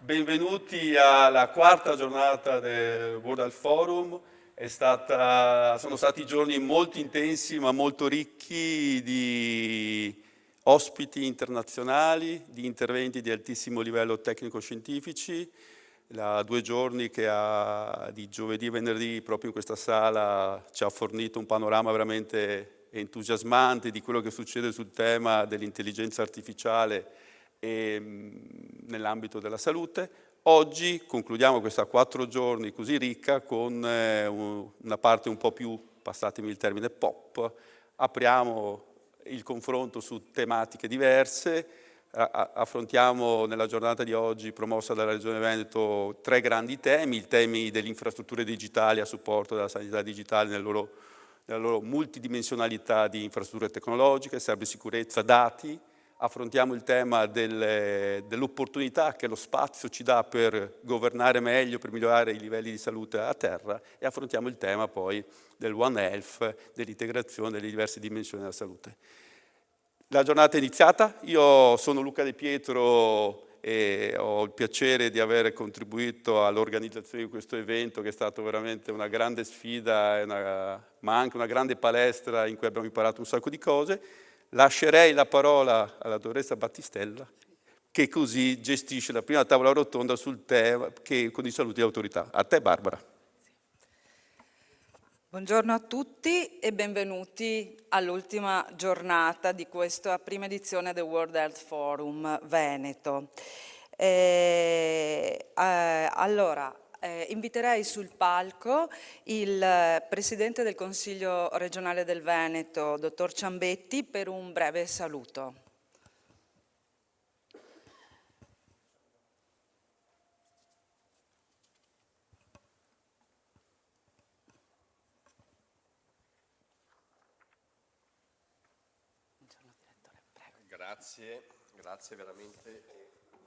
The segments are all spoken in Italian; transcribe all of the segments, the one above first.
Benvenuti alla quarta giornata del World Health Forum. Sono stati giorni molto intensi ma molto ricchi di ospiti internazionali, di interventi di altissimo livello tecnico-scientifici. 2 giorni di giovedì e venerdì proprio in questa sala ci ha fornito un panorama veramente entusiasmante di quello che succede sul tema dell'intelligenza artificiale nell'ambito della salute. Oggi concludiamo questa 4 giorni così ricca con una parte un po' più, passatemi il termine, pop. Apriamo il confronto su tematiche diverse, affrontiamo nella giornata di oggi, promossa dalla Regione Veneto, 3 grandi temi: i temi delle infrastrutture digitali a supporto della sanità digitale nella loro multidimensionalità di infrastrutture tecnologiche, cybersicurezza, dati. Affrontiamo il tema dell'opportunità che lo spazio ci dà per governare meglio, per migliorare i livelli di salute a terra, e affrontiamo il tema poi del One Health, dell'integrazione delle diverse dimensioni della salute. La giornata è iniziata, io sono Luca De Pietro e ho il piacere di aver contribuito all'organizzazione di questo evento, che è stato veramente una grande sfida, ma anche una grande palestra in cui abbiamo imparato un sacco di cose. Lascerei la parola alla dottoressa Battistella, che così gestisce la prima tavola rotonda sul tema con i saluti dell'autorità. A te, Barbara. Buongiorno a tutti e benvenuti all'ultima giornata di questa prima edizione del World Health Forum Veneto. Inviterei sul palco il Presidente del Consiglio regionale del Veneto, dottor Ciambetti, per un breve saluto. Grazie veramente. Un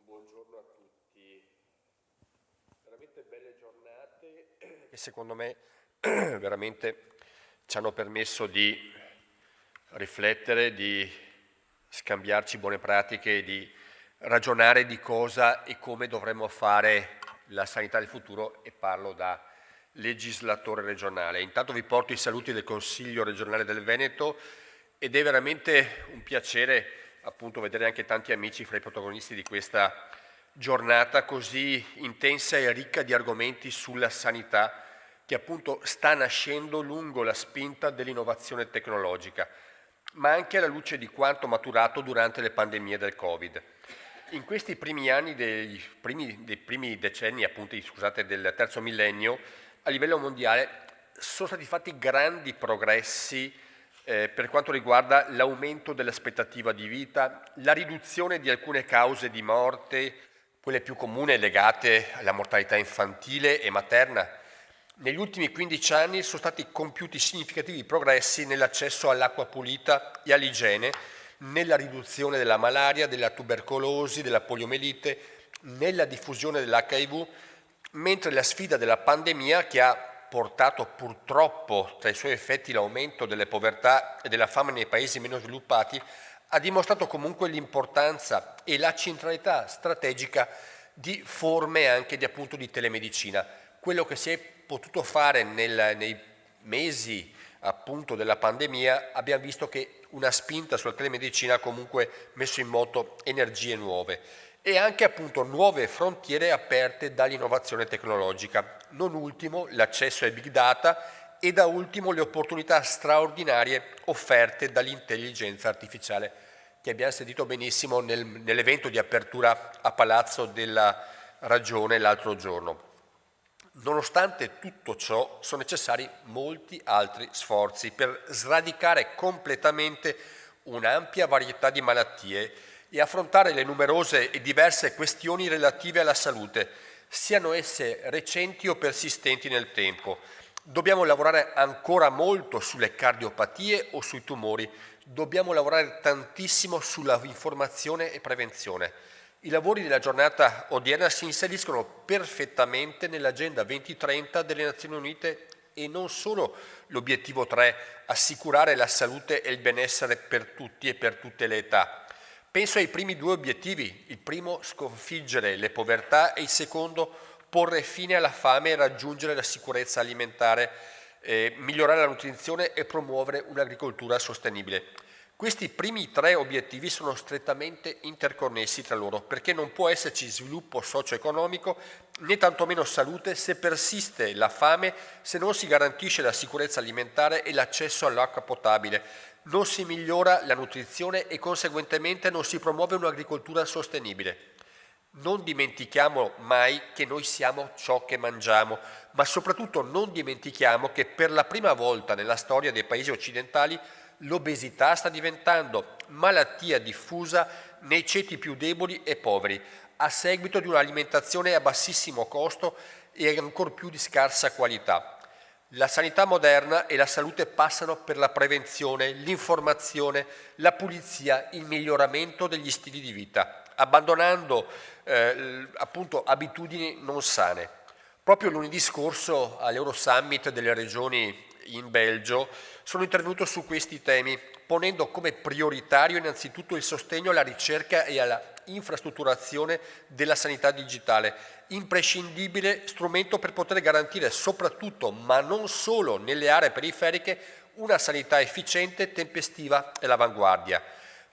buongiorno a tutti. Veramente belle giornate che secondo me veramente ci hanno permesso di riflettere, di scambiarci buone pratiche e di ragionare di cosa e come dovremmo fare la sanità del futuro, e parlo da legislatore regionale. Intanto vi porto i saluti del Consiglio regionale del Veneto ed è veramente un piacere appunto vedere anche tanti amici fra i protagonisti di questa giornata così intensa e ricca di argomenti sulla sanità, che appunto sta nascendo lungo la spinta dell'innovazione tecnologica, ma anche alla luce di quanto maturato durante le pandemie del Covid. In questi primi anni dei primi decenni, appunto, del terzo millennio, a livello mondiale sono stati fatti grandi progressi per quanto riguarda l'aumento dell'aspettativa di vita, la riduzione di alcune cause di morte, quelle più comuni legate alla mortalità infantile e materna. Negli ultimi 15 anni sono stati compiuti significativi progressi nell'accesso all'acqua pulita e all'igiene, nella riduzione della malaria, della tubercolosi, della poliomelite, nella diffusione dell'HIV, mentre la sfida della pandemia, che ha portato purtroppo tra i suoi effetti l'aumento delle povertà e della fame nei paesi meno sviluppati, ha dimostrato comunque l'importanza e la centralità strategica di forme anche di telemedicina. Quello che si è potuto fare nei mesi appunto della pandemia, abbiamo visto che una spinta sulla telemedicina ha comunque messo in moto energie nuove e anche appunto nuove frontiere aperte dall'innovazione tecnologica, non ultimo l'accesso ai big data e da ultimo le opportunità straordinarie offerte dall'intelligenza artificiale, che abbiamo sentito benissimo nell'evento di apertura a Palazzo della Ragione l'altro giorno. Nonostante tutto ciò, sono necessari molti altri sforzi per sradicare completamente un'ampia varietà di malattie e affrontare le numerose e diverse questioni relative alla salute, siano esse recenti o persistenti nel tempo. Dobbiamo lavorare ancora molto sulle cardiopatie o sui tumori, dobbiamo lavorare tantissimo sulla informazione e prevenzione. I lavori della giornata odierna si inseriscono perfettamente nell'Agenda 2030 delle Nazioni Unite e non solo l'obiettivo 3, assicurare la salute e il benessere per tutti e per tutte le età, Penso ai primi due obiettivi, il primo sconfiggere le povertà e il secondo porre fine alla fame e raggiungere la sicurezza alimentare, migliorare la nutrizione e promuovere un'agricoltura sostenibile. Questi primi tre obiettivi sono strettamente interconnessi tra loro, perché non può esserci sviluppo socio-economico né tantomeno salute se persiste la fame, se non si garantisce la sicurezza alimentare e l'accesso all'acqua potabile, non si migliora la nutrizione e conseguentemente non si promuove un'agricoltura sostenibile. Non dimentichiamo mai che noi siamo ciò che mangiamo, ma soprattutto non dimentichiamo che per la prima volta nella storia dei paesi occidentali l'obesità sta diventando malattia diffusa nei ceti più deboli e poveri, a seguito di un'alimentazione a bassissimo costo e ancor più di scarsa qualità. La sanità moderna e la salute passano per la prevenzione, l'informazione, la pulizia, il miglioramento degli stili di vita, abbandonando appunto abitudini non sane. Proprio lunedì scorso all'Eurosummit delle regioni in Belgio sono intervenuto su questi temi, ponendo come prioritario innanzitutto il sostegno alla ricerca e alla infrastrutturazione della sanità digitale, imprescindibile strumento per poter garantire soprattutto, ma non solo nelle aree periferiche, una sanità efficiente, tempestiva e all'avanguardia.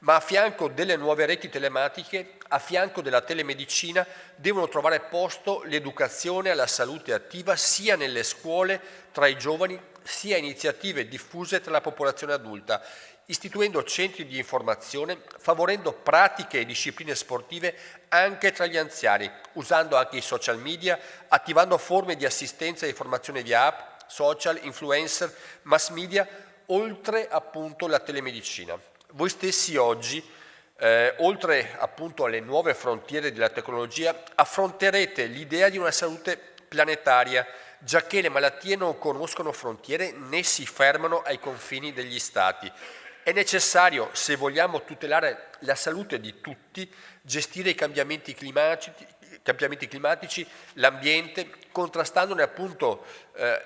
Ma a fianco delle nuove reti telematiche, a fianco della telemedicina, devono trovare posto l'educazione alla salute attiva sia nelle scuole, tra i giovani, sia iniziative diffuse tra la popolazione adulta, istituendo centri di informazione, favorendo pratiche e discipline sportive anche tra gli anziani, usando anche i social media, attivando forme di assistenza e informazione via app, social, influencer, mass media, oltre appunto la telemedicina. Voi stessi oggi, oltre appunto alle nuove frontiere della tecnologia, affronterete l'idea di una salute planetaria, giacché le malattie non conoscono frontiere né si fermano ai confini degli stati. È necessario, se vogliamo tutelare la salute di tutti, gestire i cambiamenti climatici, l'ambiente, contrastandone appunto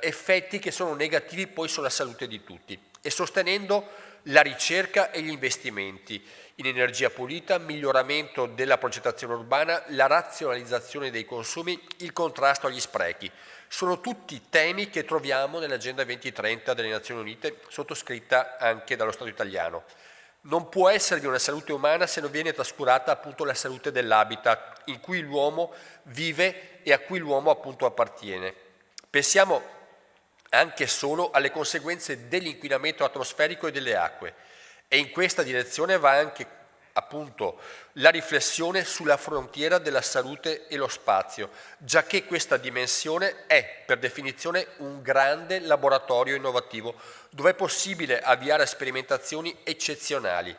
effetti che sono negativi poi sulla salute di tutti e sostenendo la ricerca e gli investimenti in energia pulita, miglioramento della progettazione urbana, la razionalizzazione dei consumi, il contrasto agli sprechi. Sono tutti temi che troviamo nell'Agenda 2030 delle Nazioni Unite, sottoscritta anche dallo Stato italiano. Non può esservi una salute umana se non viene trascurata appunto la salute dell'habitat in cui l'uomo vive e a cui l'uomo appunto appartiene. Pensiamo anche solo alle conseguenze dell'inquinamento atmosferico e delle acque. E in questa direzione va anche appunto la riflessione sulla frontiera della salute e lo spazio, giacché questa dimensione è per definizione un grande laboratorio innovativo dove è possibile avviare sperimentazioni eccezionali.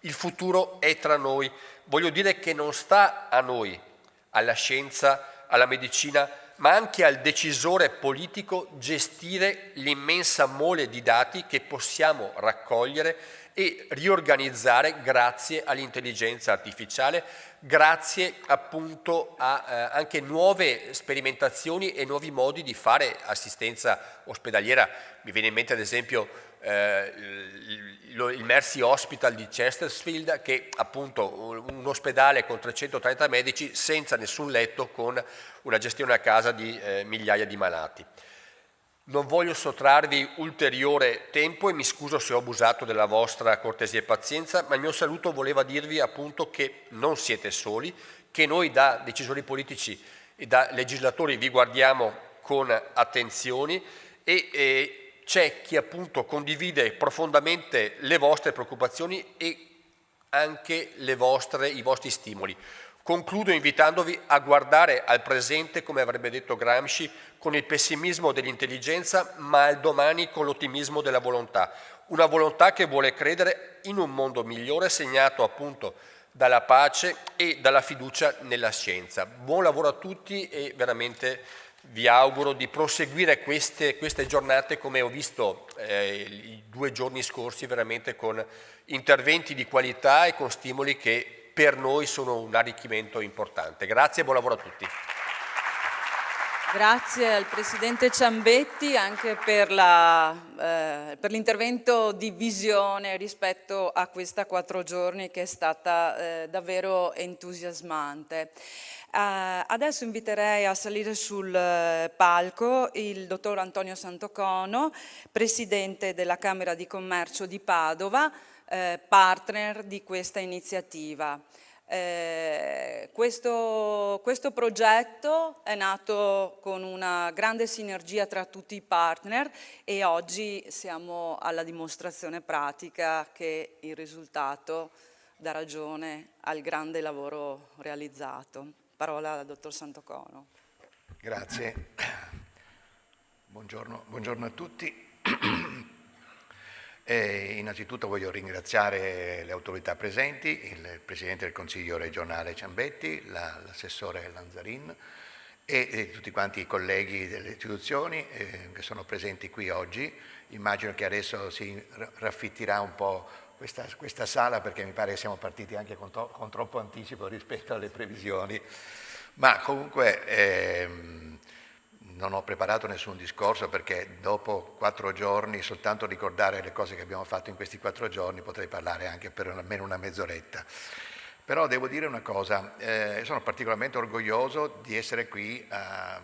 Il futuro è tra noi. Voglio dire che non sta a noi, alla scienza, alla medicina, ma anche al decisore politico gestire l'immensa mole di dati che possiamo raccogliere e riorganizzare grazie all'intelligenza artificiale, grazie appunto a anche nuove sperimentazioni e nuovi modi di fare assistenza ospedaliera. Mi viene in mente ad esempio il Mercy Hospital di Chesterfield, che appunto un ospedale con 330 medici senza nessun letto, con una gestione a casa di migliaia di malati. Non voglio sottrarvi ulteriore tempo e mi scuso se ho abusato della vostra cortesia e pazienza, ma il mio saluto voleva dirvi appunto che non siete soli, che noi da decisori politici e da legislatori vi guardiamo con attenzione e c'è chi appunto condivide profondamente le vostre preoccupazioni e anche i vostri stimoli. Concludo invitandovi a guardare al presente, come avrebbe detto Gramsci, con il pessimismo dell'intelligenza, ma al domani con l'ottimismo della volontà. Una volontà che vuole credere in un mondo migliore segnato appunto dalla pace e dalla fiducia nella scienza. Buon lavoro a tutti e veramente vi auguro di proseguire queste giornate, come ho visto i 2 giorni scorsi, veramente con interventi di qualità e con stimoli che per noi sono un arricchimento importante. Grazie e buon lavoro a tutti. Grazie al Presidente Ciambetti anche per l'intervento di visione rispetto a questa 4 giorni che è stata davvero entusiasmante. Adesso inviterei a salire sul palco il dottor Antonio Santocono, Presidente della Camera di Commercio di Padova, partner di questa iniziativa. Questo progetto è nato con una grande sinergia tra tutti i partner e oggi siamo alla dimostrazione pratica che il risultato dà ragione al grande lavoro realizzato. Parola al dottor Santocono. Grazie. Buongiorno a tutti. Innanzitutto voglio ringraziare le autorità presenti, il Presidente del Consiglio regionale Ciambetti, l'assessore Lanzarin e tutti quanti i colleghi delle istituzioni che sono presenti qui oggi. Immagino che adesso si raffittirà un po' questa sala perché mi pare che siamo partiti anche con troppo anticipo rispetto alle previsioni, ma comunque non ho preparato nessun discorso perché dopo 4 giorni soltanto ricordare le cose che abbiamo fatto in questi 4 giorni potrei parlare anche per almeno una mezz'oretta. Però devo dire una cosa, sono particolarmente orgoglioso di essere qui a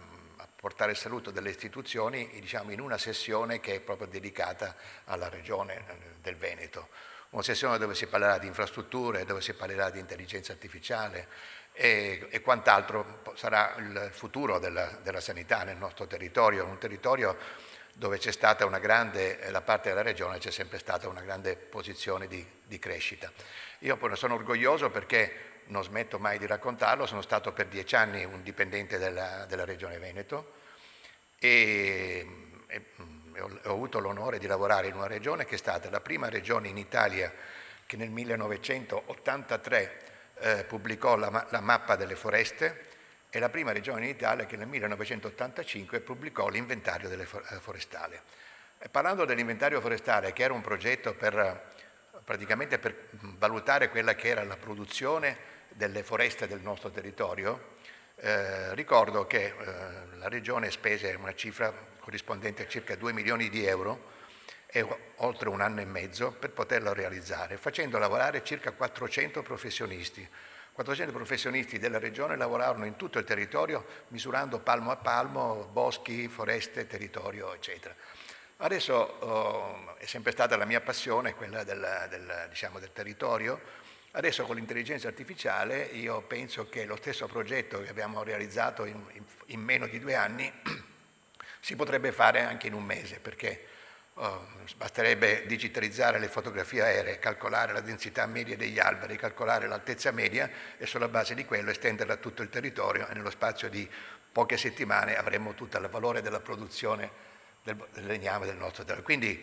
portare il saluto delle istituzioni, diciamo, in una sessione che è proprio dedicata alla regione del Veneto. Una sessione dove si parlerà di infrastrutture, dove si parlerà di intelligenza artificiale e quant'altro sarà il futuro della sanità nel nostro territorio, un territorio dove c'è stata una grande, da parte della regione c'è sempre stata una grande posizione di crescita. Io poi ne sono orgoglioso perché, non smetto mai di raccontarlo, sono stato per 10 anni un dipendente della regione Veneto e ho avuto l'onore di lavorare in una regione che è stata la prima regione in Italia che nel 1983 pubblicò la mappa delle foreste e la prima regione in Italia che nel 1985 pubblicò l'inventario forestale. E parlando dell'inventario forestale, che era un progetto praticamente per valutare quella che era la produzione delle foreste del nostro territorio, ricordo che la regione spese una cifra corrispondente a circa 2 milioni di euro e oltre 1 anno e mezzo per poterlo realizzare, facendo lavorare circa 400 professionisti. 400 professionisti della regione lavorarono in tutto il territorio misurando palmo a palmo boschi, foreste, territorio, eccetera. Adesso è sempre stata la mia passione quella del territorio. Adesso con l'intelligenza artificiale io penso che lo stesso progetto che abbiamo realizzato in meno di 2 anni si potrebbe fare anche in 1 mese, perché basterebbe digitalizzare le fotografie aeree, calcolare la densità media degli alberi, calcolare l'altezza media e sulla base di quello estenderla a tutto il territorio e nello spazio di poche settimane avremo tutto il valore della produzione del legname del nostro territorio. Quindi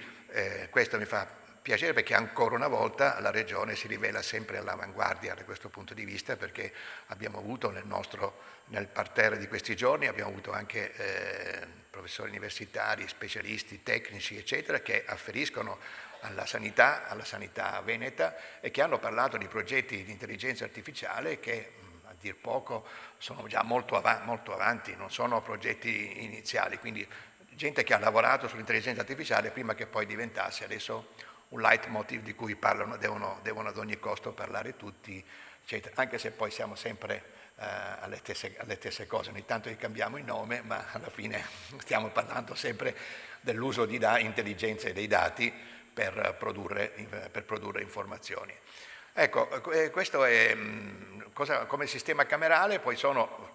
questo mi fa piacere perché ancora una volta la Regione si rivela sempre all'avanguardia da questo punto di vista, perché abbiamo avuto nel parterre di questi giorni abbiamo avuto anche professori universitari, specialisti, tecnici, eccetera, che afferiscono alla sanità veneta e che hanno parlato di progetti di intelligenza artificiale che, a dir poco, sono già molto avanti, non sono progetti iniziali, quindi gente che ha lavorato sull'intelligenza artificiale prima che poi diventasse adesso un leitmotiv di cui parlano, devono ad ogni costo parlare tutti, eccetera. Anche se poi siamo sempre alle stesse cose, ogni tanto gli cambiamo il nome, ma alla fine stiamo parlando sempre dell'uso di intelligenza e dei dati per produrre informazioni. Ecco, questo è come sistema camerale. Poi sono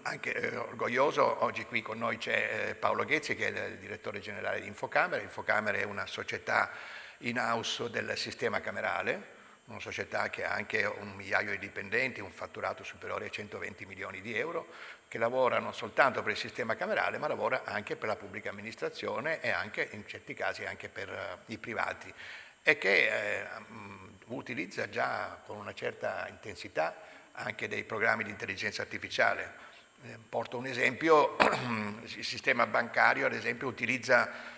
anche orgoglioso, oggi qui con noi c'è Paolo Ghezzi che è il direttore generale di Infocamera. Infocamera è una società in-house del sistema camerale, una società che ha anche 1 migliaio di dipendenti, un fatturato superiore ai 120 milioni di euro, che lavora non soltanto per il sistema camerale, ma lavora anche per la pubblica amministrazione e anche, in certi casi, anche per i privati, e che utilizza già con una certa intensità anche dei programmi di intelligenza artificiale. Porto un esempio: il sistema bancario, ad esempio, utilizza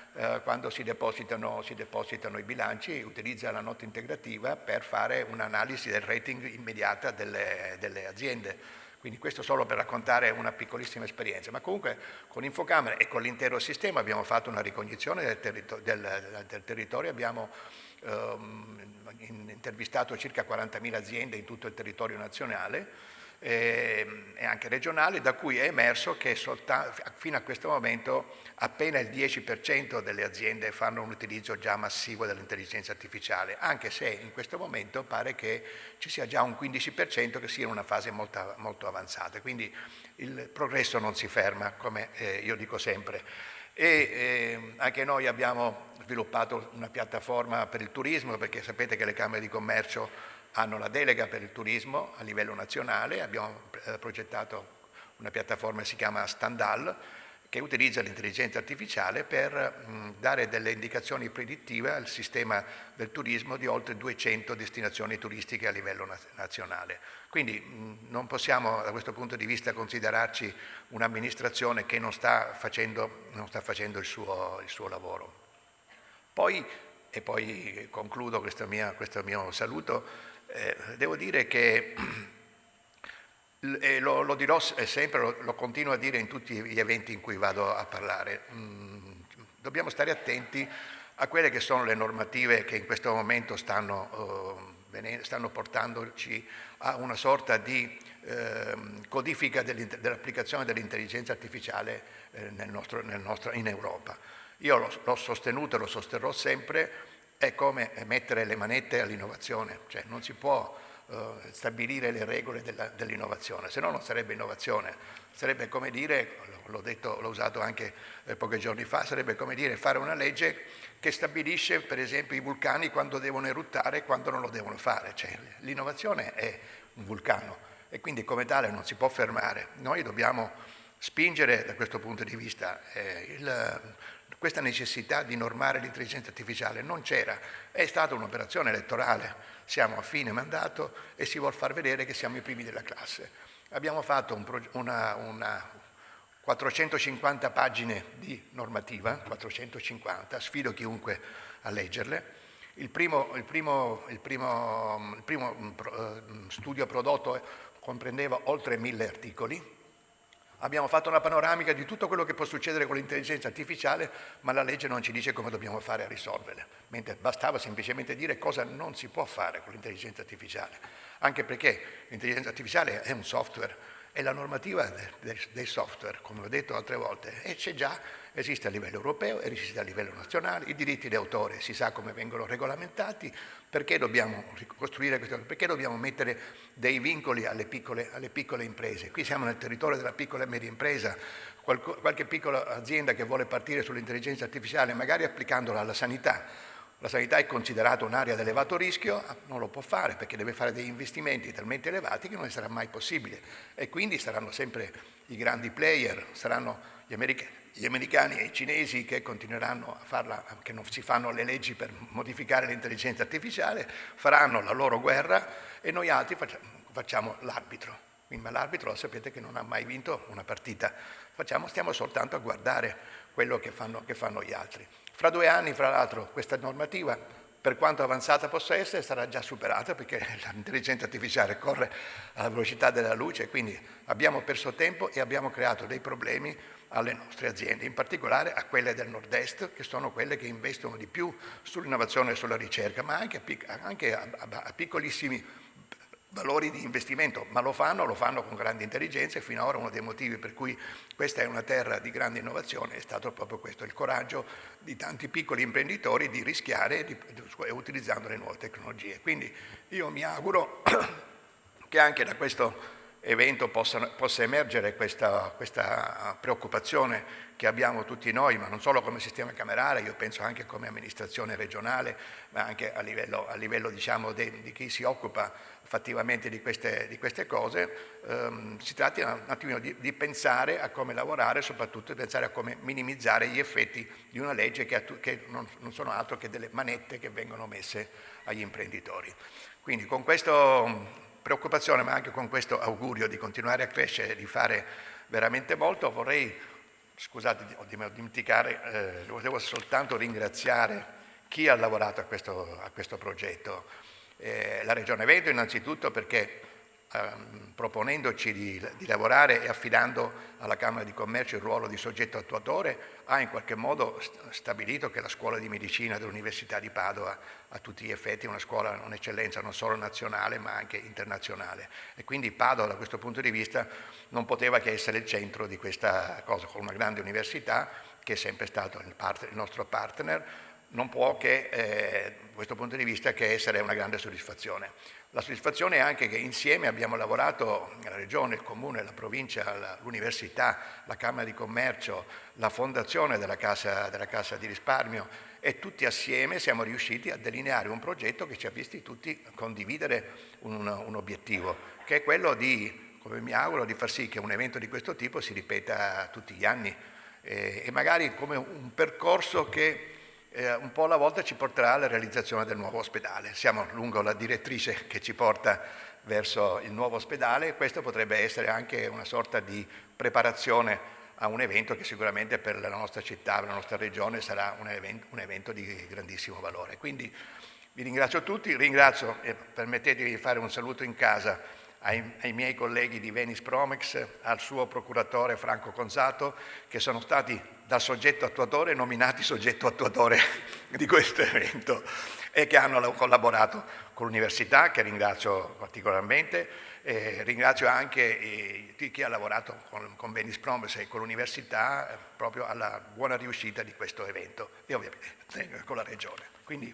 quando si depositano i bilanci, utilizza la nota integrativa per fare un'analisi del rating immediata delle aziende. Quindi questo solo per raccontare una piccolissima esperienza, ma comunque con Infocamere e con l'intero sistema abbiamo fatto una ricognizione del territorio, abbiamo intervistato circa 40.000 aziende in tutto il territorio nazionale e anche regionale, da cui è emerso che fino a questo momento appena il 10% delle aziende fanno un utilizzo già massivo dell'intelligenza artificiale, anche se in questo momento pare che ci sia già un 15% che sia in una fase molto, molto avanzata, quindi il progresso non si ferma, come io dico sempre. Anche noi abbiamo sviluppato una piattaforma per il turismo, perché sapete che le Camere di Commercio hanno la delega per il turismo a livello nazionale, abbiamo progettato una piattaforma che si chiama Standal, che utilizza l'intelligenza artificiale per dare delle indicazioni predittive al sistema del turismo di oltre 200 destinazioni turistiche a livello nazionale. Quindi non possiamo da questo punto di vista considerarci un'amministrazione che non sta facendo il suo lavoro. Poi concludo questo mio saluto, devo dire che lo dirò sempre, lo continuo a dire in tutti gli eventi in cui vado a parlare, dobbiamo stare attenti a quelle che sono le normative che in questo momento stanno portandoci a una sorta di codifica dell'applicazione dell'intelligenza artificiale in Europa. Io l'ho sostenuto e lo sosterrò sempre, è come mettere le manette all'innovazione, cioè non si può stabilire le regole dell'innovazione, se no non sarebbe innovazione, sarebbe come dire, l'ho usato anche pochi giorni fa, sarebbe come dire fare una legge che stabilisce per esempio i vulcani quando devono eruttare e quando non lo devono fare, cioè l'innovazione è un vulcano e quindi come tale non si può fermare, noi dobbiamo spingere da questo punto di vista. Questa necessità di normare l'intelligenza artificiale non c'era, è stata un'operazione elettorale, siamo a fine mandato e si vuol far vedere che siamo i primi della classe. Abbiamo fatto una 450 pagine di normativa, 450, sfido chiunque a leggerle. Il primo studio prodotto comprendeva oltre 1000 articoli. Abbiamo fatto una panoramica di tutto quello che può succedere con l'intelligenza artificiale, ma la legge non ci dice come dobbiamo fare a risolverle, mentre bastava semplicemente dire cosa non si può fare con l'intelligenza artificiale, anche perché l'intelligenza artificiale è un software e la normativa dei software, come ho detto altre volte, c'è già, esiste a livello europeo e esiste a livello nazionale, i diritti di autore si sa come vengono regolamentati, perché dobbiamo ricostruire questo, perché dobbiamo mettere dei vincoli alle piccole imprese. Qui siamo nel territorio della piccola e media impresa, qualche piccola azienda che vuole partire sull'intelligenza artificiale, magari applicandola alla sanità. La sanità è considerata un'area ad elevato rischio, non lo può fare perché deve fare degli investimenti talmente elevati che non sarà mai possibile e quindi saranno sempre i grandi player, saranno gli americani e i cinesi che continueranno a farla, che non si fanno le leggi per modificare l'intelligenza artificiale, faranno la loro guerra e noi altri facciamo l'arbitro. Ma l'arbitro lo sapete che non ha mai vinto una partita, stiamo soltanto a guardare quello che fanno gli altri. Fra 2 anni, fra l'altro, questa normativa, per quanto avanzata possa essere, sarà già superata perché l'intelligenza artificiale corre alla velocità della luce, quindi abbiamo perso tempo e abbiamo creato dei problemi alle nostre aziende, in particolare a quelle del nord-est, che sono quelle che investono di più sull'innovazione e sulla ricerca, ma anche a piccolissimi valori di investimento, ma lo fanno con grande intelligenza e fino ad ora uno dei motivi per cui questa è una terra di grande innovazione è stato proprio questo, il coraggio di tanti piccoli imprenditori di rischiare utilizzando le nuove tecnologie. Quindi io mi auguro che anche da questo evento possa emergere questa preoccupazione che abbiamo tutti noi, ma non solo come sistema camerale, io penso anche come amministrazione regionale, ma anche a livello diciamo, di chi si occupa fattivamente di queste cose, si tratta un attimino di pensare a come lavorare, soprattutto di pensare a come minimizzare gli effetti di una legge che non sono altro che delle manette che vengono messe agli imprenditori. Quindi con questa preoccupazione, ma anche con questo augurio di continuare a crescere e di fare veramente molto, vorrei, scusate, ho dimenticato, volevo soltanto ringraziare chi ha lavorato a questo progetto. La Regione Veneto innanzitutto perché proponendoci di lavorare e affidando alla Camera di Commercio il ruolo di soggetto attuatore, ha in qualche modo stabilito che la Scuola di Medicina dell'Università di Padova a tutti gli effetti è una scuola, un'eccellenza non solo nazionale ma anche internazionale, e quindi Padova da questo punto di vista non poteva che essere il centro di questa cosa, con una grande università che è sempre stato il nostro partner, non può che, da questo punto di vista, che essere una grande soddisfazione. La soddisfazione è anche che insieme abbiamo lavorato, la Regione, il Comune, la Provincia, l'Università, la Camera di Commercio, la Fondazione della Cassa di Risparmio, e tutti assieme siamo riusciti a delineare un progetto che ci ha visti tutti condividere un obiettivo, che è quello di, come mi auguro, di far sì che un evento di questo tipo si ripeta tutti gli anni, e magari come un percorso che un po' alla volta ci porterà alla realizzazione del nuovo ospedale. Siamo lungo la direttrice che ci porta verso il nuovo ospedale, e questo potrebbe essere anche una sorta di preparazione a un evento che sicuramente per la nostra città, per la nostra regione sarà un evento di grandissimo valore. Quindi vi ringrazio tutti, ringrazio e permettetemi di fare un saluto in casa ai miei colleghi di Venice Promex, al suo procuratore Franco Conzato, che sono stati dal soggetto attuatore nominati soggetto attuatore di questo evento e che hanno collaborato con l'università, che ringrazio particolarmente. Ringrazio anche chi ha lavorato con Venice Promex e con l'università proprio alla buona riuscita di questo evento, e ovviamente con la Regione. Quindi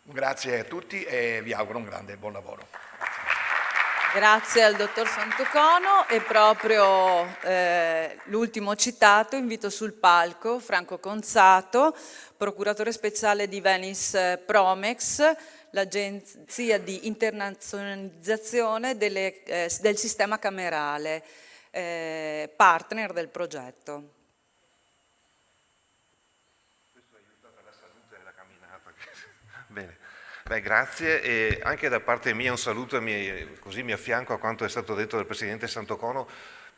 un grazie a tutti e vi auguro un grande buon lavoro. Grazie al dottor Santocono, e proprio l'ultimo citato invito sul palco Franco Conzato, procuratore speciale di Venice Promex, l'agenzia di internazionalizzazione del sistema camerale, partner del progetto. Questo aiuta per la salute e la camminata. Bene. Beh, grazie, e anche da parte mia un saluto, così mi affianco a quanto è stato detto dal Presidente Santocono,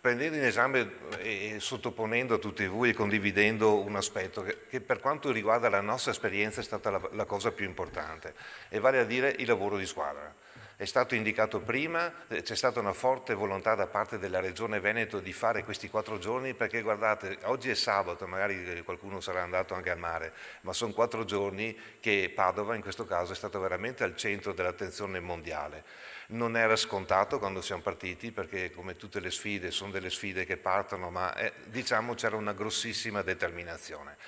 prendendo in esame e sottoponendo a tutti voi e condividendo un aspetto che per quanto riguarda la nostra esperienza è stata la cosa più importante, e vale a dire il lavoro di squadra. È stato indicato prima, c'è stata una forte volontà da parte della Regione Veneto di fare questi 4 giorni, perché guardate, oggi è sabato, magari qualcuno sarà andato anche al mare, ma sono 4 giorni che Padova in questo caso è stata veramente al centro dell'attenzione mondiale. Non era scontato quando siamo partiti, perché come tutte le sfide sono delle sfide che partono, ma diciamo c'era una grossissima determinazione.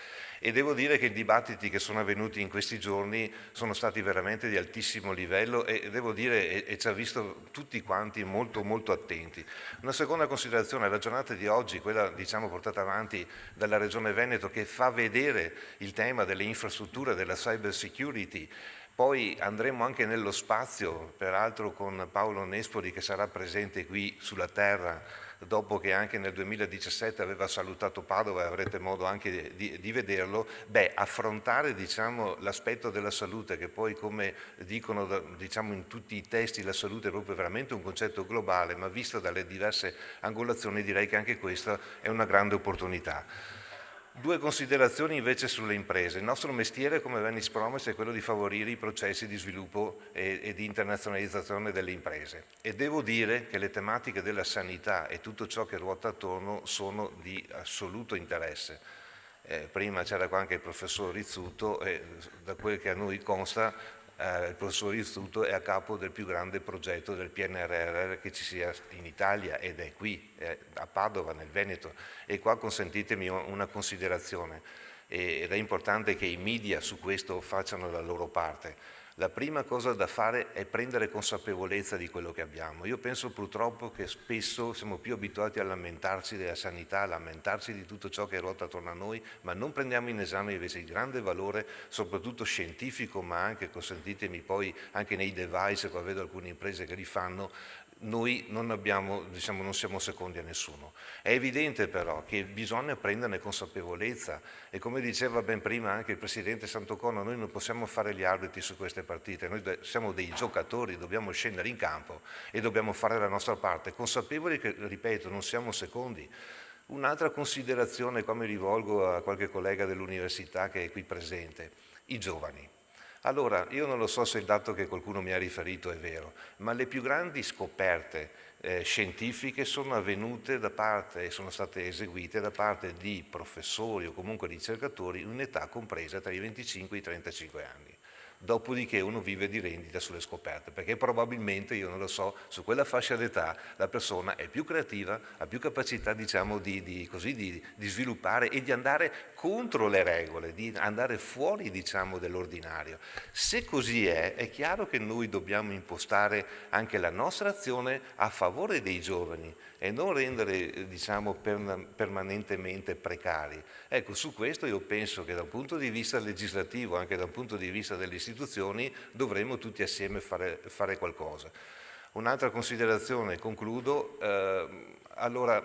E devo dire che i dibattiti che sono avvenuti in questi giorni sono stati veramente di altissimo livello, e devo dire e ci ha visto tutti quanti molto molto attenti. Una seconda considerazione: la giornata di oggi, quella diciamo portata avanti dalla Regione Veneto, che fa vedere il tema delle infrastrutture, della cyber security. Poi andremo anche nello spazio, peraltro con Paolo Nespoli, che sarà presente qui sulla terra, dopo che anche nel 2017 aveva salutato Padova, e avrete modo anche di vederlo. Affrontare diciamo, l'aspetto della salute, che poi, come dicono diciamo, in tutti i testi, la salute è proprio veramente un concetto globale, ma visto dalle diverse angolazioni direi che anche questa è una grande opportunità. 2 considerazioni invece sulle imprese. Il nostro mestiere come Venice Promex è quello di favorire i processi di sviluppo e di internazionalizzazione delle imprese, e devo dire che le tematiche della sanità e tutto ciò che ruota attorno sono di assoluto interesse. Prima c'era qua anche il professor Rizzuto, e da quel che a noi consta il professor Rizzuto è a capo del più grande progetto del PNRR che ci sia in Italia, ed è qui a Padova, nel Veneto. E qua consentitemi una considerazione, ed è importante che i media su questo facciano la loro parte. La prima cosa da fare è prendere consapevolezza di quello che abbiamo. Io penso purtroppo che spesso siamo più abituati a lamentarci della sanità, a lamentarci di tutto ciò che ruota attorno a noi, ma non prendiamo in esame invece il grande valore, soprattutto scientifico, ma anche, consentitemi poi, anche nei device, qua vedo alcune imprese che li fanno. Noi non siamo secondi a nessuno. È evidente però che bisogna prenderne consapevolezza, e come diceva ben prima anche il Presidente Santocono, noi non possiamo fare gli arbitri su queste partite, noi siamo dei giocatori, dobbiamo scendere in campo e dobbiamo fare la nostra parte, consapevoli che, ripeto, non siamo secondi. Un'altra considerazione, qua mi rivolgo a qualche collega dell'università che è qui presente: i giovani. Allora, io non lo so se il dato che qualcuno mi ha riferito è vero, ma le più grandi scoperte scientifiche sono avvenute e sono state eseguite da parte di professori o comunque ricercatori in un'età compresa tra i 25 e i 35 anni. Dopodiché uno vive di rendita sulle scoperte, perché probabilmente, io non lo so, su quella fascia d'età la persona è più creativa, ha più capacità, diciamo, di sviluppare e di andare contro le regole, di andare fuori, diciamo, dell'ordinario. Se così è chiaro che noi dobbiamo impostare anche la nostra azione a favore dei giovani e non rendere, diciamo, permanentemente precari. Ecco, su questo io penso che dal punto di vista legislativo, anche dal punto di vista delle istituzioni, dovremmo tutti assieme fare qualcosa. Un'altra considerazione, concludo, allora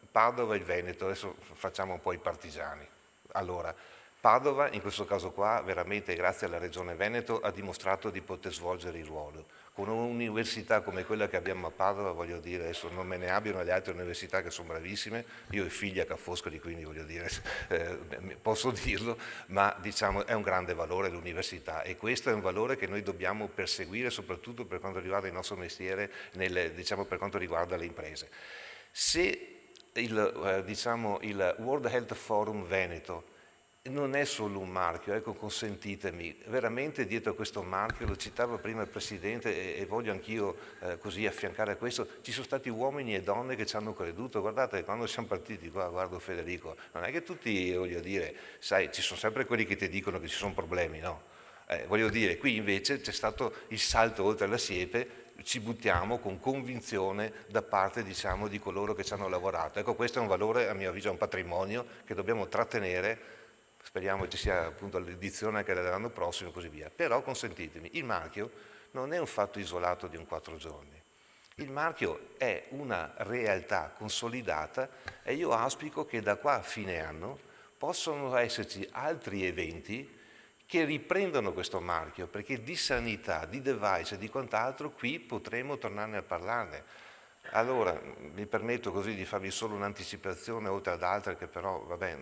Padova e il Veneto, adesso facciamo un po' i partigiani. Allora, Padova, in questo caso qua, veramente grazie alla Regione Veneto, ha dimostrato di poter svolgere il ruolo. Con un'università come quella che abbiamo a Padova, voglio dire, adesso non me ne abbiano le altre università che sono bravissime, io ho figli a Ca' Foscari, quindi voglio dire, posso dirlo, ma diciamo è un grande valore l'università e questo è un valore che noi dobbiamo perseguire soprattutto per quanto riguarda il nostro mestiere, diciamo per quanto riguarda le imprese. Se il World Health Forum Veneto non è solo un marchio, ecco, consentitemi, veramente dietro a questo marchio, lo citava prima il Presidente e voglio anch'io così affiancare a questo, ci sono stati uomini e donne che ci hanno creduto. Guardate, quando siamo partiti qua, guardo Federico, non è che tutti, voglio dire, sai, ci sono sempre quelli che ti dicono che ci sono problemi, no? Voglio dire, qui invece c'è stato il salto oltre la siepe, ci buttiamo con convinzione da parte, diciamo, di coloro che ci hanno lavorato. Ecco, questo è un valore, a mio avviso, è un patrimonio che dobbiamo trattenere. Speriamo ci sia appunto l'edizione anche dell'anno prossimo e così via. Però consentitemi, il marchio non è un fatto isolato di un 4 giorni. Il marchio è una realtà consolidata e io auspico che da qua a fine anno possano esserci altri eventi che riprendono questo marchio, perché di sanità, di device e di quant'altro qui potremo tornarne a parlarne. Allora, mi permetto così di farvi solo un'anticipazione, oltre ad altre che però, vabbè,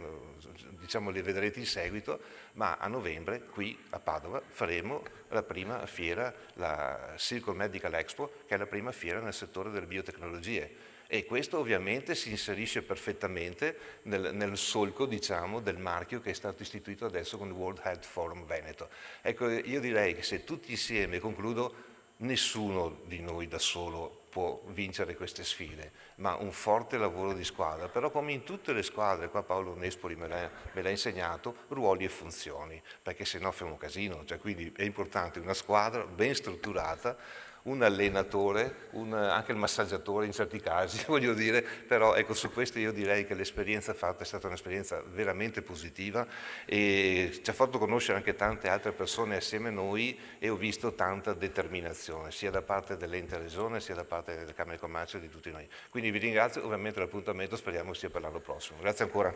diciamo le vedrete in seguito, ma a novembre qui a Padova faremo la prima fiera, la Circle Medical Expo, che è la prima fiera nel settore delle biotecnologie. E questo ovviamente si inserisce perfettamente nel solco, diciamo, del marchio che è stato istituito adesso con il World Health Forum Veneto. Ecco, io direi che se tutti insieme, concludo, nessuno di noi da solo può vincere queste sfide, ma un forte lavoro di squadra, però come in tutte le squadre, qua Paolo Nespoli me l'ha insegnato, ruoli e funzioni, perché se no fa un casino, cioè, quindi è importante una squadra ben strutturata, un allenatore, anche il massaggiatore in certi casi, voglio dire, però ecco, su questo io direi che l'esperienza fatta è stata un'esperienza veramente positiva e ci ha fatto conoscere anche tante altre persone assieme a noi e ho visto tanta determinazione, sia da parte dell'ente regione, sia da parte delle Camere di Commercio e di tutti noi. Quindi vi ringrazio, ovviamente l'appuntamento speriamo sia per l'anno prossimo. Grazie ancora.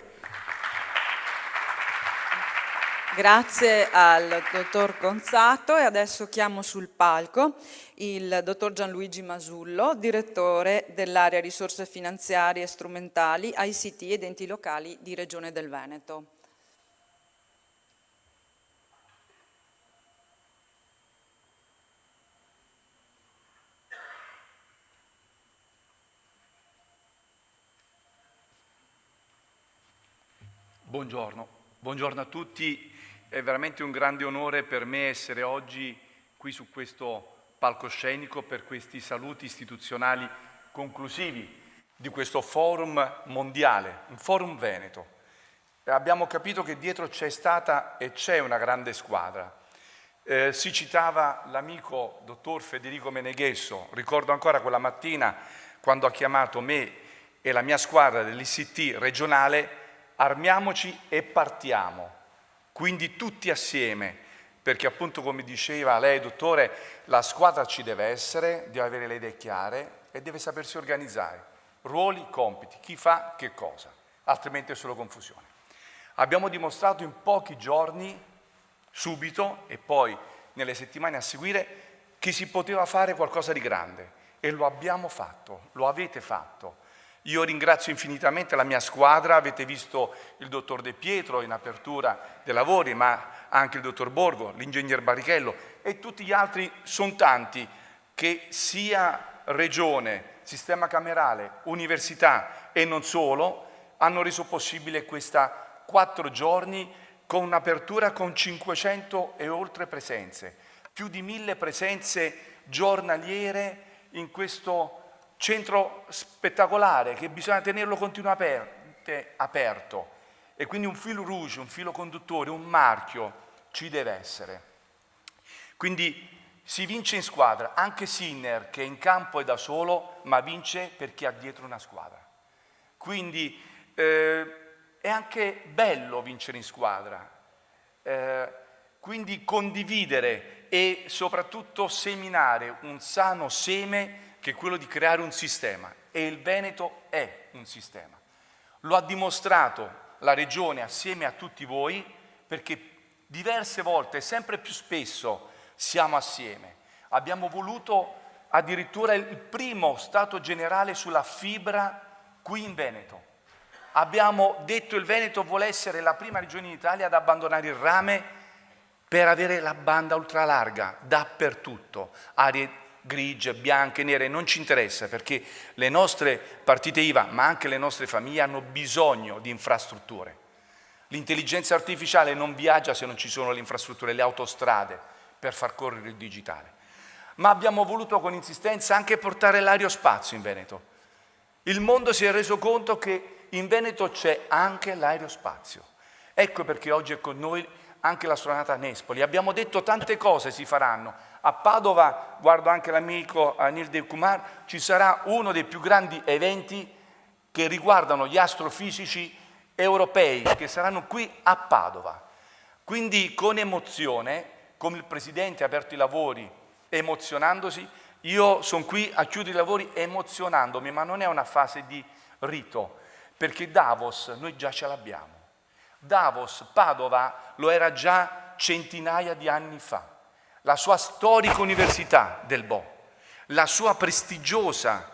Grazie al dottor Gonzato e adesso chiamo sul palco il dottor Gianluigi Masullo, direttore dell'area risorse finanziarie e strumentali, ICT ed enti locali di Regione del Veneto. Buongiorno a tutti. È veramente un grande onore per me essere oggi qui su questo palcoscenico per questi saluti istituzionali conclusivi di questo forum mondiale, un forum veneto. Abbiamo capito che dietro c'è stata e c'è una grande squadra. Si citava l'amico dottor Federico Meneghesso, ricordo ancora quella mattina quando ha chiamato me e la mia squadra dell'ICT regionale, armiamoci e partiamo. Quindi tutti assieme, perché appunto come diceva lei, dottore, la squadra ci deve essere, deve avere le idee chiare e deve sapersi organizzare. Ruoli, compiti, chi fa che cosa, altrimenti è solo confusione. Abbiamo dimostrato in pochi giorni, subito e poi nelle settimane a seguire, che si poteva fare qualcosa di grande e lo abbiamo fatto, lo avete fatto. Io ringrazio infinitamente la mia squadra, avete visto il dottor De Pietro in apertura dei lavori, ma anche il dottor Borgo, l'ingegner Barrichello e tutti gli altri, sono tanti che sia Regione, sistema camerale, università e non solo hanno reso possibile questa 4 giorni con un'apertura con 500 e oltre presenze, più di 1000 presenze giornaliere in questo centro spettacolare che bisogna tenerlo continuamente aperto, e quindi un filo rouge, un filo conduttore, un marchio ci deve essere. Quindi si vince in squadra, anche Sinner che in campo è da solo, ma vince perché ha dietro una squadra. Quindi è anche bello vincere in squadra, quindi condividere e soprattutto seminare un sano seme che è quello di creare un sistema, e il Veneto è un sistema. Lo ha dimostrato la Regione assieme a tutti voi, perché diverse volte, sempre più spesso, siamo assieme. Abbiamo voluto addirittura il primo Stato generale sulla fibra qui in Veneto. Abbiamo detto il Veneto vuole essere la prima regione in Italia ad abbandonare il rame per avere la banda ultralarga dappertutto, aree grigie, bianche, nere, non ci interessa, perché le nostre partite IVA, ma anche le nostre famiglie, hanno bisogno di infrastrutture. L'intelligenza artificiale non viaggia se non ci sono le infrastrutture, le autostrade per far correre il digitale. Ma abbiamo voluto con insistenza anche portare l'aerospazio in Veneto. Il mondo si è reso conto che in Veneto c'è anche l'aerospazio. Ecco perché oggi è con noi anche l'astronauta Nespoli. Abbiamo detto tante cose si faranno. A Padova, guardo anche l'amico Anil Dev Kumar, ci sarà uno dei più grandi eventi che riguardano gli astrofisici europei che saranno qui a Padova. Quindi con emozione, come il Presidente ha aperto i lavori emozionandosi, io sono qui a chiudere i lavori emozionandomi, ma non è una fase di rito, perché Davos noi già ce l'abbiamo. Davos, Padova, lo era già centinaia di anni fa. La sua storica università del Bo, la sua prestigiosa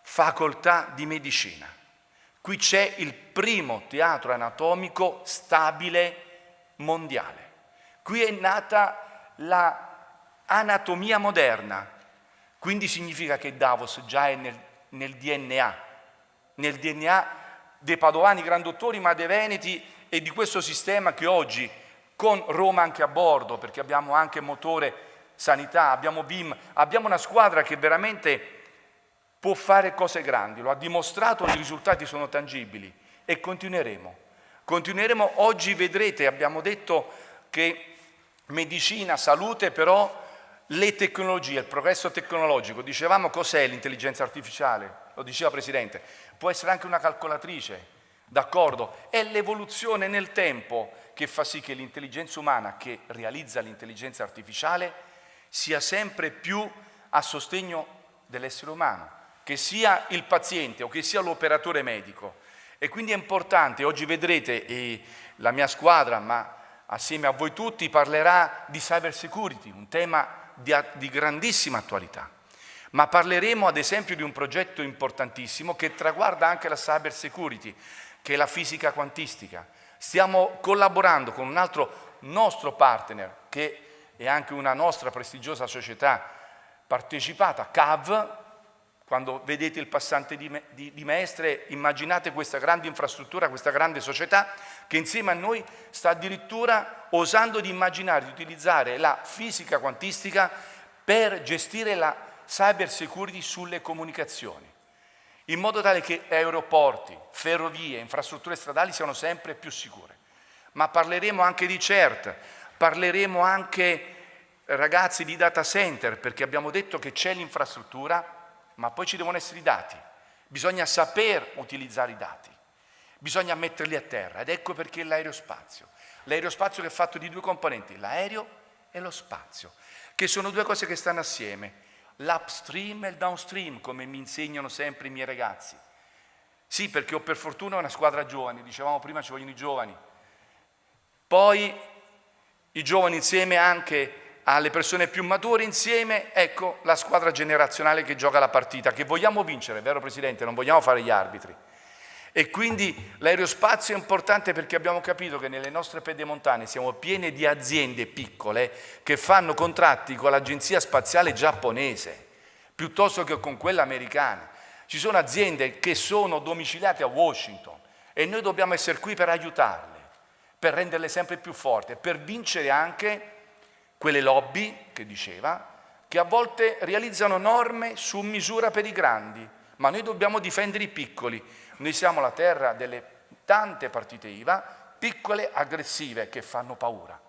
facoltà di medicina. Qui c'è il primo teatro anatomico stabile mondiale. Qui è nata l'anatomia moderna, quindi significa che Davos già è nel DNA dei padovani gran dottori, ma dei veneti e di questo sistema che oggi, con Roma anche a bordo, perché abbiamo anche motore sanità, abbiamo BIM, abbiamo una squadra che veramente può fare cose grandi, lo ha dimostrato, i risultati sono tangibili e continueremo. Continueremo, oggi vedrete, abbiamo detto che medicina, salute, però le tecnologie, il progresso tecnologico, dicevamo cos'è l'intelligenza artificiale, lo diceva Presidente, può essere anche una calcolatrice, d'accordo? È l'evoluzione nel tempo che fa sì che l'intelligenza umana che realizza l'intelligenza artificiale sia sempre più a sostegno dell'essere umano, che sia il paziente o che sia l'operatore medico. E quindi è importante, oggi vedrete la mia squadra, ma assieme a voi tutti, parlerà di cyber security, un tema di grandissima attualità. Ma parleremo ad esempio di un progetto importantissimo che traguarda anche la cyber security, che è la fisica quantistica. Stiamo collaborando con un altro nostro partner, che è anche una nostra prestigiosa società partecipata, CAV. Quando vedete il passante di Mestre, immaginate questa grande infrastruttura, questa grande società che insieme a noi sta addirittura osando di immaginare di utilizzare la fisica quantistica per gestire la cyber security sulle comunicazioni, in modo tale che aeroporti, ferrovie, infrastrutture stradali siano sempre più sicure. Ma parleremo anche di CERT, parleremo anche, ragazzi, di data center, perché abbiamo detto che c'è l'infrastruttura, ma poi ci devono essere i dati, bisogna saper utilizzare i dati, bisogna metterli a terra, ed ecco perché l'aerospazio che è fatto di due componenti, l'aereo e lo spazio, che sono due cose che stanno assieme, l'upstream e il downstream, come mi insegnano sempre i miei ragazzi. Sì, perché ho per fortuna una squadra giovane, dicevamo prima ci vogliono i giovani, poi i giovani insieme anche alle persone più mature, insieme, ecco, la squadra generazionale che gioca la partita, che vogliamo vincere, vero Presidente? Non vogliamo fare gli arbitri. E quindi l'aerospazio è importante perché abbiamo capito che nelle nostre pedemontane siamo piene di aziende piccole che fanno contratti con l'agenzia spaziale giapponese piuttosto che con quella americana. Ci sono aziende che sono domiciliate a Washington e noi dobbiamo essere qui per aiutarle, per renderle sempre più forti, per vincere anche quelle lobby, che diceva, che a volte realizzano norme su misura per i grandi, ma noi dobbiamo difendere i piccoli. Noi siamo la terra delle tante partite IVA, piccole, aggressive, che fanno paura.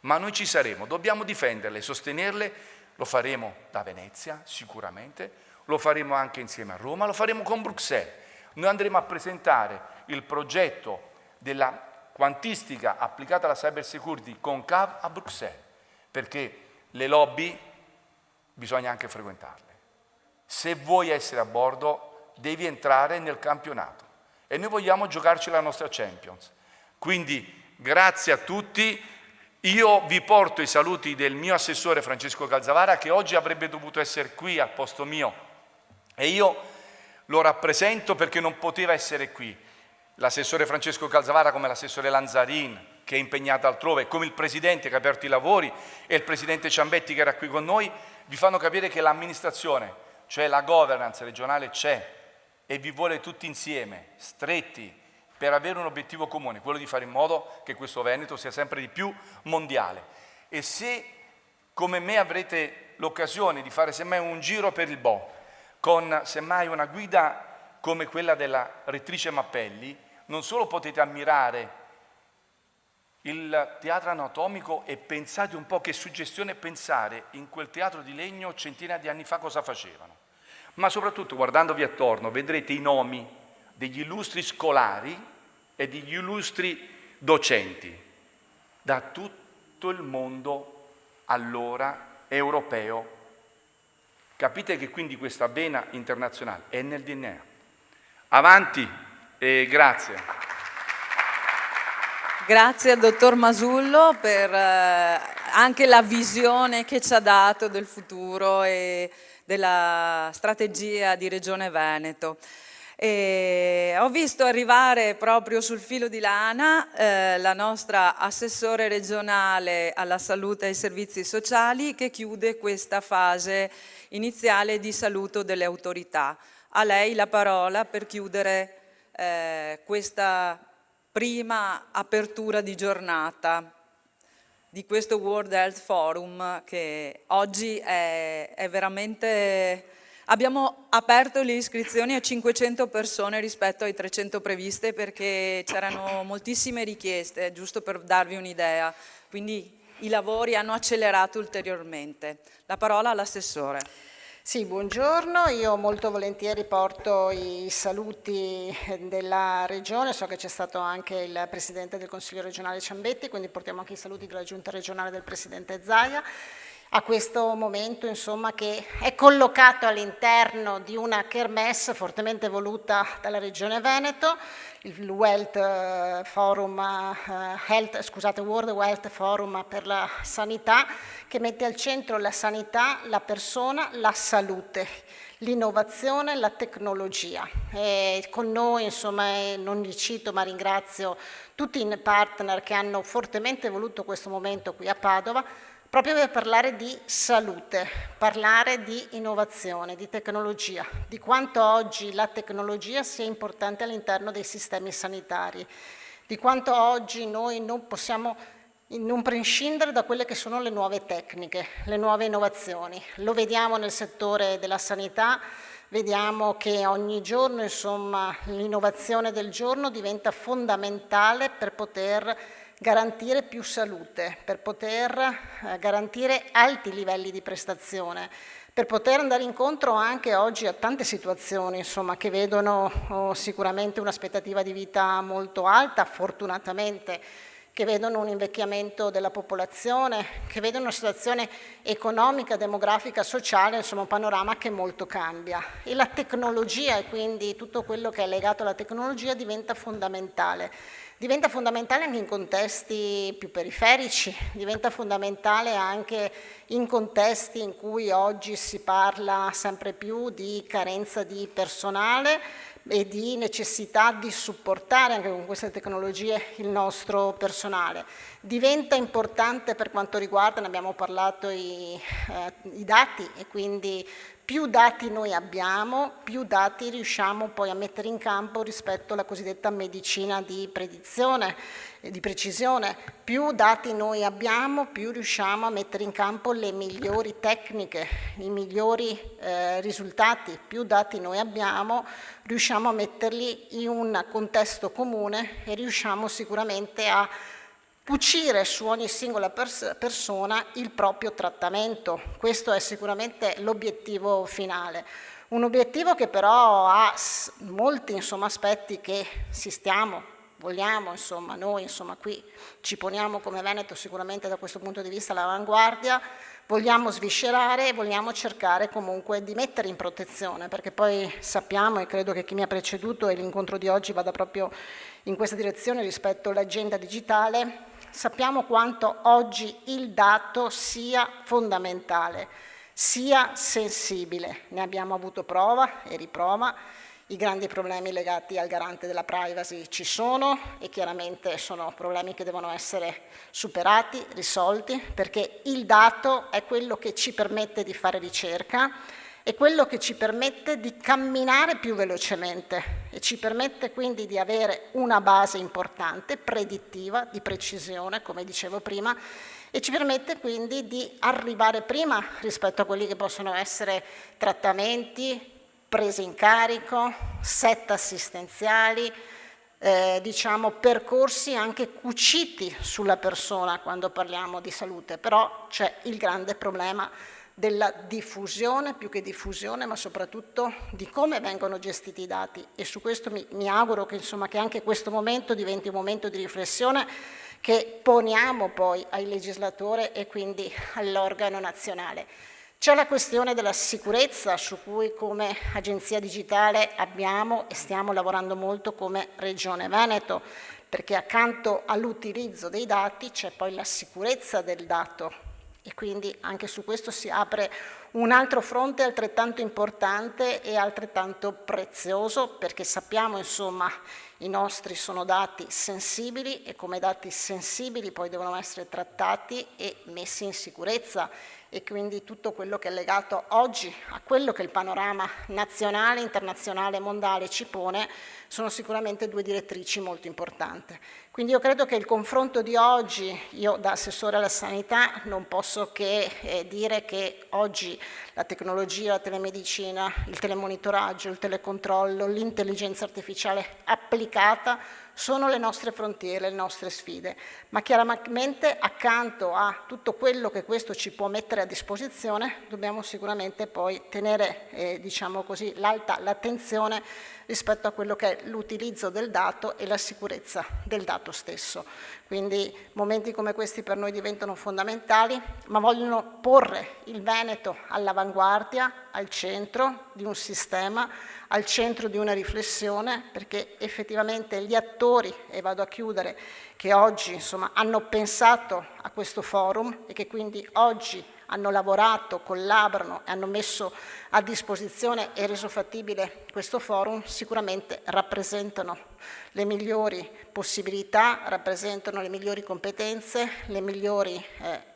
Ma noi ci saremo, dobbiamo difenderle, sostenerle, lo faremo da Venezia sicuramente, lo faremo anche insieme a Roma, lo faremo con Bruxelles. Noi andremo a presentare il progetto della quantistica applicata alla cyber security con CAV a Bruxelles, perché le lobby bisogna anche frequentarle. Se vuoi essere a bordo, devi entrare nel campionato e noi vogliamo giocarci la nostra Champions. Quindi grazie a tutti, io vi porto i saluti del mio assessore Francesco Calzavara, che oggi avrebbe dovuto essere qui al posto mio e io lo rappresento perché non poteva essere qui. L'assessore Francesco Calzavara, come l'assessore Lanzarin, che è impegnato altrove, come il presidente che ha aperto i lavori e il presidente Ciambetti che era qui con noi, vi fanno capire che l'amministrazione, cioè la governance regionale c'è e vi vuole tutti insieme, stretti, per avere un obiettivo comune, quello di fare in modo che questo Veneto sia sempre di più mondiale. E se, come me, avrete l'occasione di fare semmai un giro per il Bo, con semmai una guida come quella della rettrice Mappelli, non solo potete ammirare il teatro anatomico e pensate un po' che suggestione pensare in quel teatro di legno centinaia di anni fa cosa facevano, ma soprattutto guardandovi attorno vedrete i nomi degli illustri scolari e degli illustri docenti da tutto il mondo allora europeo. Capite che quindi questa vena internazionale è nel DNA. Avanti e grazie. Grazie al dottor Masullo per anche la visione che ci ha dato del futuro e della strategia di Regione Veneto. E ho visto arrivare proprio sul filo di lana la nostra assessore regionale alla salute e ai servizi sociali che chiude questa fase iniziale di saluto delle autorità. A lei la parola per chiudere questa prima apertura di giornata di questo World Health Forum che oggi è veramente... Abbiamo aperto le iscrizioni a 500 persone rispetto ai 300 previste perché c'erano moltissime richieste, giusto per darvi un'idea, quindi i lavori hanno accelerato ulteriormente. La parola all'assessore. Sì, buongiorno, io molto volentieri porto i saluti della Regione, so che c'è stato anche il Presidente del Consiglio regionale Ciambetti, quindi portiamo anche i saluti della Giunta regionale del Presidente Zaia. A questo momento, insomma, che è collocato all'interno di una kermesse fortemente voluta dalla Regione Veneto, il World Health Forum per la sanità, che mette al centro la sanità, la persona, la salute, l'innovazione, la tecnologia. E con noi, insomma, non li cito ma ringrazio tutti i partner che hanno fortemente voluto questo momento qui a Padova, proprio per parlare di salute, parlare di innovazione, di tecnologia, di quanto oggi la tecnologia sia importante all'interno dei sistemi sanitari, di quanto oggi noi non possiamo non prescindere da quelle che sono le nuove tecniche, le nuove innovazioni. Lo vediamo nel settore della sanità, vediamo che ogni giorno, insomma, l'innovazione del giorno diventa fondamentale per poter garantire più salute, per poter garantire alti livelli di prestazione, per poter andare incontro anche oggi a tante situazioni, insomma, che vedono sicuramente un'aspettativa di vita molto alta, fortunatamente, che vedono un invecchiamento della popolazione, che vedono una situazione economica, demografica, sociale, insomma un panorama che molto cambia. E la tecnologia e quindi tutto quello che è legato alla tecnologia diventa fondamentale. Diventa fondamentale anche in contesti più periferici, diventa fondamentale anche in contesti in cui oggi si parla sempre più di carenza di personale e di necessità di supportare anche con queste tecnologie il nostro personale. Diventa importante per quanto riguarda, ne abbiamo parlato, i dati e quindi Più dati noi abbiamo, più dati riusciamo poi a mettere in campo rispetto alla cosiddetta medicina di predizione e di precisione. Più dati noi abbiamo, più riusciamo a mettere in campo le migliori tecniche, i migliori risultati. Più dati noi abbiamo, riusciamo a metterli in un contesto comune e riusciamo sicuramente a cucire su ogni singola persona il proprio trattamento. Questo è sicuramente l'obiettivo finale. Un obiettivo che però ha molti aspetti che vogliamo, noi qui ci poniamo come Veneto sicuramente da questo punto di vista all'avanguardia, vogliamo sviscerare e vogliamo cercare comunque di mettere in protezione, perché poi sappiamo, e credo che chi mi ha preceduto e l'incontro di oggi vada proprio in questa direzione rispetto all'agenda digitale, sappiamo quanto oggi il dato sia fondamentale, sia sensibile. Ne abbiamo avuto prova e riprova. I grandi problemi legati al garante della privacy ci sono e chiaramente sono problemi che devono essere superati, risolti, perché il dato è quello che ci permette di fare ricerca, è quello che ci permette di camminare più velocemente e ci permette quindi di avere una base importante, predittiva, di precisione, come dicevo prima, e ci permette quindi di arrivare prima rispetto a quelli che possono essere trattamenti, prese in carico, set assistenziali, percorsi anche cuciti sulla persona quando parliamo di salute, però c'è il grande problema della diffusione, più che diffusione, ma soprattutto di come vengono gestiti i dati, e su questo mi auguro che anche questo momento diventi un momento di riflessione che poniamo poi ai legislatori e quindi all'organo nazionale. C'è la questione della sicurezza su cui come Agenzia Digitale abbiamo e stiamo lavorando molto come Regione Veneto, perché accanto all'utilizzo dei dati c'è poi la sicurezza del dato e quindi anche su questo si apre un altro fronte altrettanto importante e altrettanto prezioso, perché sappiamo i nostri sono dati sensibili e come dati sensibili poi devono essere trattati e messi in sicurezza, e quindi tutto quello che è legato oggi a quello che il panorama nazionale, internazionale e mondiale ci pone sono sicuramente due direttrici molto importanti. Quindi io credo che il confronto di oggi, io da assessore alla sanità non posso che dire che oggi la tecnologia, la telemedicina, il telemonitoraggio, il telecontrollo, l'intelligenza artificiale applicata sono le nostre frontiere, le nostre sfide, ma chiaramente accanto a tutto quello che questo ci può mettere a disposizione dobbiamo sicuramente poi tenere l'attenzione rispetto a quello che è l'utilizzo del dato e la sicurezza del dato stesso. Quindi momenti come questi per noi diventano fondamentali, ma vogliono porre il Veneto all'avanguardia, al centro di un sistema, al centro di una riflessione, perché effettivamente gli attori, e vado a chiudere, che oggi hanno pensato a questo forum e che quindi oggi hanno lavorato, collaborano e hanno messo a disposizione e reso fattibile questo forum, sicuramente rappresentano le migliori possibilità, rappresentano le migliori competenze, le migliori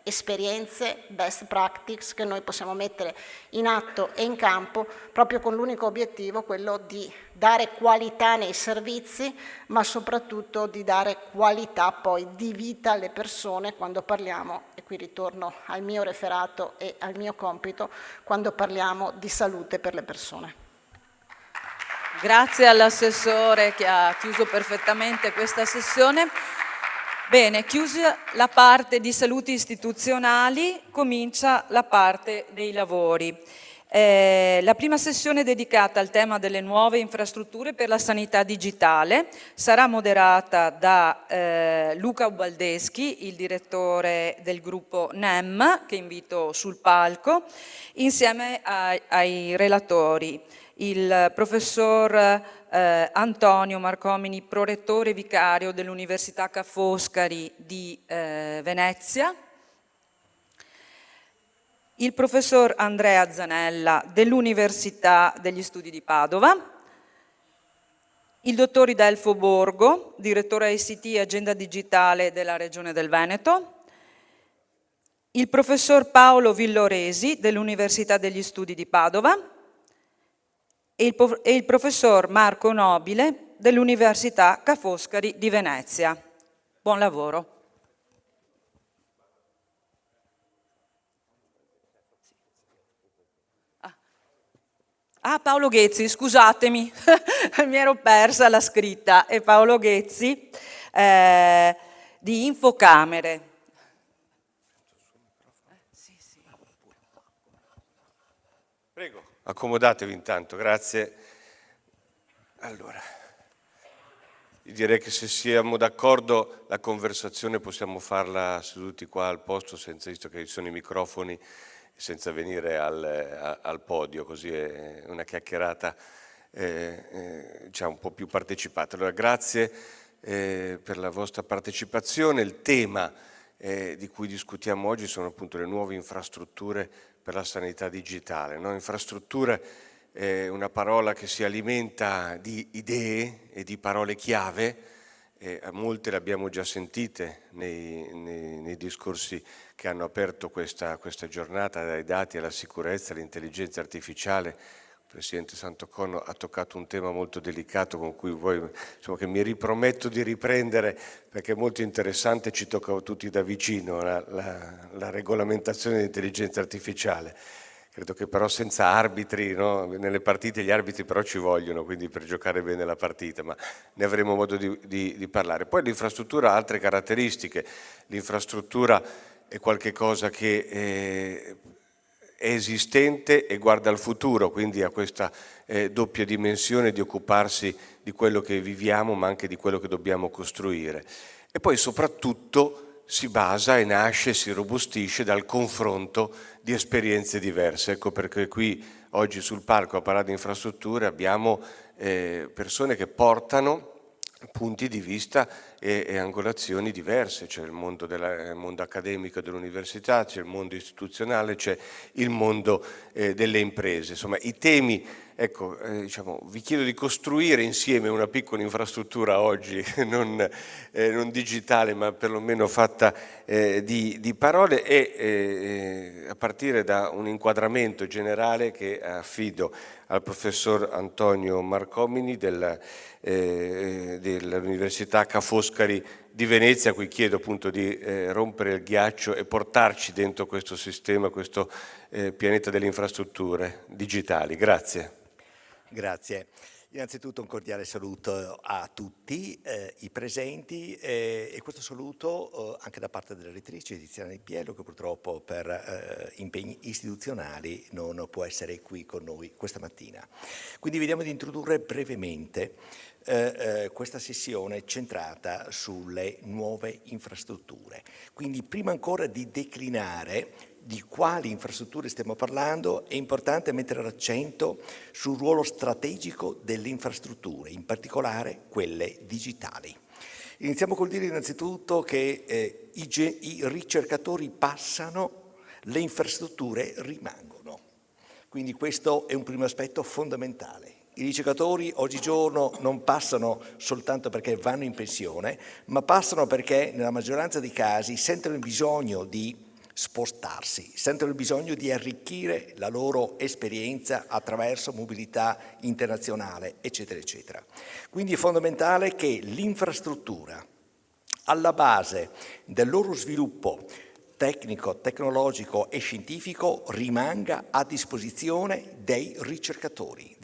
esperienze, best practice che noi possiamo mettere in atto e in campo proprio con l'unico obiettivo, quello di dare qualità nei servizi, ma soprattutto di dare qualità poi di vita alle persone quando parliamo, e qui ritorno al mio referato e al mio compito, quando parliamo di salute per le persone. Grazie all'assessore che ha chiuso perfettamente questa sessione. Bene, chiusa la parte di saluti istituzionali, comincia la parte dei lavori. La prima sessione dedicata al tema delle nuove infrastrutture per la sanità digitale sarà moderata da Luca Ubaldeschi, il direttore del gruppo NEM, che invito sul palco, insieme ai relatori, il professor Antonio Marcomini, prorettore vicario dell'Università Ca' Foscari di Venezia, il professor Andrea Zanella dell'Università degli Studi di Padova, il dottor Idelfo Borgo, direttore ICT e Agenda Digitale della Regione del Veneto, il professor Paolo Villoresi dell'Università degli Studi di Padova e il professor Marco Nobile dell'Università Ca' Foscari di Venezia. Buon lavoro. Paolo Ghezzi, scusatemi, mi ero persa la scritta, è Paolo Ghezzi di Infocamere. Prego, accomodatevi intanto, grazie. Allora, direi che se siamo d'accordo la conversazione possiamo farla seduti qua al posto, senza, visto che ci sono i microfoni, senza venire al podio, così è una chiacchierata diciamo un po' più partecipata. Allora, grazie per la vostra partecipazione. Il tema di cui discutiamo oggi sono appunto le nuove infrastrutture per la sanità digitale. No? Infrastrutture è una parola che si alimenta di idee e di parole chiave, molte le abbiamo già sentite nei discorsi che hanno aperto questa giornata, dai dati alla sicurezza, all'intelligenza artificiale. Il Presidente Santoconno ha toccato un tema molto delicato con cui poi, insomma, che mi riprometto di riprendere perché è molto interessante, ci tocca tutti da vicino la regolamentazione dell'intelligenza artificiale. Credo che però senza arbitri, no? Nelle partite gli arbitri però ci vogliono, quindi per giocare bene la partita, ma ne avremo modo di parlare. Poi l'infrastruttura ha altre caratteristiche, l'infrastruttura è qualcosa che è esistente e guarda al futuro, quindi ha questa doppia dimensione di occuparsi di quello che viviamo ma anche di quello che dobbiamo costruire. E poi soprattutto si basa e nasce, si robustisce dal confronto di esperienze diverse. Ecco perché qui oggi sul palco a parlare di infrastrutture abbiamo persone che portano punti di vista e angolazioni diverse, c'è il mondo accademico dell'università, c'è il mondo istituzionale, c'è il mondo delle imprese. Insomma, i temi, ecco, diciamo, vi chiedo di costruire insieme una piccola infrastruttura oggi, non digitale ma perlomeno fatta di parole e a partire da un inquadramento generale che affido al professor Antonio Marcomini dell'Università Ca' Foscari di Venezia, a cui chiedo appunto di rompere il ghiaccio e portarci dentro questo sistema, questo pianeta delle infrastrutture digitali. Grazie. Grazie. Innanzitutto un cordiale saluto a tutti i presenti e questo saluto anche da parte della rettrice Tiziana Di Piero, che purtroppo per impegni istituzionali non può essere qui con noi questa mattina. Quindi vediamo di introdurre brevemente questa sessione centrata sulle nuove infrastrutture. Quindi prima ancora di declinare di quali infrastrutture stiamo parlando, è importante mettere l'accento sul ruolo strategico delle infrastrutture, in particolare quelle digitali. Iniziamo col dire innanzitutto che i ricercatori passano, le infrastrutture rimangono. Quindi questo è un primo aspetto fondamentale. I ricercatori oggigiorno non passano soltanto perché vanno in pensione, ma passano perché nella maggioranza dei casi sentono il bisogno di spostarsi, sentono il bisogno di arricchire la loro esperienza attraverso mobilità internazionale, eccetera, eccetera. Quindi è fondamentale che l'infrastruttura alla base del loro sviluppo tecnico, tecnologico e scientifico rimanga a disposizione dei ricercatori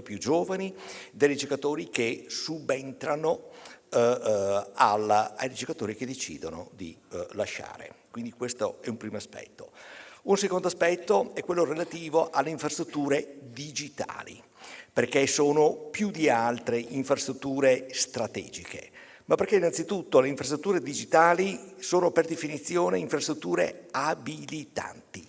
più giovani, dei ricercatori che subentrano ai ricercatori che decidono di lasciare. Quindi questo è un primo aspetto. Un secondo aspetto è quello relativo alle infrastrutture digitali, perché sono più di altre infrastrutture strategiche, ma perché innanzitutto le infrastrutture digitali sono per definizione infrastrutture abilitanti.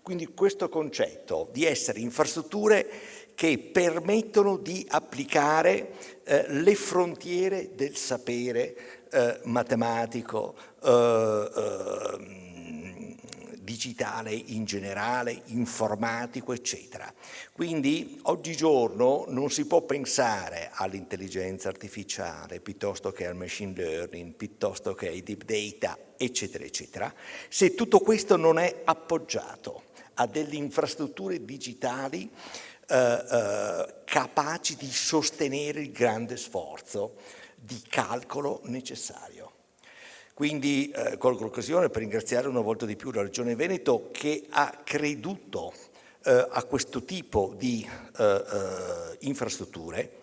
Quindi questo concetto di essere infrastrutture che permettono di applicare le frontiere del sapere matematico, digitale in generale, informatico, eccetera. Quindi oggigiorno non si può pensare all'intelligenza artificiale piuttosto che al machine learning, piuttosto che ai deep data, eccetera, eccetera, se tutto questo non è appoggiato a delle infrastrutture digitali capaci di sostenere il grande sforzo di calcolo necessario. Quindi colgo l'occasione per ringraziare una volta di più la Regione Veneto che ha creduto a questo tipo di infrastrutture,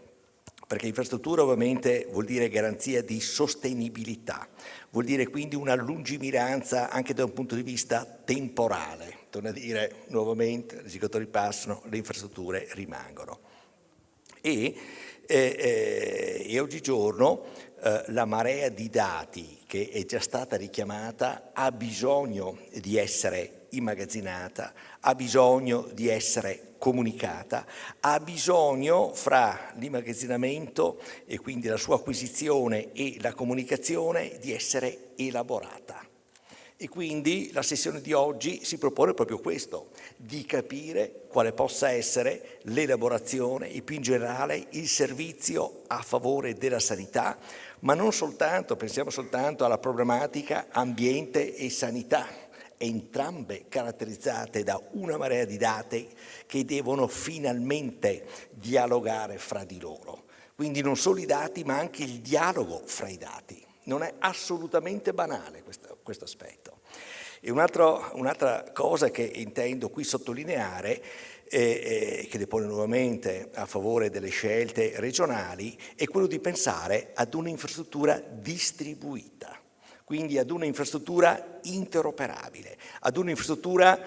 perché infrastruttura ovviamente vuol dire garanzia di sostenibilità, vuol dire quindi una lungimiranza anche da un punto di vista temporale. Torno a dire nuovamente, i giocatori passano, le infrastrutture rimangono. E oggigiorno la marea di dati che è già stata richiamata ha bisogno di essere immagazzinata, ha bisogno di essere comunicata, ha bisogno fra l'immagazzinamento e quindi la sua acquisizione e la comunicazione di essere elaborata. E quindi la sessione di oggi si propone proprio questo, di capire quale possa essere l'elaborazione e più in generale il servizio a favore della sanità, ma non soltanto, pensiamo soltanto alla problematica ambiente e sanità, entrambe caratterizzate da una marea di dati che devono finalmente dialogare fra di loro. Quindi non solo i dati, ma anche il dialogo fra i dati. Non è assolutamente banale questo aspetto. E un'altra cosa che intendo qui sottolineare, che depone nuovamente a favore delle scelte regionali, è quello di pensare ad un'infrastruttura distribuita, quindi ad un'infrastruttura interoperabile, ad un'infrastruttura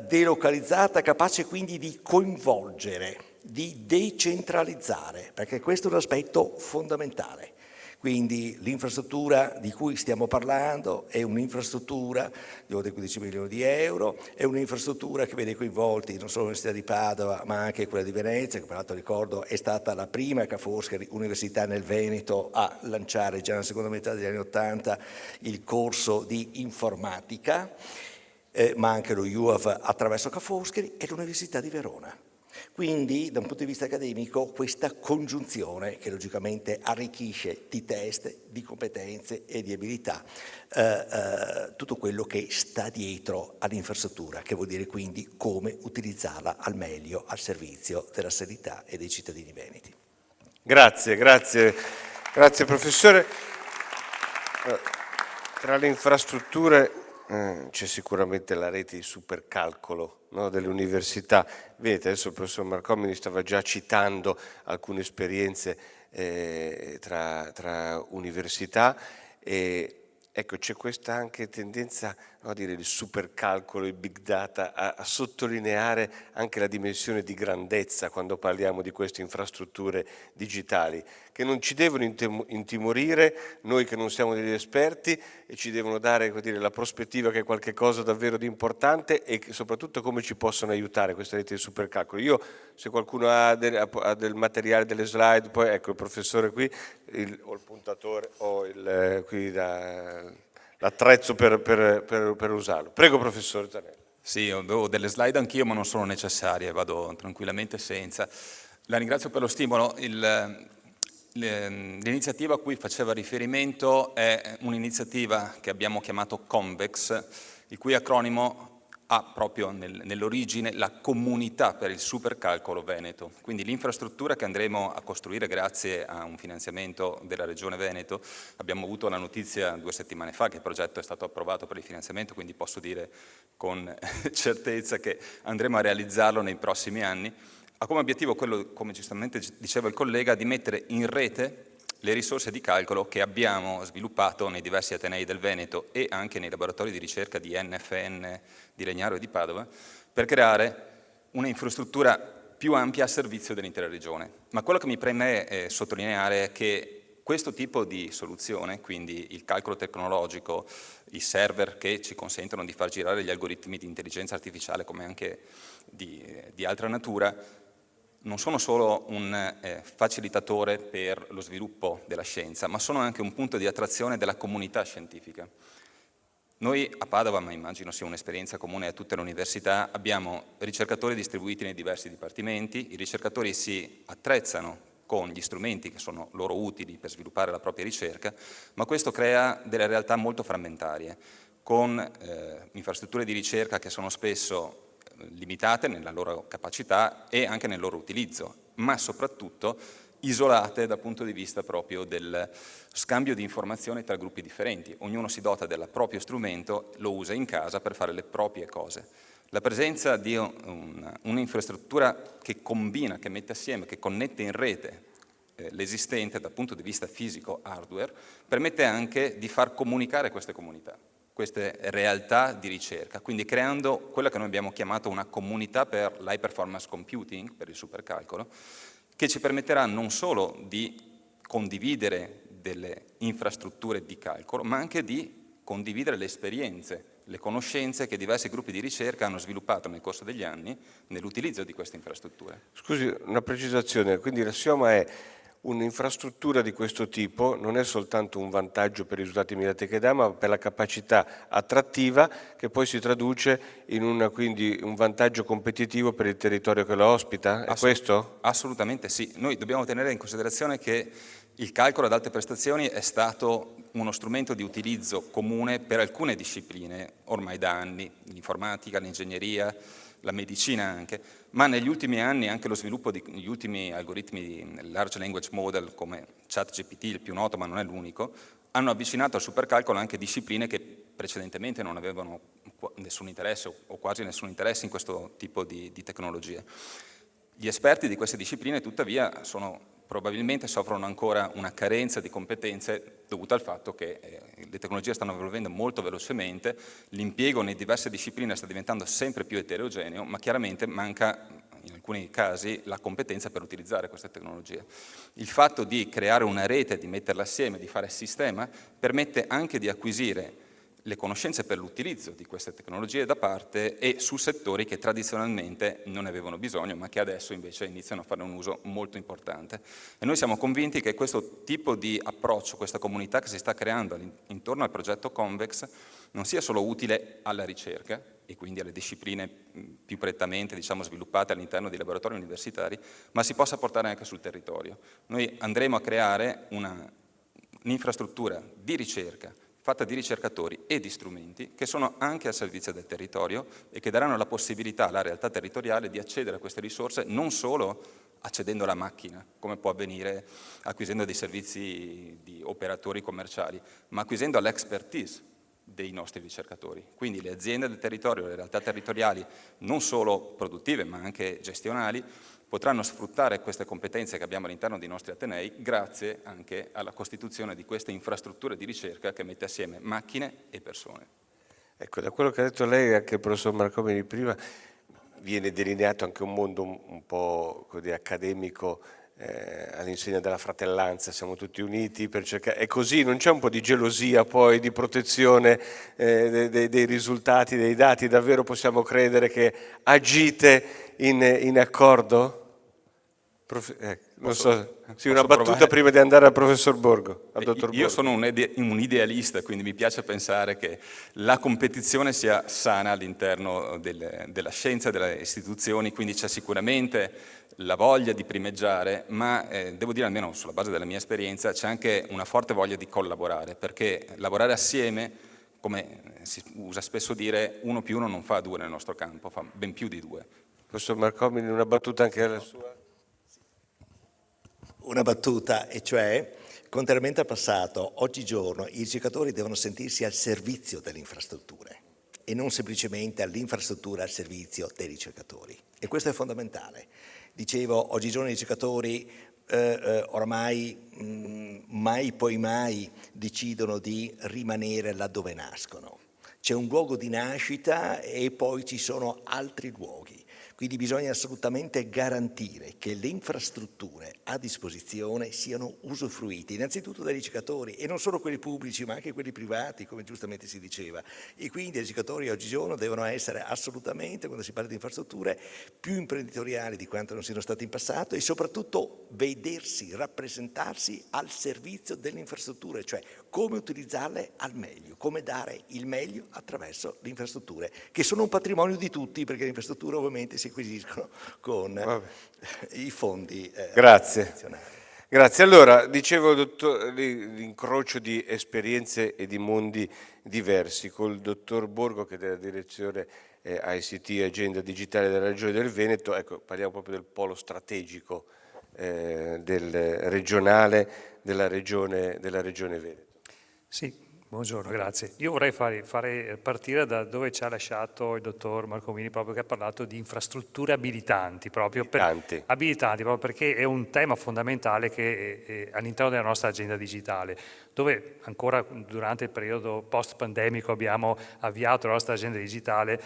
delocalizzata, capace quindi di coinvolgere, di decentralizzare, perché questo è un aspetto fondamentale. Quindi l'infrastruttura di cui stiamo parlando è un'infrastruttura di oltre 15 milioni di euro, è un'infrastruttura che vede coinvolti non solo l'Università di Padova ma anche quella di Venezia, che peraltro ricordo è stata la prima Ca' Foscari università nel Veneto a lanciare già nella seconda metà degli anni '80 il corso di informatica, ma anche lo UAV attraverso Ca' Foscari e l'Università di Verona. Quindi, da un punto di vista accademico, questa congiunzione che logicamente arricchisce di test, di competenze e di abilità tutto quello che sta dietro all'infrastruttura, che vuol dire quindi come utilizzarla al meglio al servizio della sanità e dei cittadini veneti. Grazie professore. Tra le infrastrutture c'è sicuramente la rete di supercalcolo, no, delle università. Vedete, adesso il professor Marcomini stava già citando alcune esperienze tra università e ecco, c'è questa anche tendenza, no, a dire il supercalcolo, il big data, a sottolineare anche la dimensione di grandezza quando parliamo di queste infrastrutture digitali, che non ci devono intimorire, noi che non siamo degli esperti, e ci devono dare, dire, la prospettiva che è qualcosa davvero di importante e che, soprattutto come ci possono aiutare queste reti di supercalcolo. Io, se qualcuno ha del materiale, delle slide, poi ecco il professore qui, o il puntatore o l'attrezzo per usarlo. Prego professore Zanelli. Sì, ho delle slide anch'io, ma non sono necessarie, vado tranquillamente senza. La ringrazio per lo stimolo. L'iniziativa a cui faceva riferimento è un'iniziativa che abbiamo chiamato Convex, il cui acronimo ha proprio nell'origine la Comunità per il Supercalcolo Veneto. Quindi l'infrastruttura che andremo a costruire grazie a un finanziamento della Regione Veneto, abbiamo avuto la notizia 2 settimane fa che il progetto è stato approvato per il finanziamento, quindi posso dire con certezza che andremo a realizzarlo nei prossimi anni, ha come obiettivo quello, come giustamente diceva il collega, di mettere in rete le risorse di calcolo che abbiamo sviluppato nei diversi atenei del Veneto e anche nei laboratori di ricerca di NFN di Legnaro e di Padova, per creare una infrastruttura più ampia a servizio dell'intera regione. Ma quello che mi preme sottolineare è che questo tipo di soluzione, quindi il calcolo tecnologico, i server che ci consentono di far girare gli algoritmi di intelligenza artificiale come anche di altra natura, non sono solo un facilitatore per lo sviluppo della scienza, ma sono anche un punto di attrazione della comunità scientifica. Noi a Padova, ma immagino sia un'esperienza comune a tutte le università, abbiamo ricercatori distribuiti nei diversi dipartimenti, i ricercatori si attrezzano con gli strumenti che sono loro utili per sviluppare la propria ricerca, ma questo crea delle realtà molto frammentarie, con infrastrutture di ricerca che sono spesso limitate nella loro capacità e anche nel loro utilizzo, ma soprattutto isolate dal punto di vista proprio del scambio di informazioni tra gruppi differenti. Ognuno si dota del proprio strumento, lo usa in casa per fare le proprie cose. La presenza di un'infrastruttura che combina, che mette assieme, che connette in rete l'esistente dal punto di vista fisico, hardware, permette anche di far comunicare queste comunità, queste realtà di ricerca, quindi creando quella che noi abbiamo chiamato una comunità per l'high performance computing, per il supercalcolo, che ci permetterà non solo di condividere delle infrastrutture di calcolo, ma anche di condividere le esperienze, le conoscenze che diversi gruppi di ricerca hanno sviluppato nel corso degli anni nell'utilizzo di queste infrastrutture. Scusi, una precisazione, quindi l'assioma è un'infrastruttura di questo tipo non è soltanto un vantaggio per i risultati immediati che dà, ma per la capacità attrattiva che poi si traduce in quindi un vantaggio competitivo per il territorio che lo ospita? È questo? Assolutamente sì. Noi dobbiamo tenere in considerazione che il calcolo ad alte prestazioni è stato uno strumento di utilizzo comune per alcune discipline ormai da anni, l'informatica, l'ingegneria, la medicina anche, ma negli ultimi anni anche lo sviluppo degli ultimi algoritmi di large language model come ChatGPT, il più noto ma non è l'unico, hanno avvicinato al supercalcolo anche discipline che precedentemente non avevano nessun interesse o quasi nessun interesse in questo tipo di tecnologie. Gli esperti di queste discipline tuttavia probabilmente soffrono ancora una carenza di competenze dovuta al fatto che le tecnologie stanno evolvendo molto velocemente, l'impiego nei diverse discipline sta diventando sempre più eterogeneo, ma chiaramente manca in alcuni casi la competenza per utilizzare queste tecnologie. Il fatto di creare una rete, di metterla assieme, di fare sistema, permette anche di acquisire le conoscenze per l'utilizzo di queste tecnologie da parte e su settori che tradizionalmente non ne avevano bisogno, ma che adesso invece iniziano a fare un uso molto importante. E noi siamo convinti che questo tipo di approccio, questa comunità che si sta creando intorno al progetto Convex, non sia solo utile alla ricerca e quindi alle discipline più prettamente sviluppate all'interno di laboratori universitari, ma si possa portare anche sul territorio. Noi andremo a creare un'infrastruttura di ricerca fatta di ricercatori e di strumenti che sono anche al servizio del territorio e che daranno la possibilità alla realtà territoriale di accedere a queste risorse non solo accedendo alla macchina, come può avvenire acquisendo dei servizi di operatori commerciali, ma acquisendo l'expertise dei nostri ricercatori. Quindi le aziende del territorio, le realtà territoriali, non solo produttive ma anche gestionali, potranno sfruttare queste competenze che abbiamo all'interno dei nostri atenei grazie anche alla costituzione di queste infrastrutture di ricerca che mette assieme macchine e persone. Ecco, da quello che ha detto lei, anche il professor Marcomini prima, viene delineato anche un mondo un po' accademico all'insegna della fratellanza, siamo tutti uniti per cercare, è così, non c'è un po' di gelosia poi, di protezione dei risultati, dei dati, davvero possiamo credere che agite in accordo? Non so, sì, una battuta provare? Prima di andare al professor Borgo, al dottor Borgo. Io sono un idealista, quindi mi piace pensare che la competizione sia sana all'interno della scienza, delle istituzioni, quindi c'è sicuramente la voglia di primeggiare, ma devo dire, almeno sulla base della mia esperienza, c'è anche una forte voglia di collaborare, perché lavorare assieme, come si usa spesso dire, 1 più 1 non fa 2 nel nostro campo, fa ben più di 2. Professor Marcomini, una battuta anche alla sua? Una battuta, e cioè, contrariamente al passato, oggigiorno i ricercatori devono sentirsi al servizio delle infrastrutture e non semplicemente all'infrastruttura al servizio dei ricercatori. E questo è fondamentale. Dicevo, oggigiorno i ricercatori oramai mai poi mai decidono di rimanere laddove nascono. C'è un luogo di nascita e poi ci sono altri luoghi. Quindi bisogna assolutamente garantire che le infrastrutture a disposizione siano usufruite innanzitutto dai ricercatori e non solo quelli pubblici ma anche quelli privati, come giustamente si diceva. E quindi i ricercatori oggigiorno devono essere assolutamente, quando si parla di infrastrutture, più imprenditoriali di quanto non siano stati in passato e soprattutto vedersi rappresentarsi al servizio delle infrastrutture, cioè come utilizzarle al meglio, come dare il meglio attraverso le infrastrutture, che sono un patrimonio di tutti, perché le infrastrutture ovviamente si acquisiscono con i fondi nazionali. Grazie. Allora, dicevo, l'incrocio di esperienze e di mondi diversi, col dottor Borgo, che è della direzione ICT Agenda Digitale della Regione del Veneto. Ecco, parliamo proprio del polo strategico del regionale della regione Veneto. Sì. Buongiorno, grazie. Io vorrei fare partire da dove ci ha lasciato il dottor Marcomini, proprio che ha parlato di infrastrutture abilitanti, proprio perché è un tema fondamentale che è all'interno della nostra agenda digitale, dove ancora durante il periodo post-pandemico abbiamo avviato la nostra agenda digitale.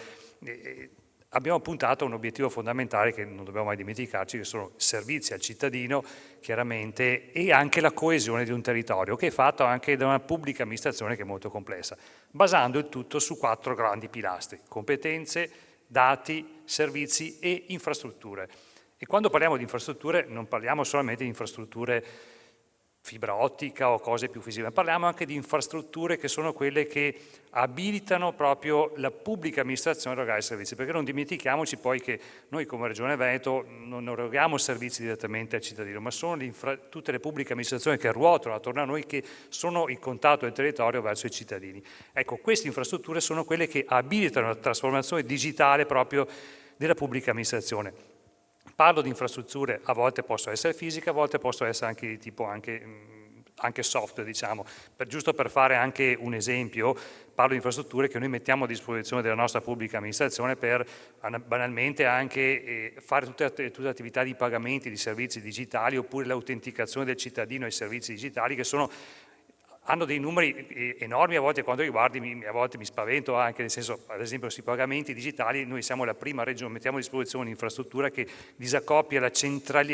Abbiamo puntato a un obiettivo fondamentale che non dobbiamo mai dimenticarci, che sono servizi al cittadino, chiaramente, e anche la coesione di un territorio, che è fatto anche da una pubblica amministrazione che è molto complessa, basando il tutto su 4 grandi pilastri: competenze, dati, servizi e infrastrutture. E quando parliamo di infrastrutture non parliamo solamente di infrastrutture fibra ottica o cose più fisiche, ma parliamo anche di infrastrutture che sono quelle che abilitano proprio la pubblica amministrazione a erogare servizi, perché non dimentichiamoci poi che noi come Regione Veneto non eroghiamo servizi direttamente al cittadino, ma sono tutte le pubbliche amministrazioni che ruotano attorno a noi, che sono il contatto del territorio verso i cittadini. Ecco, queste infrastrutture sono quelle che abilitano la trasformazione digitale proprio della pubblica amministrazione. Parlo di infrastrutture, a volte possono essere fisiche, a volte possono essere anche di tipo anche software, diciamo. Giusto per fare anche un esempio, parlo di infrastrutture che noi mettiamo a disposizione della nostra pubblica amministrazione per banalmente anche fare tutte le attività di pagamenti di servizi digitali, oppure l'autenticazione del cittadino ai servizi digitali, che hanno dei numeri enormi. A volte quando li guardi, a volte mi spavento anche, nel senso, ad esempio sui pagamenti digitali noi siamo la prima regione, mettiamo a disposizione un'infrastruttura che disaccoppia la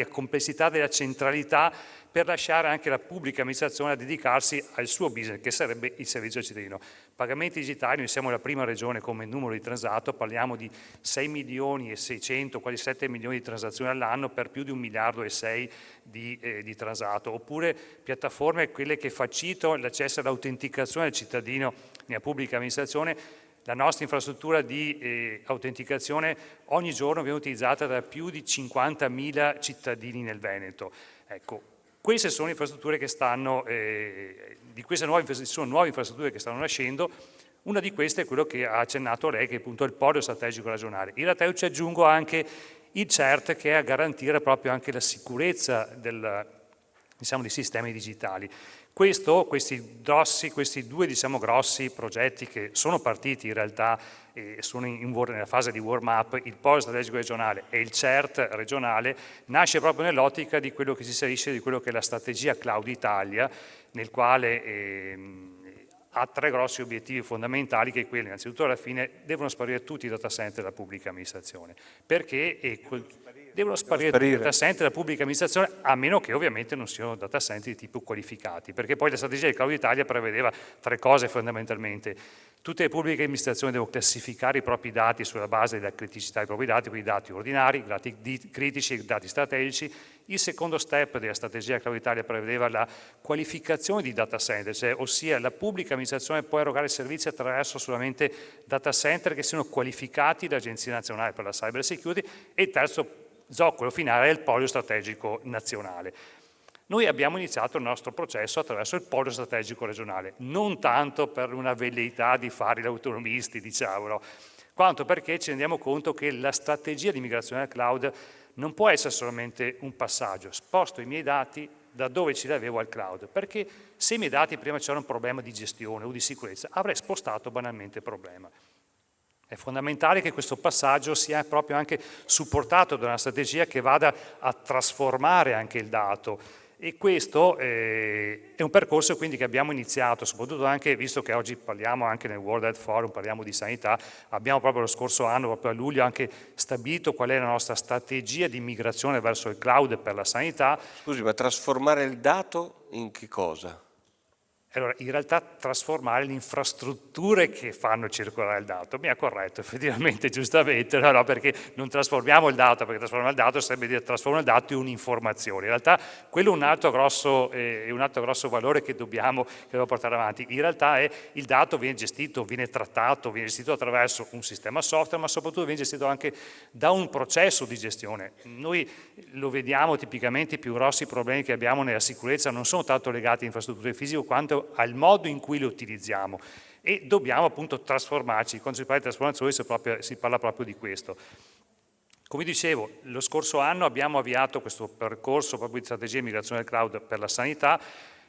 complessità della centralità, per lasciare anche la pubblica amministrazione a dedicarsi al suo business, che sarebbe il servizio al cittadino. Pagamenti digitali, noi siamo la prima regione come numero di transato, parliamo di 6 milioni e 600, quasi 7 milioni di transazioni all'anno per più di 1,6 miliardi di transato, oppure piattaforme quelle che facilitano l'accesso all'autenticazione del cittadino nella pubblica amministrazione. La nostra infrastruttura di autenticazione ogni giorno viene utilizzata da più di 50.000 cittadini nel Veneto. Ecco, queste sono infrastrutture che stanno, di queste sono nuove infrastrutture che stanno nascendo. Una di queste è quello che ha accennato lei, che è appunto il polo strategico regionale. In realtà io ci aggiungo anche il CERT, che è a garantire proprio anche la sicurezza dei sistemi digitali. Questi due grossi progetti che sono partiti in realtà e sono nella fase di warm-up, il polo strategico regionale e il CERT regionale, nasce proprio nell'ottica di quello che si inserisce di quello che è la strategia Cloud Italia, nel quale ha 3 grossi obiettivi fondamentali, che è quello, innanzitutto alla fine devono sparire tutti i data center della pubblica amministrazione, perché devono sparire tutti i data center della pubblica amministrazione, a meno che ovviamente non siano data center di tipo qualificati, perché poi la strategia di Cloud Italia prevedeva 3 cose fondamentalmente. Tutte le pubbliche amministrazioni devono classificare i propri dati sulla base della criticità dei propri dati, quindi dati ordinari, dati critici, dati strategici. Il secondo step della strategia Cloud Italia prevedeva la qualificazione di data center, ossia la pubblica amministrazione può erogare servizi attraverso solamente data center che siano qualificati dall'Agenzia Nazionale per la Cyber Security. E il terzo zoccolo finale è il polo strategico nazionale. Noi abbiamo iniziato il nostro processo attraverso il polo strategico regionale, non tanto per una velleità di fare gli autonomisti, diciamolo, quanto perché ci rendiamo conto che la strategia di migrazione al cloud non può essere solamente un passaggio: sposto i miei dati da dove ce li avevo al cloud, perché se i miei dati prima c'era un problema di gestione o di sicurezza, avrei spostato banalmente il problema. È fondamentale che questo passaggio sia proprio anche supportato da una strategia che vada a trasformare anche il dato. E questo è un percorso quindi che abbiamo iniziato, soprattutto anche, visto che oggi parliamo anche nel World Health Forum, parliamo di sanità, abbiamo proprio lo scorso anno, proprio a luglio, anche stabilito qual è la nostra strategia di migrazione verso il cloud per la sanità. Scusi, ma trasformare il dato in che cosa? Allora, in realtà trasformare le infrastrutture che fanno circolare il dato. Mi ha corretto effettivamente, giustamente, no, perché non trasformiamo il dato, perché trasformare il dato sarebbe dire trasformare il dato in un'informazione. In realtà quello è un altro grosso valore che dobbiamo portare avanti. In realtà il dato viene gestito, viene trattato, viene gestito attraverso un sistema software, ma soprattutto viene gestito anche da un processo di gestione. Noi lo vediamo tipicamente, i più grossi problemi che abbiamo nella sicurezza non sono tanto legati a infrastrutture fisiche quanto al modo in cui le utilizziamo e dobbiamo appunto trasformarci. Quando si parla di trasformazione si parla proprio di questo. Come dicevo, lo scorso anno abbiamo avviato questo percorso proprio di strategia di migrazione al cloud per la sanità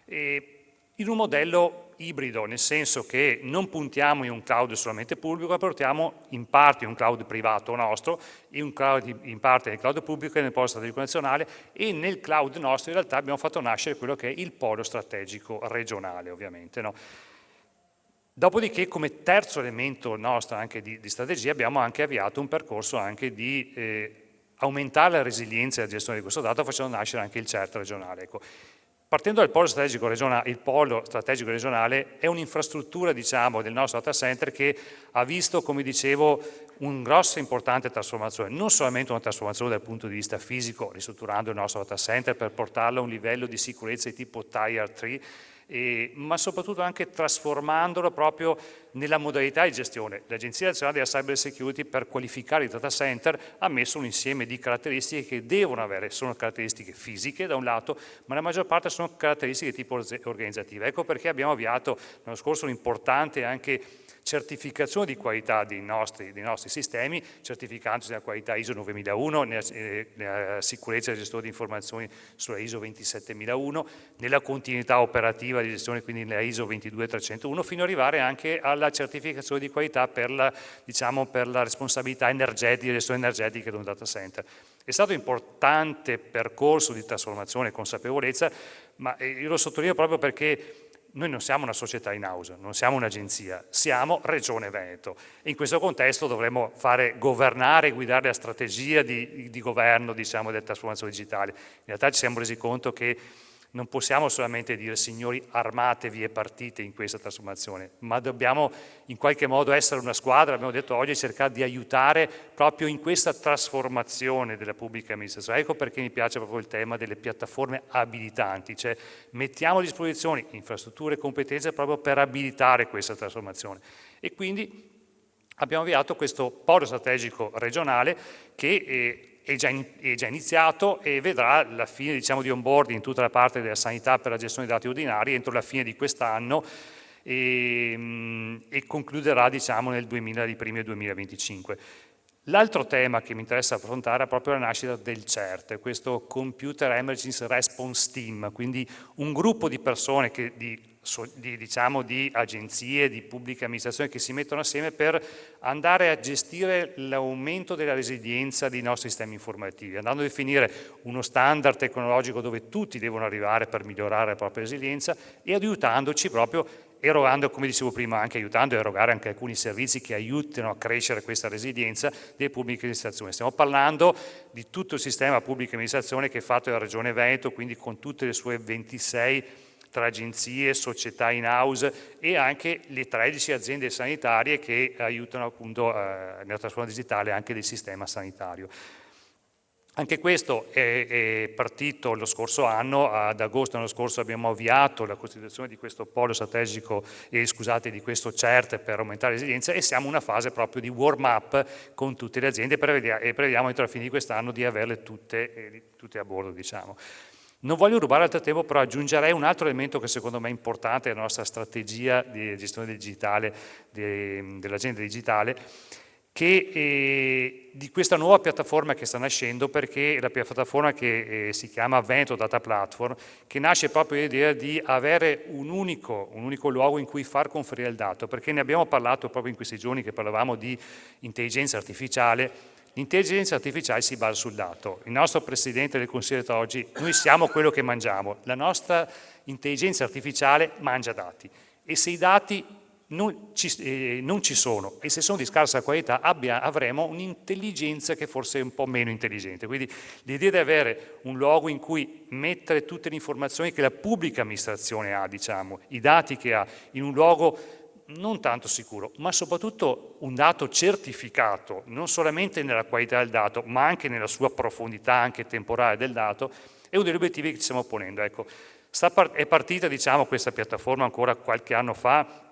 in un modello ibrido, nel senso che non puntiamo in un cloud solamente pubblico, ma portiamo in parte un cloud privato nostro, in parte nel cloud pubblico e nel polo strategico nazionale, e nel cloud nostro in realtà abbiamo fatto nascere quello che è il polo strategico regionale, ovviamente. No? Dopodiché, come terzo elemento nostro anche di strategia, abbiamo anche avviato un percorso anche di aumentare la resilienza e la gestione di questo dato, facendo nascere anche il CERT regionale. Ecco. Partendo dal polo strategico regionale, il polo strategico regionale è un'infrastruttura, diciamo, del nostro data center che ha visto, come dicevo, una grossa e importante trasformazione, non solamente una trasformazione dal punto di vista fisico, ristrutturando il nostro data center per portarlo a un livello di sicurezza di tipo Tier 3, ma soprattutto anche trasformandolo proprio nella modalità di gestione. L'Agenzia Nazionale della Cyber Security, per qualificare i data center, ha messo un insieme di caratteristiche che devono avere, sono caratteristiche fisiche da un lato, ma la maggior parte sono caratteristiche di tipo organizzative. Ecco perché abbiamo avviato l'anno scorso un'importante anche certificazione di qualità dei nostri sistemi, certificandosi nella qualità ISO 9001, nella sicurezza e gestione di informazioni sulla ISO 27001, nella continuità operativa di gestione, quindi nella ISO 22301, fino ad arrivare anche alla certificazione di qualità per la responsabilità energetica, gestione energetica di un data center. È stato un importante percorso di trasformazione e consapevolezza, ma io lo sottolineo proprio perché noi non siamo una società in house, non siamo un'agenzia, siamo Regione Veneto e in questo contesto dovremmo fare governare e guidare la strategia di governo, diciamo, della trasformazione digitale. In realtà ci siamo resi conto che non possiamo solamente dire signori armatevi e partite in questa trasformazione, ma dobbiamo in qualche modo essere una squadra, abbiamo detto oggi, cercare di aiutare proprio in questa trasformazione della pubblica amministrazione. Ecco perché mi piace proprio il tema delle piattaforme abilitanti, cioè mettiamo a disposizione infrastrutture e competenze proprio per abilitare questa trasformazione. E quindi abbiamo avviato questo polo strategico regionale che è già iniziato e vedrà la fine, diciamo, di onboarding in tutta la parte della sanità per la gestione dei dati ordinari entro la fine di quest'anno e concluderà, diciamo, nel primi 2025. L'altro tema che mi interessa affrontare è proprio la nascita del CERT, questo Computer Emergency Response Team, quindi un gruppo di persone di agenzie, di pubbliche amministrazioni che si mettono assieme per andare a gestire l'aumento della resilienza dei nostri sistemi informativi, andando a definire uno standard tecnologico dove tutti devono arrivare per migliorare la propria resilienza e aiutandoci proprio, erogando, come dicevo prima, anche aiutando a erogare anche alcuni servizi che aiutino a crescere questa resilienza delle pubbliche amministrazioni. Stiamo parlando di tutto il sistema pubblica amministrazione che è fatto dalla Regione Veneto, quindi con tutte le sue 26 tra agenzie, società in house e anche le 13 aziende sanitarie che aiutano appunto nella trasformazione digitale anche del sistema sanitario. Anche questo è partito lo scorso anno, ad agosto dell'anno scorso abbiamo avviato la costituzione di questo polo strategico, di questo CERT per aumentare la resilienza e siamo in una fase proprio di warm up con tutte le aziende e prevediamo entro la fine di quest'anno di averle tutte a bordo, diciamo. Non voglio rubare altro tempo, però aggiungerei un altro elemento che secondo me è importante nella nostra strategia di gestione del digitale, dell'agenda digitale, che di questa nuova piattaforma che sta nascendo, perché è la piattaforma che si chiama Veneto Data Platform, che nasce proprio l'idea di avere un unico luogo in cui far conferire il dato, perché ne abbiamo parlato proprio in questi giorni che parlavamo di intelligenza artificiale. L'intelligenza artificiale si basa sul dato. Il nostro Presidente del Consiglio ha detto oggi, noi siamo quello che mangiamo, la nostra intelligenza artificiale mangia dati e se i dati non ci sono, e se sono di scarsa qualità avremo un'intelligenza che forse è un po' meno intelligente. Quindi l'idea di avere un luogo in cui mettere tutte le informazioni che la pubblica amministrazione ha, diciamo, i dati che ha, in un luogo non tanto sicuro, ma soprattutto un dato certificato, non solamente nella qualità del dato, ma anche nella sua profondità anche temporale del dato, è uno degli obiettivi che ci stiamo ponendo. Ecco, è partita, diciamo, questa piattaforma ancora qualche anno fa,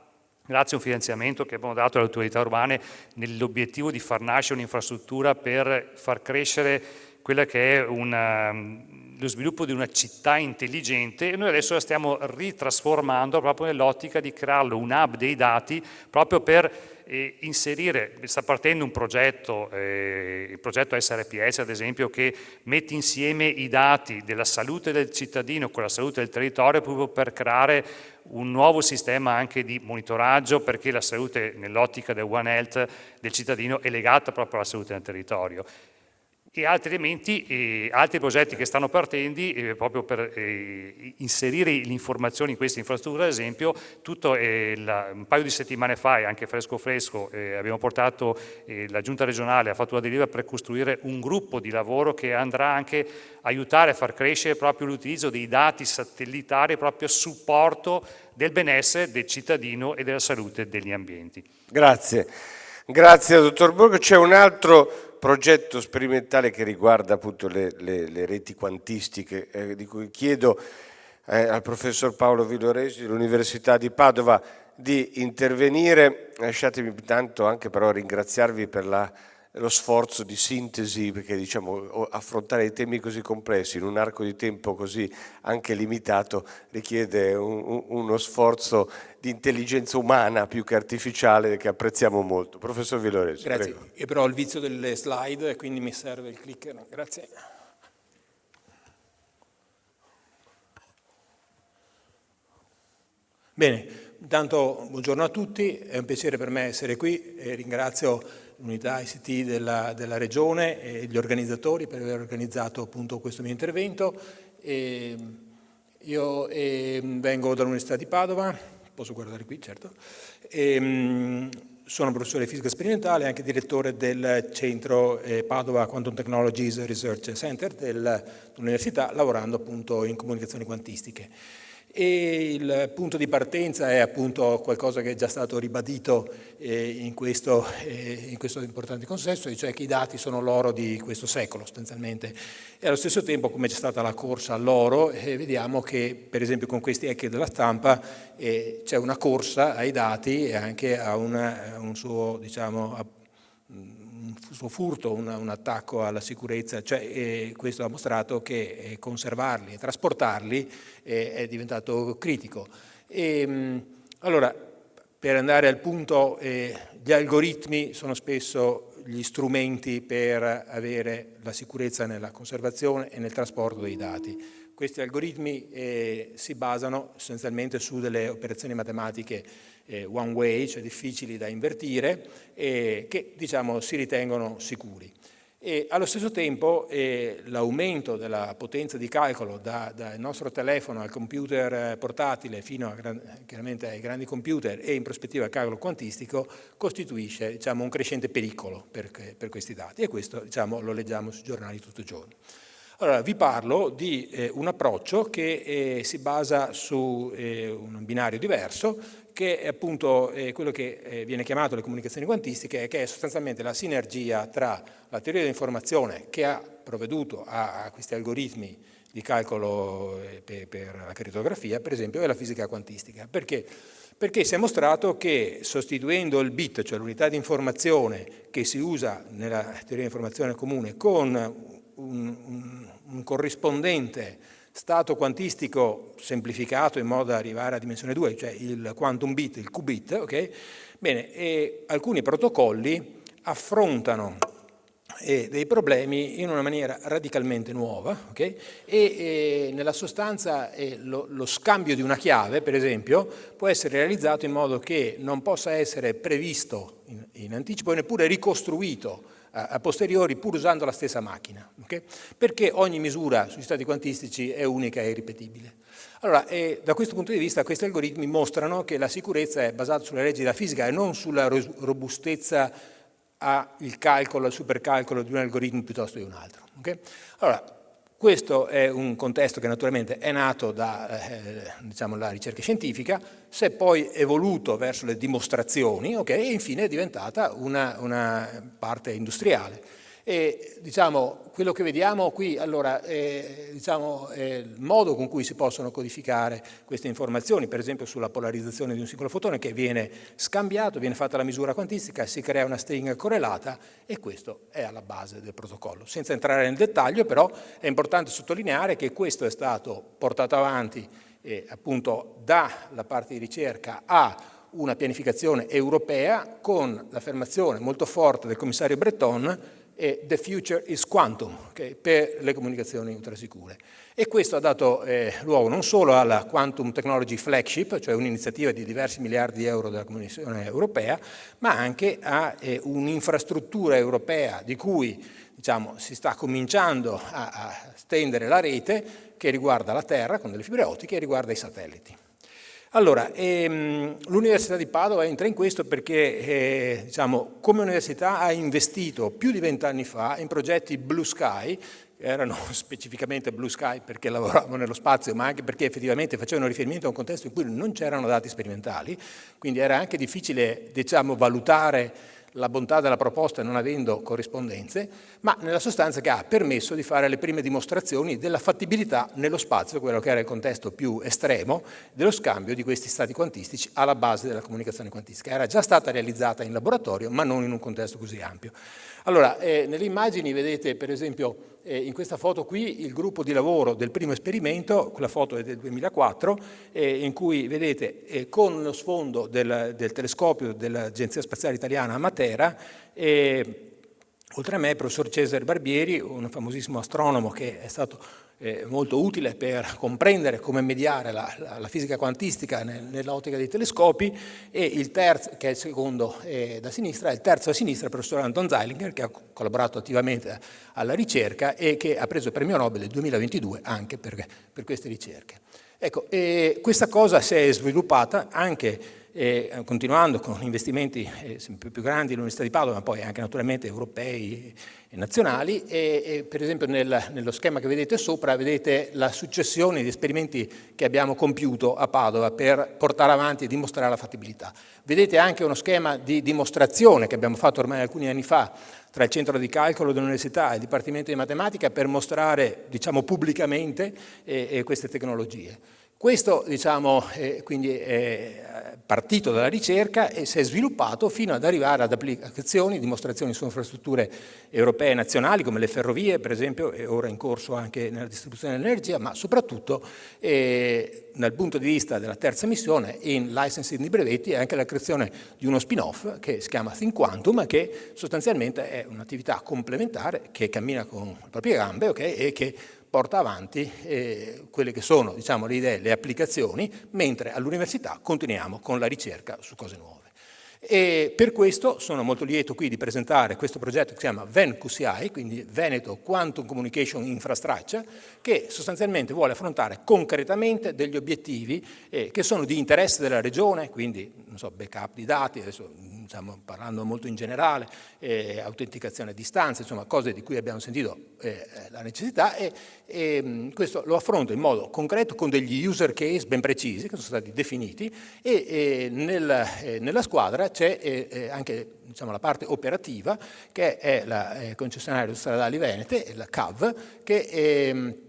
grazie a un finanziamento che abbiamo dato alle autorità urbane nell'obiettivo di far nascere un'infrastruttura per far crescere quella che è lo sviluppo di una città intelligente, e noi adesso la stiamo ritrasformando proprio nell'ottica di crearlo un hub dei dati proprio per inserire. Sta partendo un progetto, il progetto SRPS ad esempio, che mette insieme i dati della salute del cittadino con la salute del territorio proprio per creare un nuovo sistema anche di monitoraggio, perché la salute nell'ottica del One Health del cittadino è legata proprio alla salute del territorio. E altri elementi, altri progetti che stanno partendo proprio per inserire le informazioni in questa infrastruttura. Ad esempio, un paio di settimane fa, e anche fresco abbiamo portato, la giunta regionale ha fatto una delibera per costruire un gruppo di lavoro che andrà anche a aiutare a far crescere proprio l'utilizzo dei dati satellitari proprio a supporto del benessere del cittadino e della salute degli ambienti. Grazie, grazie dottor Borgo. C'è un altro progetto sperimentale che riguarda appunto le reti quantistiche, di cui chiedo al professor Paolo Villoresi dell'Università di Padova di intervenire. Lasciatemi tanto anche però ringraziarvi per lo sforzo di sintesi, perché diciamo affrontare i temi così complessi in un arco di tempo così anche limitato richiede uno sforzo di intelligenza umana più che artificiale, che apprezziamo molto. Professor Villoresi, grazie. Prego. Io però ho il vizio delle slide e quindi mi serve il clicker. Grazie. Bene, intanto buongiorno a tutti, è un piacere per me essere qui e ringrazio l'unità ICT della Regione e gli organizzatori per aver organizzato appunto questo mio intervento. Io vengo dall'Università di Padova, posso guardare qui, certo, sono professore di fisica sperimentale e anche direttore del centro Padova Quantum Technologies Research Center dell'Università, lavorando appunto in comunicazioni quantistiche. E il punto di partenza è appunto qualcosa che è già stato ribadito in questo importante consesso, cioè che i dati sono l'oro di questo secolo sostanzialmente, e allo stesso tempo, come c'è stata la corsa all'oro, vediamo che per esempio con questi hacker della stampa c'è una corsa ai dati e anche a un suo, diciamo, un suo furto, un attacco alla sicurezza, cioè questo ha mostrato che conservarli e trasportarli è diventato critico. Allora, per andare al punto, gli algoritmi sono spesso gli strumenti per avere la sicurezza nella conservazione e nel trasporto dei dati. Questi algoritmi si basano essenzialmente su delle operazioni matematiche one way, cioè difficili da invertire, che diciamo si ritengono sicuri. E allo stesso tempo l'aumento della potenza di calcolo dal nostro telefono al computer portatile fino chiaramente ai grandi computer e in prospettiva al calcolo quantistico costituisce, diciamo, un crescente pericolo per questi dati, e questo, diciamo, lo leggiamo sui giornali tutto il giorno. Allora, vi parlo di un approccio che si basa su un binario diverso, che è appunto quello che viene chiamato le comunicazioni quantistiche, che è sostanzialmente la sinergia tra la teoria dell'informazione, che ha provveduto a questi algoritmi di calcolo per la crittografia, per esempio, e la fisica quantistica. Perché? Perché si è mostrato che sostituendo il bit, cioè l'unità di informazione che si usa nella teoria dell'informazione comune, con un corrispondente stato quantistico semplificato in modo da arrivare a dimensione 2, cioè il quantum bit, il qubit, okay? Bene, e alcuni protocolli affrontano dei problemi in una maniera radicalmente nuova, okay? E nella sostanza lo scambio di una chiave, per esempio, può essere realizzato in modo che non possa essere previsto in anticipo e neppure ricostruito a posteriori pur usando la stessa macchina, okay? Perché ogni misura sugli stati quantistici è unica e irripetibile. Allora, da questo punto di vista questi algoritmi mostrano che la sicurezza è basata sulle leggi della fisica e non sulla robustezza al calcolo, al supercalcolo di un algoritmo piuttosto che un altro. Okay? Allora, questo è un contesto che naturalmente è nato da diciamo, la ricerca scientifica, si è poi evoluto verso le dimostrazioni, okay, e infine è diventata una parte industriale. E diciamo, quello che vediamo qui allora, diciamo, è il modo con cui si possono codificare queste informazioni, per esempio sulla polarizzazione di un singolo fotone che viene scambiato, viene fatta la misura quantistica, si crea una stringa correlata e questo è alla base del protocollo. Senza entrare nel dettaglio però è importante sottolineare che questo è stato portato avanti appunto dalla parte di ricerca a una pianificazione europea con l'affermazione molto forte del commissario Breton The future is quantum, okay, per le comunicazioni ultrasicure. E questo ha dato luogo non solo alla Quantum Technology Flagship, cioè un'iniziativa di diversi miliardi di euro della Commissione europea, ma anche a un'infrastruttura europea di cui diciamo, si sta cominciando a stendere la rete che riguarda la Terra con delle fibre ottiche e riguarda i satelliti. Allora, l'Università di Padova entra in questo perché diciamo, come università ha investito più di 20 anni fa in progetti Blue Sky, erano specificamente Blue Sky perché lavoravano nello spazio, ma anche perché effettivamente facevano riferimento a un contesto in cui non c'erano dati sperimentali, quindi era anche difficile diciamo, valutare la bontà della proposta non avendo corrispondenze, ma nella sostanza che ha permesso di fare le prime dimostrazioni della fattibilità nello spazio, quello che era il contesto più estremo, dello scambio di questi stati quantistici alla base della comunicazione quantistica. Era già stata realizzata in laboratorio, ma non in un contesto così ampio. Allora, nelle immagini vedete per esempio in questa foto qui il gruppo di lavoro del primo esperimento, quella foto è del 2004, in cui vedete con lo sfondo del telescopio dell'Agenzia Spaziale Italiana a Matera, oltre a me il professor Cesare Barbieri, un famosissimo astronomo che è stato molto utile per comprendere come mediare la fisica quantistica nell'ottica dei telescopi, e il terzo, che è il secondo da sinistra, il terzo a sinistra il professor Anton Zeilinger, che ha collaborato attivamente alla ricerca e che ha preso il premio Nobel nel 2022 anche per queste ricerche. Ecco, questa cosa si è sviluppata anche continuando con investimenti sempre più grandi all'Università di Padova, ma poi anche naturalmente europei e nazionali, e per esempio nello schema che vedete sopra vedete la successione di esperimenti che abbiamo compiuto a Padova per portare avanti e dimostrare la fattibilità. Vedete anche uno schema di dimostrazione che abbiamo fatto ormai alcuni anni fa tra il centro di calcolo dell'università e il Dipartimento di Matematica per mostrare diciamo, pubblicamente queste tecnologie. Questo diciamo, quindi è partito dalla ricerca e si è sviluppato fino ad arrivare ad applicazioni, dimostrazioni su infrastrutture europee e nazionali come le ferrovie per esempio, e ora in corso anche nella distribuzione dell'energia, ma soprattutto dal punto di vista della terza missione in licensing di brevetti e anche la creazione di uno spin-off che si chiama Think Quantum, che sostanzialmente è un'attività complementare che cammina con le proprie gambe, okay, e che porta avanti quelle che sono diciamo, le idee, le applicazioni, mentre all'università continuiamo con la ricerca su cose nuove. E per questo sono molto lieto qui di presentare questo progetto che si chiama VenQCI, quindi Veneto Quantum Communication Infrastructure, che sostanzialmente vuole affrontare concretamente degli obiettivi che sono di interesse della regione, quindi non so, backup di dati, adesso stiamo parlando molto in generale, autenticazione a distanza, insomma cose di cui abbiamo sentito la necessità, e questo lo affronto in modo concreto con degli user case ben precisi che sono stati definiti, e nella squadra c'è anche diciamo, la parte operativa che è la concessionaria stradali venete, la CAV, che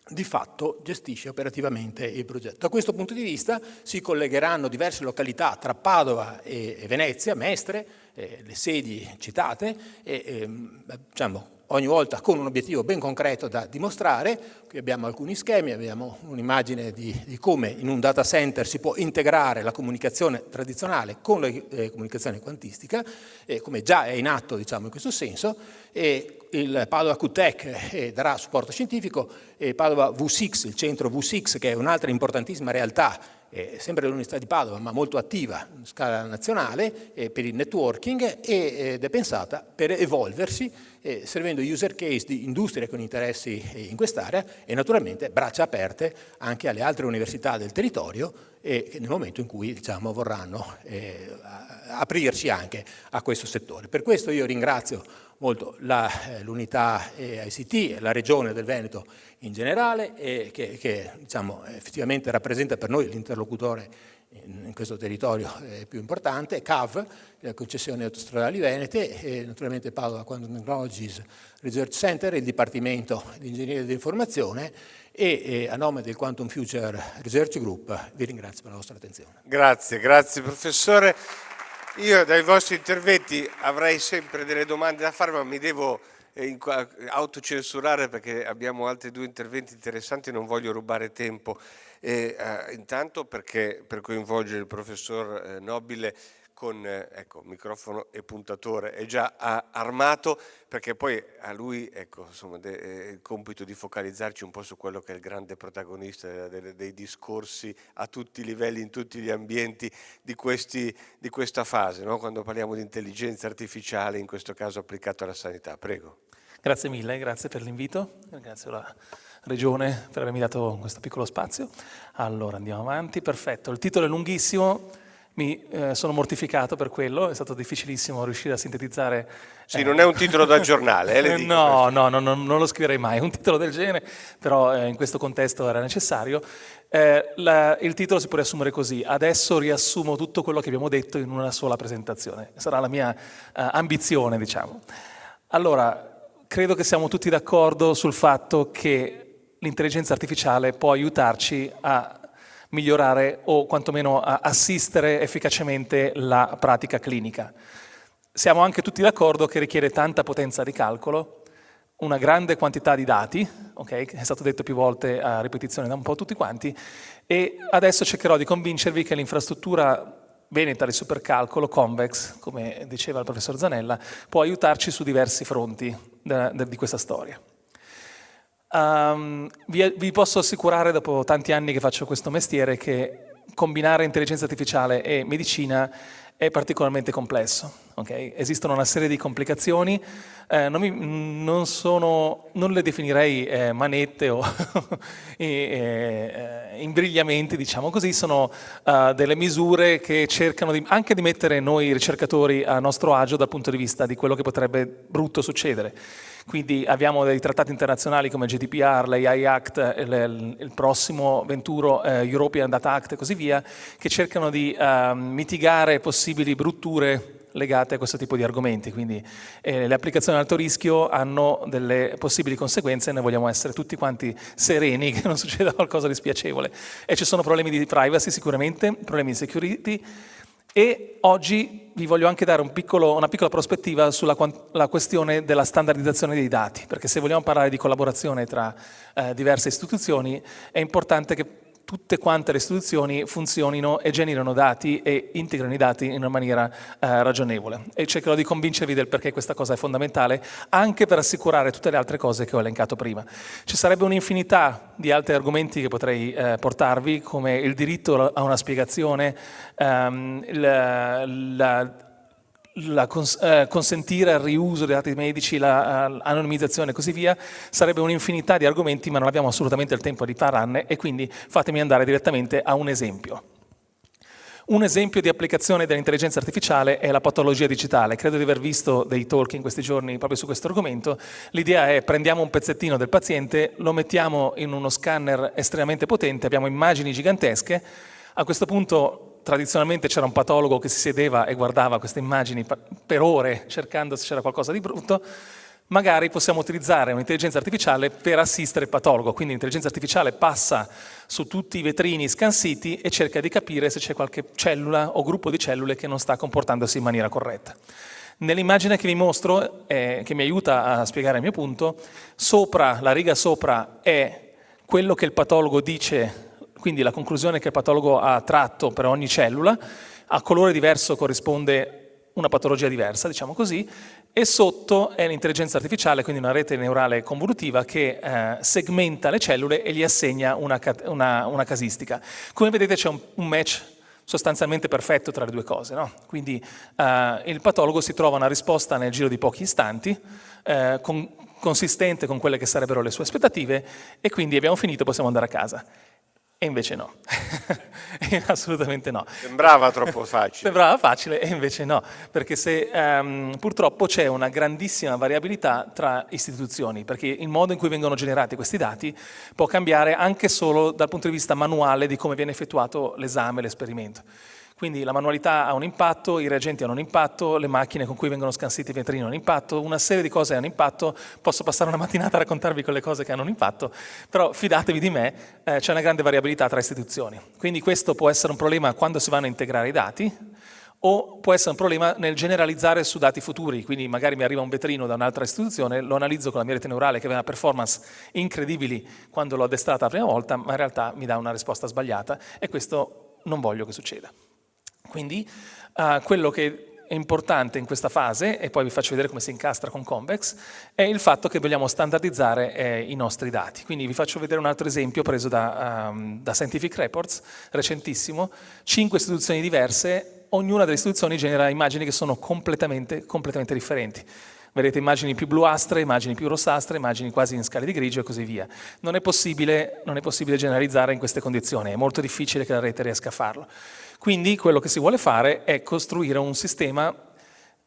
di fatto gestisce operativamente il progetto. Da questo punto di vista si collegheranno diverse località tra Padova e Venezia, Mestre, le sedi citate, diciamo, ogni volta con un obiettivo ben concreto da dimostrare, Qui abbiamo alcuni schemi, abbiamo un'immagine di come in un data center si può integrare la comunicazione tradizionale con la comunicazione quantistica, come già è in atto, diciamo, in questo senso, e il Padova QTech darà supporto scientifico, e Padova V6, il centro V6, che è un'altra importantissima realtà, sempre l'Università di Padova, ma molto attiva in scala nazionale per il networking, ed è pensata per evolversi, servendo user case di industrie con interessi in quest'area e naturalmente braccia aperte anche alle altre università del territorio, nel momento in cui, diciamo, vorranno aprirsi anche a questo settore. Per questo io ringrazio molto l'unità ICT e la Regione del Veneto in generale, che diciamo, effettivamente rappresenta per noi l'interlocutore in questo territorio più importante, CAV, la concessione autostradali venete, e naturalmente Padova Quantum Technologies Research Center, il Dipartimento di Ingegneria dell'Informazione, e a nome del Quantum Future Research Group vi ringrazio per la vostra attenzione. Grazie professore. Io dai vostri interventi avrei sempre delle domande da fare, ma mi devo autocensurare perché abbiamo altri 2 interventi interessanti e non voglio rubare tempo. Intanto perché per coinvolgere il professor Nobile con microfono e puntatore è già armato, perché poi a lui insomma, il compito di focalizzarci un po' su quello che è il grande protagonista dei discorsi a tutti i livelli, in tutti gli ambienti di questa fase, no? Quando parliamo di intelligenza artificiale, in questo caso applicato alla sanità. Prego. Grazie mille, grazie per l'invito, ringrazio la Regione per avermi dato questo piccolo spazio. Allora andiamo avanti, perfetto, il titolo è lunghissimo, mi sono mortificato per quello, è stato difficilissimo riuscire a sintetizzare. Sì, non è un titolo da giornale, le dico. No, non lo scriverei mai, un titolo del genere, però in questo contesto era necessario. Il titolo si può riassumere così: adesso riassumo tutto quello che abbiamo detto in una sola presentazione, sarà la mia ambizione, diciamo. Allora, credo che siamo tutti d'accordo sul fatto che l'intelligenza artificiale può aiutarci a migliorare o quantomeno a assistere efficacemente la pratica clinica. Siamo anche tutti d'accordo che richiede tanta potenza di calcolo, una grande quantità di dati, okay, che è stato detto più volte a ripetizione da un po' tutti quanti, e adesso cercherò di convincervi che l'infrastruttura veneta di supercalcolo, Convex, come diceva il professor Zanella, può aiutarci su diversi fronti di questa storia. Vi posso assicurare, dopo tanti anni che faccio questo mestiere, che combinare intelligenza artificiale e medicina è particolarmente complesso. Okay? Esistono una serie di complicazioni, non le definirei manette o imbrigliamenti, diciamo così, sono delle misure che cercano anche di mettere noi ricercatori a nostro agio dal punto di vista di quello che potrebbe brutto succedere. Quindi abbiamo dei trattati internazionali come il GDPR, l'AI Act, il prossimo venturo European Data Act e così via, che cercano di mitigare possibili brutture legate a questo tipo di argomenti. Quindi le applicazioni ad alto rischio hanno delle possibili conseguenze e noi vogliamo essere tutti quanti sereni che non succeda qualcosa di spiacevole. E ci sono problemi di privacy sicuramente, problemi di security, e oggi vi voglio anche dare una piccola prospettiva sulla questione della standardizzazione dei dati, perché se vogliamo parlare di collaborazione tra diverse istituzioni è importante che tutte quante le istituzioni funzionino e generino dati e integrano i dati in una maniera ragionevole. E cercherò di convincervi del perché questa cosa è fondamentale, anche per assicurare tutte le altre cose che ho elencato prima. Ci sarebbe un'infinità di altri argomenti che potrei portarvi, come il diritto a una spiegazione, consentire il riuso dei dati medici, l'anonimizzazione e così via. Sarebbe un'infinità di argomenti, ma non abbiamo assolutamente il tempo di parlarne, e quindi fatemi andare direttamente a un esempio. Un esempio di applicazione dell'intelligenza artificiale è la patologia digitale. Credo di aver visto dei talk in questi giorni proprio su questo argomento. L'idea è: prendiamo un pezzettino del paziente, lo mettiamo in uno scanner estremamente potente, abbiamo immagini gigantesche. A questo punto tradizionalmente c'era un patologo che si sedeva e guardava queste immagini per ore cercando se c'era qualcosa di brutto. Magari possiamo utilizzare un'intelligenza artificiale per assistere il patologo, quindi l'intelligenza artificiale passa su tutti i vetrini scansiti e cerca di capire se c'è qualche cellula o gruppo di cellule che non sta comportandosi in maniera corretta. Nell'immagine che vi mostro, che mi aiuta a spiegare il mio punto, sopra, la riga sopra è quello che il patologo dice, quindi la conclusione che il patologo ha tratto per ogni cellula, a colore diverso corrisponde una patologia diversa, diciamo così, e sotto è l'intelligenza artificiale, quindi una rete neurale convolutiva che segmenta le cellule e gli assegna una casistica. Come vedete c'è un match sostanzialmente perfetto tra le due cose, no? Quindi il patologo si trova una risposta nel giro di pochi istanti, consistente con quelle che sarebbero le sue aspettative, e quindi abbiamo finito, possiamo andare a casa. E invece no, assolutamente no. Sembrava troppo facile. Sembrava facile e invece no, perché purtroppo c'è una grandissima variabilità tra istituzioni, perché il modo in cui vengono generati questi dati può cambiare anche solo dal punto di vista manuale di come viene effettuato l'esame, l'esperimento. Quindi la manualità ha un impatto, i reagenti hanno un impatto, le macchine con cui vengono scansiti i vetrini hanno un impatto, una serie di cose hanno impatto. Posso passare una mattinata a raccontarvi quelle cose che hanno un impatto, però fidatevi di me, c'è una grande variabilità tra istituzioni. Quindi questo può essere un problema quando si vanno a integrare i dati, o può essere un problema nel generalizzare su dati futuri, quindi magari mi arriva un vetrino da un'altra istituzione, lo analizzo con la mia rete neurale che aveva performance incredibili quando l'ho addestrata la prima volta, ma in realtà mi dà una risposta sbagliata, e questo non voglio che succeda. Quindi quello che è importante in questa fase, e poi vi faccio vedere come si incastra con Convex, è il fatto che vogliamo standardizzare i nostri dati. Quindi vi faccio vedere un altro esempio preso da Scientific Reports, recentissimo, 5 istituzioni diverse, ognuna delle istituzioni genera immagini che sono completamente differenti. Vedete immagini più bluastre, immagini più rossastre, immagini quasi in scale di grigio e così via. Non è possibile generalizzare in queste condizioni, è molto difficile che la rete riesca a farlo. Quindi quello che si vuole fare è costruire un sistema,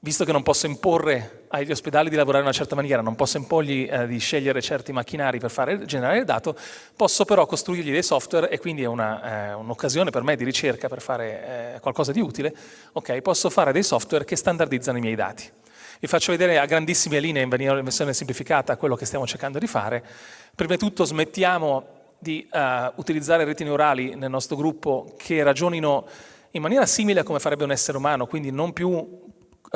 visto che non posso imporre agli ospedali di lavorare in una certa maniera, non posso imporgli di scegliere certi macchinari per generare il dato, posso però costruirgli dei software, e quindi è un'occasione per me di ricerca per fare qualcosa di utile. Okay, posso fare dei software che standardizzano i miei dati. Vi faccio vedere a grandissime linee, in versione semplificata, quello che stiamo cercando di fare. Prima di tutto smettiamo di utilizzare reti neurali nel nostro gruppo che ragionino in maniera simile a come farebbe un essere umano, quindi non più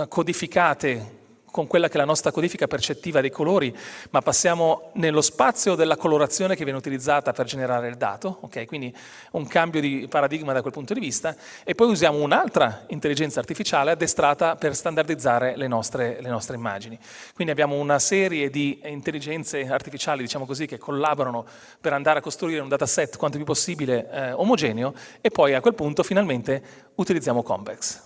codificate con quella che è la nostra codifica percettiva dei colori, ma passiamo nello spazio della colorazione che viene utilizzata per generare il dato, okay? Quindi un cambio di paradigma da quel punto di vista, e poi usiamo un'altra intelligenza artificiale addestrata per standardizzare le nostre immagini. Quindi abbiamo una serie di intelligenze artificiali, diciamo così, che collaborano per andare a costruire un dataset quanto più possibile omogeneo, e poi a quel punto finalmente utilizziamo Convex.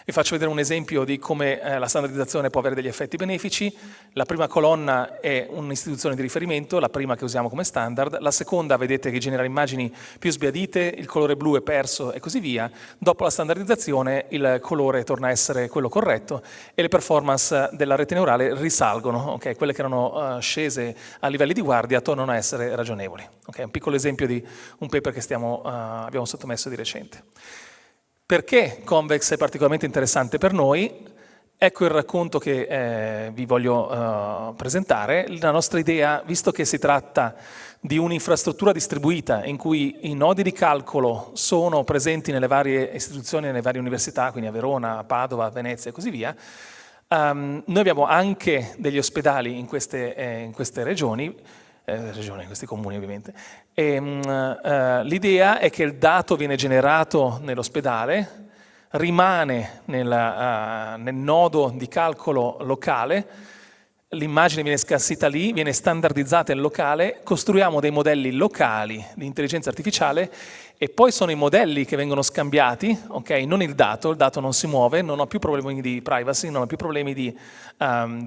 Vi faccio vedere un esempio di come la standardizzazione può avere degli effetti benefici. La prima colonna è un'istituzione di riferimento, la prima che usiamo come standard. La seconda, vedete, che genera immagini più sbiadite, il colore blu è perso e così via. Dopo la standardizzazione il colore torna a essere quello corretto e le performance della rete neurale risalgono. Okay? Quelle che erano scese a livelli di guardia tornano a essere ragionevoli. Okay? Un piccolo esempio di un paper che abbiamo sottomesso di recente. Perché Convex è particolarmente interessante per noi? Ecco il racconto che vi voglio presentare. La nostra idea, visto che si tratta di un'infrastruttura distribuita in cui i nodi di calcolo sono presenti nelle varie istituzioni, nelle varie università, quindi a Verona, a Padova, a Venezia e così via, noi abbiamo anche degli ospedali in queste regioni, in questi comuni ovviamente, e l'idea è che il dato viene generato nell'ospedale, rimane nel nodo di calcolo locale, l'immagine viene scansita lì, viene standardizzata nel locale, costruiamo dei modelli locali di intelligenza artificiale e poi sono i modelli che vengono scambiati, okay? Non il dato non si muove, non ho più problemi di privacy, non ho più problemi di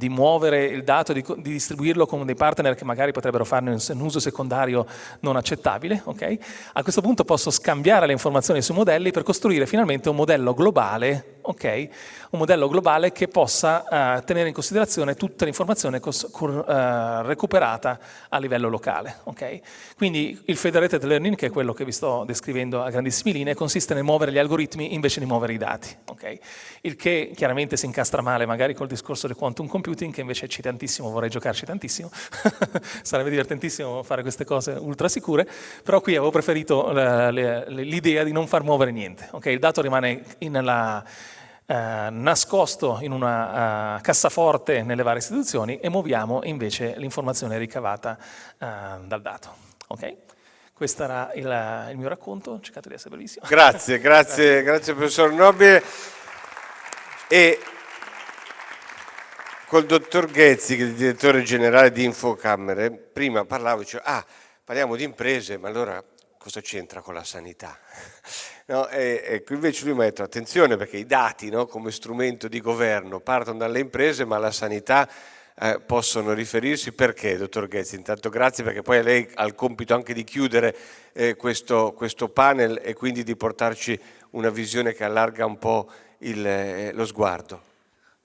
muovere il dato, di distribuirlo con dei partner che magari potrebbero farne un uso secondario non accettabile. Okay? A questo punto posso scambiare le informazioni sui modelli per costruire finalmente un modello globale, okay? Un modello globale che possa tenere in considerazione tutta l'informazione recuperata a livello locale. Okay? Quindi il federated learning, che è quello che vi sto descrivendo a grandissime linee, consiste nel muovere gli algoritmi invece di muovere i dati. Okay? Il che chiaramente si incastra male magari col discorso del quantum computing, che invece ci tantissimo, vorrei giocarci tantissimo, sarebbe divertentissimo fare queste cose ultra sicure, però qui avevo preferito l'idea di non far muovere niente. Okay? Il dato rimane nascosto in una cassaforte nelle varie istituzioni e muoviamo invece l'informazione ricavata dal dato. Ok? Questo era il mio racconto, ho cercato di essere brevissimo. Grazie professor Nobile. E col dottor Ghezzi, che è il direttore generale di Infocamere, prima parlavo, dicevo, parliamo di imprese, ma allora cosa c'entra con la sanità? No, ecco, invece lui mi ha detto, attenzione, perché i dati, no, come strumento di governo partono dalle imprese, ma la sanità possono riferirsi. Perché, dottor Ghezzi? Intanto grazie, perché poi lei ha il compito anche di chiudere questo panel e quindi di portarci una visione che allarga un po' lo sguardo.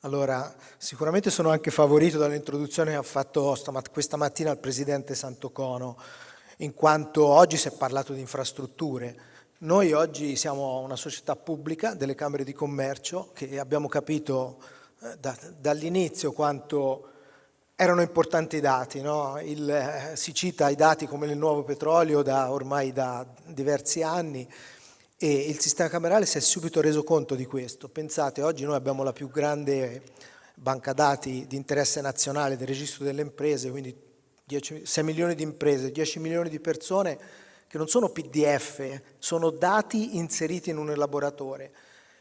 Allora, sicuramente sono anche favorito dall'introduzione che ha fatto questa mattina il Presidente Santocono, in quanto oggi si è parlato di infrastrutture. Noi oggi siamo una società pubblica delle Camere di Commercio che abbiamo capito dall'inizio quanto erano importanti i dati, no? Si cita i dati come il nuovo petrolio ormai da diversi anni, e il sistema camerale si è subito reso conto di questo. Pensate, oggi noi abbiamo la più grande banca dati di interesse nazionale del registro delle imprese, quindi 6 milioni di imprese, 10 milioni di persone che non sono PDF, sono dati inseriti in un elaboratore.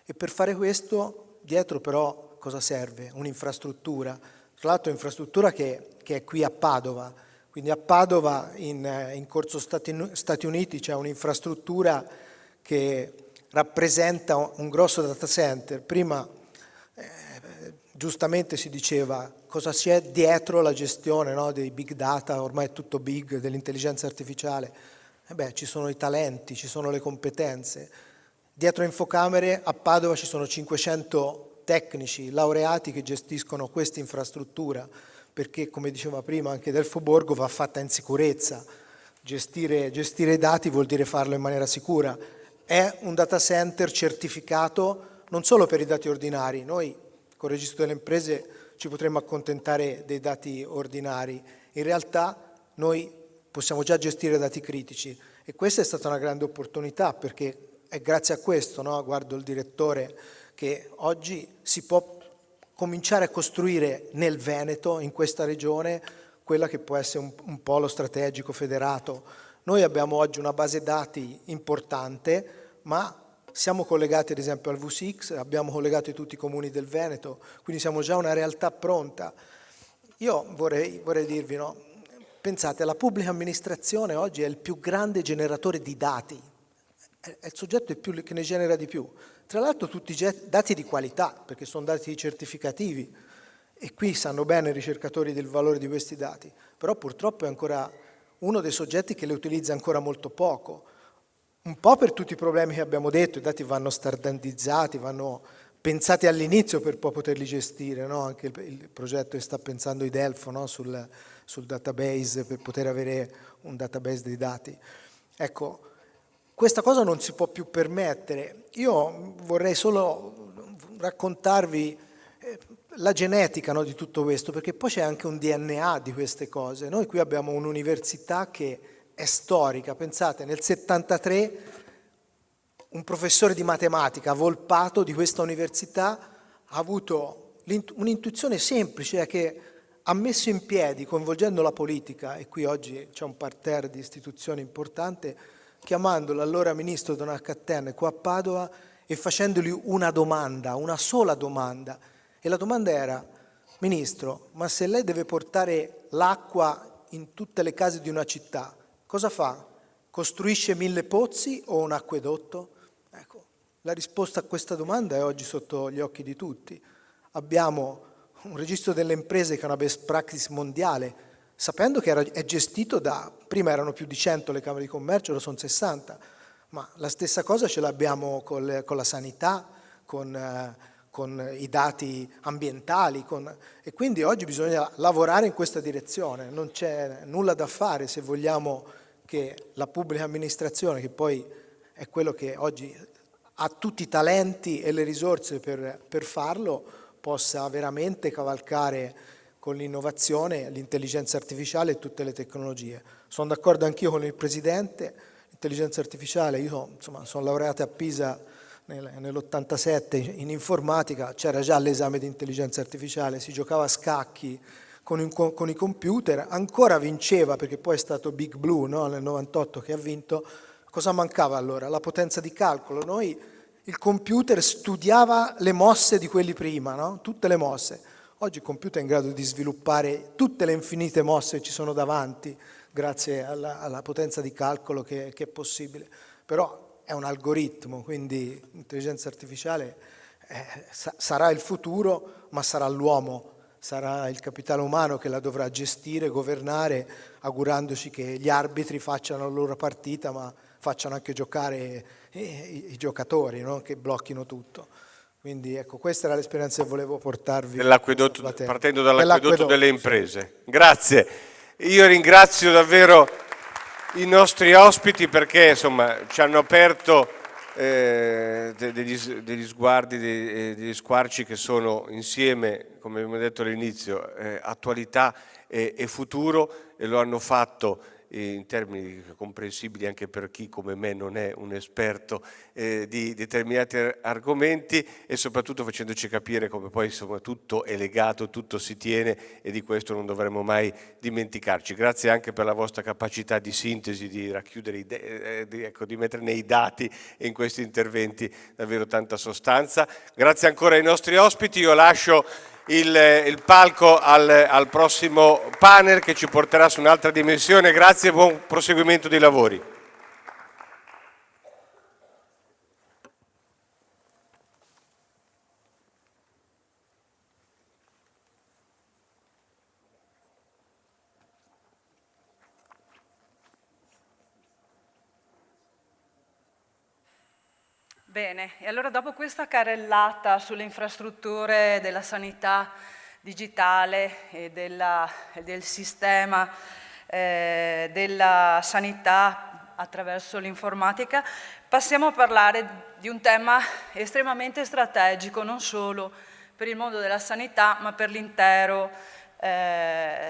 E per fare questo, dietro però cosa serve? Un'infrastruttura. Tra l'altro infrastruttura che è qui a Padova. Quindi a Padova, in Corso Stati Uniti, c'è un'infrastruttura che rappresenta un grosso data center. Prima giustamente si diceva cosa c'è dietro la gestione, no, dei big data, ormai è tutto big, dell'intelligenza artificiale. Ci sono i talenti, ci sono le competenze. Dietro Infocamere a Padova ci sono 500 tecnici laureati che gestiscono questa infrastruttura, perché come diceva prima anche Delfoborgo va fatta in sicurezza. Gestire i dati vuol dire farlo in maniera sicura. È un data center certificato non solo per i dati ordinari. Noi con il registro delle imprese ci potremmo accontentare dei dati ordinari. In realtà noi possiamo già gestire dati critici e questa è stata una grande opportunità, perché è grazie a questo, no? Guardo il direttore, che oggi si può cominciare a costruire nel Veneto, in questa regione, quella che può essere un polo strategico federato. Noi abbiamo oggi una base dati importante, ma siamo collegati ad esempio al V6, abbiamo collegato tutti i comuni del Veneto, quindi siamo già una realtà pronta. Io vorrei dirvi, no? Pensate, la pubblica amministrazione oggi è il più grande generatore di dati, è il soggetto che ne genera di più. Tra l'altro tutti dati di qualità, perché sono dati certificativi, e qui sanno bene i ricercatori del valore di questi dati, però purtroppo è ancora uno dei soggetti che le utilizza ancora molto poco, un po' per tutti i problemi che abbiamo detto. I dati vanno standardizzati, vanno pensati all'inizio per poi poterli gestire, no? Anche il progetto che sta pensando Idelfo, no? sul database, per poter avere un database dei dati. Ecco, questa cosa non si può più permettere. Io vorrei solo raccontarvi la genetica, no, di tutto questo, perché poi c'è anche un DNA di queste cose. Noi qui abbiamo un'università che è storica. Pensate, nel 73 un professore di matematica, Volpato, di questa università, ha avuto un'intuizione semplice, che ha messo in piedi, coinvolgendo la politica, e qui oggi c'è un parterre di istituzioni importante, chiamando l'allora ministro Don Cattin qua a Padova e facendogli una domanda, una sola domanda. E la domanda era: Ministro, ma se lei deve portare l'acqua in tutte le case di una città, cosa fa? Costruisce 1000 pozzi o un acquedotto? Ecco, la risposta a questa domanda è oggi sotto gli occhi di tutti. Abbiamo un registro delle imprese che è una best practice mondiale, sapendo che è gestito prima erano più di 100 le Camere di Commercio, ora sono 60, ma la stessa cosa ce l'abbiamo con la sanità, con i dati ambientali, e quindi oggi bisogna lavorare in questa direzione. Non c'è nulla da fare se vogliamo che la pubblica amministrazione, che poi è quello che oggi ha tutti i talenti e le risorse per farlo, possa veramente cavalcare con l'innovazione, l'intelligenza artificiale e tutte le tecnologie. Sono d'accordo anch'io con il Presidente. L'intelligenza artificiale, io insomma sono laureato a Pisa nell'87 in informatica, c'era già l'esame di intelligenza artificiale, si giocava a scacchi con i computer, ancora vinceva perché poi è stato Big Blue, no? Nel 98 che ha vinto. Cosa mancava allora? La potenza di calcolo. Il computer studiava le mosse di quelli prima, no? Tutte le mosse. Oggi il computer è in grado di sviluppare tutte le infinite mosse che ci sono davanti grazie alla potenza di calcolo che è possibile. Però è un algoritmo, quindi l'intelligenza artificiale sarà il futuro, ma sarà l'uomo, sarà il capitale umano che la dovrà gestire, governare, augurandoci che gli arbitri facciano la loro partita, ma facciano anche giocare i giocatori, no? Che blocchino tutto. Quindi ecco, questa era l'esperienza che volevo portarvi. Partendo dall'acquedotto delle imprese. Grazie. Io ringrazio davvero i nostri ospiti perché insomma ci hanno aperto degli sguardi, degli squarci che sono insieme, come abbiamo detto all'inizio, attualità e futuro, e lo hanno fatto in termini comprensibili anche per chi come me non è un esperto di determinati argomenti, e soprattutto facendoci capire come poi insomma tutto è legato, tutto si tiene, e di questo non dovremmo mai dimenticarci. Grazie anche per la vostra capacità di sintesi, di racchiudere, di mettere nei dati e in questi interventi davvero tanta sostanza. Grazie ancora ai nostri ospiti. Io lascio il palco al prossimo panel che ci porterà su un'altra dimensione. Grazie e buon proseguimento dei lavori. Bene, e allora dopo questa carrellata sulle infrastrutture della sanità digitale e del sistema della sanità attraverso l'informatica, passiamo a parlare di un tema estremamente strategico, non solo per il mondo della sanità, ma per l'intero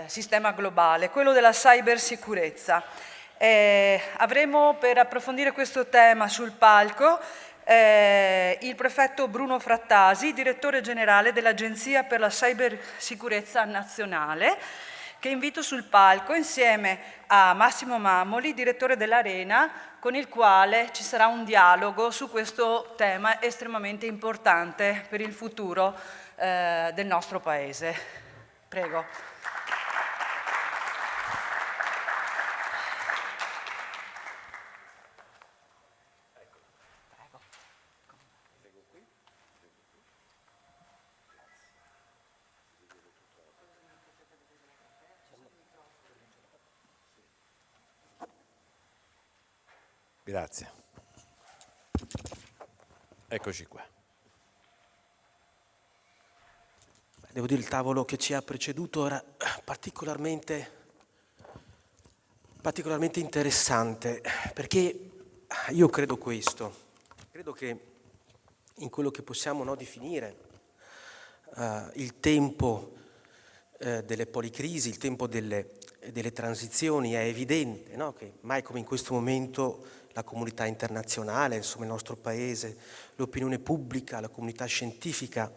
sistema globale, quello della cybersicurezza. Avremo per approfondire questo tema sul palco il prefetto Bruno Frattasi, direttore generale dell'Agenzia per la Cybersicurezza Nazionale, che invito sul palco insieme a Massimo Mammoli, direttore dell'Arena, con il quale ci sarà un dialogo su questo tema estremamente importante per il futuro del nostro Paese. Prego. Grazie. Eccoci qua. Devo dire, il tavolo che ci ha preceduto era particolarmente interessante, perché io credo questo. Credo che in quello che possiamo definire il tempo delle policrisi, il tempo delle transizioni, è evidente, no? Che mai come in questo momento la comunità internazionale, insomma il nostro Paese, l'opinione pubblica, la comunità scientifica,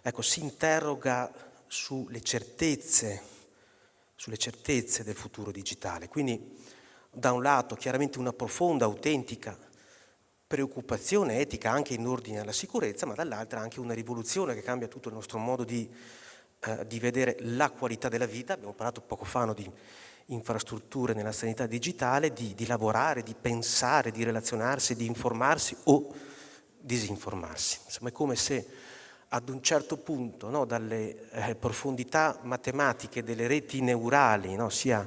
ecco, si interroga sulle certezze del futuro digitale. Quindi da un lato chiaramente una profonda, autentica preoccupazione etica anche in ordine alla sicurezza, ma dall'altra anche una rivoluzione che cambia tutto il nostro modo di vedere la qualità della vita. Abbiamo parlato poco fa di infrastrutture nella sanità digitale, di lavorare, di pensare, di relazionarsi, di informarsi o disinformarsi. Insomma, è come se ad un certo punto, no, dalle profondità matematiche delle reti neurali, no, sia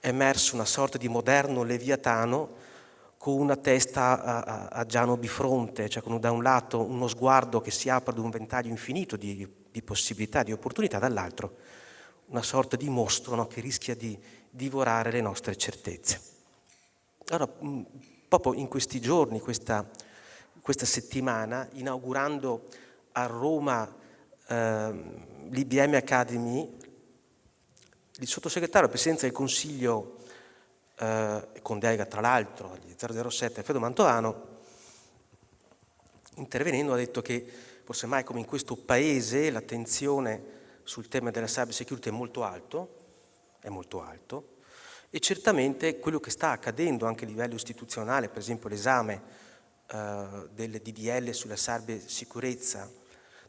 emerso una sorta di moderno Leviatano con una testa a Giano bifronte, cioè con da un lato uno sguardo che si apre ad un ventaglio infinito di possibilità, di opportunità, dall'altro una sorta di mostro, no, che rischia di divorare le nostre certezze. Allora, proprio in questi giorni, questa settimana, inaugurando a Roma l'IBM Academy, il sottosegretario alla Presidenza del Consiglio, con delega tra l'altro agli 007 Alfredo Mantovano, intervenendo ha detto che forse mai come in questo Paese l'attenzione sul tema della cyber security è molto alto, e certamente quello che sta accadendo anche a livello istituzionale, per esempio l'esame del DDL sulla cybersicurezza,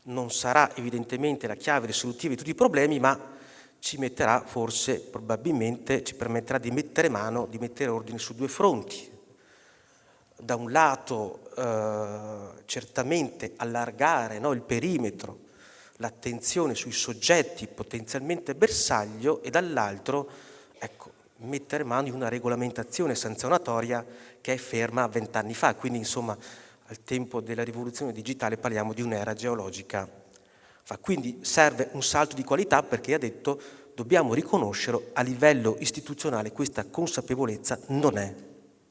non sarà evidentemente la chiave risolutiva di tutti i problemi, ma ci metterà forse, probabilmente, ci permetterà di mettere mano, di mettere ordine su due fronti. Da un lato certamente allargare, no, il perimetro, l'attenzione sui soggetti potenzialmente bersaglio, e dall'altro, ecco, mettere mano in una regolamentazione sanzionatoria che è ferma 20 anni fa, quindi insomma al tempo della rivoluzione digitale parliamo di un'era geologica. Quindi serve un salto di qualità, perché ha detto dobbiamo riconoscere a livello istituzionale questa consapevolezza non è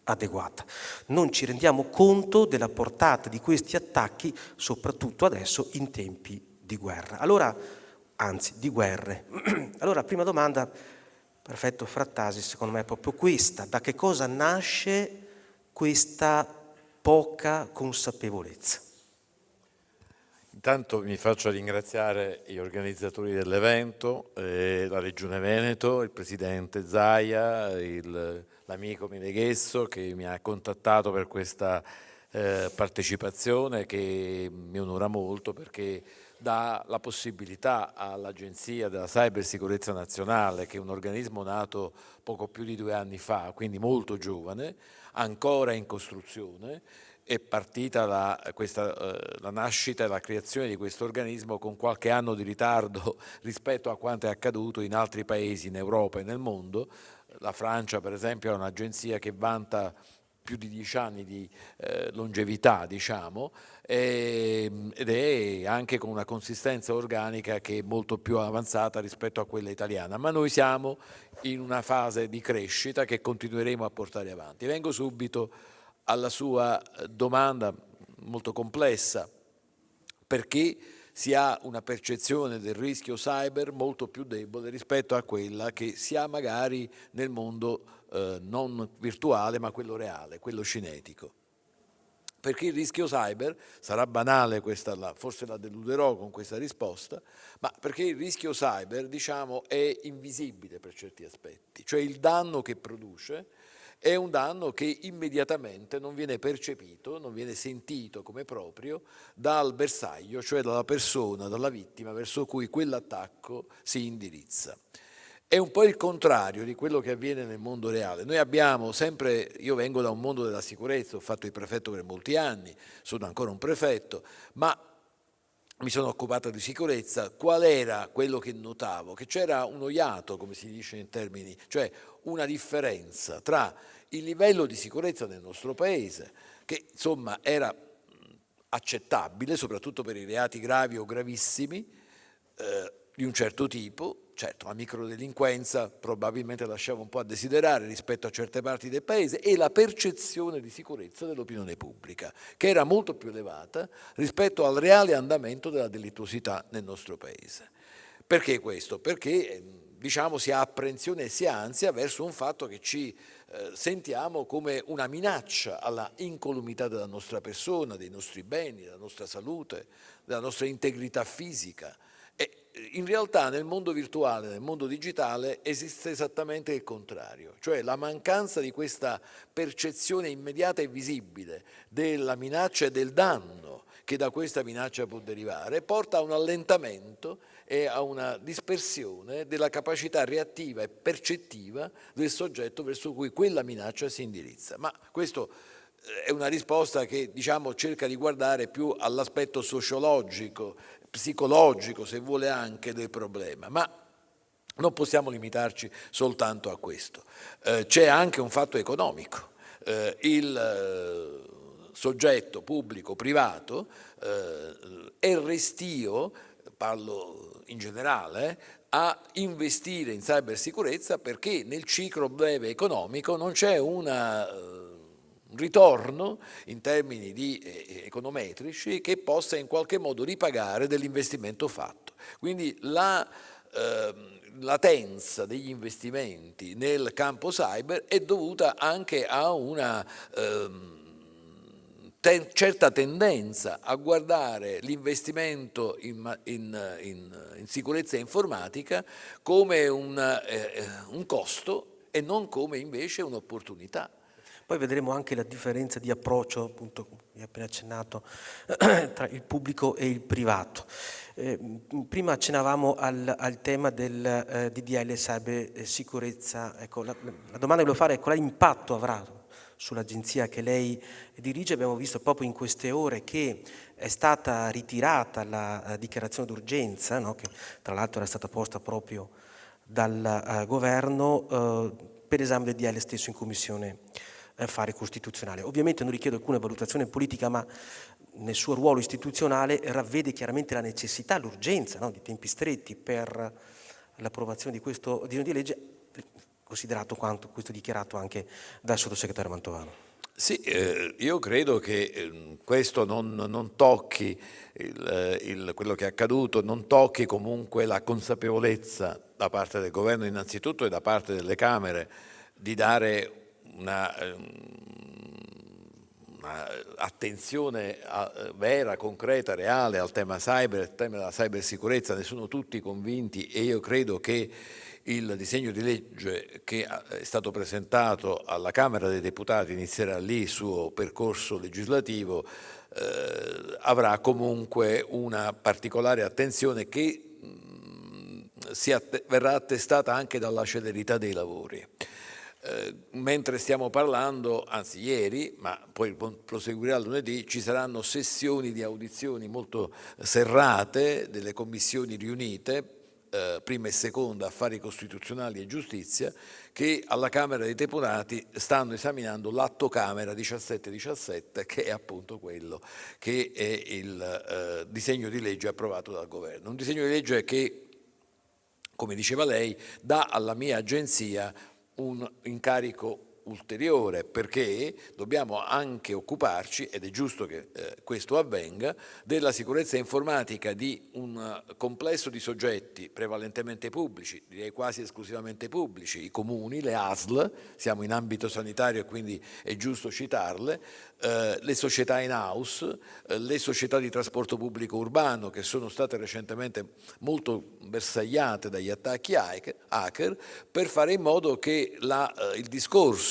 adeguata. Non ci rendiamo conto della portata di questi attacchi, soprattutto adesso in tempi di guerra. Allora, anzi, di guerre. Allora, prima domanda, perfetto Frattasi, secondo me è proprio questa. Da che cosa nasce questa poca consapevolezza? Intanto mi faccio ringraziare gli organizzatori dell'evento, la Regione Veneto, il Presidente Zaia, l'amico Meneghesso che mi ha contattato per questa partecipazione, che mi onora molto perché dà la possibilità all'Agenzia della Cybersicurezza Nazionale, che è un organismo nato poco più di 2 anni fa, quindi molto giovane, ancora in costruzione. È partita la nascita e la creazione di questo organismo con qualche anno di ritardo rispetto a quanto è accaduto in altri paesi in Europa e nel mondo. La Francia, per esempio, è un'agenzia che vanta più di 10 anni di longevità, diciamo, ed è anche con una consistenza organica che è molto più avanzata rispetto a quella italiana. Ma noi siamo in una fase di crescita che continueremo a portare avanti. Vengo subito alla sua domanda molto complessa: perché si ha una percezione del rischio cyber molto più debole rispetto a quella che si ha magari nel mondo non virtuale ma quello reale, quello cinetico. Perché il rischio cyber, sarà banale questa, forse la deluderò con questa risposta, ma perché il rischio cyber, diciamo, è invisibile per certi aspetti, cioè il danno che produce è un danno che immediatamente non viene percepito, non viene sentito come proprio dal bersaglio, cioè dalla persona, dalla vittima verso cui quell'attacco si indirizza. È un po' il contrario di quello che avviene nel mondo reale. Noi abbiamo sempre, io vengo da un mondo della sicurezza, ho fatto il prefetto per molti anni, sono ancora un prefetto, ma mi sono occupato di sicurezza. Qual era quello che notavo? Che c'era uno iato, come si dice in termini, cioè una differenza tra il livello di sicurezza nel nostro paese, che insomma era accettabile, soprattutto per i reati gravi o gravissimi, di un certo tipo. Certo, la microdelinquenza probabilmente lasciava un po' a desiderare rispetto a certe parti del paese, e la percezione di sicurezza dell'opinione pubblica, che era molto più elevata rispetto al reale andamento della delittuosità nel nostro paese. Perché questo? Perché diciamo si ha apprensione e si ha ansia verso un fatto che ci sentiamo come una minaccia alla incolumità della nostra persona, dei nostri beni, della nostra salute, della nostra integrità fisica. In realtà nel mondo virtuale, nel mondo digitale, esiste esattamente il contrario, cioè la mancanza di questa percezione immediata e visibile della minaccia e del danno che da questa minaccia può derivare porta a un allentamento e a una dispersione della capacità reattiva e percettiva del soggetto verso cui quella minaccia si indirizza. Ma questo è una risposta che, diciamo, cerca di guardare più all'aspetto sociologico, psicologico, se vuole, anche del problema, ma non possiamo limitarci soltanto a questo. C'è anche un fatto economico. Il soggetto pubblico privato è restio, parlo in generale, a investire in cybersicurezza perché nel ciclo breve economico non c'è un ritorno in termini di econometrici che possa in qualche modo ripagare dell'investimento fatto. Quindi la latenza degli investimenti nel campo cyber è dovuta anche a una certa tendenza a guardare l'investimento in sicurezza informatica come un costo e non come invece un'opportunità. Poi vedremo anche la differenza di approccio, appunto, come vi ho appena accennato, tra il pubblico e il privato. Prima accennavamo al tema del DDL cybersicurezza. Ecco, la domanda che volevo fare è quale impatto avrà sull'agenzia che lei dirige. Abbiamo visto proprio in queste ore che è stata ritirata la dichiarazione d'urgenza, no? Che tra l'altro era stata posta proprio dal governo per esame del DDL stesso in Commissione Affari Costituzionali. Ovviamente non richiedo alcuna valutazione politica, ma nel suo ruolo istituzionale ravvede chiaramente la necessità, l'urgenza, no? Di tempi stretti per l'approvazione di questo disegno di legge, considerato quanto questo dichiarato anche dal sottosegretario Mantovano. Sì, io credo che questo non tocchi quello che è accaduto, non tocchi comunque la consapevolezza da parte del governo innanzitutto e da parte delle Camere di dare una attenzione vera, concreta, reale al tema cyber, al tema della cybersicurezza. Ne sono tutti convinti e io credo che il disegno di legge che è stato presentato alla Camera dei Deputati inizierà lì il suo percorso legislativo, avrà comunque una particolare attenzione che verrà attestata anche dalla celerità dei lavori. Mentre stiamo parlando, anzi ieri, ma poi proseguirà lunedì, ci saranno sessioni di audizioni molto serrate delle commissioni riunite, prima e seconda, affari costituzionali e giustizia, che alla Camera dei Deputati stanno esaminando l'atto Camera 1717, che è appunto quello che è il disegno di legge approvato dal governo. Un disegno di legge che, come diceva lei, dà alla mia agenzia un incarico ulteriore, perché dobbiamo anche occuparci, ed è giusto che questo avvenga, della sicurezza informatica di un complesso di soggetti prevalentemente pubblici, direi quasi esclusivamente pubblici, i comuni, le ASL, siamo in ambito sanitario e quindi è giusto citarle, le società in house, le società di trasporto pubblico urbano che sono state recentemente molto bersagliate dagli attacchi hacker, per fare in modo che il discorso,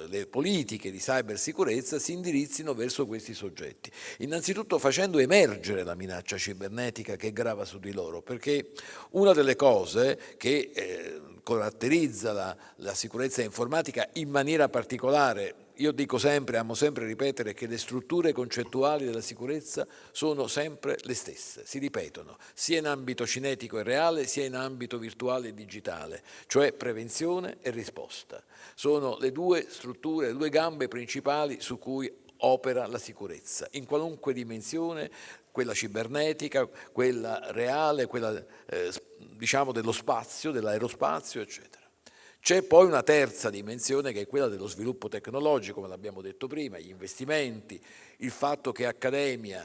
le politiche di cybersicurezza si indirizzino verso questi soggetti. Innanzitutto facendo emergere la minaccia cibernetica che grava su di loro, perché una delle cose che caratterizza la sicurezza informatica in maniera particolare, io dico sempre, amo sempre ripetere che le strutture concettuali della sicurezza sono sempre le stesse, si ripetono, sia in ambito cinetico e reale, sia in ambito virtuale e digitale, cioè prevenzione e risposta. Sono le due strutture, le due gambe principali su cui opera la sicurezza, in qualunque dimensione, quella cibernetica, quella reale, quella diciamo dello spazio, dell'aerospazio, eccetera. C'è poi una terza dimensione che è quella dello sviluppo tecnologico, come l'abbiamo detto prima, gli investimenti, il fatto che accademia,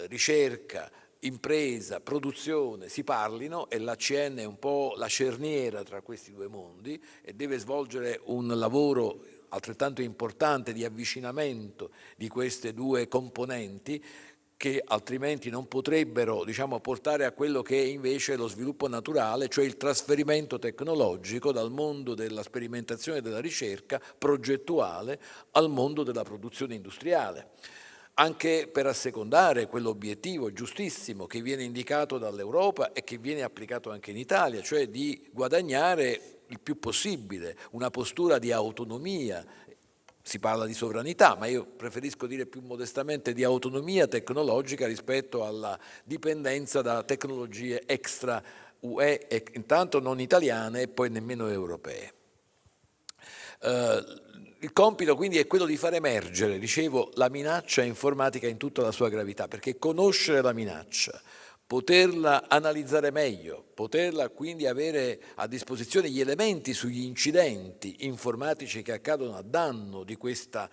ricerca, impresa, produzione si parlino, e l'ACN è un po' la cerniera tra questi due mondi e deve svolgere un lavoro altrettanto importante di avvicinamento di queste due componenti, che altrimenti non potrebbero, diciamo, portare a quello che è invece lo sviluppo naturale, cioè il trasferimento tecnologico dal mondo della sperimentazione e della ricerca progettuale al mondo della produzione industriale, anche per assecondare quell'obiettivo giustissimo che viene indicato dall'Europa e che viene applicato anche in Italia, cioè di guadagnare il più possibile una postura di autonomia. Si parla di sovranità, ma io preferisco dire più modestamente di autonomia tecnologica rispetto alla dipendenza da tecnologie extra UE, e intanto non italiane e poi nemmeno europee. Il compito quindi è quello di far emergere, dicevo, la minaccia informatica in tutta la sua gravità, perché conoscere la minaccia, poterla analizzare meglio, poterla quindi avere a disposizione gli elementi sugli incidenti informatici che accadono a danno di questo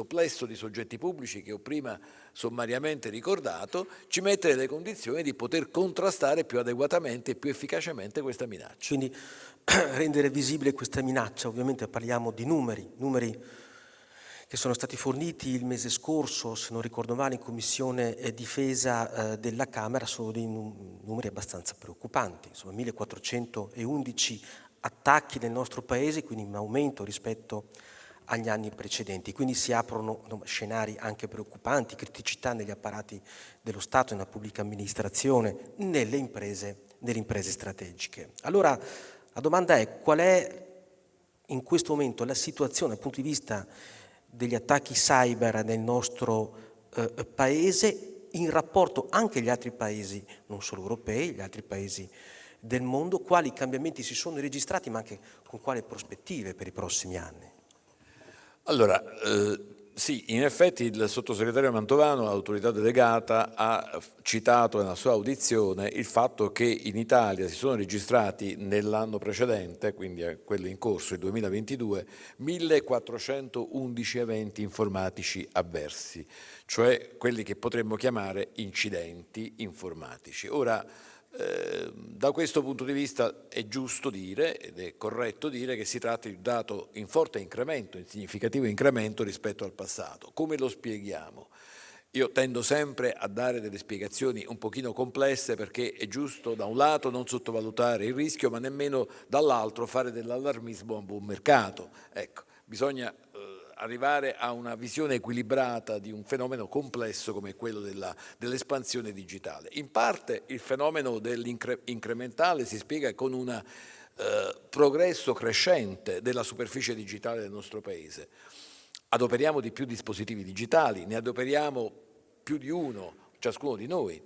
plesso di soggetti pubblici che ho prima sommariamente ricordato, ci mette nelle condizioni di poter contrastare più adeguatamente e più efficacemente questa minaccia. Quindi rendere visibile questa minaccia, ovviamente parliamo di numeri che sono stati forniti il mese scorso, se non ricordo male, in Commissione Difesa della Camera sono dei numeri abbastanza preoccupanti. Sono 1411 attacchi nel nostro Paese, quindi un aumento rispetto agli anni precedenti. Quindi si aprono scenari anche preoccupanti, criticità negli apparati dello Stato, nella pubblica amministrazione, nelle imprese strategiche. Allora la domanda è: qual è in questo momento la situazione dal punto di vista degli attacchi cyber nel nostro Paese in rapporto anche agli altri Paesi, non solo europei, gli altri Paesi del mondo, quali cambiamenti si sono registrati, ma anche con quali prospettive per i prossimi anni? Allora, sì, in effetti il sottosegretario Mantovano, l'autorità delegata, ha citato nella sua audizione il fatto che in Italia si sono registrati nell'anno precedente, quindi quello in corso, il 2022, 1411 eventi informatici avversi, cioè quelli che potremmo chiamare incidenti informatici. Ora, da questo punto di vista è giusto dire, ed è corretto dire, che si tratta di un dato in forte incremento, in significativo incremento rispetto al passato. Come lo spieghiamo? Io tendo sempre a dare delle spiegazioni un pochino complesse, perché è giusto da un lato non sottovalutare il rischio, ma nemmeno dall'altro fare dell'allarmismo a buon mercato. Ecco, bisogna arrivare a una visione equilibrata di un fenomeno complesso come quello dell'espansione digitale. In parte il fenomeno dell'incrementale si spiega con un progresso crescente della superficie digitale del nostro Paese. Adoperiamo di più dispositivi digitali, ne adoperiamo più di uno, ciascuno di noi,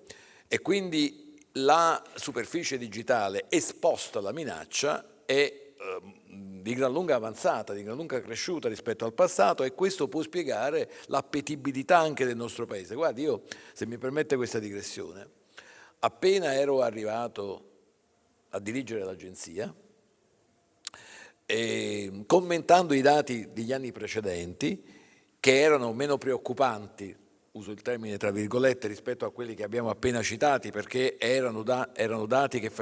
e quindi la superficie digitale esposta alla minaccia è di gran lunga avanzata, di gran lunga cresciuta rispetto al passato, e questo può spiegare l'appetibilità anche del nostro Paese. Guardi, io, se mi permette questa digressione, appena ero arrivato a dirigere l'agenzia, commentando i dati degli anni precedenti, che erano meno preoccupanti, uso il termine tra virgolette, rispetto a quelli che abbiamo appena citati, perché erano dati che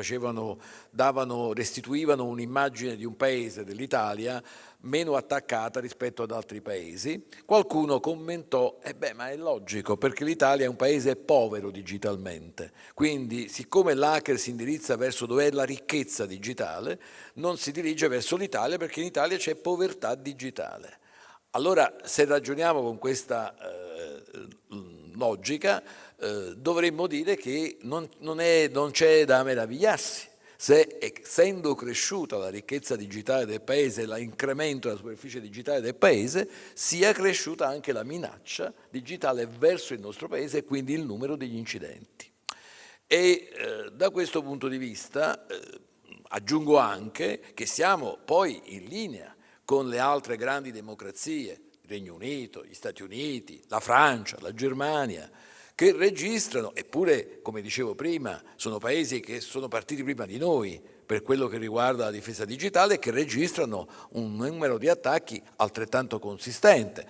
restituivano un'immagine di un paese, dell'Italia, meno attaccata rispetto ad altri paesi. Qualcuno commentò: ma è logico, perché l'Italia è un paese povero digitalmente, quindi siccome l'hacker si indirizza verso dove è la ricchezza digitale, non si dirige verso l'Italia, perché in Italia c'è povertà digitale. Allora, se ragioniamo con questa logica, dovremmo dire che non c'è da meravigliarsi se, essendo cresciuta la ricchezza digitale del Paese, l'incremento della superficie digitale del Paese, sia cresciuta anche la minaccia digitale verso il nostro Paese e quindi il numero degli incidenti. E da questo punto di vista aggiungo anche che siamo poi in linea con le altre grandi democrazie, il Regno Unito, gli Stati Uniti, la Francia, la Germania, che registrano, eppure, come dicevo prima, sono paesi che sono partiti prima di noi per quello che riguarda la difesa digitale, che registrano un numero di attacchi altrettanto consistente.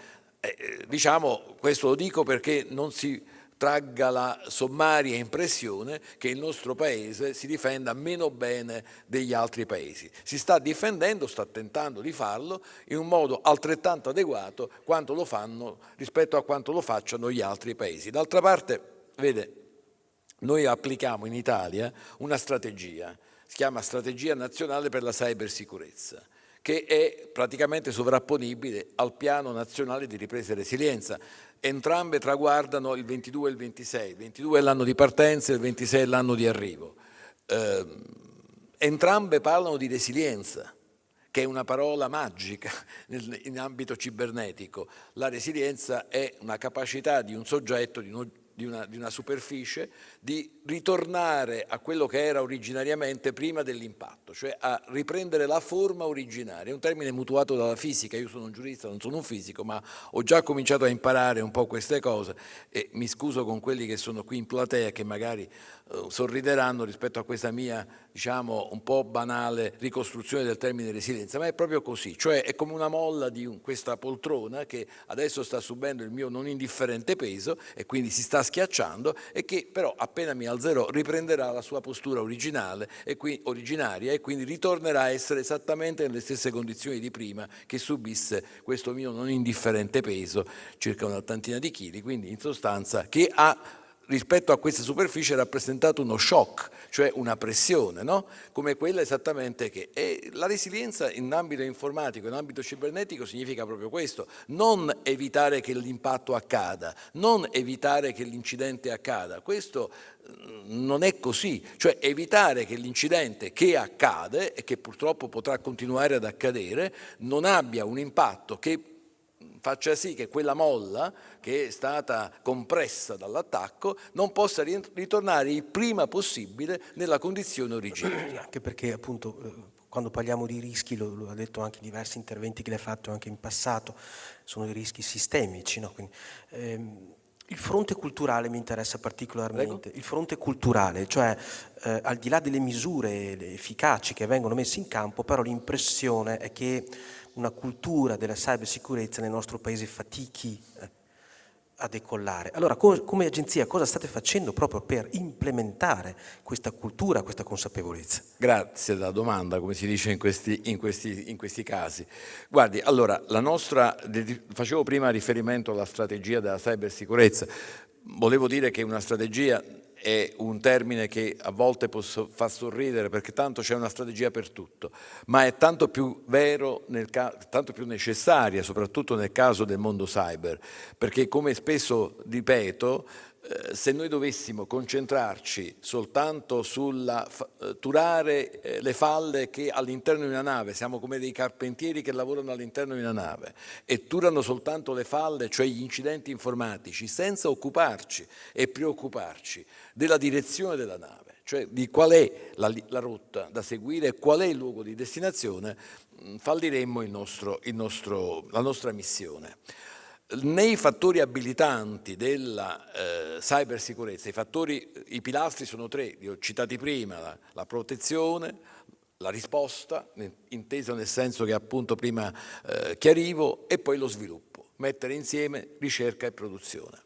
Diciamo, questo lo dico perché non si tragga la sommaria impressione che il nostro Paese si difenda meno bene degli altri Paesi. Si sta difendendo, sta tentando di farlo in un modo altrettanto adeguato quanto lo fanno rispetto a quanto lo facciano gli altri Paesi. D'altra parte, vede, noi applichiamo in Italia una strategia, si chiama Strategia Nazionale per la Cybersicurezza, che è praticamente sovrapponibile al Piano Nazionale di Ripresa e Resilienza. Entrambe traguardano il 22 e il 26, il 22 è l'anno di partenza e il 26 è l'anno di arrivo. Entrambe parlano di resilienza, che è una parola magica in ambito cibernetico. La resilienza è una capacità di un soggetto, di una superficie, di ritornare a quello che era originariamente prima dell'impatto, cioè a riprendere la forma originaria. È un termine mutuato dalla fisica. Io sono un giurista, non sono un fisico, ma ho già cominciato a imparare un po' queste cose e mi scuso con quelli che sono qui in platea che magari sorrideranno rispetto a questa mia, diciamo, un po' banale ricostruzione del termine resilienza, ma è proprio così, cioè è come una molla di questa poltrona che adesso sta subendo il mio non indifferente peso e quindi si sta schiacciando e che però appena mi alzerò riprenderà la sua postura originaria e quindi ritornerà a essere esattamente nelle stesse condizioni di prima che subisse questo mio non indifferente peso, circa una ottantina di chili, quindi in sostanza che ha rispetto a questa superficie rappresentato uno shock, cioè una pressione, no? Come quella esattamente che... E la resilienza in ambito informatico, in ambito cibernetico significa proprio questo, non evitare che l'impatto accada, non evitare che l'incidente accada, questo non è così, cioè evitare che l'incidente che accade e che purtroppo potrà continuare ad accadere non abbia un impatto che faccia sì che quella molla che è stata compressa dall'attacco non possa ritornare il prima possibile nella condizione originaria. Anche perché appunto quando parliamo di rischi, lo ha detto anche in diversi interventi che lei ha fatto anche in passato, sono i rischi sistemici, no? Quindi, il fronte culturale mi interessa particolarmente. Prego? Il fronte culturale, cioè al di là delle misure efficaci che vengono messe in campo, però l'impressione è che una cultura della cybersicurezza nel nostro paese fatichi a decollare. Allora, come agenzia, cosa state facendo proprio per implementare questa cultura, questa consapevolezza? Grazie della domanda, come si dice in questi casi. Guardi, allora, facevo prima riferimento alla strategia della cybersicurezza. Volevo dire che una strategia è un termine che a volte fa sorridere perché tanto c'è una strategia per tutto, ma è tanto più vero, tanto più necessaria, soprattutto nel caso del mondo cyber, perché come spesso ripeto, se noi dovessimo concentrarci soltanto sul turare le falle che all'interno di una nave, siamo come dei carpentieri che lavorano all'interno di una nave e turano soltanto le falle, cioè gli incidenti informatici, senza occuparci e preoccuparci della direzione della nave, cioè di qual è la rotta da seguire e qual è il luogo di destinazione, falliremmo la nostra missione. Nei fattori abilitanti della cybersicurezza, i pilastri sono tre, li ho citati prima, la protezione, la risposta, intesa nel senso che appunto prima chiarivo, e poi lo sviluppo, mettere insieme ricerca e produzione.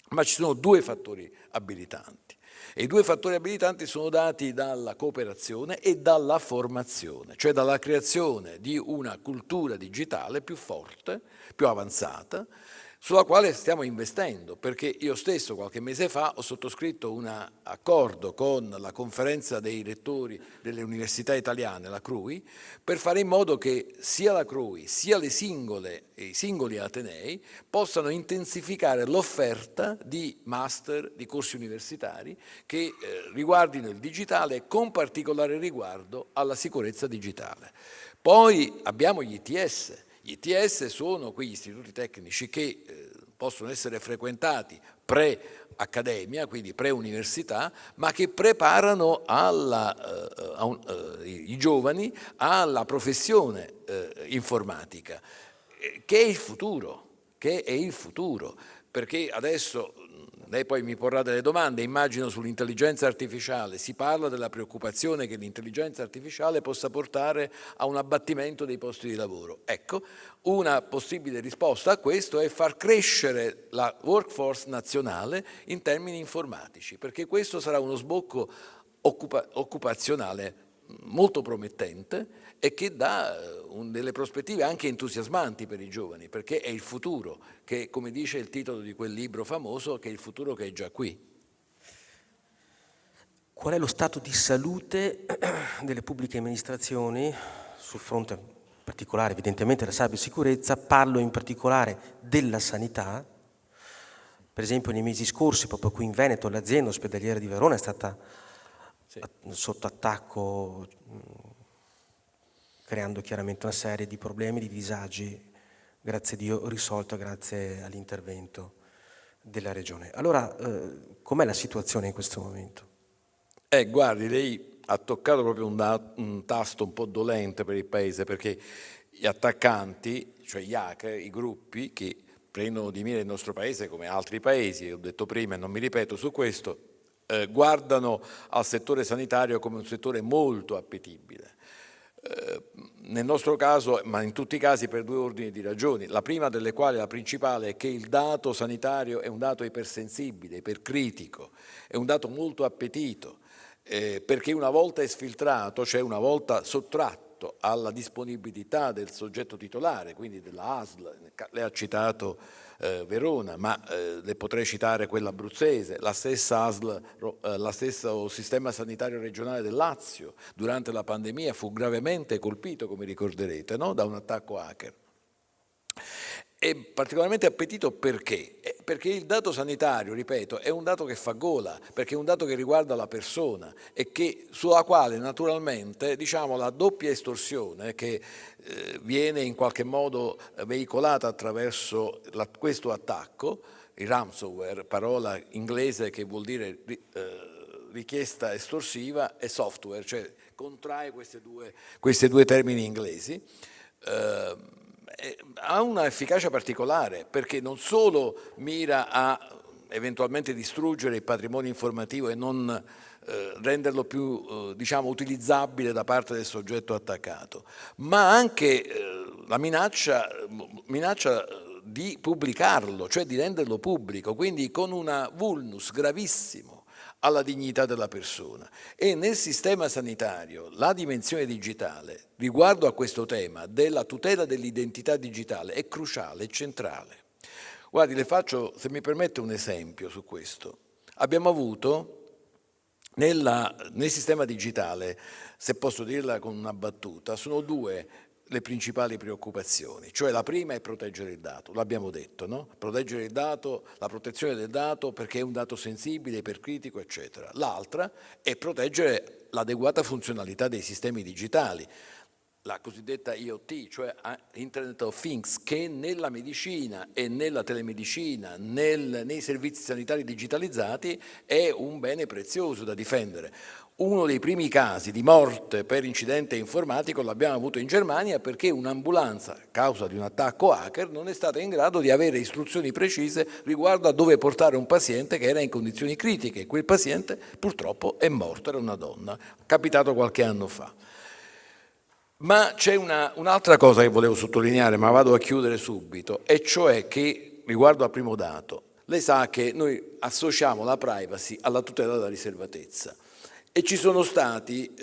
Ma ci sono due fattori abilitanti. E i due fattori abilitanti sono dati dalla cooperazione e dalla formazione, cioè dalla creazione di una cultura digitale più forte, più avanzata, sulla quale stiamo investendo, perché io stesso qualche mese fa ho sottoscritto un accordo con la conferenza dei rettori delle università italiane, la CRUI, per fare in modo che sia la CRUI sia i singoli atenei possano intensificare l'offerta di master, di corsi universitari che riguardino il digitale con particolare riguardo alla sicurezza digitale. Poi abbiamo gli ITS. Gli ITS sono quegli istituti tecnici che possono essere frequentati pre-accademia, quindi pre-università, ma che preparano i giovani alla professione informatica, che è il futuro, perché adesso lei poi mi porrà delle domande, immagino sull'intelligenza artificiale, si parla della preoccupazione che l'intelligenza artificiale possa portare a un abbattimento dei posti di lavoro. Ecco, una possibile risposta a questo è far crescere la workforce nazionale in termini informatici, perché questo sarà uno sbocco occupazionale molto promettente e che dà delle prospettive anche entusiasmanti per i giovani, perché è il futuro, che come dice il titolo di quel libro famoso, che è il futuro che è già qui. Qual è lo stato di salute delle pubbliche amministrazioni sul fronte particolare, evidentemente della cybersicurezza? Parlo in particolare della sanità. Per esempio nei mesi scorsi, proprio qui in Veneto, l'azienda ospedaliera di Verona è stata sotto attacco, creando chiaramente una serie di problemi, di disagi, grazie a Dio risolto grazie all'intervento della Regione. Allora, com'è la situazione in questo momento? Guardi, lei ha toccato proprio un tasto un po' dolente per il Paese, perché gli attaccanti, cioè gli hacker, i gruppi che prendono di mira il nostro Paese come altri Paesi, ho detto prima e non mi ripeto su questo, guardano al settore sanitario come un settore molto appetibile. Nel nostro caso, ma in tutti i casi, per due ordini di ragioni. La prima delle quali, la principale, è che il dato sanitario è un dato ipersensibile, ipercritico, è un dato molto appetito, perché una volta esfiltrato, cioè una volta sottratto alla disponibilità del soggetto titolare, quindi della ASL, lei ha citato Verona, ma le potrei citare quella abruzzese, la stessa ASL, lo stesso sistema sanitario regionale del Lazio durante la pandemia fu gravemente colpito, come ricorderete, no? Da un attacco hacker. È particolarmente appetito perché? Perché il dato sanitario, ripeto, è un dato che fa gola, perché è un dato che riguarda la persona e sulla quale naturalmente, diciamo, la doppia estorsione che viene in qualche modo veicolata attraverso questo attacco, il ransomware, parola inglese che vuol dire richiesta estorsiva, e software, cioè contrae questi due termini inglesi, ha una efficacia particolare perché non solo mira a eventualmente distruggere il patrimonio informativo e non renderlo più diciamo, utilizzabile da parte del soggetto attaccato, ma anche la minaccia di pubblicarlo, cioè di renderlo pubblico, quindi con una vulnus gravissimo alla dignità della persona. E nel sistema sanitario la dimensione digitale riguardo a questo tema della tutela dell'identità digitale è cruciale, è centrale. Guardi, le faccio, se mi permette, un esempio su questo. Abbiamo avuto nel sistema digitale, se posso dirla con una battuta, sono due le principali preoccupazioni, cioè la prima è proteggere il dato, l'abbiamo detto, no? Proteggere il dato, la protezione del dato perché è un dato sensibile, ipercritico, eccetera. L'altra è proteggere l'adeguata funzionalità dei sistemi digitali, la cosiddetta IoT, cioè Internet of Things, che nella medicina e nella telemedicina, nei servizi sanitari digitalizzati è un bene prezioso da difendere. Uno dei primi casi di morte per incidente informatico l'abbiamo avuto in Germania perché un'ambulanza, a causa di un attacco hacker, non è stata in grado di avere istruzioni precise riguardo a dove portare un paziente che era in condizioni critiche. Quel paziente purtroppo è morto, era una donna, capitato qualche anno fa. Ma c'è un'altra cosa che volevo sottolineare, ma vado a chiudere subito, e cioè che riguardo al primo dato, lei sa che noi associamo la privacy alla tutela della riservatezza. E ci sono stati,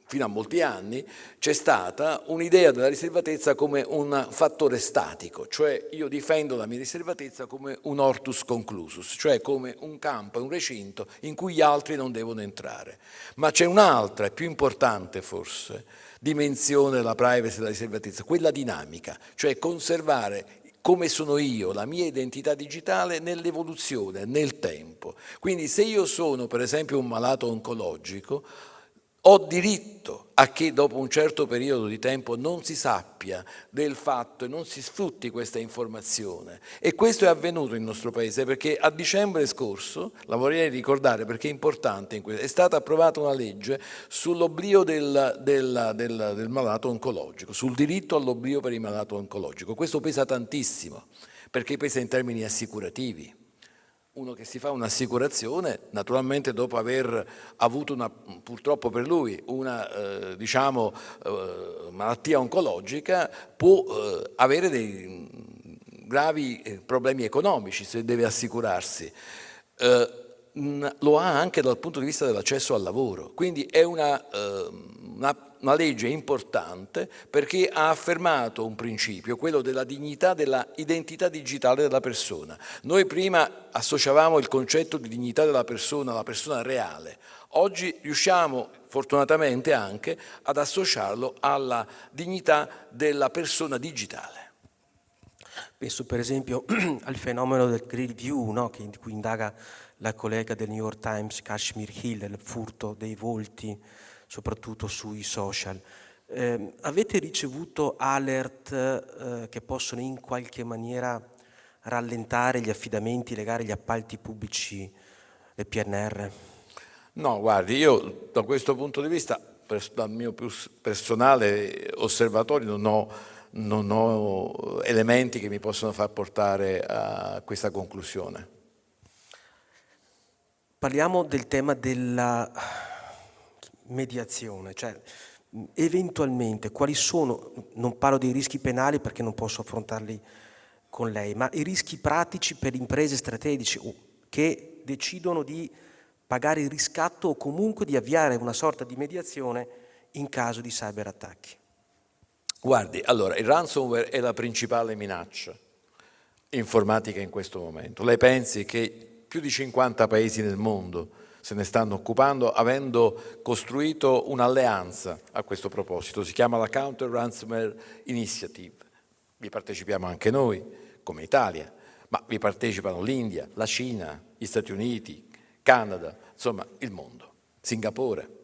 fino a molti anni, c'è stata un'idea della riservatezza come un fattore statico, cioè io difendo la mia riservatezza come un hortus conclusus, cioè come un campo, un recinto in cui gli altri non devono entrare. Ma c'è un'altra, e più importante forse, dimensione della privacy e della riservatezza, quella dinamica, cioè conservare come sono io, la mia identità digitale nell'evoluzione, nel tempo. Quindi se io sono per esempio un malato oncologico, ho diritto a che dopo un certo periodo di tempo non si sappia del fatto e non si sfrutti questa informazione. E questo è avvenuto nel nostro Paese perché a dicembre scorso, la vorrei ricordare perché è importante, è stata approvata una legge sull'oblio del malato oncologico, sul diritto all'oblio per il malato oncologico. Questo pesa tantissimo perché pesa in termini assicurativi. Uno che si fa un'assicurazione, naturalmente dopo aver avuto purtroppo per lui una malattia oncologica, può avere dei gravi problemi economici se deve assicurarsi. Lo ha anche dal punto di vista dell'accesso al lavoro, quindi è una una legge importante perché ha affermato un principio, quello della dignità della identità digitale della persona. Noi prima associavamo il concetto di dignità della persona alla persona reale, oggi riusciamo fortunatamente anche ad associarlo alla dignità della persona digitale. Penso per esempio al fenomeno del grid view, no? Di cui indaga la collega del New York Times, Kashmir Hill, il furto dei volti, soprattutto sui social. Avete ricevuto alert che possono in qualche maniera rallentare gli affidamenti, legare gli appalti pubblici del PNR? No, guardi, io da questo punto di vista, dal mio più personale osservatorio, non ho elementi che mi possono far portare a questa conclusione. Parliamo del tema della mediazione, cioè eventualmente quali sono, non parlo dei rischi penali perché non posso affrontarli con lei, ma i rischi pratici per imprese strategiche che decidono di pagare il riscatto o comunque di avviare una sorta di mediazione in caso di cyberattacchi? Guardi, allora, il ransomware è la principale minaccia informatica in questo momento. Lei pensi che più di 50 paesi nel mondo se ne stanno occupando, avendo costruito un'alleanza a questo proposito, si chiama la Counter Ransomware Initiative. Vi partecipiamo anche noi, come Italia, ma vi partecipano l'India, la Cina, gli Stati Uniti, Canada, insomma il mondo, Singapore.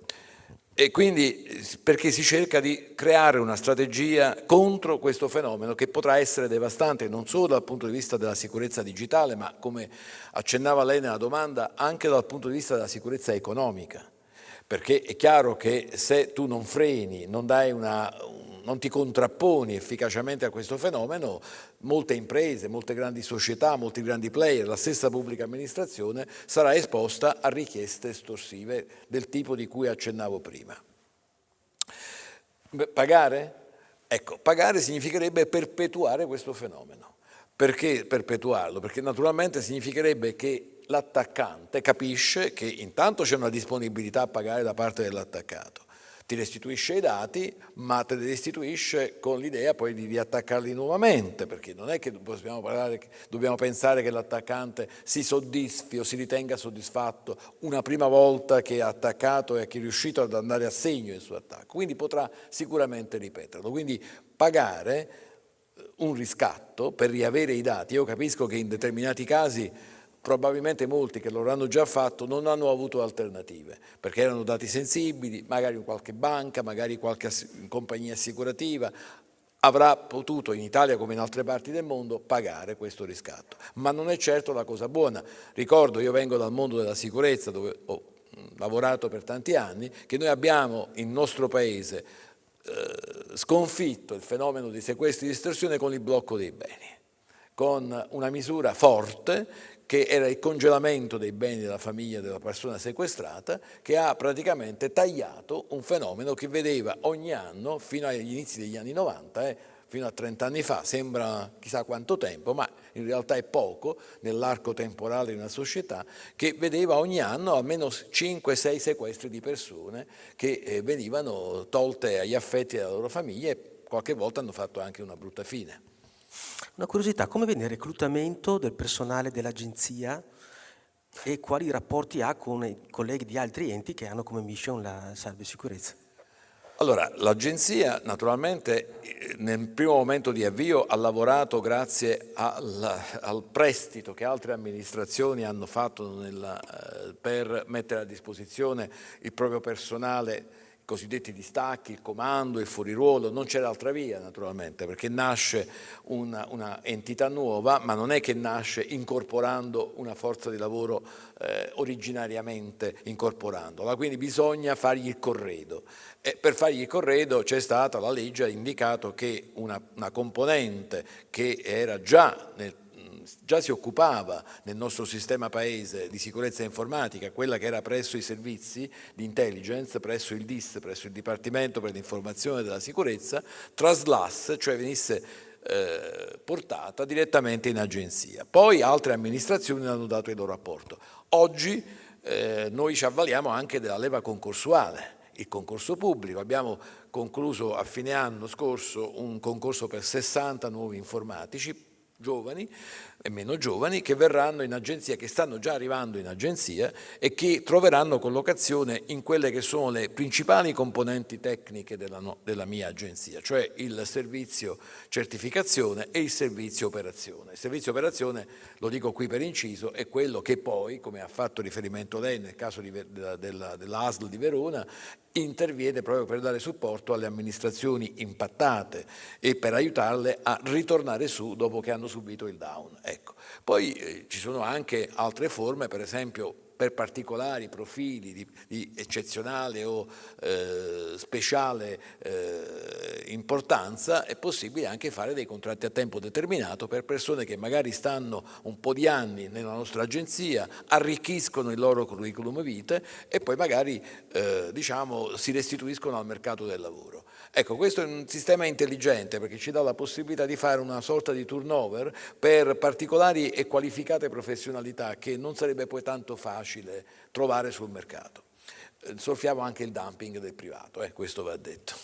E quindi perché si cerca di creare una strategia contro questo fenomeno che potrà essere devastante non solo dal punto di vista della sicurezza digitale, ma come accennava lei nella domanda, anche dal punto di vista della sicurezza economica. Perché è chiaro che se tu non freni, non ti contrapponi efficacemente a questo fenomeno, molte imprese, molte grandi società, molti grandi player, la stessa pubblica amministrazione sarà esposta a richieste estorsive del tipo di cui accennavo prima. Pagare? Ecco, pagare significherebbe perpetuare questo fenomeno. Perché perpetuarlo? Perché naturalmente significherebbe che l'attaccante capisce che intanto c'è una disponibilità a pagare da parte dell'attaccato. Ti restituisce i dati, ma te li restituisce con l'idea poi di riattaccarli nuovamente, perché non è che dobbiamo pensare che l'attaccante si soddisfi o si ritenga soddisfatto una prima volta che ha attaccato e che è riuscito ad andare a segno il suo attacco, quindi potrà sicuramente ripeterlo. Quindi pagare un riscatto per riavere i dati, io capisco che in determinati casi probabilmente molti che lo hanno già fatto non hanno avuto alternative, perché erano dati sensibili, magari qualche banca, magari qualche compagnia assicurativa avrà potuto in Italia come in altre parti del mondo pagare questo riscatto, ma non è certo la cosa buona. Ricordo, io vengo dal mondo della sicurezza dove ho lavorato per tanti anni, che noi abbiamo in nostro paese sconfitto il fenomeno di sequestri e di estorsione con il blocco dei beni, con una misura forte che era il congelamento dei beni della famiglia della persona sequestrata, che ha praticamente tagliato un fenomeno che vedeva ogni anno, fino agli inizi degli anni 90, fino a 30 anni fa, sembra chissà quanto tempo, ma in realtà è poco nell'arco temporale di una società, che vedeva ogni anno almeno 5-6 sequestri di persone che venivano tolte agli affetti della loro famiglia e qualche volta hanno fatto anche una brutta fine. Una curiosità, come viene il reclutamento del personale dell'agenzia e quali rapporti ha con i colleghi di altri enti che hanno come mission la cybersicurezza? Allora, l'agenzia naturalmente nel primo momento di avvio ha lavorato grazie al prestito che altre amministrazioni hanno fatto per mettere a disposizione il proprio personale, i cosiddetti distacchi, il comando, il fuoriruolo. Non c'era altra via naturalmente, perché nasce una entità nuova, ma non è che nasce incorporando una forza di lavoro originariamente incorporandola, quindi bisogna fargli il corredo. E per fargli il corredo c'è stata, la legge ha indicato che una componente che era già si occupava nel nostro sistema paese di sicurezza informatica, quella che era presso i servizi di intelligence, presso il DIS, presso il Dipartimento per l'informazione della sicurezza, traslasse, cioè venisse portata direttamente in agenzia. Poi altre amministrazioni hanno dato il loro apporto. Oggi noi ci avvaliamo anche della leva concorsuale, il concorso pubblico. Abbiamo concluso a fine anno scorso un concorso per 60 nuovi informatici, giovani e meno giovani, che verranno in agenzia, che stanno già arrivando in agenzia e che troveranno collocazione in quelle che sono le principali componenti tecniche della mia agenzia, cioè il servizio certificazione e il servizio operazione. Il servizio operazione, lo dico qui per inciso, è quello che poi, come ha fatto riferimento lei nel caso della ASL di Verona, interviene proprio per dare supporto alle amministrazioni impattate e per aiutarle a ritornare su dopo che hanno subito il down. Ecco. Poi ci sono anche altre forme, per esempio per particolari profili di eccezionale o speciale importanza è possibile anche fare dei contratti a tempo determinato per persone che magari stanno un po' di anni nella nostra agenzia, arricchiscono il loro curriculum vitae e poi magari si restituiscono al mercato del lavoro. Ecco, questo è un sistema intelligente perché ci dà la possibilità di fare una sorta di turnover per particolari e qualificate professionalità che non sarebbe poi tanto facile trovare sul mercato. Soffiamo anche il dumping del privato, questo va detto.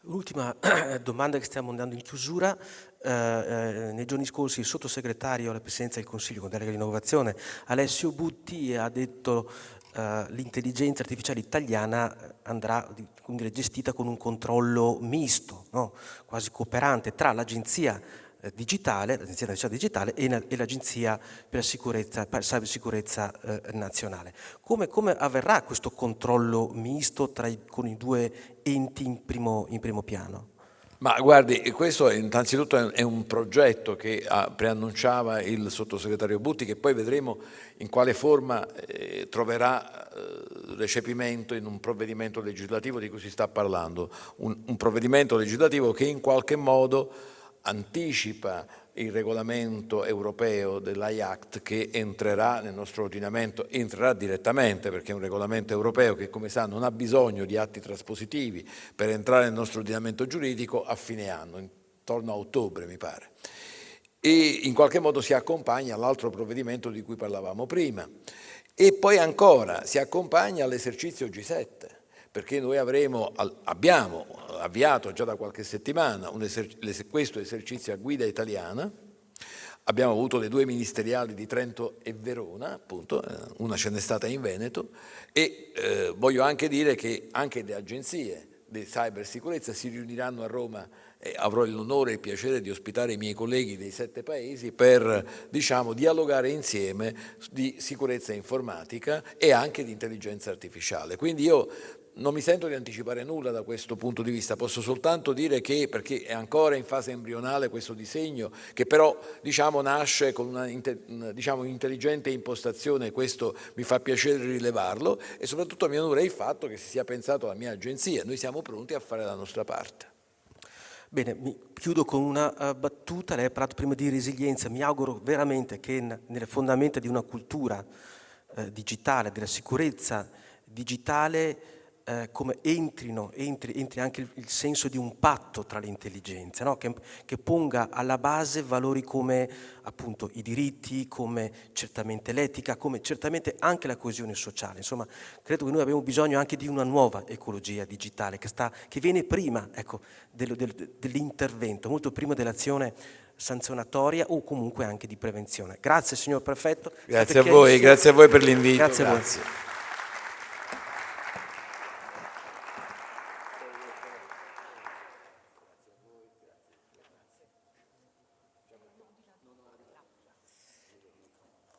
L'ultima domanda che stiamo andando in chiusura. Nei giorni scorsi il sottosegretario alla Presidenza del Consiglio con delega all'innovazione Alessio Butti ha detto l'intelligenza artificiale italiana andrà gestita con un controllo misto, no? Quasi cooperante tra l'Agenzia Nazionale Digitale e l'Agenzia per la Cybersicurezza Nazionale. Come avverrà questo controllo misto con i due enti in primo piano? Ma guardi, questo innanzitutto è un progetto che preannunciava il sottosegretario Butti, che poi vedremo in quale forma troverà recepimento in un provvedimento legislativo di cui si sta parlando, un provvedimento legislativo che in qualche modo anticipa il regolamento europeo dell'AI-Act che entrerà nel nostro ordinamento, entrerà direttamente perché è un regolamento europeo che, come sa, non ha bisogno di atti traspositivi per entrare nel nostro ordinamento giuridico a fine anno, intorno a ottobre mi pare. E in qualche modo si accompagna all'altro provvedimento di cui parlavamo prima. E poi ancora si accompagna all'esercizio G7. Perché noi abbiamo avviato già da qualche settimana questo esercizio a guida italiana, abbiamo avuto le 2 ministeriali di Trento e Verona, appunto, una ce n'è stata in Veneto, e voglio anche dire che anche le agenzie di cybersicurezza si riuniranno a Roma e avrò l'onore e il piacere di ospitare i miei colleghi dei 7 paesi per dialogare insieme di sicurezza informatica e anche di intelligenza artificiale. Quindi io non mi sento di anticipare nulla da questo punto di vista, posso soltanto dire che, perché è ancora in fase embrionale questo disegno, che però nasce con una intelligente impostazione, questo mi fa piacere rilevarlo, e soprattutto mi onora il fatto che si sia pensato alla mia agenzia, noi siamo pronti a fare la nostra parte. Bene, mi chiudo con una battuta. Lei ha parlato prima di resilienza, mi auguro veramente che nelle fondamenta di una cultura digitale, della sicurezza digitale, come entri anche il senso di un patto tra le intelligenze, no? che ponga alla base valori come appunto i diritti, come certamente l'etica, come certamente anche la coesione sociale. Insomma, credo che noi abbiamo bisogno anche di una nuova ecologia digitale che viene prima, ecco, dell'intervento, molto prima dell'azione sanzionatoria o comunque anche di prevenzione. Grazie signor Prefetto. Grazie a voi per l'invito. Grazie a voi.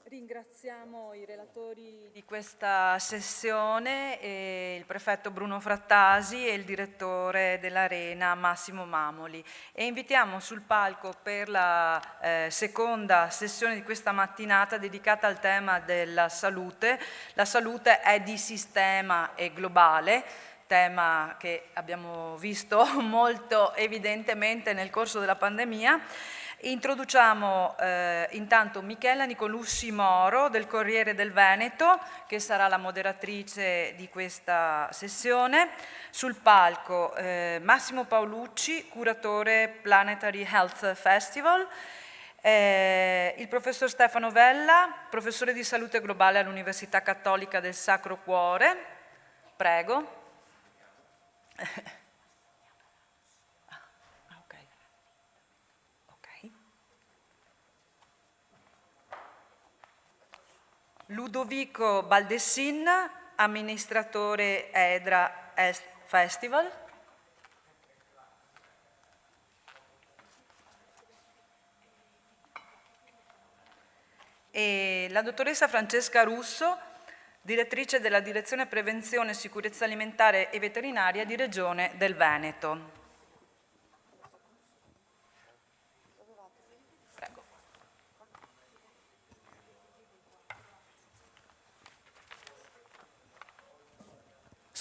Ringraziamo i relatori di questa sessione, il prefetto Bruno Frattasi e il direttore dell'Arena Massimo Mamoli, e invitiamo sul palco per la seconda sessione di questa mattinata dedicata al tema della salute. La salute è di sistema e globale, tema che abbiamo visto molto evidentemente nel corso della pandemia. Introduciamo intanto Michela Nicolussi Moro del Corriere del Veneto, che sarà la moderatrice di questa sessione. Sul palco Massimo Paolucci, curatore Planetary Health Festival, il professor Stefano Vella, professore di salute globale all'Università Cattolica del Sacro Cuore. Prego. Ludovico Baldessin, amministratore EDRA Est Festival. E la dottoressa Francesca Russo, direttrice della Direzione Prevenzione, Sicurezza Alimentare e Veterinaria di Regione del Veneto.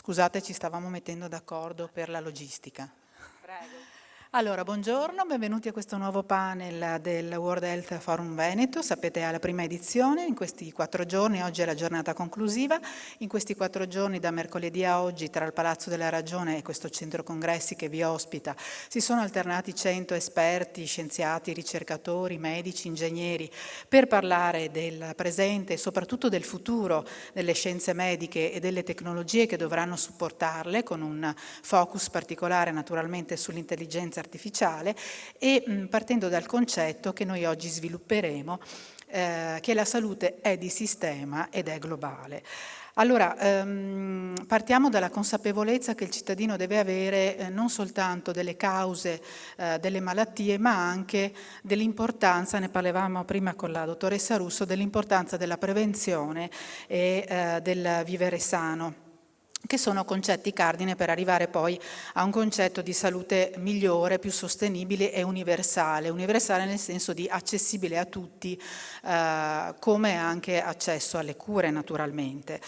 Scusate, ci stavamo mettendo d'accordo per la logistica. Prego. Allora, buongiorno, benvenuti a questo nuovo panel del World Health Forum Veneto. Sapete, è alla prima edizione, in questi 4 giorni, oggi è la giornata conclusiva. In questi 4 giorni, da mercoledì a oggi, tra il Palazzo della Ragione e questo centro congressi che vi ospita, si sono alternati 100 esperti, scienziati, ricercatori, medici, ingegneri, per parlare del presente e soprattutto del futuro delle scienze mediche e delle tecnologie che dovranno supportarle, con un focus particolare naturalmente sull'intelligenza artificiale e partendo dal concetto che noi oggi svilupperemo, che la salute è di sistema ed è globale. Allora, partiamo dalla consapevolezza che il cittadino deve avere non soltanto delle cause delle malattie, ma anche dell'importanza, ne parlavamo prima con la dottoressa Russo, dell'importanza della prevenzione e del vivere sano, che sono concetti cardine per arrivare poi a un concetto di salute migliore, più sostenibile e universale. Universale nel senso di accessibile a tutti, come anche accesso alle cure naturalmente.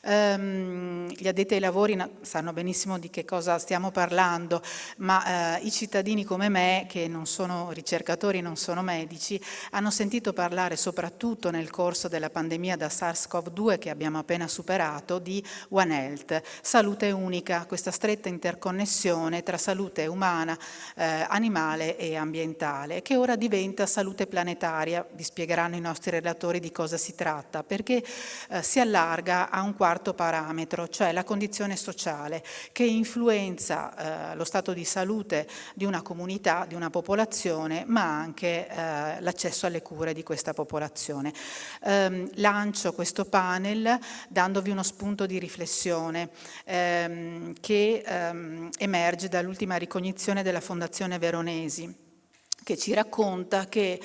Gli addetti ai lavori sanno benissimo di che cosa stiamo parlando, ma i cittadini come me, che non sono ricercatori, non sono medici, hanno sentito parlare soprattutto nel corso della pandemia da SARS-CoV-2 che abbiamo appena superato, di One Health. Salute unica, questa stretta interconnessione tra salute umana, animale e ambientale, che ora diventa salute planetaria. Vi spiegheranno i nostri relatori di cosa si tratta, perché si allarga a un quarto parametro, cioè la condizione sociale, che influenza lo stato di salute di una comunità, di una popolazione, ma anche l'accesso alle cure di questa popolazione. Lancio questo panel dandovi uno spunto di riflessione che emerge dall'ultima ricognizione della Fondazione Veronesi, che ci racconta che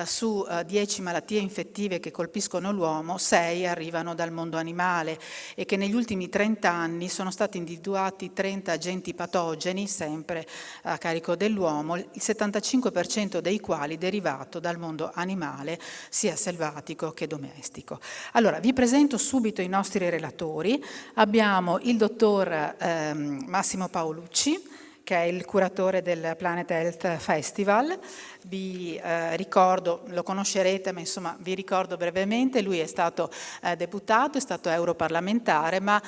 su 10 malattie infettive che colpiscono l'uomo, 6 arrivano dal mondo animale e che negli ultimi 30 anni sono stati individuati 30 agenti patogeni, sempre a carico dell'uomo, il 75% dei quali derivato dal mondo animale, sia selvatico che domestico. Allora, vi presento subito i nostri relatori. Abbiamo il dottor Massimo Paolucci, che è il curatore del Planet Health Festival. Vi ricordo, lo conoscerete, ma insomma vi ricordo brevemente, lui è stato deputato, è stato europarlamentare, ma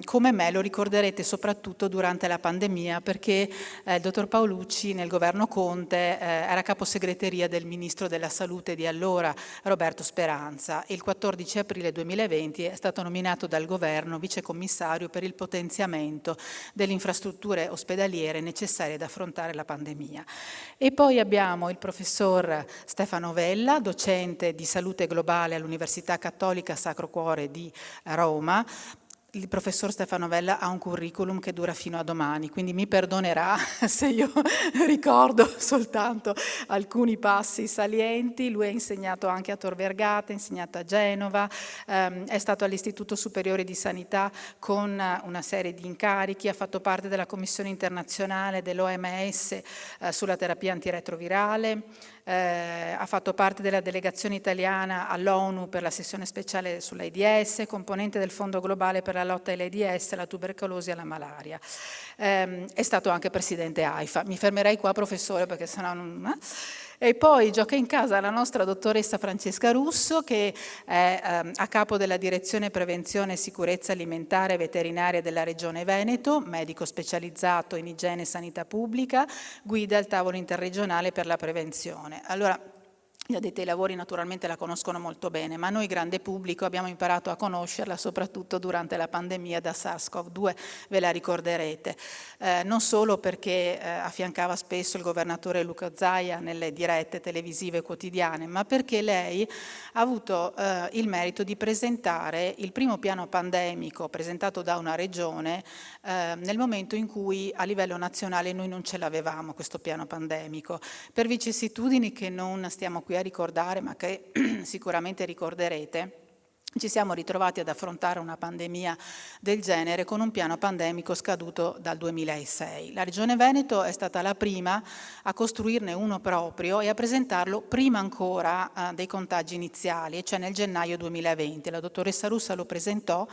come me lo ricorderete soprattutto durante la pandemia, perché il dottor Paolucci nel governo Conte era caposegreteria del ministro della salute di allora, Roberto Speranza, e il 14 aprile 2020 è stato nominato dal governo vicecommissario per il potenziamento delle infrastrutture ospedaliere necessarie ad affrontare la pandemia. E poi abbiamo il professor Stefano Vella, docente di salute globale all'Università Cattolica Sacro Cuore di Roma. Il professor Stefano Vella ha un curriculum che dura fino a domani, quindi mi perdonerà se io ricordo soltanto alcuni passi salienti. Lui ha insegnato anche a Tor Vergata, ha insegnato a Genova, è stato all'Istituto Superiore di Sanità con una serie di incarichi, ha fatto parte della Commissione internazionale dell'OMS sulla terapia antiretrovirale, ha fatto parte della delegazione italiana all'ONU per la sessione speciale sull'AIDS, componente del Fondo Globale per la lotta all'AIDS, alla tubercolosi e alla malaria. È stato anche presidente AIFA. Mi fermerei qua, professore, perché sennò non... E poi gioca in casa la nostra dottoressa Francesca Russo, che è a capo della Direzione Prevenzione e Sicurezza Alimentare e Veterinaria della Regione Veneto, medico specializzato in igiene e sanità pubblica, guida il tavolo interregionale per la prevenzione. Allora, gli addetti ai lavori naturalmente la conoscono molto bene, ma noi grande pubblico abbiamo imparato a conoscerla soprattutto durante la pandemia da SARS-CoV-2, ve la ricorderete. Non solo perché affiancava spesso il governatore Luca Zaia nelle dirette televisive quotidiane, ma perché lei ha avuto il merito di presentare il primo piano pandemico presentato da una regione nel momento in cui a livello nazionale noi non ce l'avevamo questo piano pandemico, per vicissitudini che non stiamo qui a ricordare, ma che sicuramente ricorderete. Ci siamo ritrovati ad affrontare una pandemia del genere con un piano pandemico scaduto dal 2006. La Regione Veneto è stata la prima a costruirne uno proprio e a presentarlo prima ancora dei contagi iniziali, cioè nel gennaio 2020. La dottoressa Russa lo presentò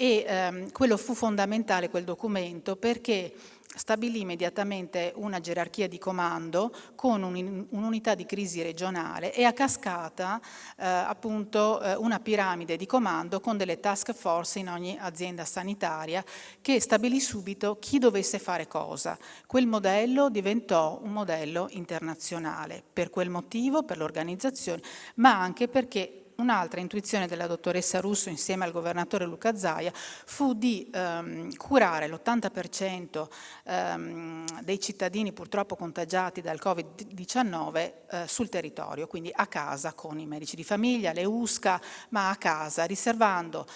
e quello fu fondamentale, quel documento, perché stabilì immediatamente una gerarchia di comando con un'unità di crisi regionale e a cascata appunto una piramide di comando con delle task force in ogni azienda sanitaria che stabilì subito chi dovesse fare cosa. Quel modello diventò un modello internazionale per quel motivo, per l'organizzazione, ma anche perché un'altra intuizione della dottoressa Russo insieme al governatore Luca Zaia fu di curare l'80% dei cittadini purtroppo contagiati dal Covid-19 sul territorio, quindi a casa con i medici di famiglia, le USCA, ma a casa, riservando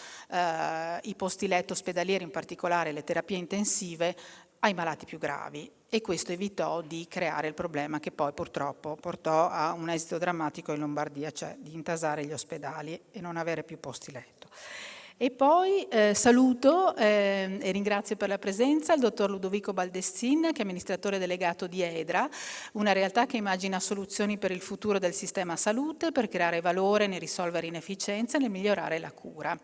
i posti letto ospedalieri, in particolare le terapie intensive, ai malati più gravi, e questo evitò di creare il problema che poi purtroppo portò a un esito drammatico in Lombardia, cioè di intasare gli ospedali e non avere più posti letto. E poi saluto e ringrazio per la presenza il dottor Ludovico Baldessin, che è amministratore delegato di EDRA, una realtà che immagina soluzioni per il futuro del sistema salute, per creare valore nel risolvere inefficienze e nel migliorare la cura.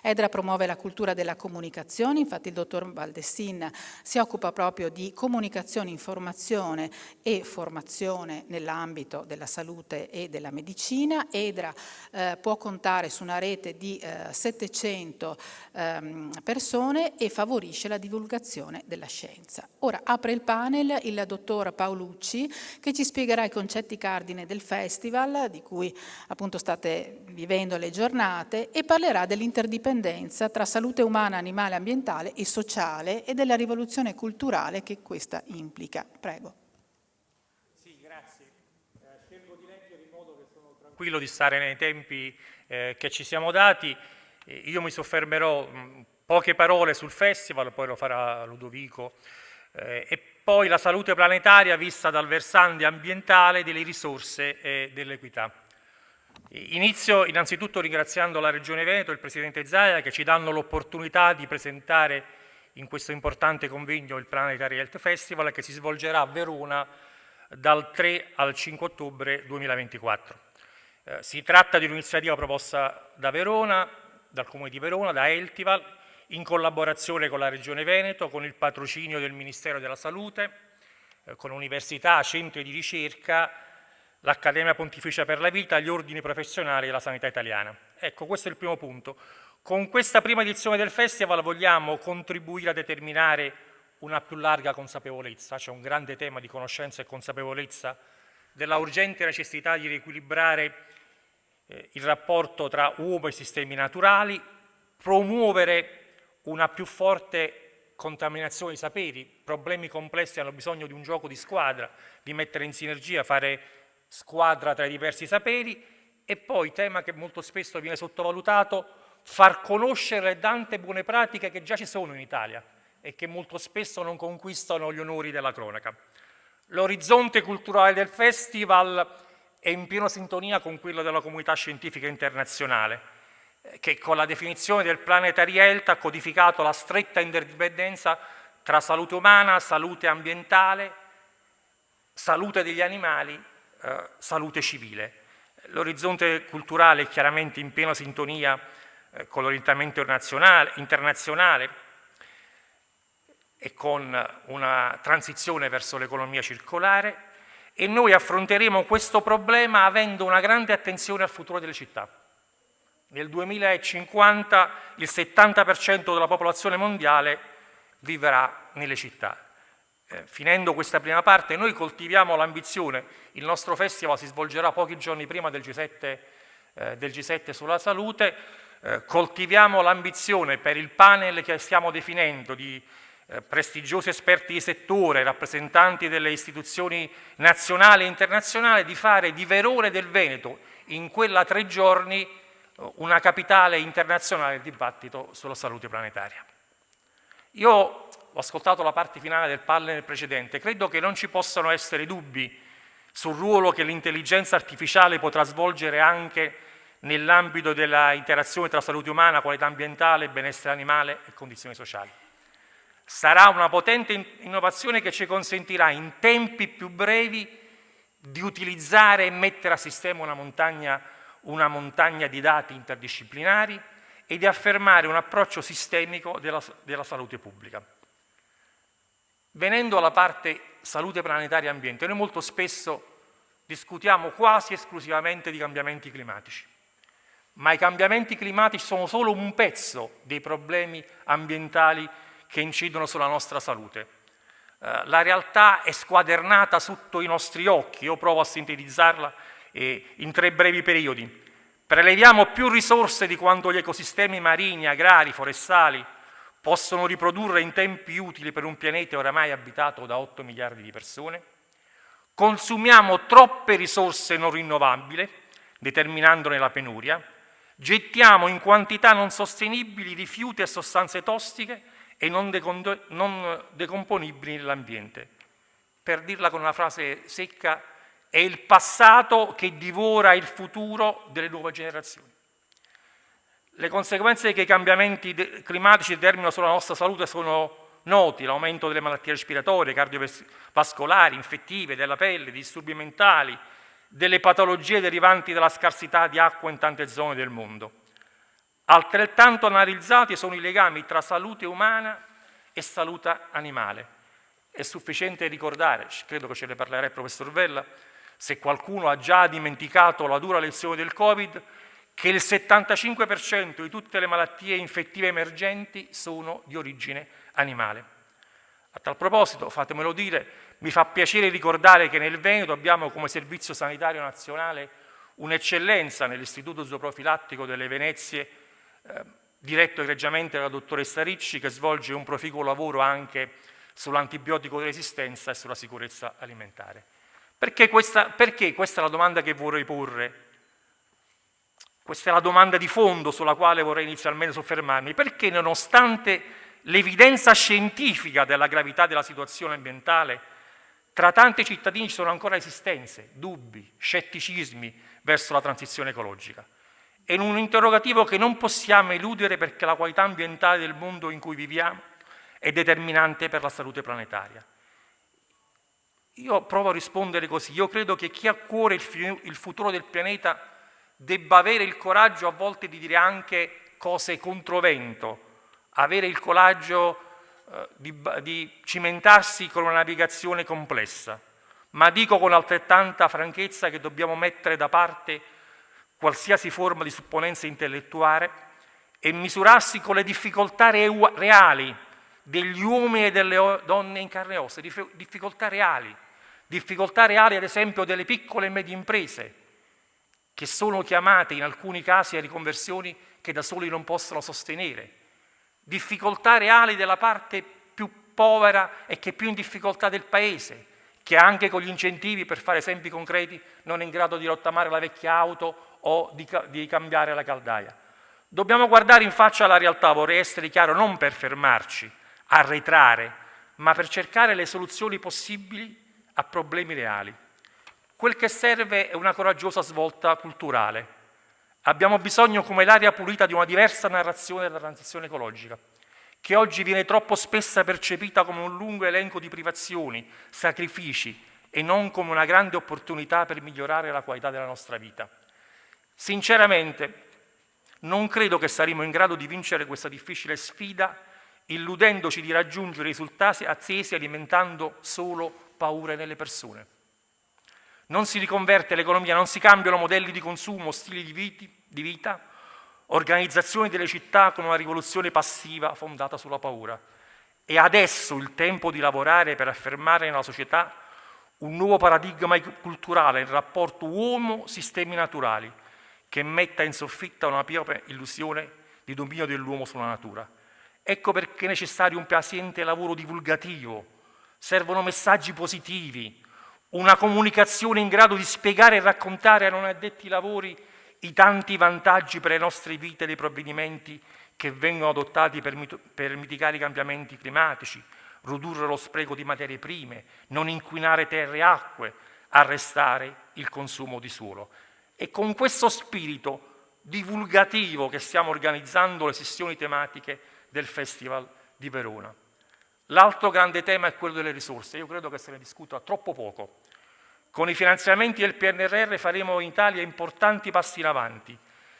EDRA promuove la cultura della comunicazione, infatti il dottor Baldessin si occupa proprio di comunicazione, informazione e formazione nell'ambito della salute e della medicina. EDRA può contare su una rete di 700 persone e favorisce la divulgazione della scienza. Ora apre il panel il dottor Paolucci, che ci spiegherà i concetti cardine del festival, di cui appunto state vivendo le giornate, e parlerà dell'interdipendenza tra salute umana, animale, ambientale e sociale e della rivoluzione culturale che questa implica. Prego. Sì, grazie. Scelgo di leggere in modo che sono tranquillo di stare nei tempi che ci siamo dati. Io mi soffermerò poche parole sul festival, poi lo farà Ludovico, e poi la salute planetaria vista dal versante ambientale, delle risorse e dell'equità. Inizio innanzitutto ringraziando la Regione Veneto e il Presidente Zaia, che ci danno l'opportunità di presentare in questo importante convegno il Planetary Health Festival, che si svolgerà a Verona dal 3 al 5 ottobre 2024. Si tratta di un'iniziativa proposta da Verona, dal Comune di Verona, da Eltival, in collaborazione con la Regione Veneto, con il patrocinio del Ministero della Salute, con università, centri di ricerca, l'Accademia Pontificia per la Vita, gli ordini professionali della sanità italiana. Ecco, questo è il primo punto. Con questa prima edizione del Festival vogliamo contribuire a determinare una più larga consapevolezza, c'è un grande tema di conoscenza e consapevolezza della urgente necessità di riequilibrare il rapporto tra uomo e sistemi naturali, promuovere una più forte contaminazione dei saperi. Problemi complessi hanno bisogno di un gioco di squadra, di mettere in sinergia, fare squadra tra i diversi saperi, e poi, tema che molto spesso viene sottovalutato, far conoscere le tante buone pratiche che già ci sono in Italia e che molto spesso non conquistano gli onori della cronaca. L'orizzonte culturale del festival è in piena sintonia con quello della comunità scientifica internazionale, che con la definizione del Planetary Health ha codificato la stretta interdipendenza tra salute umana, salute ambientale, salute degli animali, salute civile. L'orizzonte culturale è chiaramente in piena sintonia con l'orientamento internazionale e con una transizione verso l'economia circolare, e noi affronteremo questo problema avendo una grande attenzione al futuro delle città. Nel 2050 il 70% della popolazione mondiale vivrà nelle città. Finendo questa prima parte, noi coltiviamo l'ambizione. Il nostro festival si svolgerà pochi giorni prima del G7 sulla salute. Coltiviamo l'ambizione per il panel che stiamo definendo di prestigiosi esperti di settore, rappresentanti delle istituzioni nazionali e internazionali, di fare di Verona e del Veneto in quella 3 giorni una capitale internazionale del dibattito sulla salute planetaria. Io ho ascoltato la parte finale del panel precedente, credo che non ci possano essere dubbi sul ruolo che l'intelligenza artificiale potrà svolgere anche nell'ambito della interazione tra salute umana, qualità ambientale, benessere animale e condizioni sociali. Sarà una potente innovazione che ci consentirà in tempi più brevi di utilizzare e mettere a sistema una montagna di dati interdisciplinari e di affermare un approccio sistemico della salute pubblica. Venendo alla parte salute planetaria e ambiente, noi molto spesso discutiamo quasi esclusivamente di cambiamenti climatici, ma i cambiamenti climatici sono solo un pezzo dei problemi ambientali che incidono sulla nostra salute. La realtà è squadernata sotto i nostri occhi, io provo a sintetizzarla in 3 brevi periodi. Preleviamo più risorse di quanto gli ecosistemi marini, agrari, forestali possono riprodurre in tempi utili per un pianeta oramai abitato da 8 miliardi di persone. Consumiamo troppe risorse non rinnovabili, determinandone la penuria. Gettiamo in quantità non sostenibili rifiuti e sostanze tossiche e non decomponibili nell'ambiente. Per dirla con una frase secca, è il passato che divora il futuro delle nuove generazioni. Le conseguenze che i cambiamenti climatici determinano sulla nostra salute sono noti: l'aumento delle malattie respiratorie, cardiovascolari, infettive, della pelle, di disturbi mentali, delle patologie derivanti dalla scarsità di acqua in tante zone del mondo. Altrettanto analizzati sono i legami tra salute umana e salute animale. È sufficiente ricordare, credo che ce ne parlerà il professor Vella, se qualcuno ha già dimenticato la dura lezione del Covid, che il 75% di tutte le malattie infettive emergenti sono di origine animale. A tal proposito, fatemelo dire, mi fa piacere ricordare che nel Veneto abbiamo come Servizio Sanitario Nazionale un'eccellenza nell'Istituto Zooprofilattico delle Venezie, diretto egregiamente dalla dottoressa Ricci, che svolge un proficuo lavoro anche sull'antibiotico resistenza e sulla sicurezza alimentare. Perché questa è la domanda che vorrei porre? Questa è la domanda di fondo sulla quale vorrei inizialmente soffermarmi. Perché nonostante l'evidenza scientifica della gravità della situazione ambientale, tra tanti cittadini ci sono ancora resistenze, dubbi, scetticismi verso la transizione ecologica? È un interrogativo che non possiamo eludere, perché la qualità ambientale del mondo in cui viviamo è determinante per la salute planetaria. Io provo a rispondere così: io credo che chi ha a cuore il futuro del pianeta debba avere il coraggio a volte di dire anche cose controvento, avere il coraggio di cimentarsi con una navigazione complessa, ma dico con altrettanta franchezza che dobbiamo mettere da parte qualsiasi forma di supponenza intellettuale e misurarsi con le difficoltà reali degli uomini e delle donne in carne e ossa, difficoltà reali ad esempio delle piccole e medie imprese, che sono chiamate in alcuni casi a riconversioni che da soli non possono sostenere, difficoltà reali della parte più povera e che è più in difficoltà del Paese, che anche con gli incentivi, per fare esempi concreti, non è in grado di rottamare la vecchia auto o di cambiare la caldaia. Dobbiamo guardare in faccia alla realtà, vorrei essere chiaro, non per fermarci, arretrare, ma per cercare le soluzioni possibili a problemi reali. Quel che serve è una coraggiosa svolta culturale. Abbiamo bisogno, come l'aria pulita, di una diversa narrazione della transizione ecologica, che oggi viene troppo spesso percepita come un lungo elenco di privazioni, sacrifici e non come una grande opportunità per migliorare la qualità della nostra vita. Sinceramente, non credo che saremo in grado di vincere questa difficile sfida illudendoci di raggiungere risultati attesi alimentando solo paure nelle persone. Non si riconverte l'economia, non si cambiano modelli di consumo, stili di vita, organizzazioni delle città con una rivoluzione passiva fondata sulla paura. È adesso il tempo di lavorare per affermare nella società un nuovo paradigma culturale nel rapporto uomo-sistemi naturali, che metta in soffitta una miope illusione di dominio dell'uomo sulla natura. Ecco perché è necessario un paziente lavoro divulgativo, servono messaggi positivi, una comunicazione in grado di spiegare e raccontare ai non addetti ai lavori i tanti vantaggi per le nostre vite dei provvedimenti che vengono adottati per mitigare i cambiamenti climatici, ridurre lo spreco di materie prime, non inquinare terre e acque, arrestare il consumo di suolo. È con questo spirito divulgativo che stiamo organizzando le sessioni tematiche del Festival di Verona. L'altro grande tema è quello delle risorse. Io credo che se ne discuta troppo poco. Con i finanziamenti del PNRR faremo in Italia importanti passi in avanti,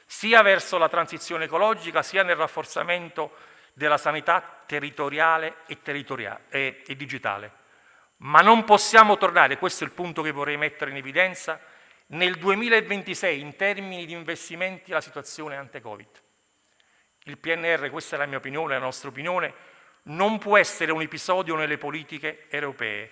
sia verso la transizione ecologica, sia nel rafforzamento della sanità territoriale e digitale. Ma non possiamo tornare, questo è il punto che vorrei mettere in evidenza, nel 2026 in termini di investimenti alla situazione ante-Covid. Il PNR, questa è la mia opinione, la nostra opinione, non può essere un episodio nelle politiche europee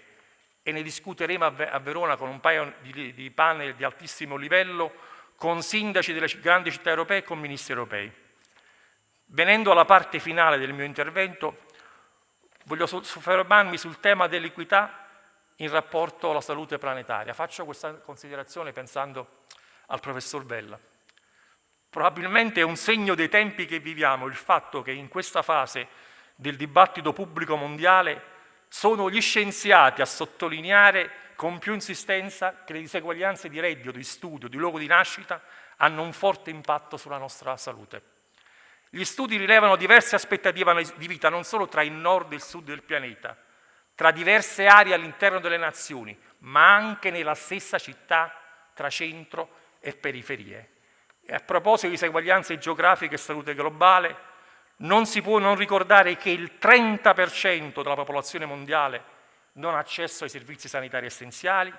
e ne discuteremo a Verona con un paio di panel di altissimo livello, con sindaci delle grandi città europee e con ministri europei. Venendo alla parte finale del mio intervento, voglio soffermarmi sul tema dell'equità in rapporto alla salute planetaria. Faccio questa considerazione pensando al professor Vella. Probabilmente è un segno dei tempi che viviamo il fatto che in questa fase del dibattito pubblico mondiale sono gli scienziati a sottolineare con più insistenza che le diseguaglianze di reddito, di studio, di luogo di nascita hanno un forte impatto sulla nostra salute. Gli studi rilevano diverse aspettative di vita non solo tra il nord e il sud del pianeta, tra diverse aree all'interno delle nazioni, ma anche nella stessa città tra centro e periferie. E a proposito di diseguaglianze geografiche e salute globale, non si può non ricordare che il 30% della popolazione mondiale non ha accesso ai servizi sanitari essenziali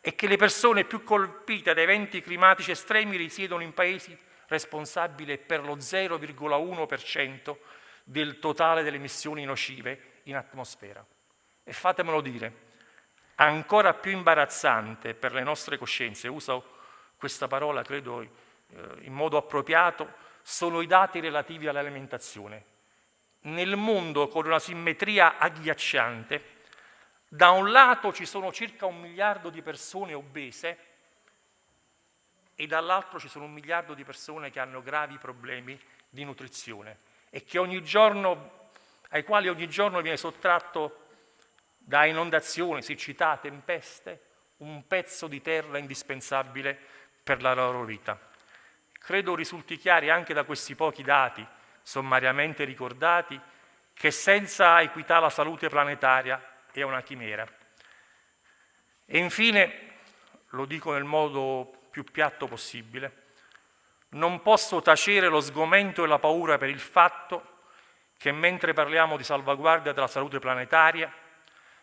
e che le persone più colpite da eventi climatici estremi risiedono in paesi responsabili per lo 0,1% del totale delle emissioni nocive in atmosfera. E fatemelo dire, ancora più imbarazzante per le nostre coscienze, uso questa parola credo in modo appropriato, sono i dati relativi all'alimentazione. Nel mondo, con una simmetria agghiacciante, da un lato ci sono circa 1 miliardo di persone obese e dall'altro ci sono 1 miliardo di persone che hanno gravi problemi di nutrizione e che ai quali ogni giorno viene sottratto da inondazioni, siccità, tempeste, un pezzo di terra indispensabile per la loro vita. Credo risulti chiari anche da questi pochi dati, sommariamente ricordati, che senza equità la salute planetaria è una chimera. E infine, lo dico nel modo più piatto possibile, non posso tacere lo sgomento e la paura per il fatto che mentre parliamo di salvaguardia della salute planetaria,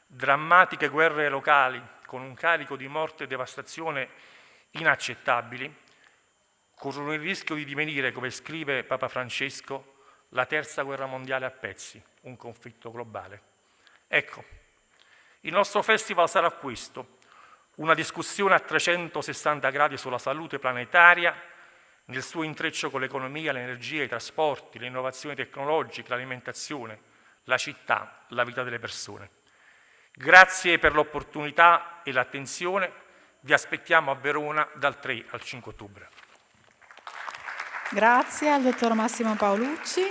drammatiche guerre locali con un carico di morte e devastazione inaccettabili, corrono il rischio di divenire, come scrive Papa Francesco, la terza guerra mondiale a pezzi, un conflitto globale. Ecco, il nostro festival sarà questo, una discussione a 360 gradi sulla salute planetaria, nel suo intreccio con l'economia, l'energia, i trasporti, le innovazioni tecnologiche, l'alimentazione, la città, la vita delle persone. Grazie per l'opportunità e l'attenzione, vi aspettiamo a Verona dal 3 al 5 ottobre. Grazie al dottor Massimo Paolucci.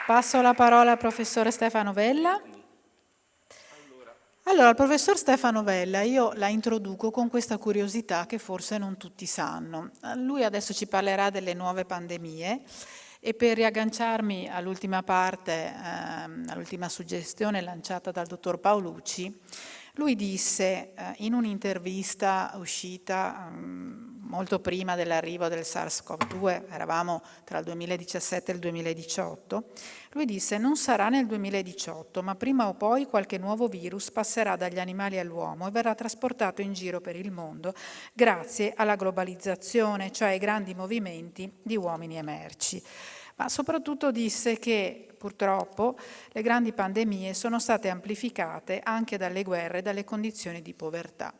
Passo la parola al professore Stefano Vella. Allora, il professor Stefano Vella, io la introduco con questa curiosità che forse non tutti sanno. Lui adesso ci parlerà delle nuove pandemie e per riagganciarmi all'ultima parte, all'ultima suggestione lanciata dal dottor Paolucci, lui disse in un'intervista uscita molto prima dell'arrivo del SARS-CoV-2, eravamo tra il 2017 e il 2018, lui disse: non sarà nel 2018, ma prima o poi qualche nuovo virus passerà dagli animali all'uomo e verrà trasportato in giro per il mondo grazie alla globalizzazione, cioè ai grandi movimenti di uomini e merci. Ma soprattutto disse che purtroppo le grandi pandemie sono state amplificate anche dalle guerre e dalle condizioni di povertà.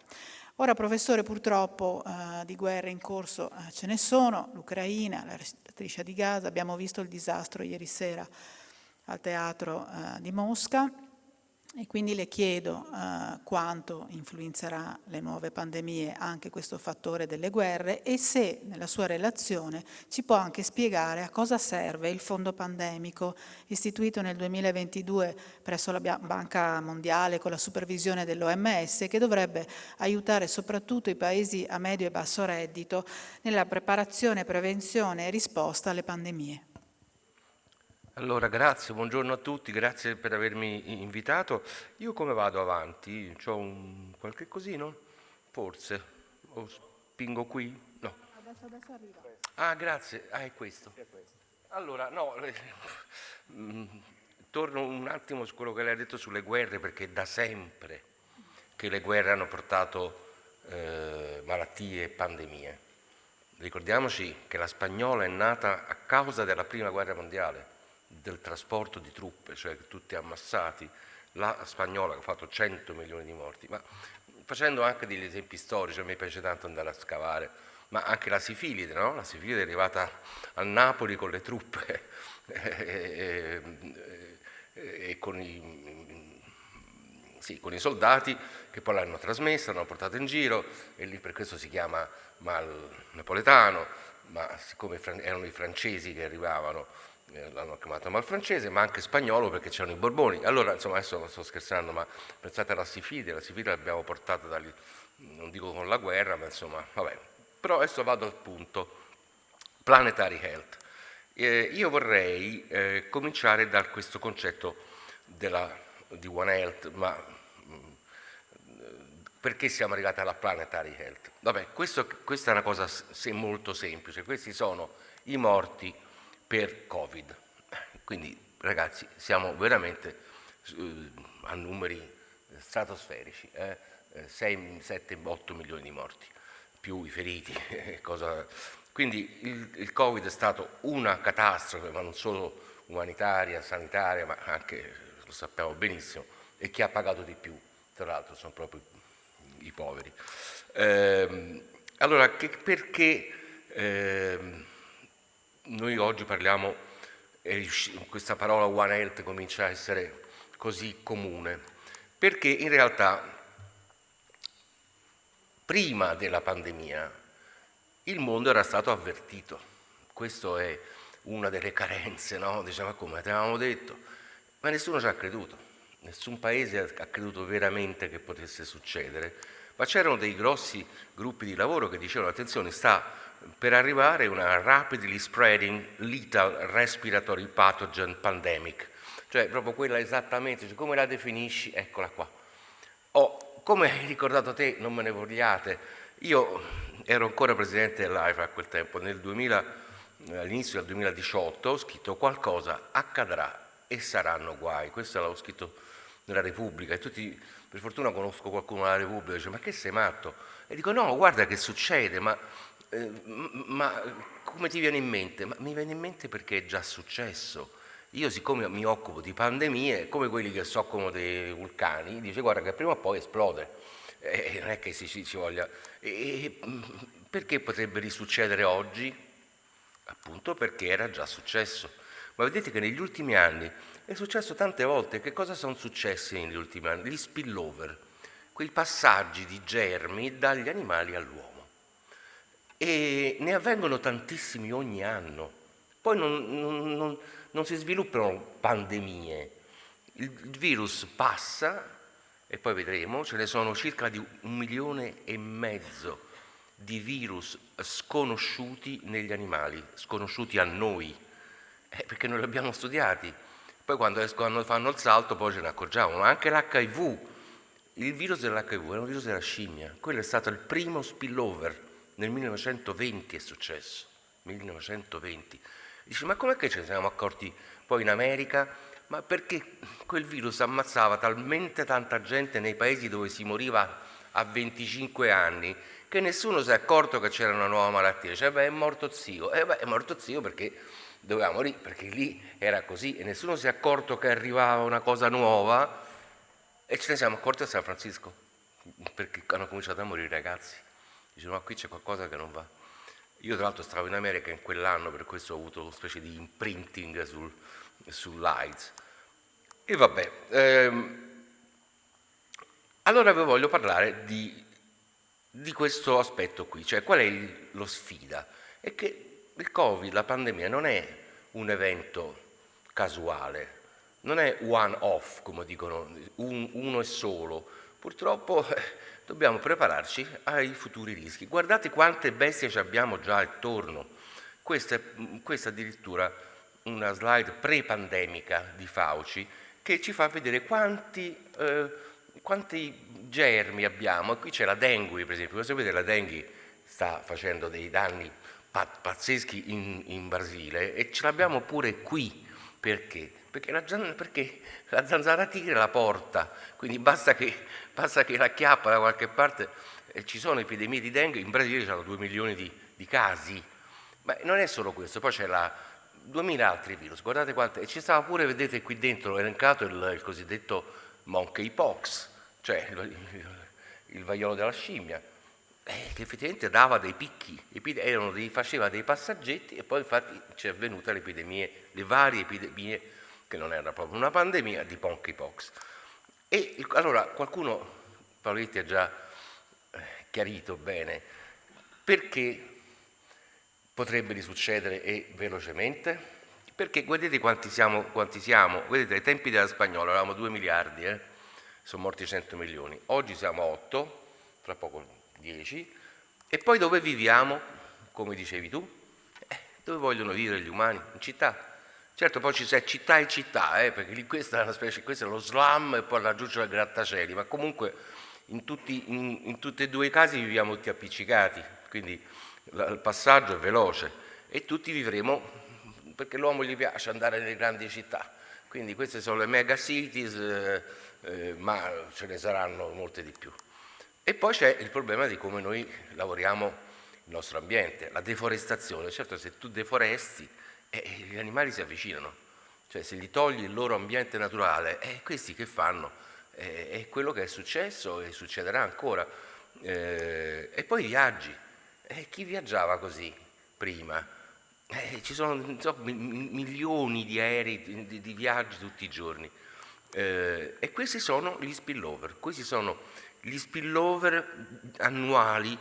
Ora, professore, purtroppo di guerre in corso ce ne sono, l'Ucraina, la striscia di Gaza, abbiamo visto il disastro ieri sera al teatro di Mosca e quindi le chiedo quanto influenzerà le nuove pandemie anche questo fattore delle guerre e se nella sua relazione ci può anche spiegare a cosa serve il fondo pandemico istituito nel 2022 presso la Banca Mondiale con la supervisione dell'OMS che dovrebbe aiutare soprattutto i paesi a medio e basso reddito nella preparazione, prevenzione e risposta alle pandemie. Allora, grazie, buongiorno a tutti, grazie per avermi invitato. Io come vado avanti? C'ho qualche cosino? Forse? O spingo qui? No. Adesso arriva. Ah, grazie. Ah, è questo. Allora, no, torno un attimo su quello che lei ha detto sulle guerre, perché da sempre che le guerre hanno portato malattie e pandemie. Ricordiamoci che la spagnola è nata a causa della prima guerra mondiale, del trasporto di truppe, cioè tutti ammassati. La spagnola che ha fatto 100 milioni di morti, ma facendo anche degli esempi storici, a me piace tanto andare a scavare, ma anche la sifilide, no? La sifilide è arrivata a Napoli con le truppe e con i soldati che poi l'hanno trasmessa, l'hanno portata in giro e lì per questo si chiama mal napoletano, ma siccome erano i francesi che arrivavano, l'hanno chiamato mal francese, ma anche spagnolo perché c'erano i Borboni. Allora, insomma, adesso non sto scherzando, ma pensate alla sifilide l'abbiamo portata da lì, non dico con la guerra, ma insomma, vabbè. Però adesso vado al punto, planetary health. Io vorrei cominciare da questo concetto di One Health, ma perché siamo arrivati alla planetary health? Vabbè, questa è una cosa molto semplice, questi sono i morti per Covid. Quindi ragazzi siamo veramente a numeri stratosferici, 6, 7, 8 milioni di morti, più i feriti. Quindi il Covid è stato una catastrofe, ma non solo umanitaria, sanitaria, ma anche, lo sappiamo benissimo, e chi ha pagato di più, tra l'altro, sono proprio i poveri. Allora, perché noi oggi parliamo, questa parola One Health comincia a essere così comune? Perché in realtà prima della pandemia il mondo era stato avvertito. Questo è una delle carenze, no? Diciamo, come avevamo detto, ma nessuno ci ha creduto, nessun paese ha creduto veramente che potesse succedere, ma c'erano dei grossi gruppi di lavoro che dicevano attenzione, sta per arrivare una rapidly spreading lethal respiratory pathogen pandemic, cioè proprio quella esattamente, cioè come la definisci, eccola qua. Come hai ricordato te, non me ne vogliate, io ero ancora presidente dell'AIFA a quel tempo, all'inizio del 2018 ho scritto qualcosa accadrà e saranno guai, questo l'avevo scritto nella Repubblica e tutti, per fortuna conosco qualcuno della Repubblica, dice ma che sei matto? E dico no, guarda che succede, ma come ti viene in mente? Ma mi viene in mente perché è già successo. Io siccome mi occupo di pandemie, come quelli che si occupano dei vulcani, dice guarda che prima o poi esplode, non è che ci voglia. Perché potrebbe risuccedere oggi? Appunto perché era già successo. Ma vedete che negli ultimi anni è successo tante volte. Che cosa sono successi negli ultimi anni? Gli spillover, quei passaggi di germi dagli animali all'uomo. E ne avvengono tantissimi ogni anno. Poi non si sviluppano pandemie. Il virus passa e poi vedremo, ce ne sono circa di 1,5 milioni di virus sconosciuti negli animali, sconosciuti a noi, perché noi li abbiamo studiati. Poi quando fanno il salto poi ce ne accorgiamo, ma anche l'HIV, il virus dell'HIV è un virus della scimmia, quello è stato il primo spillover, nel 1920 è successo, 1920. Dici, ma com'è che ce ne siamo accorti poi in America? Ma perché quel virus ammazzava talmente tanta gente nei paesi dove si moriva a 25 anni che nessuno si è accorto che c'era una nuova malattia. Cioè, è morto zio. È morto zio perché doveva morire, perché lì era così e nessuno si è accorto che arrivava una cosa nuova e ce ne siamo accorti a San Francisco perché hanno cominciato a morire i ragazzi. Dicono, ma qui c'è qualcosa che non va. Io tra l'altro stavo in America in quell'anno, per questo ho avuto una specie di imprinting sull'AIDS. E vabbè, allora vi voglio parlare di questo aspetto qui, cioè qual è lo sfida? È che il Covid, la pandemia, non è un evento casuale, non è one off, come dicono, uno e solo. Purtroppo dobbiamo prepararci ai futuri rischi. Guardate quante bestie ci abbiamo già attorno. Questa addirittura una slide pre-pandemica di Fauci che ci fa vedere quanti germi abbiamo. Qui c'è la dengue, per esempio. Come sapete, la dengue sta facendo dei danni pazzeschi in Brasile e ce l'abbiamo pure qui. Perché? Perché la zanzara tigre la porta, quindi basta che la acchiappa da qualche parte. Ci sono epidemie di dengue, in Brasile c'hanno 2 milioni di casi, ma non è solo questo, poi c'è 2000 altri virus, guardate quante, e ci stava pure, vedete qui dentro elencato il cosiddetto monkeypox, cioè il vaiolo della scimmia, che effettivamente dava dei picchi, faceva dei passaggetti e poi infatti ci è venuta le varie epidemie, che non era proprio una pandemia, di monkeypox. E allora qualcuno, Paoletti ha già chiarito bene, perché potrebbe risuccedere e velocemente? Perché guardate quanti siamo, vedete ai tempi della Spagnola eravamo 2 miliardi, sono morti 100 milioni, oggi siamo 8, fra poco 10, e poi dove viviamo, come dicevi tu? Dove vogliono vivere gli umani? In città. Certo, poi ci sei città e città, perché lì questo è lo slum e poi laggiù c'è il grattacieli, ma comunque in tutti e due i casi viviamo tutti appiccicati, quindi il passaggio è veloce e tutti vivremo, perché l'uomo gli piace andare nelle grandi città, quindi queste sono le mega cities, ma ce ne saranno molte di più. E poi c'è il problema di come noi lavoriamo il nostro ambiente, la deforestazione. Certo, se tu deforesti, gli animali si avvicinano, cioè se gli togli il loro ambiente naturale, questi che fanno? È quello che è successo e succederà ancora. E poi i viaggi. Chi viaggiava così prima? Ci sono milioni di aerei, di viaggi tutti i giorni. E questi sono gli spillover. Questi sono gli spillover annuali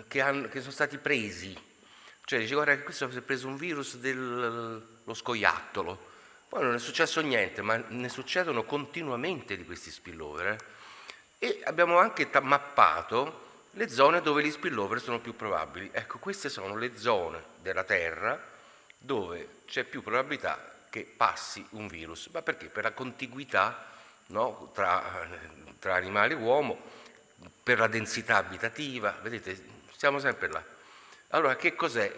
che sono stati presi. Cioè dice, guarda che questo si è preso un virus dello scoiattolo. Poi non è successo niente, ma ne succedono continuamente di questi spillover. E abbiamo anche mappato le zone dove gli spillover sono più probabili. Ecco, queste sono le zone della Terra dove c'è più probabilità che passi un virus. Ma perché? Per la contiguità, no, tra animale e uomo, per la densità abitativa, vedete, siamo sempre là. Allora, che cos'è?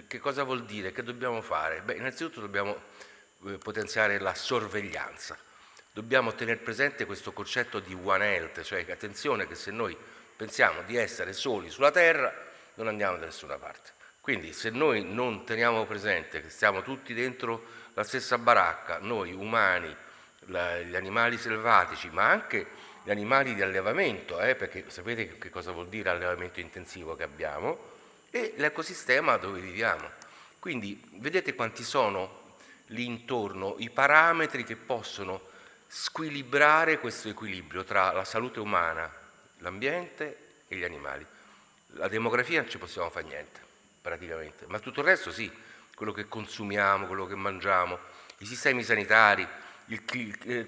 Che cosa vuol dire? Che dobbiamo fare? Beh, innanzitutto dobbiamo potenziare la sorveglianza. Dobbiamo tenere presente questo concetto di One Health, cioè attenzione che se noi pensiamo di essere soli sulla Terra, non andiamo da nessuna parte. Quindi se noi non teniamo presente che stiamo tutti dentro la stessa baracca, noi umani, gli animali selvatici, ma anche gli animali di allevamento, perché sapete che cosa vuol dire allevamento intensivo che abbiamo, e l'ecosistema dove viviamo. Quindi vedete quanti sono lì intorno i parametri che possono squilibrare questo equilibrio tra la salute umana, l'ambiente e gli animali. La demografia non ci possiamo fare niente, praticamente, ma tutto il resto sì, quello che consumiamo, quello che mangiamo, i sistemi sanitari,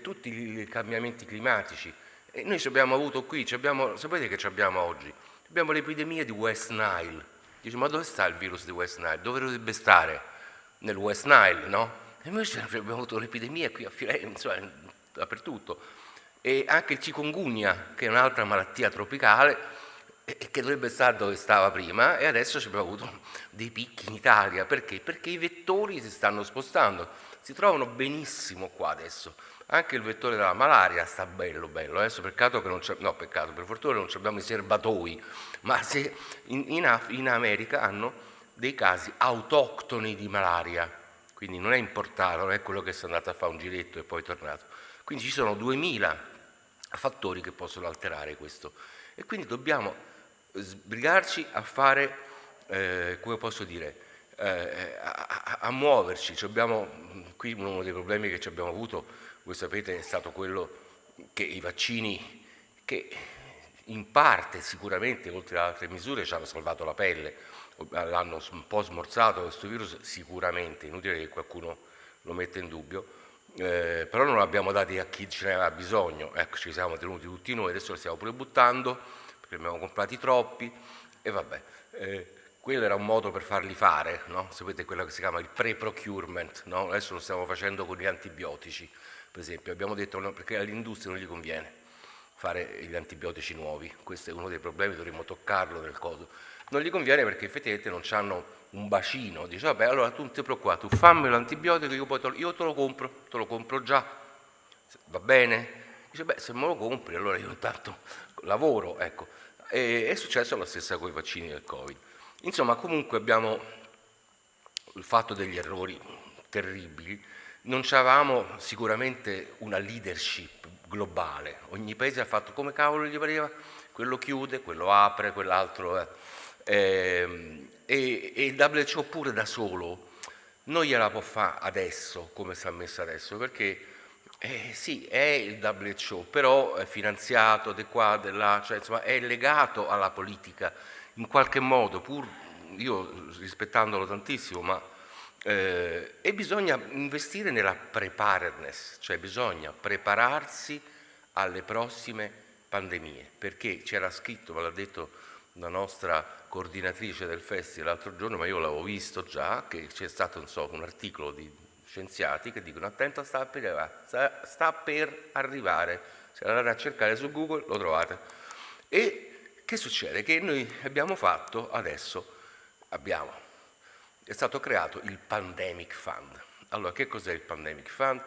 tutti i cambiamenti climatici. E noi ci abbiamo avuto qui, sapete che ci abbiamo oggi? Abbiamo l'epidemia di West Nile. Dice, ma dove sta il virus di West Nile? Dove dovrebbe stare? Nel West Nile, no? E invece abbiamo avuto l'epidemia qui a Firenze, insomma, dappertutto. E anche il chikungunya, che è un'altra malattia tropicale, che dovrebbe stare dove stava prima, e adesso abbiamo avuto dei picchi in Italia. Perché? Perché i vettori si stanno spostando. Si trovano benissimo qua adesso. Anche il vettore della malaria sta bello. Adesso peccato che non c'è, no, peccato, per fortuna non abbiamo i serbatoi, ma se in America hanno dei casi autoctoni di malaria, quindi non è importato, non è quello che è andato a fare un giretto e poi è tornato. Quindi ci sono 2000 fattori che possono alterare questo. E quindi dobbiamo sbrigarci a fare, come posso dire, a muoverci. Qui uno dei problemi che ci abbiamo avuto, voi sapete, è stato quello che i vaccini, che in parte sicuramente, oltre ad altre misure, ci hanno salvato la pelle, l'hanno un po' smorzato questo virus, sicuramente, inutile che qualcuno lo metta in dubbio, però non l'abbiamo dati a chi ce ne aveva bisogno. Ecco, ci siamo tenuti tutti noi, adesso li stiamo pure buttando, perché ne abbiamo comprati troppi, e vabbè. Quello era un modo per farli fare, no? Sapete quello che si chiama il pre-procurement, no? Adesso lo stiamo facendo con gli antibiotici, per esempio. Abbiamo detto no, perché all'industria non gli conviene fare gli antibiotici nuovi, questo è uno dei problemi, dovremmo toccarlo nel coso. Non gli conviene perché effettivamente non hanno un bacino. Dice, vabbè, allora tu non ti preoccupare, tu fammi l'antibiotico, io te lo compro già, va bene? Dice, beh, se me lo compri, allora io intanto lavoro, ecco. E è successo la stessa con i vaccini del Covid. Insomma, comunque abbiamo fatto degli errori terribili. Non avevamo sicuramente una leadership globale, ogni paese ha fatto come cavolo gli pareva, quello chiude, quello apre, quell'altro e il WHO pure da solo non gliela può fare adesso come sta messa adesso, perché sì, è il WHO, però è finanziato di qua, di là, cioè, insomma, è legato alla politica in qualche modo, pur io rispettandolo tantissimo, ma e bisogna investire nella preparedness, cioè bisogna prepararsi alle prossime pandemie, perché c'era scritto, me l'ha detto la nostra coordinatrice del festival l'altro giorno, ma io l'avevo visto già, che c'è stato un articolo di scienziati che dicono attento, sta per arrivare, se andate a cercare su Google lo trovate. E che succede? Che noi abbiamo fatto adesso, è stato creato il Pandemic Fund. Allora, che cos'è il Pandemic Fund?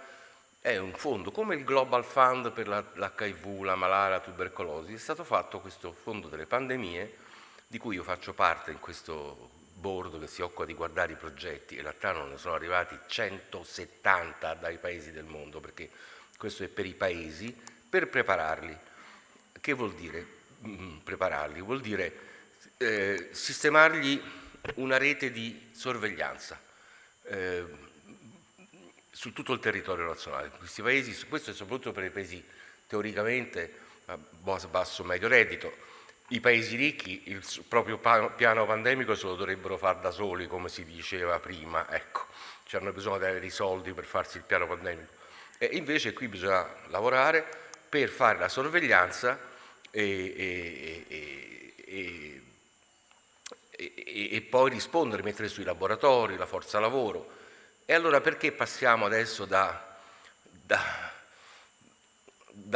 È un fondo come il Global Fund per l'HIV, la malaria, la tubercolosi. È stato fatto questo fondo delle pandemie, di cui io faccio parte in questo board che si occupa di guardare i progetti, e l'altro anno ne sono arrivati 170 dai paesi del mondo, perché questo è per i paesi, per prepararli. Che vuol dire prepararli? Vuol dire sistemargli una rete di sorveglianza su tutto il territorio nazionale. Questi paesi, questo è soprattutto per i paesi teoricamente a basso medio reddito. I paesi ricchi il proprio piano pandemico se lo dovrebbero fare da soli, come si diceva prima, ecco, c'hanno bisogno di avere i soldi per farsi il piano pandemico. E invece qui bisogna lavorare per fare la sorveglianza e poi rispondere, mettere sui laboratori, la forza lavoro. E allora perché passiamo adesso da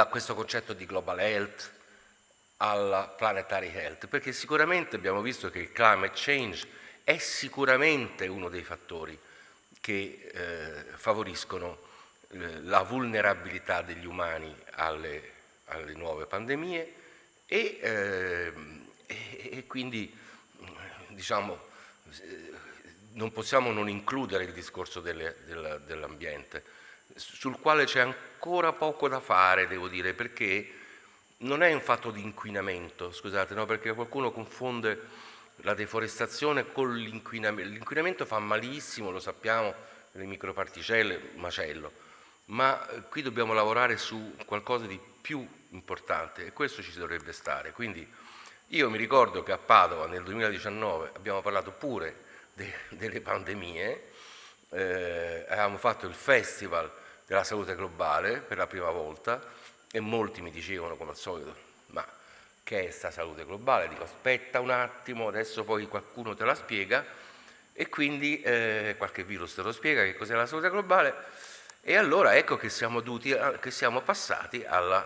questo concetto di global health alla planetary health? Perché sicuramente abbiamo visto che il climate change è sicuramente uno dei fattori che favoriscono la vulnerabilità degli umani alle nuove pandemie e quindi diciamo non possiamo non includere il discorso dell'ambiente, sul quale c'è ancora poco da fare, devo dire, perché non è un fatto di inquinamento, scusate, no? Perché qualcuno confonde la deforestazione con l'inquinamento. L'inquinamento fa malissimo, lo sappiamo, le microparticelle, macello, ma qui dobbiamo lavorare su qualcosa di più importante e questo ci dovrebbe stare. Quindi io mi ricordo che a Padova nel 2019 abbiamo parlato pure delle pandemie, avevamo fatto il Festival della Salute Globale per la prima volta e molti mi dicevano come al solito, ma che è sta salute globale? Dico aspetta un attimo, adesso poi qualcuno te la spiega e quindi qualche virus te lo spiega che cos'è la salute globale e allora ecco che siamo passati alla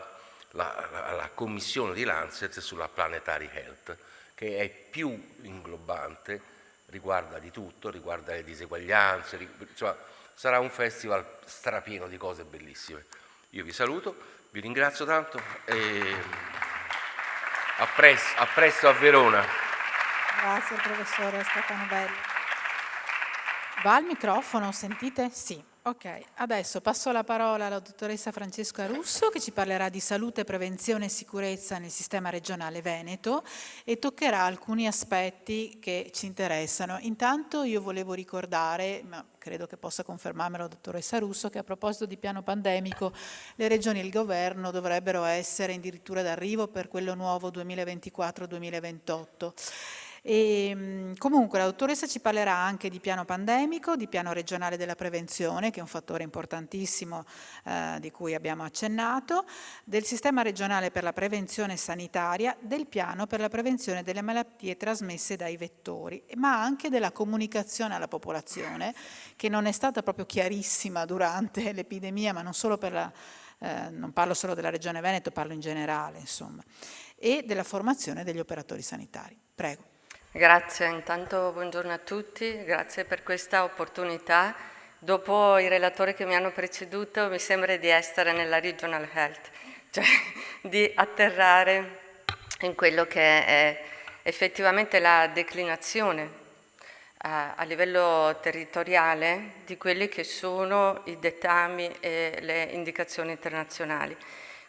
commissione di Lancet sulla planetary health, che è più inglobante, riguarda di tutto, riguarda le diseguaglianze, insomma sarà un festival strapieno di cose bellissime. Io vi saluto, vi ringrazio tanto e a presto a Verona. Grazie al professore Stefano Belli. Va al microfono, sentite? Sì. Ok, adesso passo la parola alla dottoressa Francesca Russo che ci parlerà di salute, prevenzione e sicurezza nel sistema regionale Veneto e toccherà alcuni aspetti che ci interessano. Intanto io volevo ricordare, ma credo che possa confermarmelo la dottoressa Russo, che a proposito di piano pandemico le regioni e il governo dovrebbero essere addirittura d'arrivo per quello nuovo 2024-2028. E, comunque la dottoressa ci parlerà anche di piano pandemico, di piano regionale della prevenzione, che è un fattore importantissimo di cui abbiamo accennato, del sistema regionale per la prevenzione sanitaria, del piano per la prevenzione delle malattie trasmesse dai vettori, ma anche della comunicazione alla popolazione, che non è stata proprio chiarissima durante l'epidemia, ma non solo non parlo solo della Regione Veneto, parlo in generale, insomma, e della formazione degli operatori sanitari. Prego. Grazie, intanto buongiorno a tutti, grazie per questa opportunità. Dopo i relatori che mi hanno preceduto mi sembra di essere nella Regional Health, cioè di atterrare in quello che è effettivamente la declinazione a livello territoriale di quelli che sono i dettami e le indicazioni internazionali.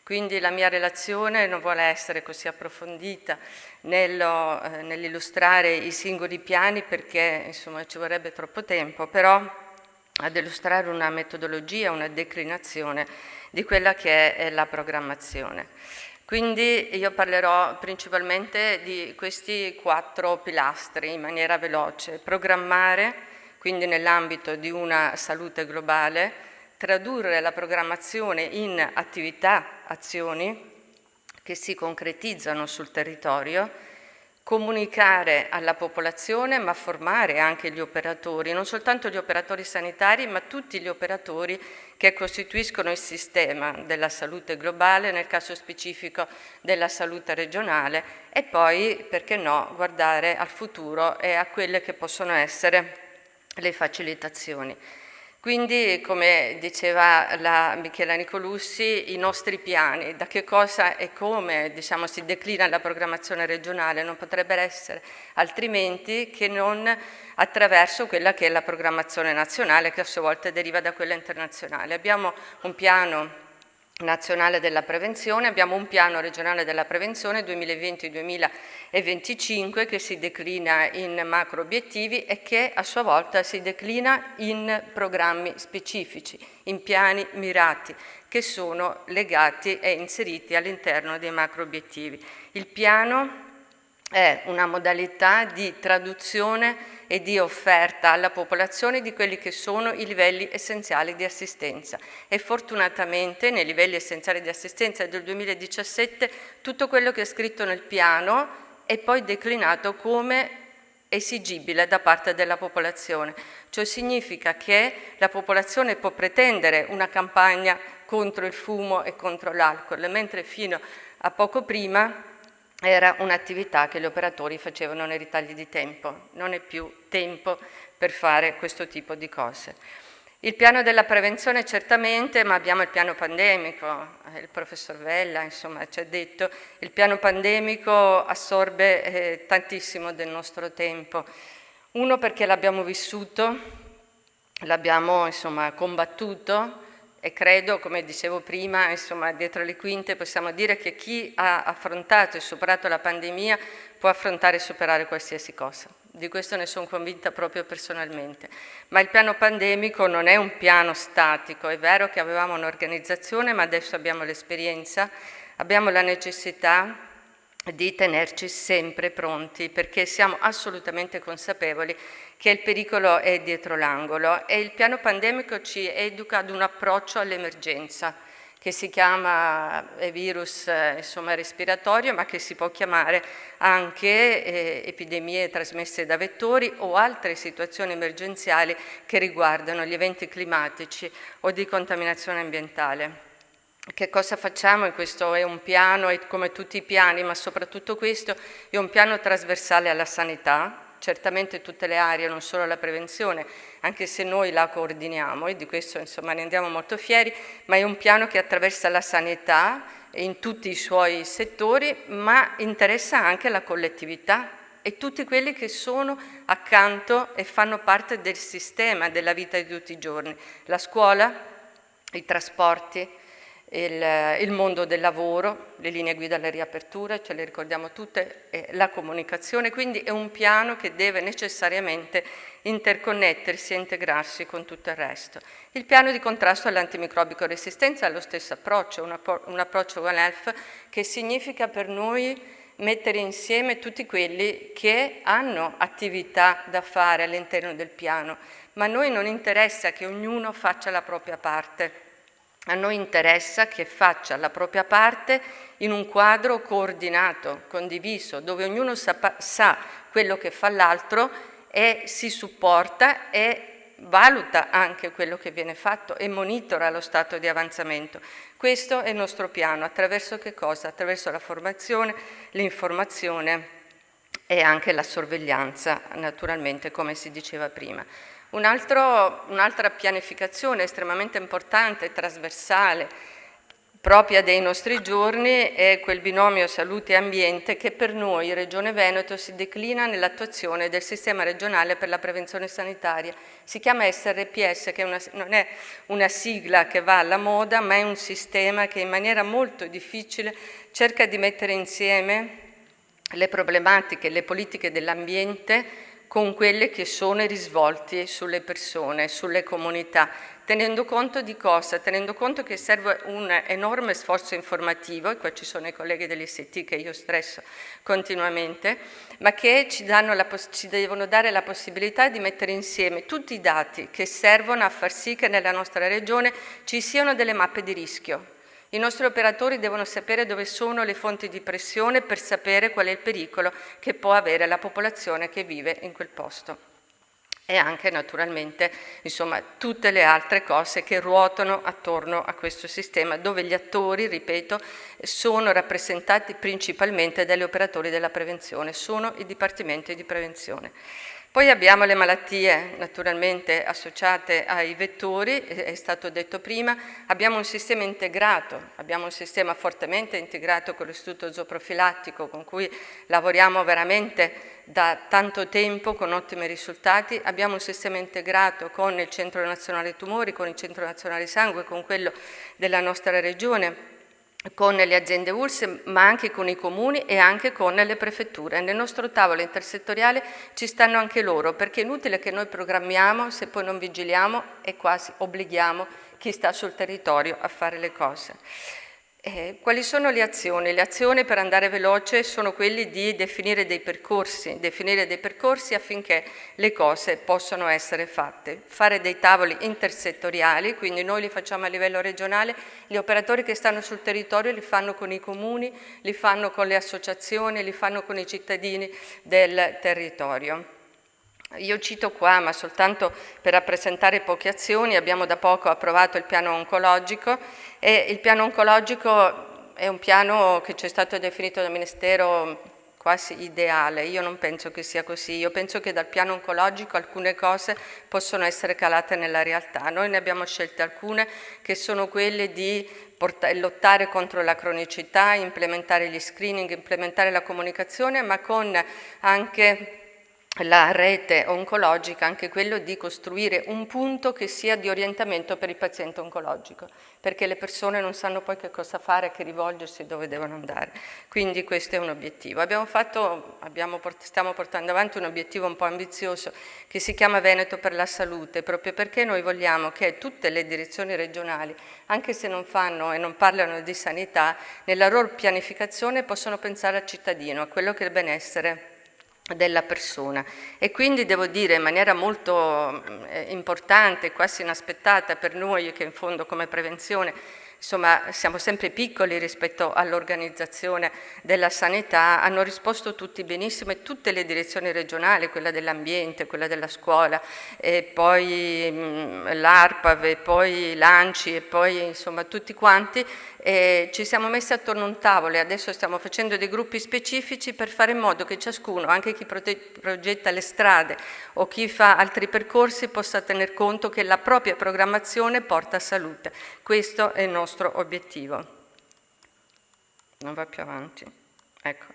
Quindi la mia relazione non vuole essere così approfondita nell'illustrare i singoli piani perché insomma ci vorrebbe troppo tempo, però ad illustrare una metodologia, una declinazione di quella che è la programmazione. Quindi io parlerò principalmente di questi 4 pilastri in maniera veloce. Programmare, quindi nell'ambito di una salute globale, tradurre la programmazione in attività, azioni che si concretizzano sul territorio, comunicare alla popolazione ma formare anche gli operatori, non soltanto gli operatori sanitari ma tutti gli operatori che costituiscono il sistema della salute globale, nel caso specifico della salute regionale e poi, perché no, guardare al futuro e a quelle che possono essere le facilitazioni. Quindi, come diceva la Michela Nicolussi, i nostri piani, da che cosa e come si declina la programmazione regionale, non potrebbe essere altrimenti che non attraverso quella che è la programmazione nazionale, che a sua volta deriva da quella internazionale. Abbiamo un piano nazionale della prevenzione, abbiamo un piano regionale della prevenzione 2020-2025 che si declina in macro obiettivi e che a sua volta si declina in programmi specifici, in piani mirati che sono legati e inseriti all'interno dei macro obiettivi. Il piano è una modalità di traduzione e di offerta alla popolazione di quelli che sono i livelli essenziali di assistenza e fortunatamente nei livelli essenziali di assistenza del 2017 tutto quello che è scritto nel piano è poi declinato come esigibile da parte della popolazione. Ciò significa che la popolazione può pretendere una campagna contro il fumo e contro l'alcol, mentre fino a poco prima era un'attività che gli operatori facevano nei ritagli di tempo, non è più tempo per fare questo tipo di cose. Il piano della prevenzione certamente, ma abbiamo il piano pandemico, il professor Vella ci ha detto, il piano pandemico assorbe tantissimo del nostro tempo. Uno perché l'abbiamo vissuto, l'abbiamo combattuto, e credo, come dicevo prima, dietro le quinte possiamo dire che chi ha affrontato e superato la pandemia può affrontare e superare qualsiasi cosa. Di questo ne sono convinta proprio personalmente. Ma il piano pandemico non è un piano statico, è vero che avevamo un'organizzazione, ma adesso abbiamo l'esperienza, abbiamo la necessità di tenerci sempre pronti, perché siamo assolutamente consapevoli che il pericolo è dietro l'angolo e il piano pandemico ci educa ad un approccio all'emergenza che si chiama virus respiratorio, ma che si può chiamare anche epidemie trasmesse da vettori o altre situazioni emergenziali che riguardano gli eventi climatici o di contaminazione ambientale. Che cosa facciamo? E questo è un piano, e come tutti i piani, ma soprattutto questo è un piano trasversale alla sanità, certamente tutte le aree, non solo la prevenzione, anche se noi la coordiniamo e di questo ne andiamo molto fieri, ma è un piano che attraversa la sanità in tutti i suoi settori, ma interessa anche la collettività e tutti quelli che sono accanto e fanno parte del sistema della vita di tutti i giorni, la scuola, i trasporti, il mondo del lavoro, le linee guida alle riaperture, ce le ricordiamo tutte, la comunicazione, quindi è un piano che deve necessariamente interconnettersi e integrarsi con tutto il resto. Il piano di contrasto all'antimicrobico resistenza ha lo stesso approccio, un approccio One Health che significa per noi mettere insieme tutti quelli che hanno attività da fare all'interno del piano, ma a noi non interessa che ognuno faccia la propria parte. A noi interessa che faccia la propria parte in un quadro coordinato, condiviso, dove ognuno sa quello che fa l'altro e si supporta e valuta anche quello che viene fatto e monitora lo stato di avanzamento. Questo è il nostro piano, attraverso che cosa? Attraverso la formazione, l'informazione e anche la sorveglianza, naturalmente, come si diceva prima. Un'altra pianificazione estremamente importante e trasversale, propria dei nostri giorni, è quel binomio salute e ambiente che per noi, Regione Veneto, si declina nell'attuazione del sistema regionale per la prevenzione sanitaria. Si chiama SRPS, che non è una sigla che va alla moda, ma è un sistema che in maniera molto difficile cerca di mettere insieme le problematiche, le politiche dell'ambiente con quelle che sono i risvolti sulle persone, sulle comunità. Tenendo conto di cosa? Tenendo conto che serve un enorme sforzo informativo, e qua ci sono i colleghi dell'ICT che io stresso continuamente, ma che ci devono dare la possibilità di mettere insieme tutti i dati che servono a far sì che nella nostra regione ci siano delle mappe di rischio. I nostri operatori devono sapere dove sono le fonti di pressione per sapere qual è il pericolo che può avere la popolazione che vive in quel posto. E anche naturalmente, insomma, tutte le altre cose che ruotano attorno a questo sistema, dove gli attori, ripeto, sono rappresentati principalmente dagli operatori della prevenzione, sono i dipartimenti di prevenzione. Poi abbiamo le malattie naturalmente associate ai vettori, è stato detto prima, abbiamo un sistema integrato, abbiamo un sistema fortemente integrato con l'Istituto Zooprofilattico con cui lavoriamo veramente da tanto tempo con ottimi risultati, abbiamo un sistema integrato con il Centro Nazionale Tumori, con il Centro Nazionale Sangue, con quello della nostra regione, con le aziende ULSS, ma anche con i comuni e anche con le prefetture. Nel nostro tavolo intersettoriale ci stanno anche loro, perché è inutile che noi programmiamo se poi non vigiliamo e quasi obblighiamo chi sta sul territorio a fare le cose. Quali sono le azioni? Le azioni, per andare veloce, sono quelle di definire dei percorsi affinché le cose possano essere fatte. Fare dei tavoli intersettoriali, quindi noi li facciamo a livello regionale, gli operatori che stanno sul territorio li fanno con i comuni, li fanno con le associazioni, li fanno con i cittadini del territorio. Io cito qua, ma soltanto per rappresentare poche azioni, abbiamo da poco approvato il piano oncologico e il piano oncologico è un piano che ci è stato definito dal Ministero quasi ideale. Io non penso che sia così, io penso che dal piano oncologico alcune cose possono essere calate nella realtà. Noi ne abbiamo scelte alcune che sono quelle di lottare contro la cronicità, implementare gli screening, implementare la comunicazione, ma con anche la rete oncologica, anche quello di costruire un punto che sia di orientamento per il paziente oncologico, perché le persone non sanno poi che cosa fare, che rivolgersi, dove devono andare. Quindi questo è un obiettivo. Stiamo portando avanti un obiettivo un po' ambizioso che si chiama Veneto per la salute, proprio perché noi vogliamo che tutte le direzioni regionali, anche se non fanno e non parlano di sanità, nella loro pianificazione possono pensare al cittadino, a quello che è il benessere della persona. E quindi devo dire in maniera molto importante, quasi inaspettata per noi che in fondo come prevenzione insomma siamo sempre piccoli rispetto all'organizzazione della sanità, hanno risposto tutti benissimo e tutte le direzioni regionali, quella dell'ambiente, quella della scuola, e poi l'ARPAV, e poi l'ANCI, e poi insomma tutti quanti, ci siamo messi attorno a un tavolo e adesso stiamo facendo dei gruppi specifici per fare in modo che ciascuno, anche chi progetta le strade o chi fa altri percorsi, possa tener conto che la propria programmazione porta a salute. Questo è il nostro obiettivo. Non va più avanti. Ecco.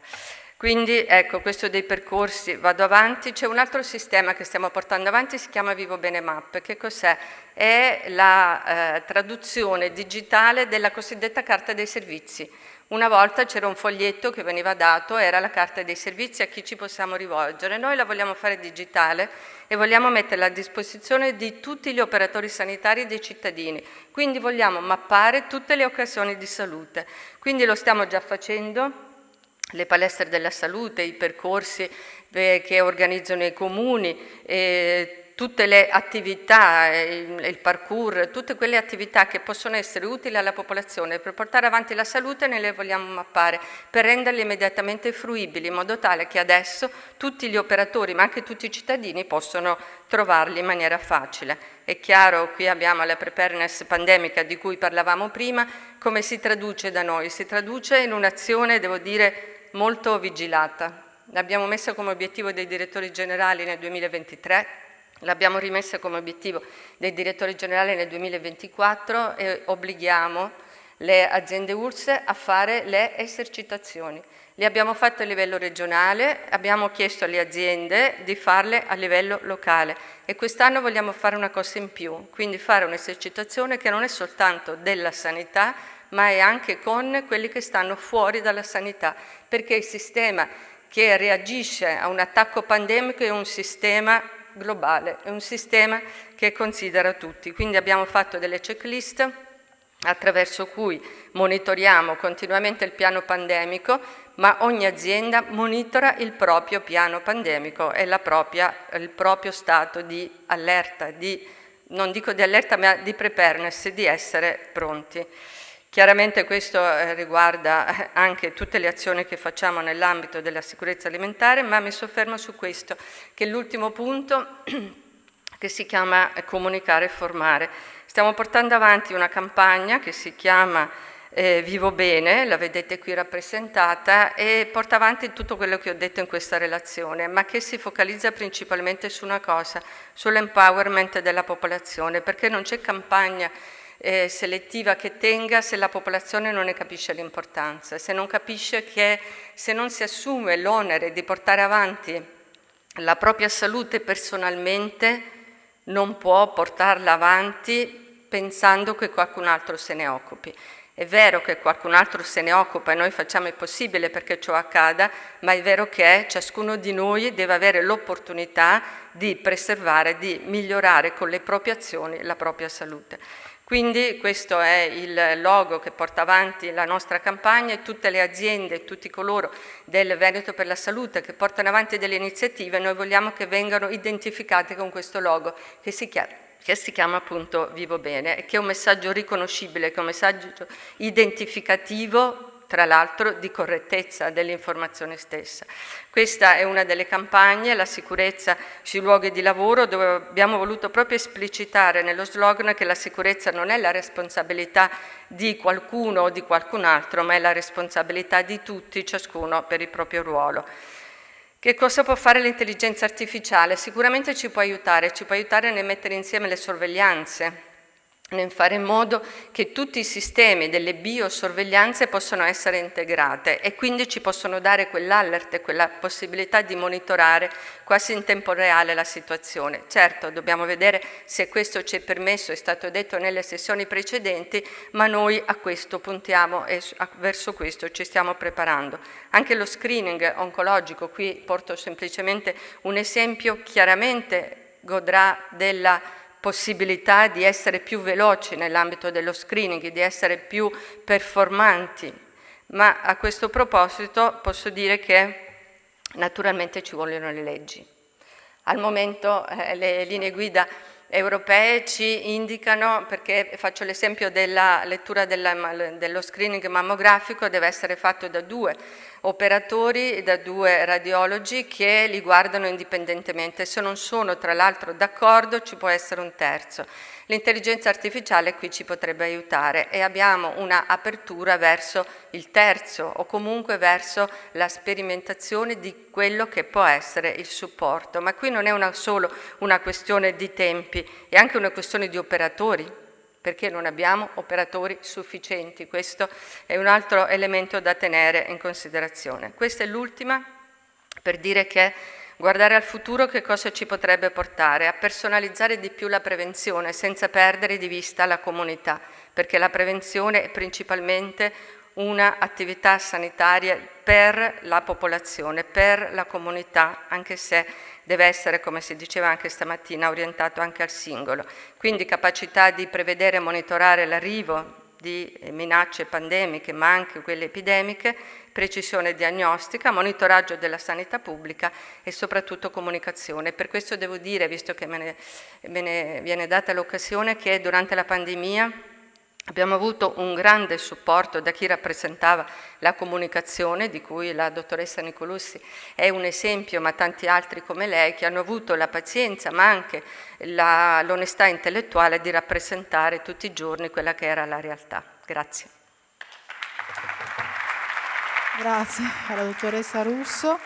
Quindi ecco, questo dei percorsi, vado avanti. C'è un altro sistema che stiamo portando avanti, si chiama Vivo Bene Map. Che cos'è? È la traduzione digitale della cosiddetta carta dei servizi. Una volta c'era un foglietto che veniva dato, era la carta dei servizi, a chi ci possiamo rivolgere. Noi la vogliamo fare digitale e vogliamo metterla a disposizione di tutti gli operatori sanitari e dei cittadini. Quindi vogliamo mappare tutte le occasioni di salute. Quindi lo stiamo già facendo. Le palestre della salute, i percorsi che organizzano i comuni, tutte le attività, il parkour, tutte quelle attività che possono essere utili alla popolazione per portare avanti la salute, noi le vogliamo mappare per renderle immediatamente fruibili, in modo tale che adesso tutti gli operatori, ma anche tutti i cittadini, possono trovarli in maniera facile. È chiaro, qui abbiamo la preparedness pandemica di cui parlavamo prima, come si traduce da noi? Si traduce in un'azione, devo dire, molto vigilata, L'abbiamo messa come obiettivo dei direttori generali nel 2023, l'abbiamo rimessa come obiettivo dei direttori generali nel 2024 e obblighiamo le aziende ULSS a fare le esercitazioni. Le abbiamo fatte a livello regionale, abbiamo chiesto alle aziende di farle a livello locale e quest'anno vogliamo fare una cosa in più, quindi fare un'esercitazione che non è soltanto della sanità, ma è anche con quelli che stanno fuori dalla sanità, perché il sistema che reagisce a un attacco pandemico è un sistema globale, è un sistema che considera tutti. Quindi abbiamo fatto delle checklist attraverso cui monitoriamo continuamente il piano pandemico, ma ogni azienda monitora il proprio piano pandemico e il proprio stato di allerta, non dico di allerta, ma di preparedness, di essere pronti. Chiaramente questo riguarda anche tutte le azioni che facciamo nell'ambito della sicurezza alimentare, ma mi soffermo su questo, che è l'ultimo punto che si chiama comunicare e formare. Stiamo portando avanti una campagna che si chiama Vivo Bene, la vedete qui rappresentata, e porta avanti tutto quello che ho detto in questa relazione, ma che si focalizza principalmente su una cosa, sull'empowerment della popolazione, perché non c'è campagna selettiva che tenga se la popolazione non ne capisce l'importanza, se non capisce che se non si assume l'onere di portare avanti la propria salute personalmente, non può portarla avanti pensando che qualcun altro se ne occupi. È vero che qualcun altro se ne occupa e noi facciamo il possibile perché ciò accada, ma è vero che ciascuno di noi deve avere l'opportunità di preservare, di migliorare con le proprie azioni la propria salute. Quindi questo è il logo che porta avanti la nostra campagna e tutte le aziende e tutti coloro del Veneto per la Salute che portano avanti delle iniziative, noi vogliamo che vengano identificate con questo logo che si chiama appunto Vivo Bene e che è un messaggio riconoscibile, che è un messaggio identificativo, tra l'altro di correttezza dell'informazione stessa. Questa è una delle campagne, la sicurezza sui luoghi di lavoro, dove abbiamo voluto proprio esplicitare nello slogan che la sicurezza non è la responsabilità di qualcuno o di qualcun altro, ma è la responsabilità di tutti, ciascuno per il proprio ruolo. Che cosa può fare l'intelligenza artificiale? Sicuramente ci può aiutare nel mettere insieme le sorveglianze, nel fare in modo che tutti i sistemi delle biosorveglianze possano essere integrate e quindi ci possono dare quell'alert e quella possibilità di monitorare quasi in tempo reale la situazione. Certo, dobbiamo vedere se questo ci è permesso, è stato detto nelle sessioni precedenti, ma noi a questo puntiamo e verso questo ci stiamo preparando. Anche lo screening oncologico, qui porto semplicemente un esempio, chiaramente godrà della possibilità di essere più veloci nell'ambito dello screening, di essere più performanti, ma a questo proposito posso dire che naturalmente ci vogliono le leggi. Al momento le linee guida europee ci indicano, perché faccio l'esempio della lettura dello screening mammografico, deve essere fatto da 2 operatori, da 2 radiologi che li guardano indipendentemente. Se non sono tra l'altro d'accordo ci può essere un terzo. L'intelligenza artificiale qui ci potrebbe aiutare e abbiamo una apertura verso il terzo o comunque verso la sperimentazione di quello che può essere il supporto. Ma qui non è solo una questione di tempi, è anche una questione di operatori, perché non abbiamo operatori sufficienti. Questo è un altro elemento da tenere in considerazione. Questa è l'ultima per dire che guardare al futuro che cosa ci potrebbe portare? A personalizzare di più la prevenzione senza perdere di vista la comunità, perché la prevenzione è principalmente un'attività sanitaria per la popolazione, per la comunità, anche se deve essere, come si diceva anche stamattina, orientato anche al singolo. Quindi capacità di prevedere e monitorare l'arrivo di minacce pandemiche, ma anche quelle epidemiche, precisione diagnostica, monitoraggio della sanità pubblica e soprattutto comunicazione. Per questo devo dire, visto che me ne viene data l'occasione, che durante la pandemia abbiamo avuto un grande supporto da chi rappresentava la comunicazione, di cui la dottoressa Nicolussi è un esempio, ma tanti altri come lei, che hanno avuto la pazienza, ma anche l'onestà intellettuale di rappresentare tutti i giorni quella che era la realtà. Grazie. Grazie alla dottoressa Russo.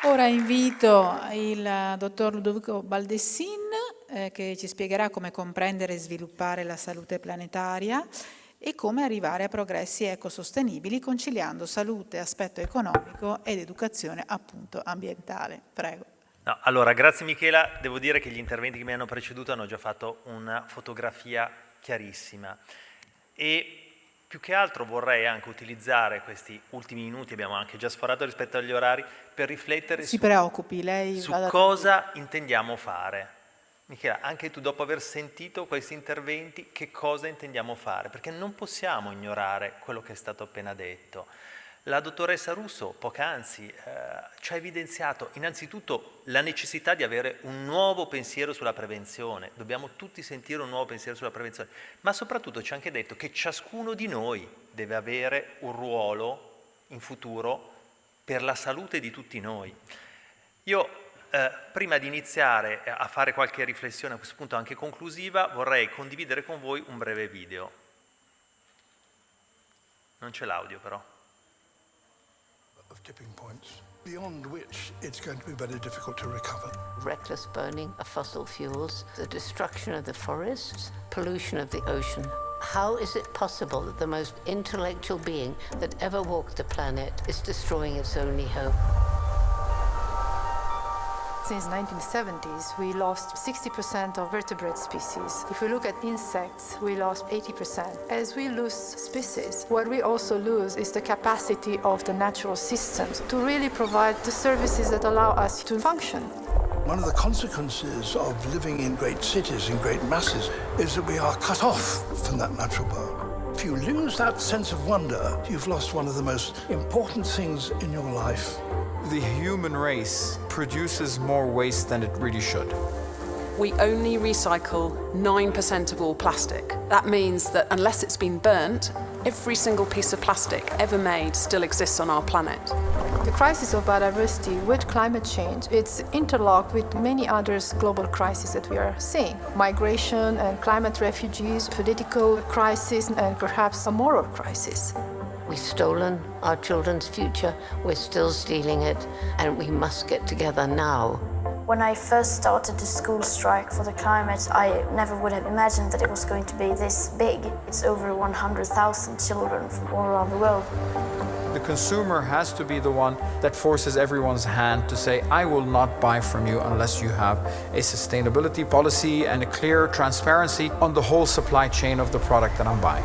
Ora invito il dottor Ludovico Baldessin che ci spiegherà come comprendere e sviluppare la salute planetaria e come arrivare a progressi ecosostenibili conciliando salute, aspetto economico ed educazione appunto ambientale. Prego. No, allora, grazie Michela, devo dire che gli interventi che mi hanno preceduto hanno già fatto una fotografia chiarissima e più che altro vorrei anche utilizzare questi ultimi minuti, abbiamo anche già sforato rispetto agli orari, per riflettere Si preoccupi, lei su vada cosa intendiamo fare. Michela, anche tu dopo aver sentito questi interventi, che cosa intendiamo fare? Perché non possiamo ignorare quello che è stato appena detto. La dottoressa Russo poc'anzi ci ha evidenziato innanzitutto la necessità di avere un nuovo pensiero sulla prevenzione, dobbiamo tutti sentire un nuovo pensiero sulla prevenzione, ma soprattutto ci ha anche detto che ciascuno di noi deve avere un ruolo in futuro per la salute di tutti noi. Io prima di iniziare a fare qualche riflessione a questo punto anche conclusiva vorrei condividere con voi un breve video. Non c'è l'audio però. Of tipping points, beyond which it's going to be very difficult to recover. Reckless burning of fossil fuels, the destruction of the forests, pollution of the ocean. How is it possible that the most intellectual being that ever walked the planet is destroying its only hope? Since the 1970s, we lost 60% of vertebrate species. If we look at insects, we lost 80%. As we lose species, what we also lose is the capacity of the natural systems to really provide the services that allow us to function. One of the consequences of living in great cities, in great masses, is that we are cut off from that natural world. If you lose that sense of wonder, you've lost one of the most important things in your life. The human race produces more waste than it really should. We only recycle 9% of all plastic. That means that unless it's been burnt, every single piece of plastic ever made still exists on our planet. The crisis of biodiversity with climate change, it's interlocked with many other global crises that we are seeing. Migration and climate refugees, political crisis, and perhaps a moral crisis. We've stolen our children's future, we're still stealing it, and we must get together now. When I first started the school strike for the climate, I never would have imagined that it was going to be this big. It's over 100,000 children from all around the world. The consumer has to be the one that forces everyone's hand to say, I will not buy from you unless you have a sustainability policy and a clear transparency on the whole supply chain of the product that I'm buying.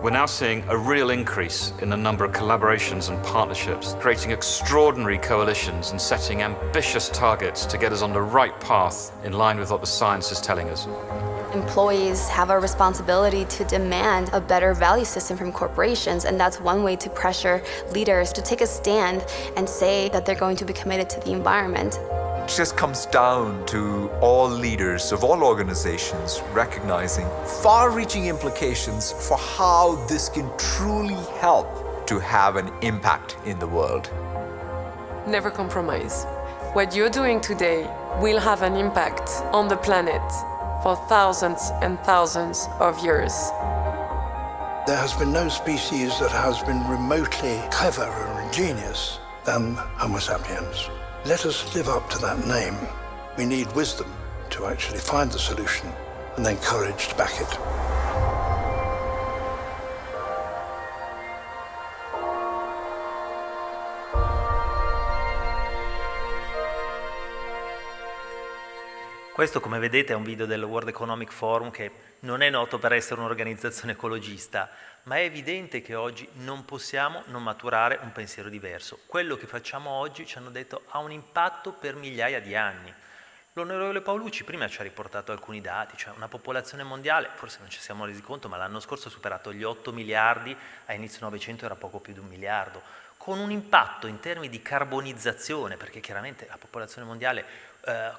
We're now seeing a real increase in the number of collaborations and partnerships, creating extraordinary coalitions and setting ambitious targets to get us on the right path in line with what the science is telling us. Employees have a responsibility to demand a better value system from corporations, and that's one way to pressure leaders to take a stand and say that they're going to be committed to the environment. It just comes down to all leaders of all organizations recognizing far-reaching implications for how this can truly help to have an impact in the world. Never compromise. What you're doing today will have an impact on the planet for thousands and thousands of years. There has been no species that has been remotely clever or ingenious than Homo sapiens. Let us live up to that name. We need wisdom to actually find the solution and then courage to back it. Questo, come vedete, è un video del World Economic Forum che non è noto per essere un'organizzazione ecologista, ma è evidente che oggi non possiamo non maturare un pensiero diverso. Quello che facciamo oggi, ci hanno detto, ha un impatto per migliaia di anni. L'onorevole Paolucci prima ci ha riportato alcuni dati, cioè una popolazione mondiale, forse non ci siamo resi conto, ma l'anno scorso ha superato gli 8 miliardi, a inizio Novecento era poco più di 1 miliardo, con un impatto in termini di carbonizzazione, perché chiaramente la popolazione mondiale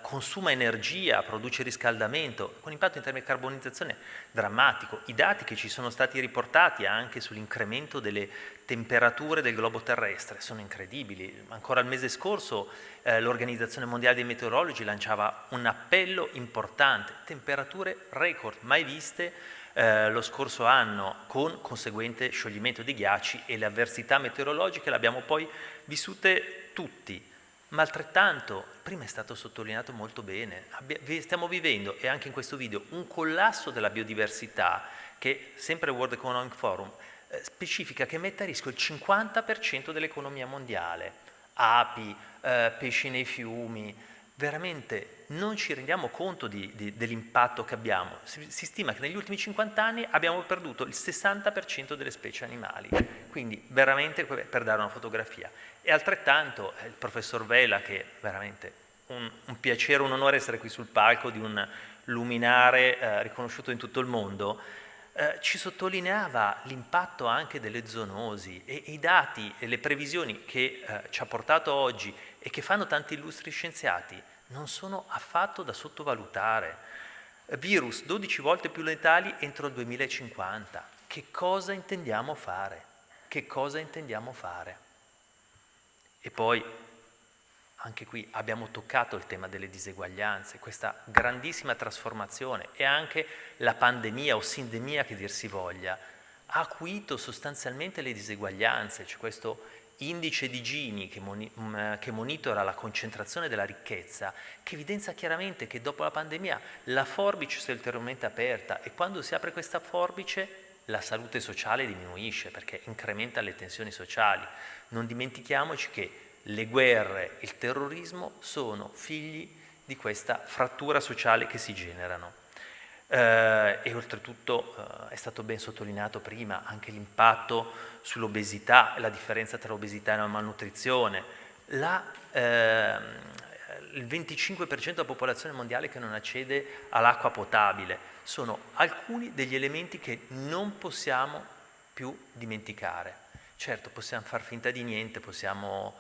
consuma energia, produce riscaldamento, con impatto in termini di carbonizzazione drammatico. I dati che ci sono stati riportati anche sull'incremento delle temperature del globo terrestre sono incredibili. Ancora il mese scorso l'Organizzazione Mondiale dei Meteorologi lanciava un appello importante, temperature record mai viste lo scorso anno, con conseguente scioglimento di ghiacci, e le avversità meteorologiche le abbiamo poi vissute tutti. Ma altrettanto, prima è stato sottolineato molto bene, stiamo vivendo, e anche in questo video, un collasso della biodiversità che, sempre il World Economic Forum, specifica che mette a rischio il 50% dell'economia mondiale. Api, pesci nei fiumi, veramente non ci rendiamo conto dell'impatto che abbiamo. Si stima che negli ultimi 50 anni abbiamo perduto il 60% delle specie animali, quindi veramente per dare una fotografia. E altrettanto il professor Vela, che è veramente un piacere, un onore essere qui sul palco di un luminare riconosciuto in tutto il mondo, ci sottolineava l'impatto anche delle zoonosi, e i dati e le previsioni che ci ha portato oggi e che fanno tanti illustri scienziati non sono affatto da sottovalutare. Virus 12 volte più letali entro il 2050. Che cosa intendiamo fare? Che cosa intendiamo fare? E poi, anche qui, abbiamo toccato il tema delle diseguaglianze, questa grandissima trasformazione, e anche la pandemia o sindemia, che dir si voglia, ha acuito sostanzialmente le diseguaglianze. C'è questo indice di Gini che monitora la concentrazione della ricchezza, che evidenzia chiaramente che dopo la pandemia la forbice si è ulteriormente aperta, e quando si apre questa forbice la salute sociale diminuisce, perché incrementa le tensioni sociali. Non dimentichiamoci che le guerre e il terrorismo sono figli di questa frattura sociale che si generano. E oltretutto è stato ben sottolineato prima anche l'impatto sull'obesità, la differenza tra l'obesità e la malnutrizione, il 25% della popolazione mondiale che non accede all'acqua potabile. Sono alcuni degli elementi che non possiamo più dimenticare. Certo, possiamo far finta di niente, possiamo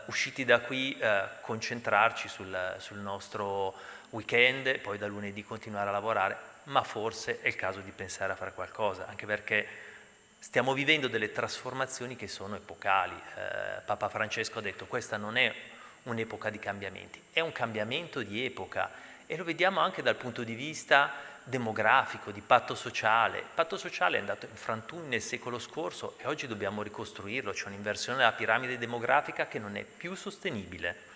usciti da qui concentrarci sul nostro weekend e poi da lunedì continuare a lavorare, ma forse è il caso di pensare a fare qualcosa, anche perché stiamo vivendo delle trasformazioni che sono epocali. Papa Francesco ha detto: questa non è un'epoca di cambiamenti, è un cambiamento di epoca, e lo vediamo anche dal punto di vista demografico, di patto sociale. Il patto sociale è andato in frantumi nel secolo scorso e oggi dobbiamo ricostruirlo. C'è un'inversione della piramide demografica che non è più sostenibile.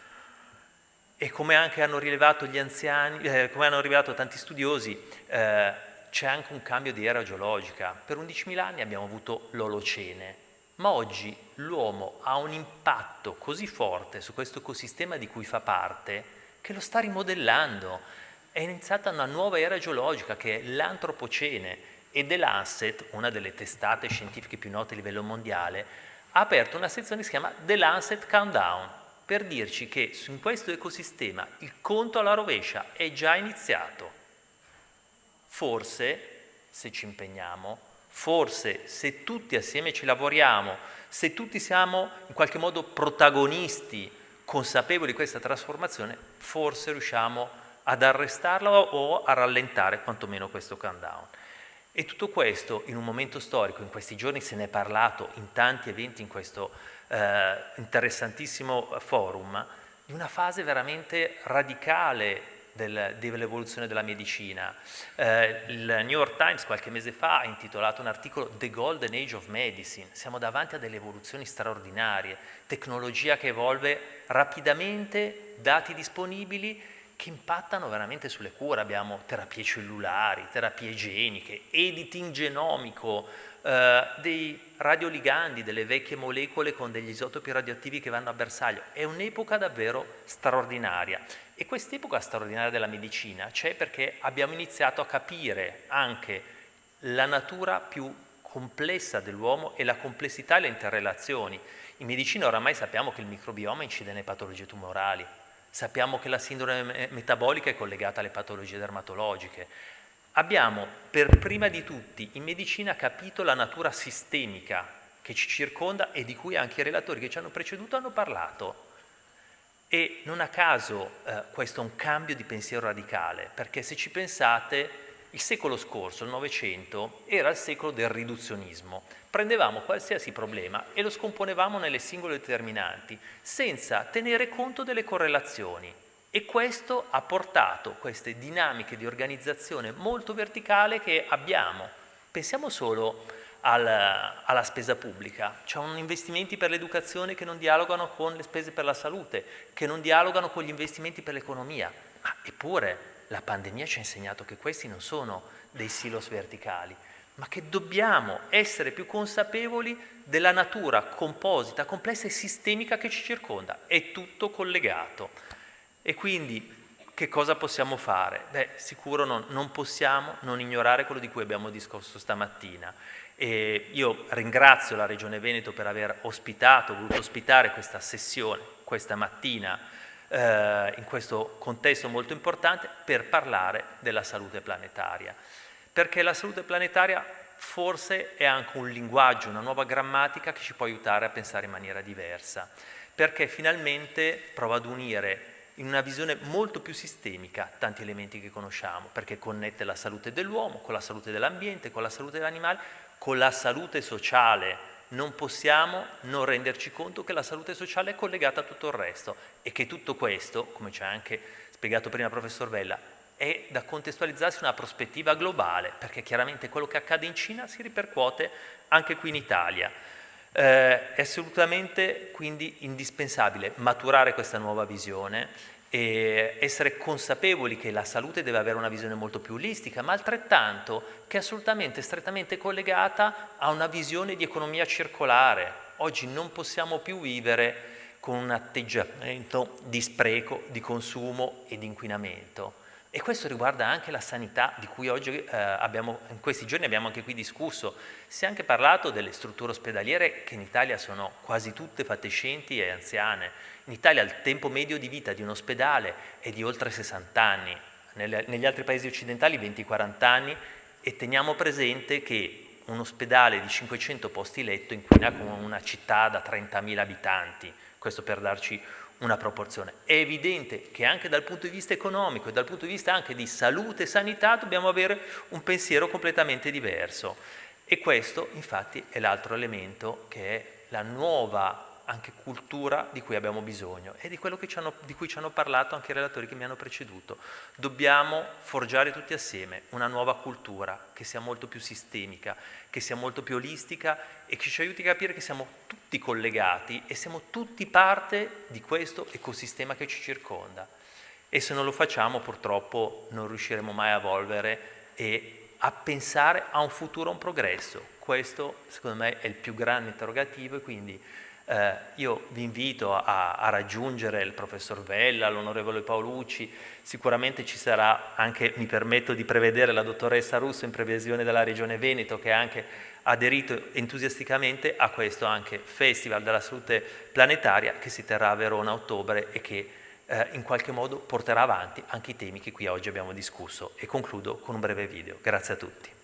E come anche hanno rilevato gli anziani, come hanno rilevato tanti studiosi, c'è anche un cambio di era geologica. Per 11.000 anni abbiamo avuto l'Olocene, ma oggi l'uomo ha un impatto così forte su questo ecosistema di cui fa parte che lo sta rimodellando. È iniziata una nuova era geologica che è l'Antropocene, e The Lancet, una delle testate scientifiche più note a livello mondiale, ha aperto una sezione che si chiama The Lancet Countdown, per dirci che in questo ecosistema il conto alla rovescia è già iniziato. Forse, se ci impegniamo, forse se tutti assieme ci lavoriamo, se tutti siamo in qualche modo protagonisti, consapevoli di questa trasformazione, forse riusciamo ad arrestarla o a rallentare quantomeno questo countdown. E tutto questo in un momento storico, in questi giorni se ne è parlato in tanti eventi in questo interessantissimo forum, di una fase veramente radicale dell'evoluzione della medicina. Il New York Times qualche mese fa ha intitolato un articolo The Golden Age of Medicine. Siamo davanti a delle evoluzioni straordinarie, tecnologia che evolve rapidamente, dati disponibili che impattano veramente sulle cure. Abbiamo terapie cellulari, terapie geniche, editing genomico, dei radioligandi, delle vecchie molecole con degli isotopi radioattivi che vanno a bersaglio. È un'epoca davvero straordinaria, e quest'epoca straordinaria della medicina c'è perché abbiamo iniziato a capire anche la natura più complessa dell'uomo e la complessità e le interrelazioni. In medicina oramai sappiamo che il microbioma incide nelle patologie tumorali, sappiamo che la sindrome metabolica è collegata alle patologie dermatologiche. Abbiamo per prima di tutti in medicina capito la natura sistemica che ci circonda e di cui anche i relatori che ci hanno preceduto hanno parlato. E non a caso questo è un cambio di pensiero radicale, perché se ci pensate il secolo scorso, il Novecento, era il secolo del riduzionismo. Prendevamo qualsiasi problema e lo scomponevamo nelle singole determinanti, senza tenere conto delle correlazioni. E questo ha portato queste dinamiche di organizzazione molto verticale che abbiamo. Pensiamo solo alla spesa pubblica. C'è investimenti per l'educazione che non dialogano con le spese per la salute, che non dialogano con gli investimenti per l'economia. Ma eppure la pandemia ci ha insegnato che questi non sono dei silos verticali, ma che dobbiamo essere più consapevoli della natura composita, complessa e sistemica che ci circonda. È tutto collegato. E quindi che cosa possiamo fare? Beh, sicuro non possiamo non ignorare quello di cui abbiamo discusso stamattina. E io ringrazio la Regione Veneto per aver voluto ospitare questa sessione questa mattina in questo contesto molto importante per parlare della salute planetaria. Perché la salute planetaria forse è anche un linguaggio, una nuova grammatica che ci può aiutare a pensare in maniera diversa. Perché finalmente prova ad unire in una visione molto più sistemica tanti elementi che conosciamo, perché connette la salute dell'uomo con la salute dell'ambiente, con la salute dell'animale, con la salute sociale. Non possiamo non renderci conto che la salute sociale è collegata a tutto il resto e che tutto questo, come ci ha anche spiegato prima il professor Vella, è da contestualizzarsi in una prospettiva globale, perché chiaramente quello che accade in Cina si ripercuote anche qui in Italia. È assolutamente quindi indispensabile maturare questa nuova visione e essere consapevoli che la salute deve avere una visione molto più olistica, ma altrettanto che è assolutamente strettamente collegata a una visione di economia circolare. Oggi non possiamo più vivere con un atteggiamento di spreco, di consumo e di inquinamento. E questo riguarda anche la sanità di cui oggi in questi giorni abbiamo anche qui discusso. Si è anche parlato delle strutture ospedaliere che in Italia sono quasi tutte fatiscenti e anziane. In Italia il tempo medio di vita di un ospedale è di oltre 60 anni, negli altri paesi occidentali 20-40 anni, e teniamo presente che un ospedale di 500 posti letto inquina come una città da 30.000 abitanti, questo per darci una proporzione. È evidente che anche dal punto di vista economico e dal punto di vista anche di salute e sanità dobbiamo avere un pensiero completamente diverso. E questo infatti è l'altro elemento che è la nuova anche cultura di cui abbiamo bisogno e di quello di cui ci hanno parlato anche i relatori che mi hanno preceduto. Dobbiamo forgiare tutti assieme una nuova cultura che sia molto più sistemica, che sia molto più olistica e che ci aiuti a capire che siamo tutti collegati e siamo tutti parte di questo ecosistema che ci circonda. E se non lo facciamo purtroppo non riusciremo mai a evolvere e a pensare a un futuro, a un progresso. Questo secondo me è il più grande interrogativo e quindi io vi invito a raggiungere il professor Vella, l'onorevole Paolucci, sicuramente ci sarà anche, mi permetto di prevedere, la dottoressa Russo in previsione della Regione Veneto che ha anche aderito entusiasticamente a questo anche Festival della Salute Planetaria che si terrà a Verona a ottobre e che in qualche modo porterà avanti anche i temi che qui oggi abbiamo discusso. E concludo con un breve video. Grazie a tutti.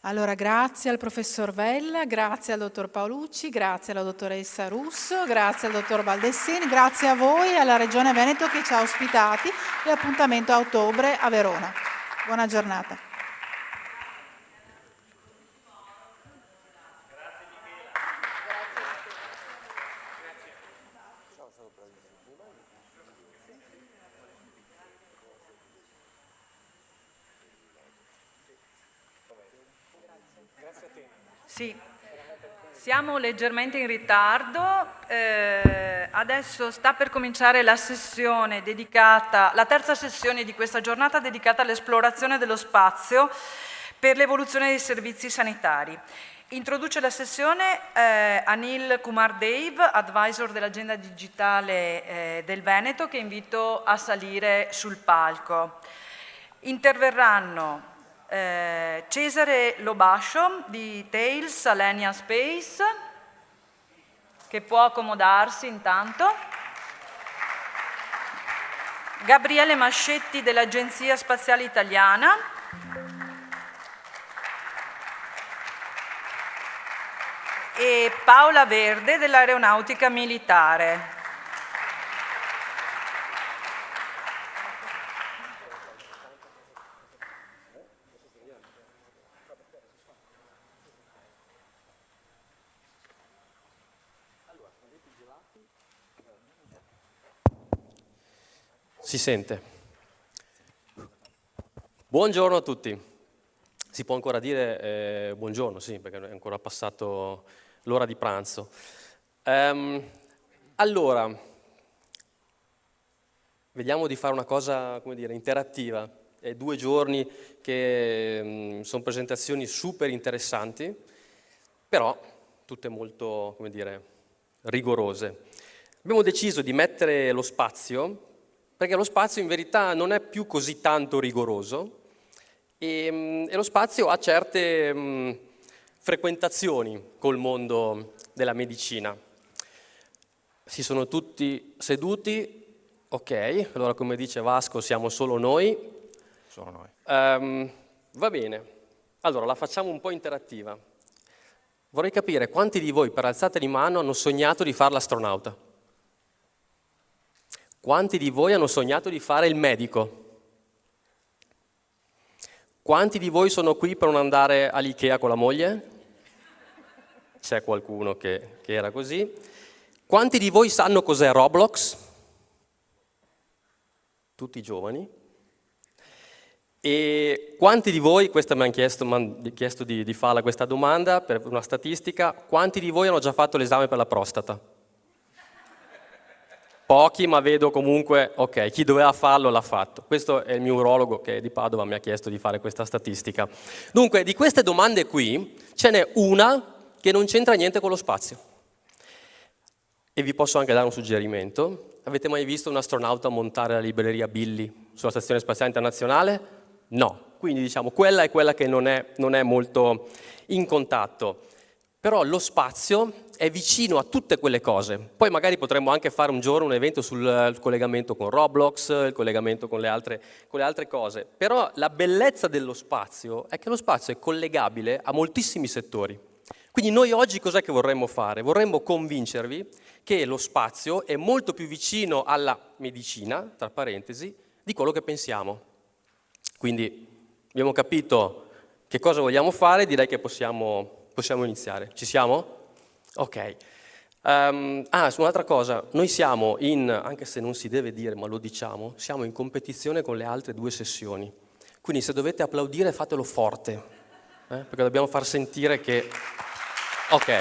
Allora, grazie al professor Vella, grazie al dottor Paolucci, grazie alla dottoressa Russo, grazie al dottor Baldessini, grazie a voi e alla Regione Veneto che ci ha ospitati e appuntamento a ottobre a Verona. Buona giornata. Sì, siamo leggermente in ritardo, adesso sta per cominciare la sessione dedicata, la terza sessione di questa giornata dedicata all'esplorazione dello spazio per l'evoluzione dei servizi sanitari. Introduce la sessione Anil Kumar Dev, advisor dell'agenda digitale del Veneto, che invito a salire sul palco. Interverranno Cesare Lobascio di Thales Alenia Space, che può accomodarsi intanto, Gabriele Mascetti dell'Agenzia Spaziale Italiana, e Paola Verde dell'Aeronautica Militare. Si sente. Buongiorno a tutti. Si può ancora dire buongiorno, sì, perché è ancora passato l'ora di pranzo. Allora, vediamo di fare una cosa, come dire, interattiva. È 2 giorni che sono presentazioni super interessanti, però tutte molto, come dire, rigorose. Abbiamo deciso di mettere lo spazio, perché lo spazio in verità non è più così tanto rigoroso e lo spazio ha certe frequentazioni col mondo della medicina. Si sono tutti seduti, ok, allora come dice Vasco siamo solo noi. Solo noi. Va bene, allora la facciamo un po' interattiva. Vorrei capire quanti di voi per alzata di mano hanno sognato di fare l'astronauta? Quanti di voi hanno sognato di fare il medico? Quanti di voi sono qui per non andare all'Ikea con la moglie? C'è qualcuno che era così. Quanti di voi sanno cos'è Roblox? Tutti giovani. E quanti di voi, questa mi hanno chiesto di farla questa domanda per una statistica, quanti di voi hanno già fatto l'esame per la prostata? Pochi, ma vedo comunque, ok, chi doveva farlo l'ha fatto. Questo è il mio urologo che di Padova mi ha chiesto di fare questa statistica. Dunque, di queste domande qui, ce n'è una che non c'entra niente con lo spazio. E vi posso anche dare un suggerimento. Avete mai visto un astronauta montare la libreria Billy sulla Stazione Spaziale Internazionale? No. Quindi diciamo, quella è quella che non è molto in contatto. Però lo spazio è vicino a tutte quelle cose. Poi magari potremmo anche fare un giorno un evento sul collegamento con Roblox, il collegamento con le altre cose. Però la bellezza dello spazio è che lo spazio è collegabile a moltissimi settori. Quindi noi oggi cos'è che vorremmo fare? Vorremmo convincervi che lo spazio è molto più vicino alla medicina, tra parentesi, di quello che pensiamo. Quindi abbiamo capito che cosa vogliamo fare, direi che possiamo iniziare. Ci siamo? Ok. Su un'altra cosa, noi siamo anche se non si deve dire, ma lo diciamo, siamo in competizione con le altre 2 sessioni. Quindi se dovete applaudire fatelo forte, perché dobbiamo far sentire che... Ok.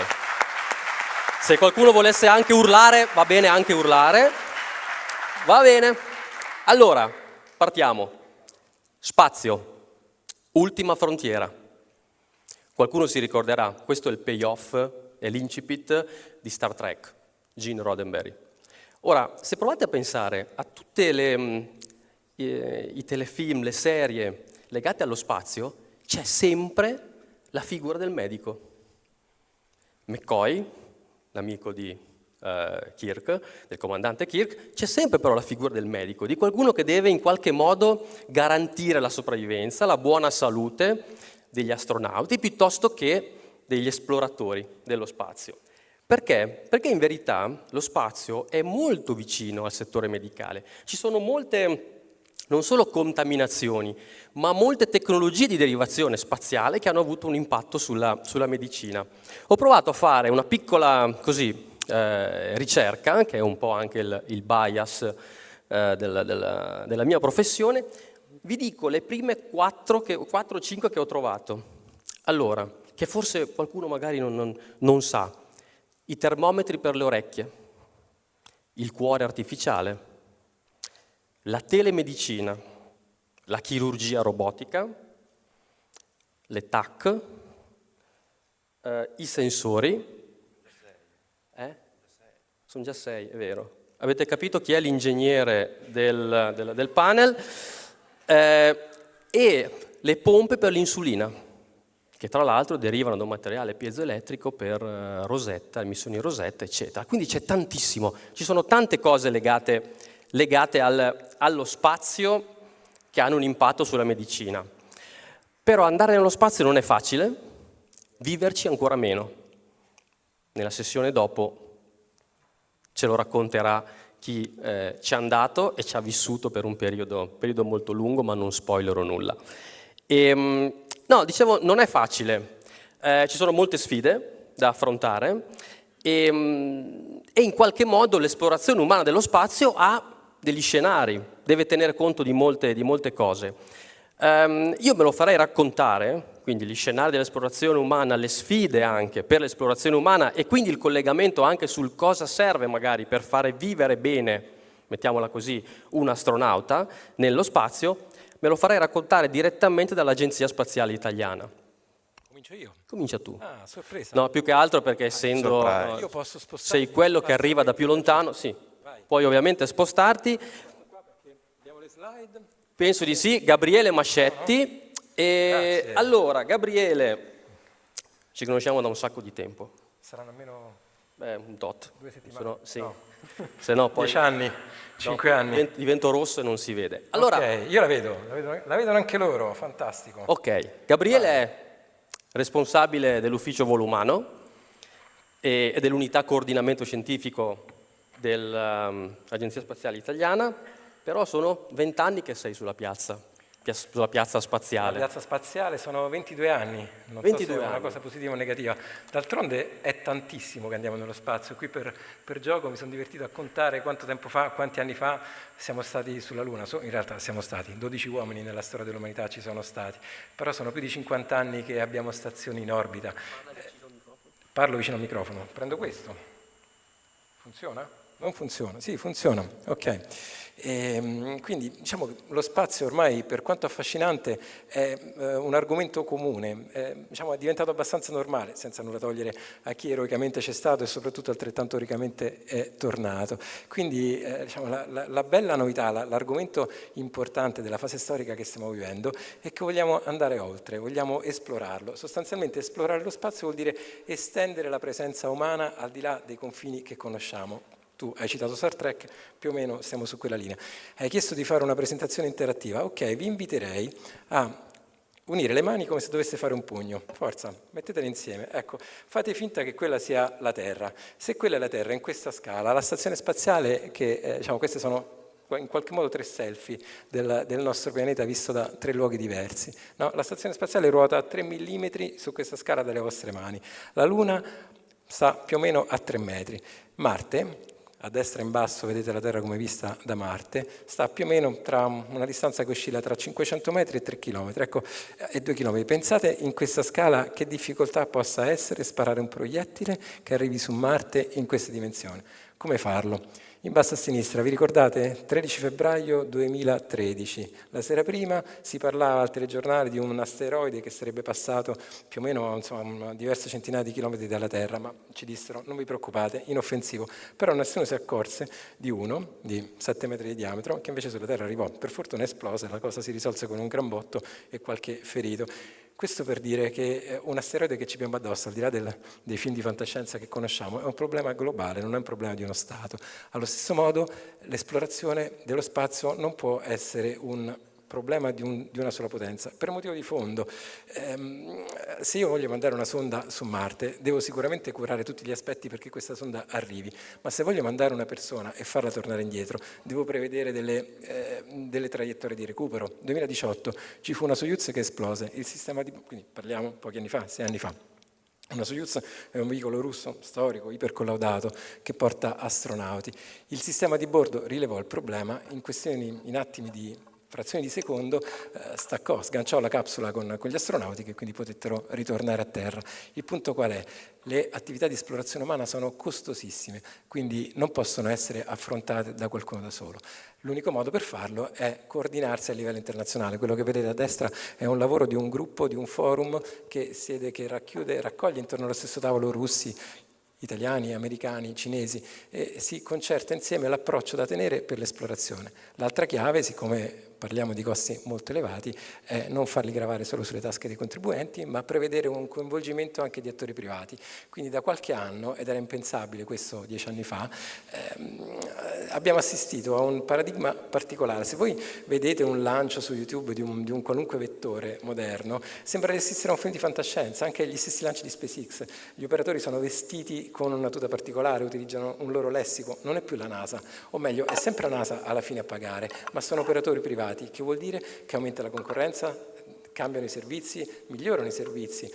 Se qualcuno volesse anche urlare, va bene anche urlare. Va bene. Allora, partiamo. Spazio, ultima frontiera. Qualcuno si ricorderà, questo è il payoff, è l'incipit di Star Trek, Gene Roddenberry. Ora, se provate a pensare a tutte i telefilm, le serie legate allo spazio, c'è sempre la figura del medico. McCoy, l'amico di Kirk, del comandante Kirk, c'è sempre però la figura del medico, di qualcuno che deve in qualche modo garantire la sopravvivenza, la buona salute degli astronauti piuttosto che degli esploratori dello spazio. Perché? Perché in verità lo spazio è molto vicino al settore medicale. Ci sono molte, non solo contaminazioni, ma molte tecnologie di derivazione spaziale che hanno avuto un impatto sulla medicina. Ho provato a fare una piccola ricerca, che è un po' anche il bias della mia professione. Vi dico le prime 4 o 5 che ho trovato. Allora, che forse qualcuno magari non sa. I termometri per le orecchie, il cuore artificiale, la telemedicina, la chirurgia robotica, le TAC, i sensori. Sono già 6, è vero. Avete capito chi è l'ingegnere del panel? E le pompe per l'insulina, che tra l'altro derivano da un materiale piezoelettrico per rosetta, emissioni rosetta, eccetera. Quindi c'è tantissimo, ci sono tante cose legate allo spazio che hanno un impatto sulla medicina. Però andare nello spazio non è facile, viverci ancora meno. Nella sessione dopo ce lo racconterà chi ci è andato e ci ha vissuto per un periodo molto lungo, ma non spoilerò nulla. No, dicevo, non è facile, ci sono molte sfide da affrontare e in qualche modo l'esplorazione umana dello spazio ha degli scenari, deve tenere conto di molte cose. Io me lo farei raccontare, quindi gli scenari dell'esplorazione umana, le sfide anche per l'esplorazione umana e quindi il collegamento anche sul cosa serve magari per fare vivere bene, mettiamola così, un astronauta nello spazio. Me lo farei raccontare direttamente dall'Agenzia Spaziale Italiana. Comincio io? Comincia tu. Ah, sorpresa. No, più che altro perché essendo io posso spostarmi, sei quello che arriva da più lontano, sì. Puoi ovviamente spostarti. Abbiamo le slide. Penso di sì. Gabriele Mascetti. E allora, Gabriele, ci conosciamo da un sacco di tempo. Saranno almeno un tot. 2 settimane. Se no, sì. No. Se no poi 10 anni, 5 anni. Divento rosso e non si vede. Allora, ok, io la vedono anche loro, fantastico. Ok, Gabriele è responsabile dell'ufficio volo umano e dell'unità coordinamento scientifico dell'Agenzia Spaziale Italiana, però sono 20 anni che sei sulla piazza spaziale. La piazza spaziale sono 22 anni, non 22 so se è una anni. cosa positiva o negativa. D'altronde è tantissimo che andiamo nello spazio. Qui per gioco mi sono divertito a contare quanto tempo fa, quanti anni fa siamo stati sulla Luna. In realtà siamo stati, 12 uomini nella storia dell'umanità ci sono stati, però sono più di 50 anni che abbiamo stazioni in orbita. Parlo vicino al microfono, prendo questo. Funziona? Non funziona? Sì, funziona, ok. Quindi diciamo che lo spazio ormai, per quanto affascinante, è un argomento comune, diciamo, è diventato abbastanza normale, senza nulla togliere a chi eroicamente c'è stato e soprattutto altrettanto eroicamente è tornato. Quindi diciamo, la bella novità, l'argomento importante della fase storica che stiamo vivendo è che vogliamo andare oltre, vogliamo esplorarlo. Sostanzialmente esplorare lo spazio vuol dire estendere la presenza umana al di là dei confini che conosciamo. Tu hai citato Star Trek, più o meno siamo su quella linea. Hai chiesto di fare una presentazione interattiva. Ok, vi inviterei a unire le mani come se doveste fare un pugno. Forza, mettetele insieme. Ecco, fate finta che quella sia la Terra. Se quella è la Terra, in questa scala, la stazione spaziale, che diciamo, queste sono in qualche modo 3 selfie del nostro pianeta visto da 3 luoghi diversi. No, la stazione spaziale ruota a 3 mm su questa scala dalle vostre mani. La Luna sta più o meno a 3 metri. Marte, a destra in basso vedete la Terra come vista da Marte, sta più o meno tra una distanza che oscilla tra 500 metri e 3 km, ecco, e 2 km. Pensate in questa scala che difficoltà possa essere sparare un proiettile che arrivi su Marte in queste dimensioni. Come farlo? In basso a sinistra, vi ricordate? 13 febbraio 2013, la sera prima si parlava al telegiornale di un asteroide che sarebbe passato più o meno insomma, diverse centinaia di chilometri dalla Terra, ma ci dissero non vi preoccupate, inoffensivo, però nessuno si accorse di uno di 7 metri di diametro che invece sulla Terra arrivò, per fortuna esplose, la cosa si risolse con un gran botto e qualche ferito. Questo per dire che un asteroide che ci piomba addosso, al di là dei film di fantascienza che conosciamo, è un problema globale, non è un problema di uno Stato. Allo stesso modo l'esplorazione dello spazio non può essere un problema di una sola potenza, per un motivo di fondo. Se io voglio mandare una sonda su Marte, devo sicuramente curare tutti gli aspetti perché questa sonda arrivi, ma se voglio mandare una persona e farla tornare indietro, devo prevedere delle traiettorie di recupero. Nel 2018 ci fu una Soyuz che esplose, il sistema quindi parliamo pochi anni fa, 6 anni fa. Una Soyuz è un veicolo russo storico, ipercollaudato, che porta astronauti. Il sistema di bordo rilevò il problema, in attimi di frazioni di secondo staccò, sganciò la capsula con gli astronauti che quindi potettero ritornare a terra. Il punto qual è? Le attività di esplorazione umana sono costosissime, quindi non possono essere affrontate da qualcuno da solo. L'unico modo per farlo è coordinarsi a livello internazionale. Quello che vedete a destra è un lavoro di un gruppo, di un forum che raccoglie intorno allo stesso tavolo russi, italiani, americani, cinesi, e si concerta insieme l'approccio da tenere per l'esplorazione. L'altra chiave, siccome parliamo di costi molto elevati, è non farli gravare solo sulle tasche dei contribuenti, ma prevedere un coinvolgimento anche di attori privati. Quindi da qualche anno, ed era impensabile questo 10 anni fa, abbiamo assistito a un paradigma particolare. Se voi vedete un lancio su YouTube di un qualunque vettore moderno, sembra di assistere a un film di fantascienza, anche gli stessi lanci di SpaceX. Gli operatori sono vestiti con una tuta particolare, utilizzano un loro lessico, non è più la NASA, o meglio, è sempre la NASA alla fine a pagare, ma sono operatori privati, che vuol dire che aumenta la concorrenza, cambiano i servizi, migliorano i servizi,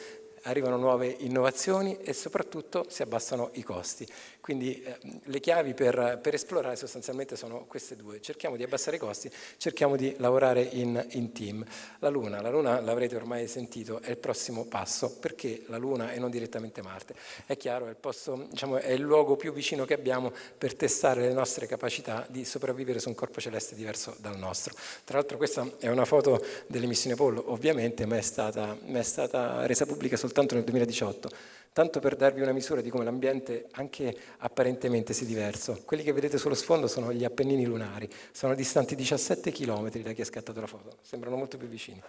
arrivano nuove innovazioni e soprattutto si abbassano i costi. Quindi le chiavi per esplorare sostanzialmente sono queste due: cerchiamo di abbassare i costi, cerchiamo di lavorare in team. La Luna l'avrete ormai sentito, è il prossimo passo. Perché la Luna e non direttamente Marte? È chiaro, è il posto, è il luogo più vicino che abbiamo per testare le nostre capacità di sopravvivere su un corpo celeste diverso dal nostro. Tra l'altro questa è una foto delle missioni Apollo, ovviamente, ma è stata resa pubblica soltanto nel 2018. Tanto per darvi una misura di come l'ambiente anche apparentemente sia diverso. Quelli che vedete sullo sfondo sono gli Appennini lunari, sono distanti 17 km da chi ha scattato la foto, sembrano molto più vicini.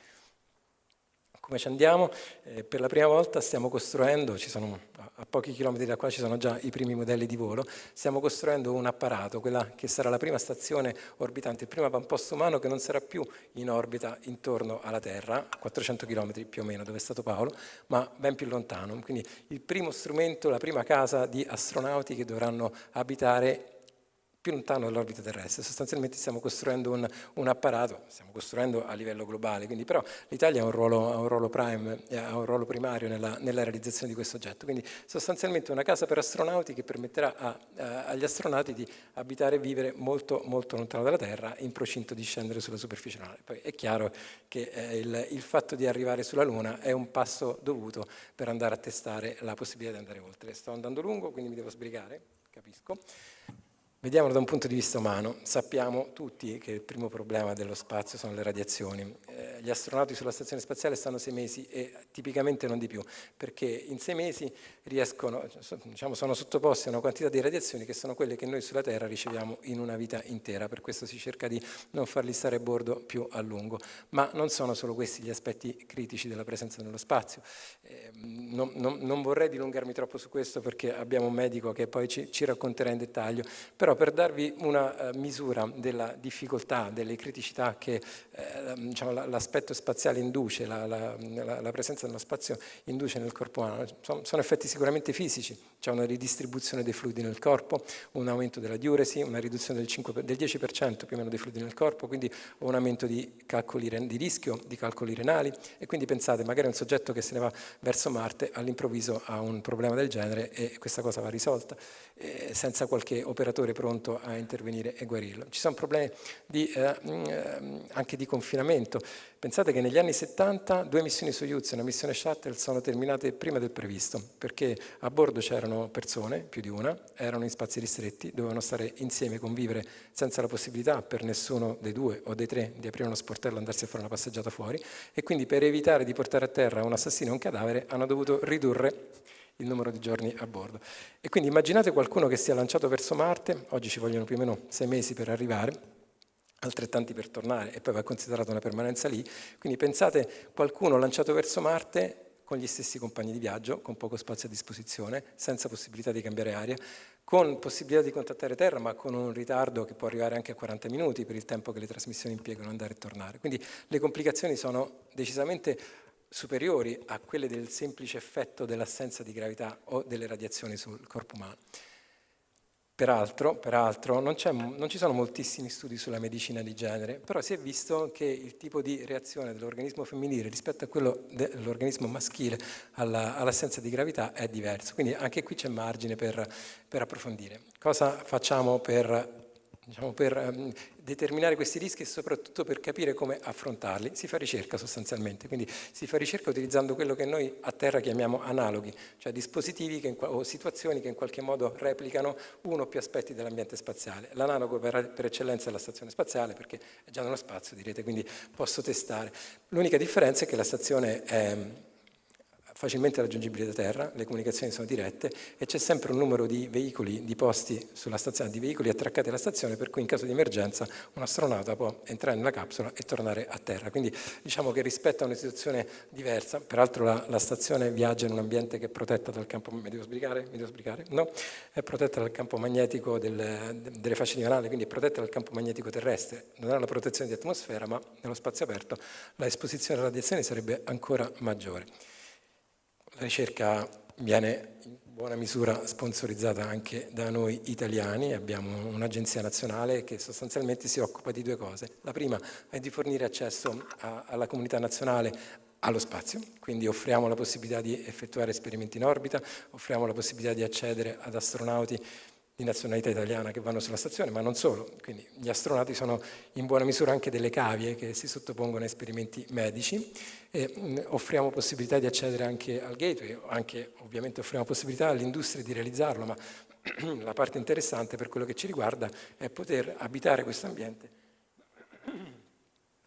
Come ci andiamo? Per la prima volta stiamo costruendo, a pochi chilometri da qua ci sono già i primi modelli di volo, stiamo costruendo un apparato, quella che sarà la prima stazione orbitante, il primo avamposto umano che non sarà più in orbita intorno alla Terra, a 400 km più o meno dove è stato Paolo, ma ben più lontano. Quindi il primo strumento, la prima casa di astronauti che dovranno abitare più lontano dall'orbita terrestre. Sostanzialmente stiamo costruendo un apparato, stiamo costruendo a livello globale, quindi però l'Italia ha un ruolo primario nella realizzazione di questo oggetto, quindi sostanzialmente una casa per astronauti che permetterà agli astronauti di abitare e vivere molto, molto lontano dalla Terra, in procinto di scendere sulla superficie lunare. Poi è chiaro che il fatto di arrivare sulla Luna è un passo dovuto per andare a testare la possibilità di andare oltre. Sto andando lungo, quindi mi devo sbrigare, capisco. Vediamolo da un punto di vista umano. Sappiamo tutti che il primo problema dello spazio sono le radiazioni. Gli astronauti sulla stazione spaziale stanno 6 mesi e tipicamente non di più, perché in 6 mesi sono sottoposti a una quantità di radiazioni che sono quelle che noi sulla Terra riceviamo in una vita intera. Per questo si cerca di non farli stare a bordo più a lungo. Ma non sono solo questi gli aspetti critici della presenza nello spazio. Non vorrei dilungarmi troppo su questo perché abbiamo un medico che poi ci racconterà in dettaglio, però per darvi una misura della difficoltà, delle criticità che l'aspetto spaziale induce, la presenza dello spazio induce nel corpo umano, sono effetti sicuramente fisici. C'è una ridistribuzione dei fluidi nel corpo, un aumento della diuresi, una riduzione del 10% più o meno dei fluidi nel corpo, quindi un aumento di rischio di calcoli renali, e quindi pensate, magari un soggetto che se ne va verso Marte all'improvviso ha un problema del genere e questa cosa va risolta senza qualche operatore pronto a intervenire e guarirlo. Ci sono problemi anche di confinamento. Pensate che negli anni 70 2 missioni Soyuz e una missione Shuttle sono terminate prima del previsto, perché a bordo c'erano persone, più di una, erano in spazi ristretti, dovevano stare insieme, convivere senza la possibilità per nessuno dei 2 o dei 3 di aprire uno sportello e andarsi a fare una passeggiata fuori, e quindi per evitare di portare a terra un assassino e un cadavere hanno dovuto ridurre il numero di giorni a bordo. E quindi immaginate qualcuno che sia lanciato verso Marte, oggi ci vogliono più o meno 6 mesi per arrivare, altrettanti per tornare, e poi va considerata una permanenza lì. Quindi pensate qualcuno lanciato verso Marte con gli stessi compagni di viaggio, con poco spazio a disposizione, senza possibilità di cambiare aria, con possibilità di contattare terra, ma con un ritardo che può arrivare anche a 40 minuti per il tempo che le trasmissioni impiegano ad andare e tornare. Quindi le complicazioni sono decisamente superiori a quelle del semplice effetto dell'assenza di gravità o delle radiazioni sul corpo umano. Peraltro non ci sono moltissimi studi sulla medicina di genere, però si è visto che il tipo di reazione dell'organismo femminile rispetto a quello dell'organismo maschile all'assenza di gravità è diverso. Quindi anche qui c'è margine per approfondire. Cosa facciamo per determinare questi rischi e soprattutto per capire come affrontarli? Si fa ricerca sostanzialmente, quindi si fa ricerca utilizzando quello che noi a terra chiamiamo analoghi, cioè dispositivi o situazioni che in qualche modo replicano uno o più aspetti dell'ambiente spaziale. L'analogo per eccellenza è la stazione spaziale, perché è già nello spazio, direte, quindi posso testare. L'unica differenza è che la stazione è facilmente raggiungibile da terra, le comunicazioni sono dirette e c'è sempre un numero di veicoli, di posti sulla stazione, di veicoli attraccati alla stazione, per cui in caso di emergenza un astronauta può entrare nella capsula e tornare a terra. Quindi diciamo che rispetto a una situazione diversa, peraltro la stazione viaggia in un ambiente che è protetta dal campo, mi devo sbrigare? No, è protetta dal campo magnetico delle fasce di canale, quindi è protetta dal campo magnetico terrestre, non ha la protezione di atmosfera, ma nello spazio aperto la esposizione alle radiazioni sarebbe ancora maggiore. La ricerca viene in buona misura sponsorizzata anche da noi italiani, abbiamo un'agenzia nazionale che sostanzialmente si occupa di due cose. La prima è di fornire accesso alla comunità nazionale allo spazio, quindi offriamo la possibilità di effettuare esperimenti in orbita, offriamo la possibilità di accedere ad astronauti di nazionalità italiana che vanno sulla stazione, ma non solo, quindi gli astronauti sono in buona misura anche delle cavie che si sottopongono a esperimenti medici e offriamo possibilità di accedere anche al gateway, anche ovviamente offriamo possibilità all'industria di realizzarlo, ma la parte interessante per quello che ci riguarda è poter abitare questo ambiente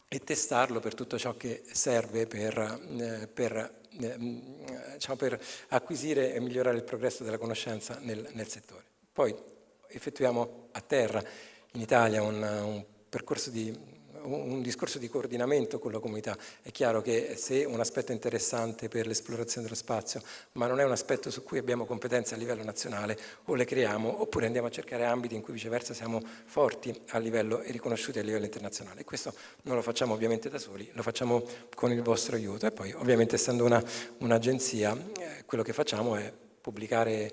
e testarlo per tutto ciò che serve per acquisire e migliorare il progresso della conoscenza nel settore. Poi effettuiamo a terra in Italia un discorso di coordinamento con la comunità. È chiaro che se un aspetto è interessante per l'esplorazione dello spazio, ma non è un aspetto su cui abbiamo competenze a livello nazionale, o le creiamo oppure andiamo a cercare ambiti in cui viceversa siamo forti a livello e riconosciuti a livello internazionale. E questo non lo facciamo ovviamente da soli, lo facciamo con il vostro aiuto. E poi ovviamente essendo un'agenzia, quello che facciamo è pubblicare,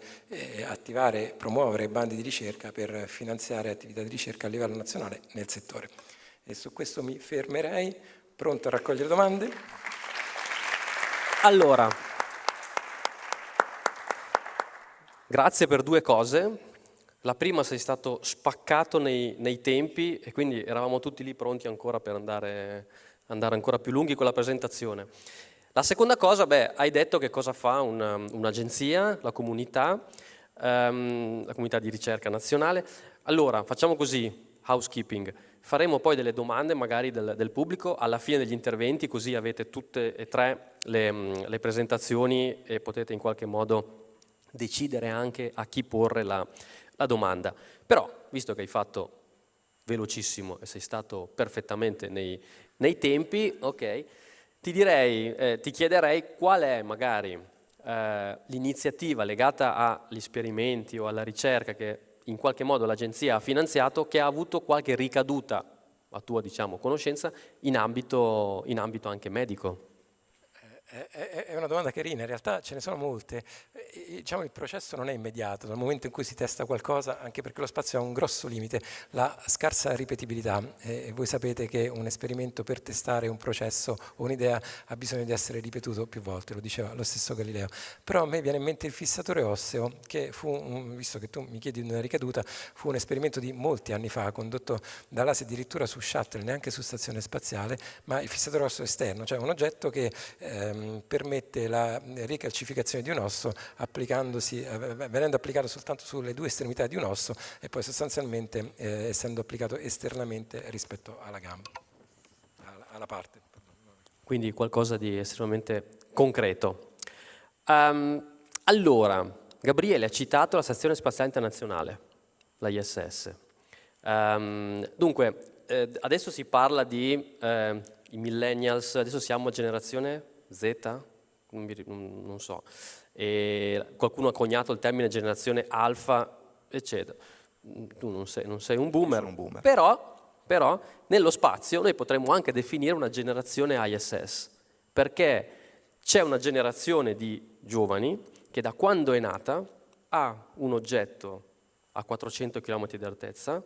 attivare, promuovere bandi di ricerca per finanziare attività di ricerca a livello nazionale nel settore. E su questo mi fermerei, pronto a raccogliere domande? Allora, grazie per due cose. La prima, sei stato spaccato nei tempi e quindi eravamo tutti lì pronti ancora per andare ancora più lunghi con la presentazione. La seconda cosa, hai detto che cosa fa un'agenzia, la comunità di ricerca nazionale. Allora, facciamo così, housekeeping. Faremo poi delle domande magari del pubblico alla fine degli interventi, così avete tutte e tre le presentazioni e potete in qualche modo decidere anche a chi porre la domanda. Però, visto che hai fatto velocissimo e sei stato perfettamente nei tempi, ok, ti chiederei qual è magari l'iniziativa legata agli esperimenti o alla ricerca che in qualche modo l'agenzia ha finanziato che ha avuto qualche ricaduta, a tua conoscenza, in ambito anche medico. È una domanda carina, in realtà ce ne sono molte. Diciamo il processo non è immediato, dal momento in cui si testa qualcosa, anche perché lo spazio ha un grosso limite, la scarsa ripetibilità. Voi sapete che un esperimento per testare un processo o un'idea ha bisogno di essere ripetuto più volte, lo diceva lo stesso Galileo. Però a me viene in mente il fissatore osseo, che visto che tu mi chiedi di una ricaduta, fu un esperimento di molti anni fa, condotto da LASI addirittura su shuttle, neanche su stazione spaziale, ma il fissatore osseo esterno, cioè un oggetto che permette la ricalcificazione di un osso venendo applicato soltanto sulle due estremità di un osso e poi sostanzialmente essendo applicato esternamente rispetto alla gamba, alla parte. Quindi qualcosa di estremamente concreto. Allora, Gabriele ha citato la Stazione Spaziale Internazionale, la ISS. Dunque, adesso si parla di i millennials, adesso siamo a generazione Z, non so, e qualcuno ha coniato il termine generazione alfa, eccetera. Tu non sei un boomer, sono un boomer. Però nello spazio noi potremmo anche definire una generazione ISS, perché c'è una generazione di giovani che da quando è nata ha un oggetto a 400 km di altezza,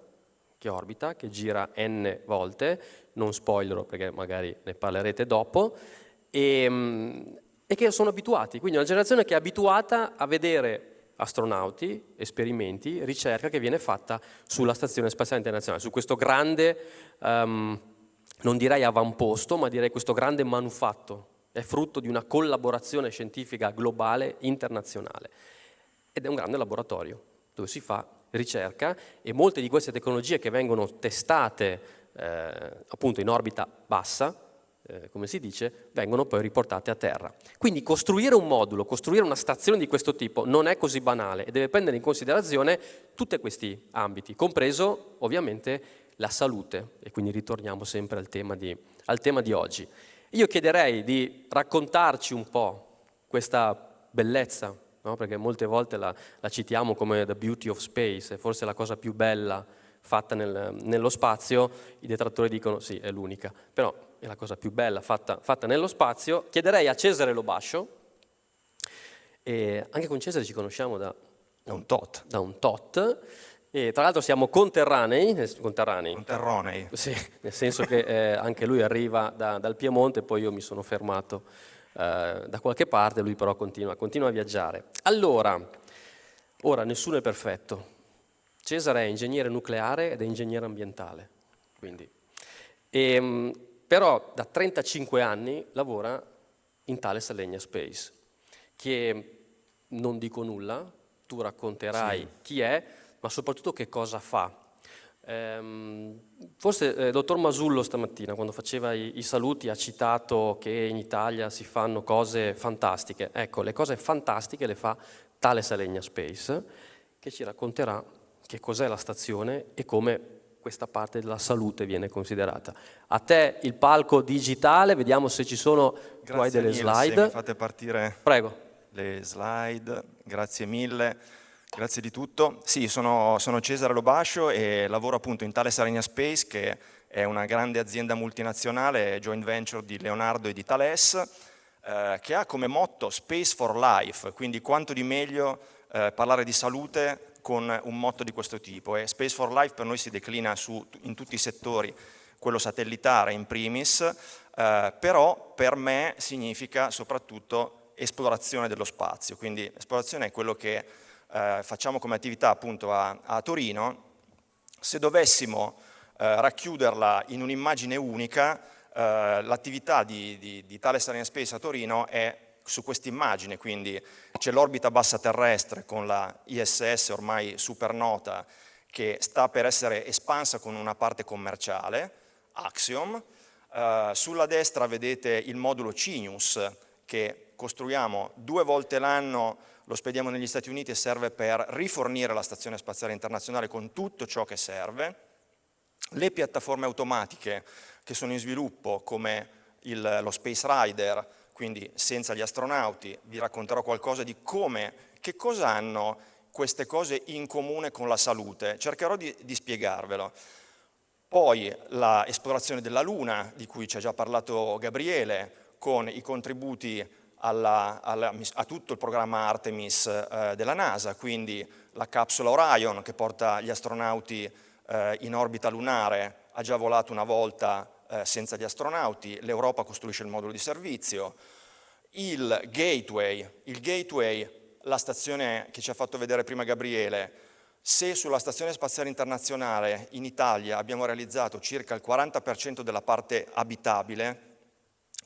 che orbita, che gira n volte, non spoilerò perché magari ne parlerete dopo, e che sono abituati, quindi una generazione che è abituata a vedere astronauti, esperimenti, ricerca che viene fatta sulla Stazione Spaziale Internazionale, su questo grande, non direi avamposto, ma direi questo grande manufatto. È frutto di una collaborazione scientifica globale, internazionale. Ed è un grande laboratorio dove si fa ricerca e molte di queste tecnologie che vengono testate appunto in orbita bassa, come si dice, vengono poi riportate a terra. Quindi costruire un modulo, costruire una stazione di questo tipo non è così banale e deve prendere in considerazione tutti questi ambiti, compreso ovviamente la salute, e quindi ritorniamo sempre al tema di oggi. Io chiederei di raccontarci un po' questa bellezza, no? Perché molte volte la citiamo come the beauty of space, è forse la cosa più bella fatta nello spazio. I detrattori dicono sì, è l'unica, però è la cosa più bella fatta nello spazio. Chiederei a Cesare Lo Bascio, e anche con Cesare ci conosciamo da un tot, e tra l'altro siamo conterranei. Sì, nel senso che anche lui arriva dal Piemonte, poi io mi sono fermato da qualche parte, lui però continua a viaggiare. Allora, ora nessuno è perfetto. Cesare è ingegnere nucleare ed è ingegnere ambientale, quindi. Però da 35 anni lavora in Thales Alenia Space, che non dico nulla, tu racconterai chi è, ma soprattutto che cosa fa. Forse dottor Masullo stamattina, quando faceva i saluti, ha citato che in Italia si fanno cose fantastiche. Ecco, le cose fantastiche le fa Thales Alenia Space, che ci racconterà che cos'è la stazione e come questa parte della salute viene considerata. A te il palco digitale, vediamo se ci sono, tu hai delle slide. Se mi fate partire Prego. Le slide, grazie mille, grazie di tutto. Sì, sono Cesare Lo Bascio e lavoro appunto in Thales Alenia Space, che è una grande azienda multinazionale, joint venture di Leonardo e di Thales, che ha come motto Space for Life, quindi quanto di meglio parlare di salute con un motto di questo tipo. E Space for Life per noi si declina in tutti i settori, quello satellitare in primis, però per me significa soprattutto esplorazione dello spazio, quindi esplorazione è quello che facciamo come attività appunto a Torino. Se dovessimo racchiuderla in un'immagine unica, l'attività di Thales Alenia Space a Torino è su questa immagine, quindi c'è l'orbita bassa terrestre con la ISS ormai supernota che sta per essere espansa con una parte commerciale, Axiom. Sulla destra vedete il modulo Cygnus che costruiamo 2 volte l'anno, lo spediamo negli Stati Uniti e serve per rifornire la Stazione Spaziale Internazionale con tutto ciò che serve. Le piattaforme automatiche che sono in sviluppo come lo Space Rider, quindi senza gli astronauti, vi racconterò qualcosa di che cosa hanno queste cose in comune con la salute. Cercherò di spiegarvelo. Poi l'esplorazione della Luna, di cui ci ha già parlato Gabriele, con i contributi a tutto il programma Artemis della NASA, quindi la capsula Orion che porta gli astronauti in orbita lunare, ha già volato una volta senza gli astronauti, l'Europa costruisce il modulo di servizio, il Gateway, la stazione che ci ha fatto vedere prima Gabriele. Se sulla Stazione Spaziale Internazionale in Italia abbiamo realizzato circa il 40% della parte abitabile,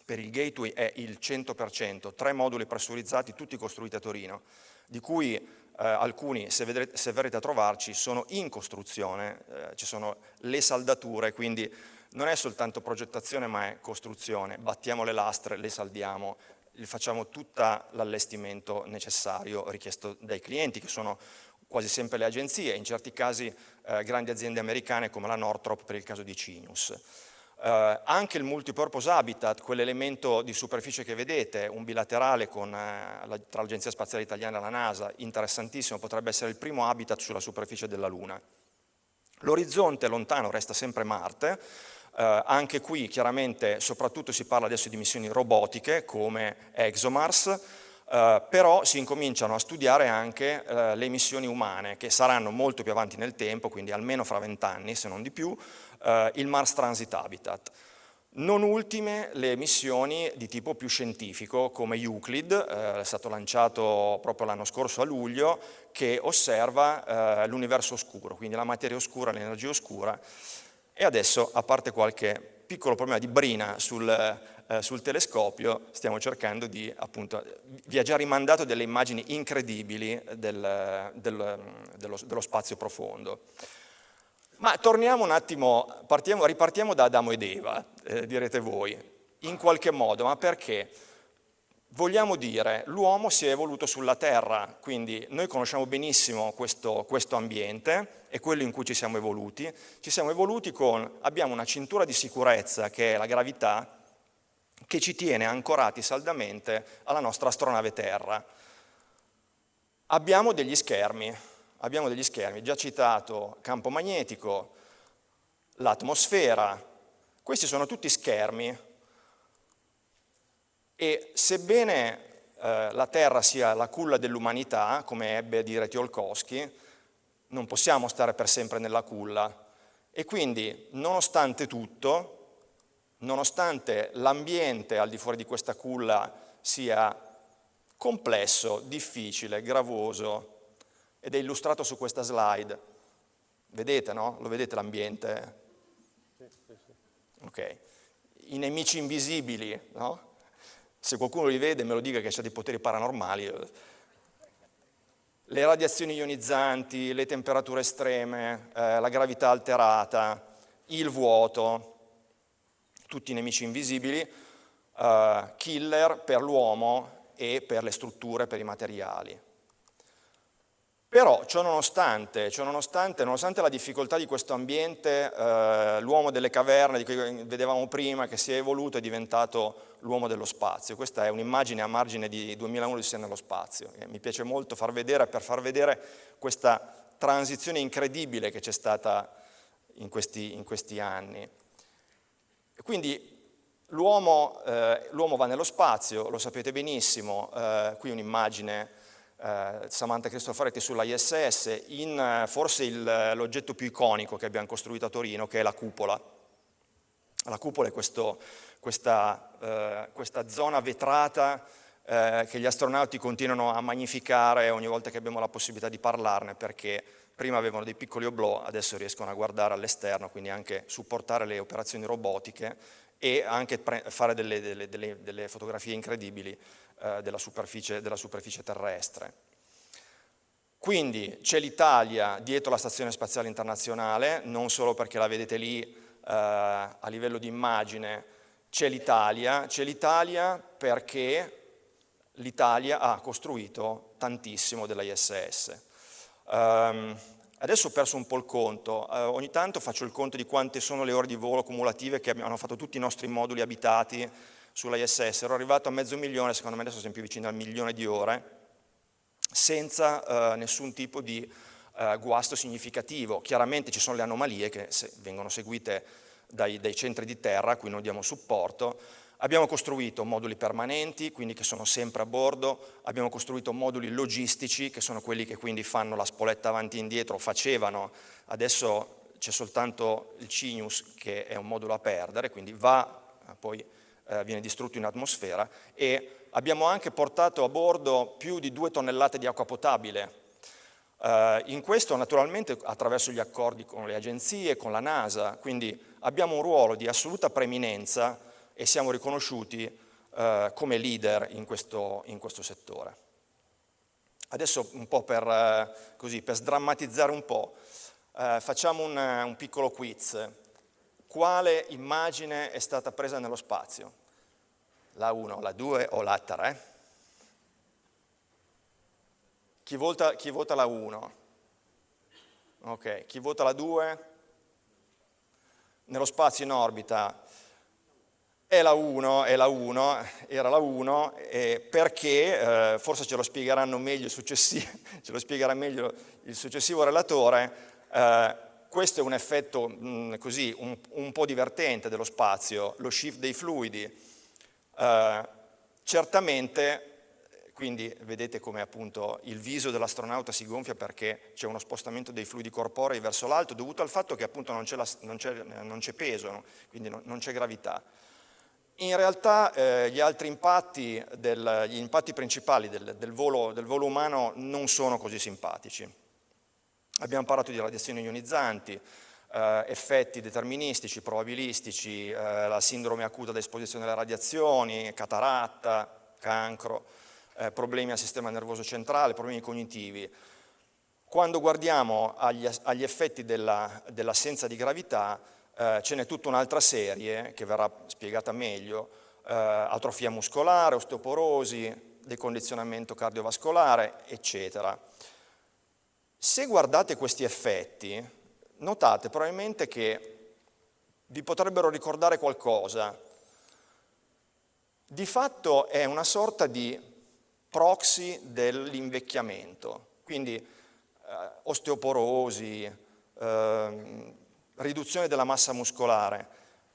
per il Gateway è il 100%, 3 moduli pressurizzati, tutti costruiti a Torino, di cui alcuni, se verrete a trovarci, sono in costruzione, ci sono le saldature, quindi non è soltanto progettazione ma è costruzione, battiamo le lastre, le saldiamo, facciamo tutto l'allestimento necessario richiesto dai clienti, che sono quasi sempre le agenzie, in certi casi grandi aziende americane come la Northrop per il caso di Cygnus. Anche il multipurpose habitat, quell'elemento di superficie che vedete, un bilaterale tra l'Agenzia Spaziale Italiana e la NASA, interessantissimo, potrebbe essere il primo habitat sulla superficie della Luna. L'orizzonte lontano resta sempre Marte, anche qui chiaramente soprattutto si parla adesso di missioni robotiche come ExoMars, però si incominciano a studiare anche le missioni umane, che saranno molto più avanti nel tempo, quindi almeno fra 20 anni, se non di più, il Mars Transit Habitat. Non ultime le missioni di tipo più scientifico come Euclid, è stato lanciato proprio l'anno scorso a luglio, che osserva l'universo oscuro, quindi la materia oscura, l'energia oscura, e adesso, a parte qualche piccolo problema di brina sul telescopio, stiamo cercando di, appunto, vi ha già rimandato delle immagini incredibili dello spazio profondo. Ma torniamo un attimo, ripartiamo da Adamo ed Eva, direte voi, in qualche modo, ma perché? Vogliamo dire, l'uomo si è evoluto sulla Terra, quindi noi conosciamo benissimo questo ambiente e quello in cui ci siamo evoluti. Ci siamo evoluti abbiamo una cintura di sicurezza che è la gravità, che ci tiene ancorati saldamente alla nostra astronave Terra. Abbiamo degli schermi, già citato campo magnetico, l'atmosfera, questi sono tutti schermi e sebbene la Terra sia la culla dell'umanità, come ebbe a dire Tsiolkovsky, non possiamo stare per sempre nella culla e quindi nonostante tutto, nonostante l'ambiente al di fuori di questa culla sia complesso, difficile, gravoso, ed è illustrato su questa slide. Vedete, no? Lo vedete l'ambiente? Ok. I nemici invisibili, no? Se qualcuno li vede me lo dica che ha dei poteri paranormali. Le radiazioni ionizzanti, le temperature estreme, la gravità alterata, il vuoto, tutti nemici invisibili, killer per l'uomo e per le strutture, per i materiali. Però, nonostante la difficoltà di questo ambiente, l'uomo delle caverne di cui vedevamo prima, che si è evoluto, è diventato l'uomo dello spazio. Questa è un'immagine a margine di 2001 di Odissea nello spazio. Mi piace molto per far vedere questa transizione incredibile che c'è stata in questi anni. Quindi l'uomo va nello spazio, lo sapete benissimo, qui un'immagine Samantha Cristoforetti sulla ISS, in forse l'oggetto più iconico che abbiamo costruito a Torino, che è la cupola. La cupola è questa zona vetrata che gli astronauti continuano a magnificare ogni volta che abbiamo la possibilità di parlarne, perché prima avevano dei piccoli oblò, adesso riescono a guardare all'esterno, quindi anche supportare le operazioni robotiche e anche fare delle fotografie incredibili della superficie terrestre. Quindi c'è l'Italia dietro la Stazione Spaziale Internazionale, non solo perché la vedete lì a livello di immagine, c'è l'Italia perché l'Italia ha costruito tantissimo della ISS. Adesso ho perso un po' il conto, ogni tanto faccio il conto di quante sono le ore di volo cumulative che hanno fatto tutti i nostri moduli abitati sulla ISS, ero arrivato a 500.000, secondo me adesso siamo più vicini al 1.000.000 di ore, senza nessun tipo di guasto significativo. Chiaramente ci sono le anomalie che vengono seguite dai centri di terra a cui noi diamo supporto. Abbiamo costruito moduli permanenti, quindi che sono sempre a bordo, abbiamo costruito moduli logistici, che sono quelli che quindi fanno la spoletta avanti e indietro, facevano, adesso c'è soltanto il Cygnus che è un modulo a perdere, quindi poi viene distrutto in atmosfera, e abbiamo anche portato a bordo più di 2 tonnellate di acqua potabile. In questo naturalmente attraverso gli accordi con le agenzie, con la NASA, quindi abbiamo un ruolo di assoluta preeminenza e siamo riconosciuti come leader in questo settore. Adesso un po' per sdrammatizzare un po', facciamo un piccolo quiz. Quale immagine è stata presa nello spazio? La 1, la 2 o la 3? Chi vota la 1? Ok, chi vota la 2? Nello spazio in orbita È la 1, era la 1, perché, forse ce lo spiegheranno meglio ce lo spiegherà meglio il successivo relatore, questo è un effetto così un po' divertente dello spazio, lo shift dei fluidi. Certamente, quindi vedete come appunto il viso dell'astronauta si gonfia perché c'è uno spostamento dei fluidi corporei verso l'alto dovuto al fatto che appunto non c'è peso, no? Quindi non c'è gravità. In realtà gli altri impatti, gli impatti principali del volo umano non sono così simpatici. Abbiamo parlato di radiazioni ionizzanti, effetti deterministici, probabilistici, la sindrome acuta da esposizione alle radiazioni, cataratta, cancro, problemi al sistema nervoso centrale, problemi cognitivi. Quando guardiamo agli effetti dell'assenza di gravità, ce n'è tutta un'altra serie che verrà spiegata meglio, atrofia muscolare, osteoporosi, decondizionamento cardiovascolare, eccetera. Se guardate questi effetti, notate probabilmente che vi potrebbero ricordare qualcosa. Di fatto è una sorta di proxy dell'invecchiamento, quindi osteoporosi, riduzione della massa muscolare,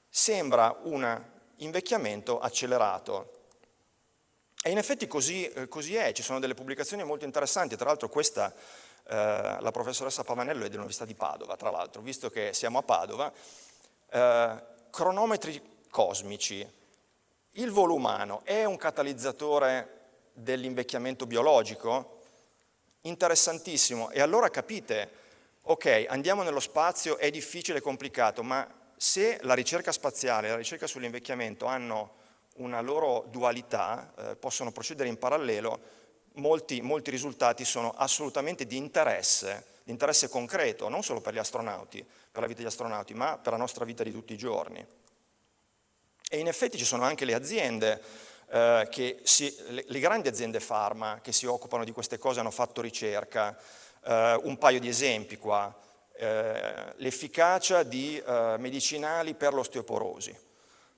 sembra un invecchiamento accelerato. E in effetti così è, ci sono delle pubblicazioni molto interessanti, tra l'altro questa, la professoressa Pavanello è dell'Università di Padova, tra l'altro, visto che siamo a Padova, cronometri cosmici. Il volo umano è un catalizzatore dell'invecchiamento biologico? Interessantissimo, e allora capite, ok, andiamo nello spazio, è difficile e complicato, ma se la ricerca spaziale e la ricerca sull'invecchiamento hanno una loro dualità, possono procedere in parallelo, molti risultati sono assolutamente di interesse concreto, non solo per gli astronauti, per la vita degli astronauti, ma per la nostra vita di tutti i giorni. E in effetti ci sono anche le aziende, le grandi aziende pharma che si occupano di queste cose, hanno fatto ricerca. Un paio di esempi qua, l'efficacia di medicinali per l'osteoporosi,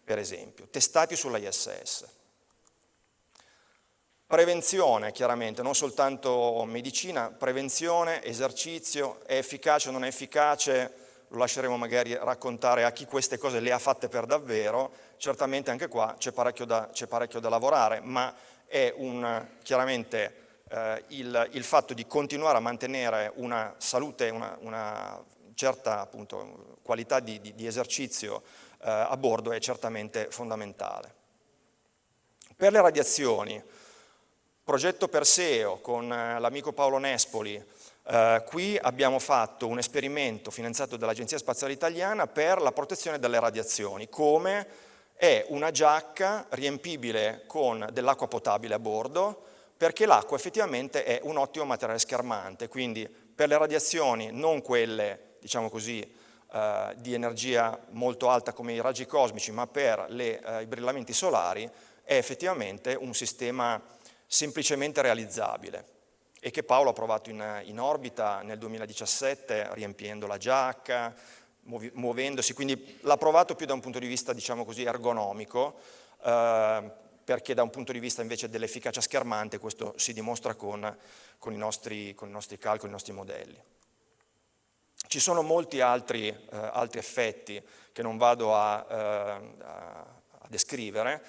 per esempio, testati sulla ISS. Prevenzione, chiaramente, non soltanto medicina, prevenzione, esercizio, è efficace o non è efficace, lo lasceremo magari raccontare a chi queste cose le ha fatte per davvero, certamente anche qua c'è parecchio da lavorare, ma è chiaramente il fatto di continuare a mantenere una salute, una certa appunto, qualità di esercizio a bordo è certamente fondamentale. Per le radiazioni, progetto Perseo con l'amico Paolo Nespoli, qui abbiamo fatto un esperimento finanziato dall'Agenzia Spaziale Italiana per la protezione dalle radiazioni, come è una giacca riempibile con dell'acqua potabile a bordo, perché l'acqua effettivamente è un ottimo materiale schermante, quindi per le radiazioni, non quelle, diciamo così, di energia molto alta come i raggi cosmici, ma per i brillamenti solari, è effettivamente un sistema semplicemente realizzabile e che Paolo ha provato in orbita nel 2017 riempiendo la giacca, muovendosi, quindi l'ha provato più da un punto di vista, diciamo così, ergonomico, perché da un punto di vista invece dell'efficacia schermante questo si dimostra con i nostri calcoli, i nostri modelli. Ci sono molti altri effetti che non vado a descrivere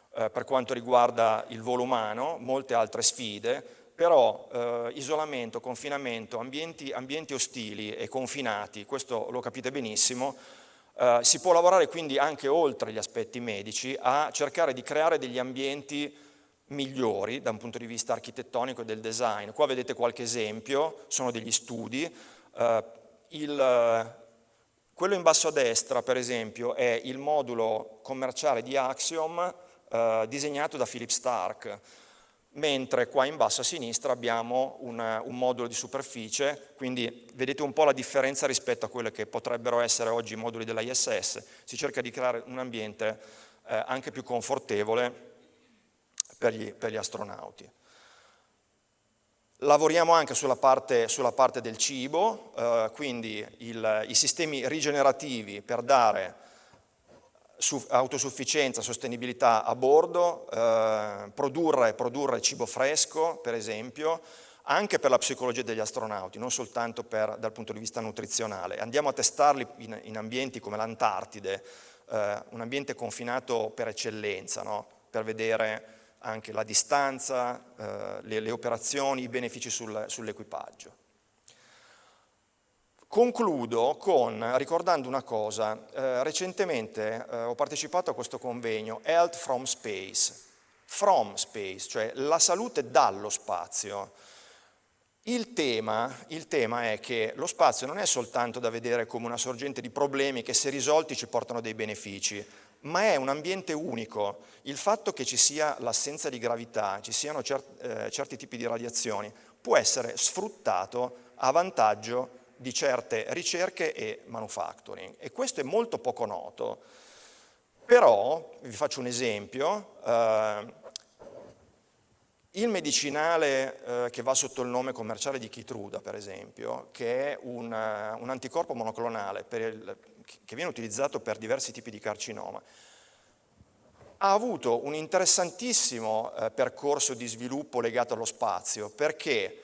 per quanto riguarda il volo umano, molte altre sfide, però isolamento, confinamento, ambienti ostili e confinati, questo lo capite benissimo. Si può lavorare quindi anche oltre gli aspetti medici a cercare di creare degli ambienti migliori da un punto di vista architettonico e del design. Qua vedete qualche esempio, sono degli studi. Quello in basso a destra, per esempio, è il modulo commerciale di Axiom disegnato da Philip Stark, mentre qua in basso a sinistra abbiamo un modulo di superficie, quindi vedete un po' la differenza rispetto a quelle che potrebbero essere oggi i moduli della ISS. Si cerca di creare un ambiente anche più confortevole per gli astronauti. Lavoriamo anche sulla parte del cibo, quindi i sistemi rigenerativi per dare autosufficienza, sostenibilità a bordo, produrre cibo fresco, per esempio, anche per la psicologia degli astronauti, non soltanto dal punto di vista nutrizionale. Andiamo a testarli in ambienti come l'Antartide, un ambiente confinato per eccellenza, no? Per vedere anche la distanza, le operazioni, i benefici sull'equipaggio. Concludo ricordando una cosa. Recentemente ho partecipato a questo convegno Health from Space, cioè la salute dallo spazio. Il tema è che lo spazio non è soltanto da vedere come una sorgente di problemi che se risolti ci portano dei benefici, ma è un ambiente unico. Il fatto che ci sia l'assenza di gravità, ci siano certi tipi di radiazioni, può essere sfruttato a vantaggio di certe ricerche e manufacturing, e questo è molto poco noto. Però, vi faccio un esempio, il medicinale che va sotto il nome commerciale di Keytruda, per esempio, che è un anticorpo monoclonale che viene utilizzato per diversi tipi di carcinoma, ha avuto un interessantissimo percorso di sviluppo legato allo spazio, perché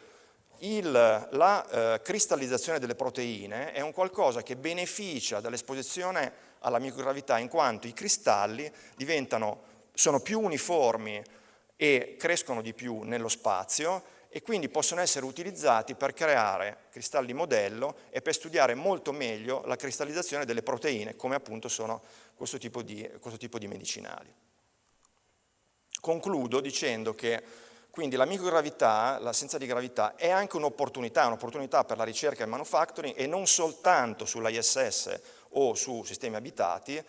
la cristallizzazione delle proteine è un qualcosa che beneficia dall'esposizione alla microgravità, in quanto i cristalli sono più uniformi e crescono di più nello spazio, e quindi possono essere utilizzati per creare cristalli modello e per studiare molto meglio la cristallizzazione delle proteine, come appunto sono questo tipo di medicinali. Concludo dicendo che quindi la microgravità, l'assenza di gravità, è anche un'opportunità per la ricerca e il manufacturing, e non soltanto sull'ISS o su sistemi abitati,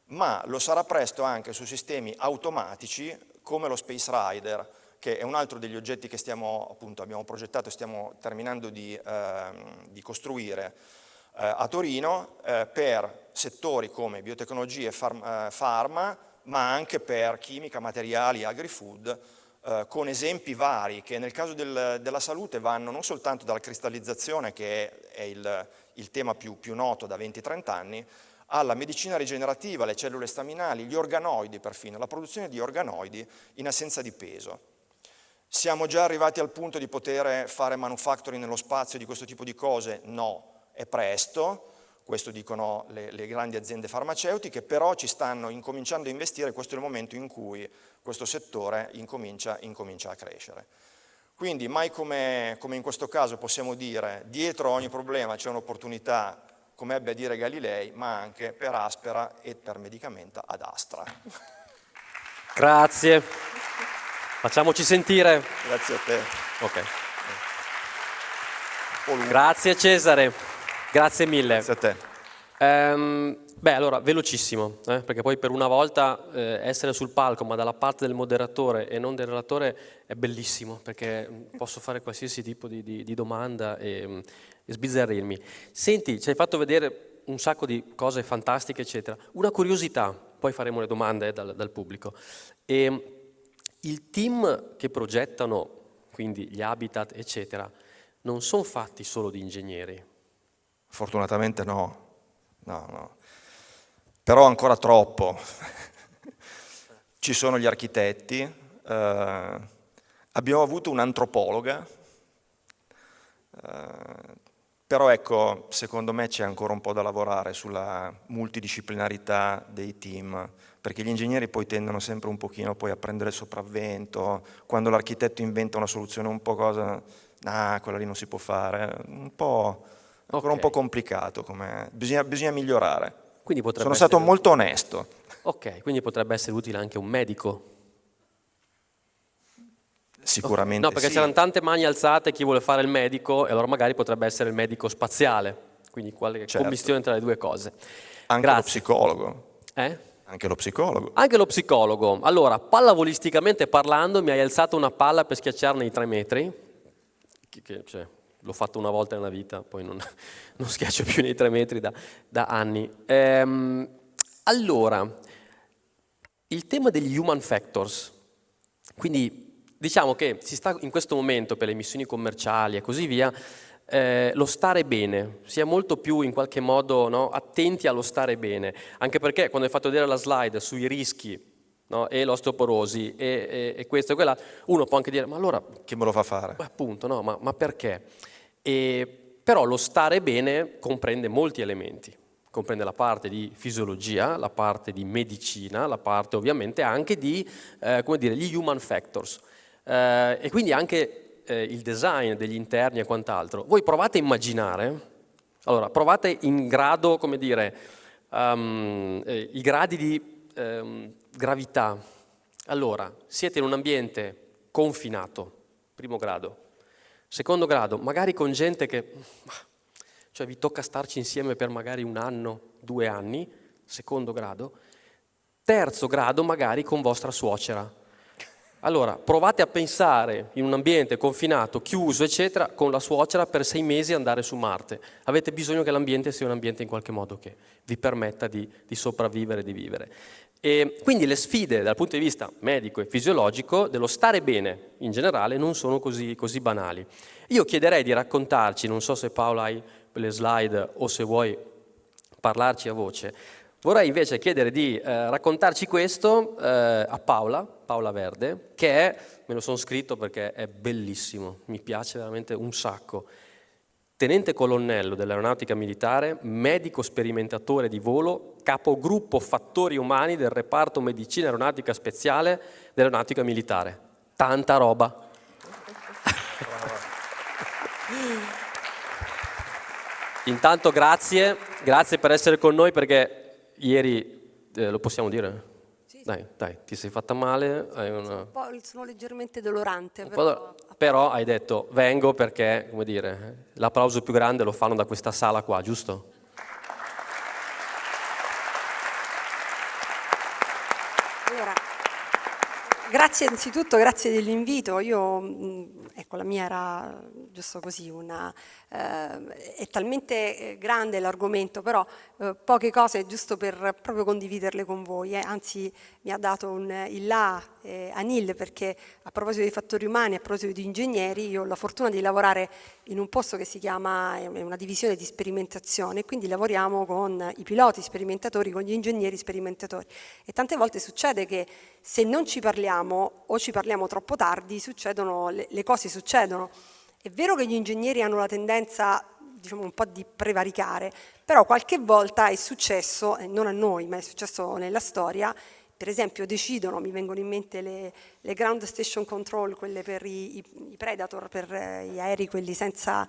ma lo sarà presto anche su sistemi automatici come lo Space Rider, che è un altro degli oggetti che abbiamo progettato e stiamo terminando di costruire a Torino, per settori come biotecnologie e pharma, ma anche per chimica, materiali, agri-food, con esempi vari che nel caso della salute vanno non soltanto dalla cristallizzazione, che è il tema più noto da 20-30 anni, alla medicina rigenerativa, le cellule staminali, gli organoidi perfino, la produzione di organoidi in assenza di peso. Siamo già arrivati al punto di poter fare manufacturing nello spazio di questo tipo di cose? No, è presto. Questo dicono le grandi aziende farmaceutiche, però ci stanno incominciando a investire, questo è il momento in cui questo settore incomincia a crescere. Quindi mai come in questo caso possiamo dire, dietro ogni problema c'è un'opportunità, come ebbe a dire Galilei, ma anche per aspera e per medicamenta ad astra. Grazie. Facciamoci sentire. Grazie a te. Ok. Grazie Cesare. Grazie mille. Grazie a te. Allora, velocissimo, perché poi per una volta essere sul palco ma dalla parte del moderatore e non del relatore è bellissimo, perché posso fare qualsiasi tipo di domanda e sbizzarrirmi. Senti, ci hai fatto vedere un sacco di cose fantastiche, eccetera. Una curiosità, poi faremo le domande dal pubblico. Il team che progettano, quindi gli habitat, eccetera, non sono fatti solo di ingegneri. Fortunatamente no. Però ancora troppo. Ci sono gli architetti, abbiamo avuto un'antropologa, però ecco, secondo me c'è ancora un po' da lavorare sulla multidisciplinarità dei team, perché gli ingegneri poi tendono sempre un pochino poi a prendere il sopravvento, quando l'architetto inventa una soluzione un po' quella lì non si può fare, ancora un po' complicato, bisogna migliorare. Sono stato molto onesto. Ok, quindi potrebbe essere utile anche un medico. Sicuramente No, perché sì. c'erano tante mani alzate chi vuole fare il medico, e allora magari potrebbe essere il medico spaziale, quindi quale commistione tra le due cose. Anche lo psicologo. Anche lo psicologo. Anche lo psicologo. Allora, pallavolisticamente parlando, mi hai alzato una palla per schiacciarne i 3 metri, l'ho fatto una volta nella vita, poi non schiaccio più nei 3 metri da anni. Allora, il tema degli human factors, quindi diciamo che si sta in questo momento per le missioni commerciali e così via lo stare bene, sia molto più in qualche modo, no, attenti allo stare bene, anche perché quando hai fatto vedere la slide sui rischi, no, e l'osteoporosi e questo e quella, uno può anche dire ma allora chi me lo fa fare? Appunto, no, ma perché? Però lo stare bene comprende molti elementi, comprende la parte di fisiologia, la parte di medicina, la parte ovviamente anche di come dire, gli human factors e quindi anche il design degli interni e quant'altro. Voi provate a immaginare, allora provate in grado, come dire, i gradi di gravità. Allora, siete in un ambiente confinato, primo grado. Secondo grado, magari con gente che, cioè vi tocca starci insieme per magari 1 anno, 2 anni, secondo grado. Terzo grado, magari con vostra suocera. Allora, provate a pensare in un ambiente confinato, chiuso, eccetera, con la suocera per 6 mesi andare su Marte. Avete bisogno che l'ambiente sia un ambiente in qualche modo che vi permetta di sopravvivere, di vivere. E quindi le sfide dal punto di vista medico e fisiologico dello stare bene in generale non sono così banali. Io chiederei di raccontarci, non so se Paola hai le slide o se vuoi parlarci a voce, vorrei invece chiedere di raccontarci questo a Paola Verde, che è, me lo sono scritto perché è bellissimo, mi piace veramente un sacco, tenente colonnello dell'aeronautica militare, medico sperimentatore di volo, capogruppo fattori umani del reparto medicina aeronautica speciale dell'aeronautica militare. Tanta roba. Intanto grazie per essere con noi perché ieri, lo possiamo dire? Sì. Dai, ti sei fatta male? Hai una... Sono leggermente dolorante. Però hai detto vengo perché, come dire, l'applauso più grande lo fanno da questa sala qua, giusto? Allora, grazie anzitutto, grazie dell'invito. Ecco, la mia era giusto così, è talmente grande l'argomento, però poche cose giusto per proprio condividerle con voi. Anzi, mi ha dato il là Anil, perché a proposito dei fattori umani, a proposito di ingegneri, io ho la fortuna di lavorare in un posto che si chiama, è una divisione di sperimentazione, quindi lavoriamo con i piloti sperimentatori, con gli ingegneri sperimentatori. E tante volte succede che se non ci parliamo o ci parliamo troppo tardi, le cose succedono. È vero che gli ingegneri hanno la tendenza, diciamo, un po' di prevaricare, però qualche volta è successo, non a noi, ma è successo nella storia, per esempio decidono, mi vengono in mente le ground station control, quelle per i Predator, per gli aerei, quelli senza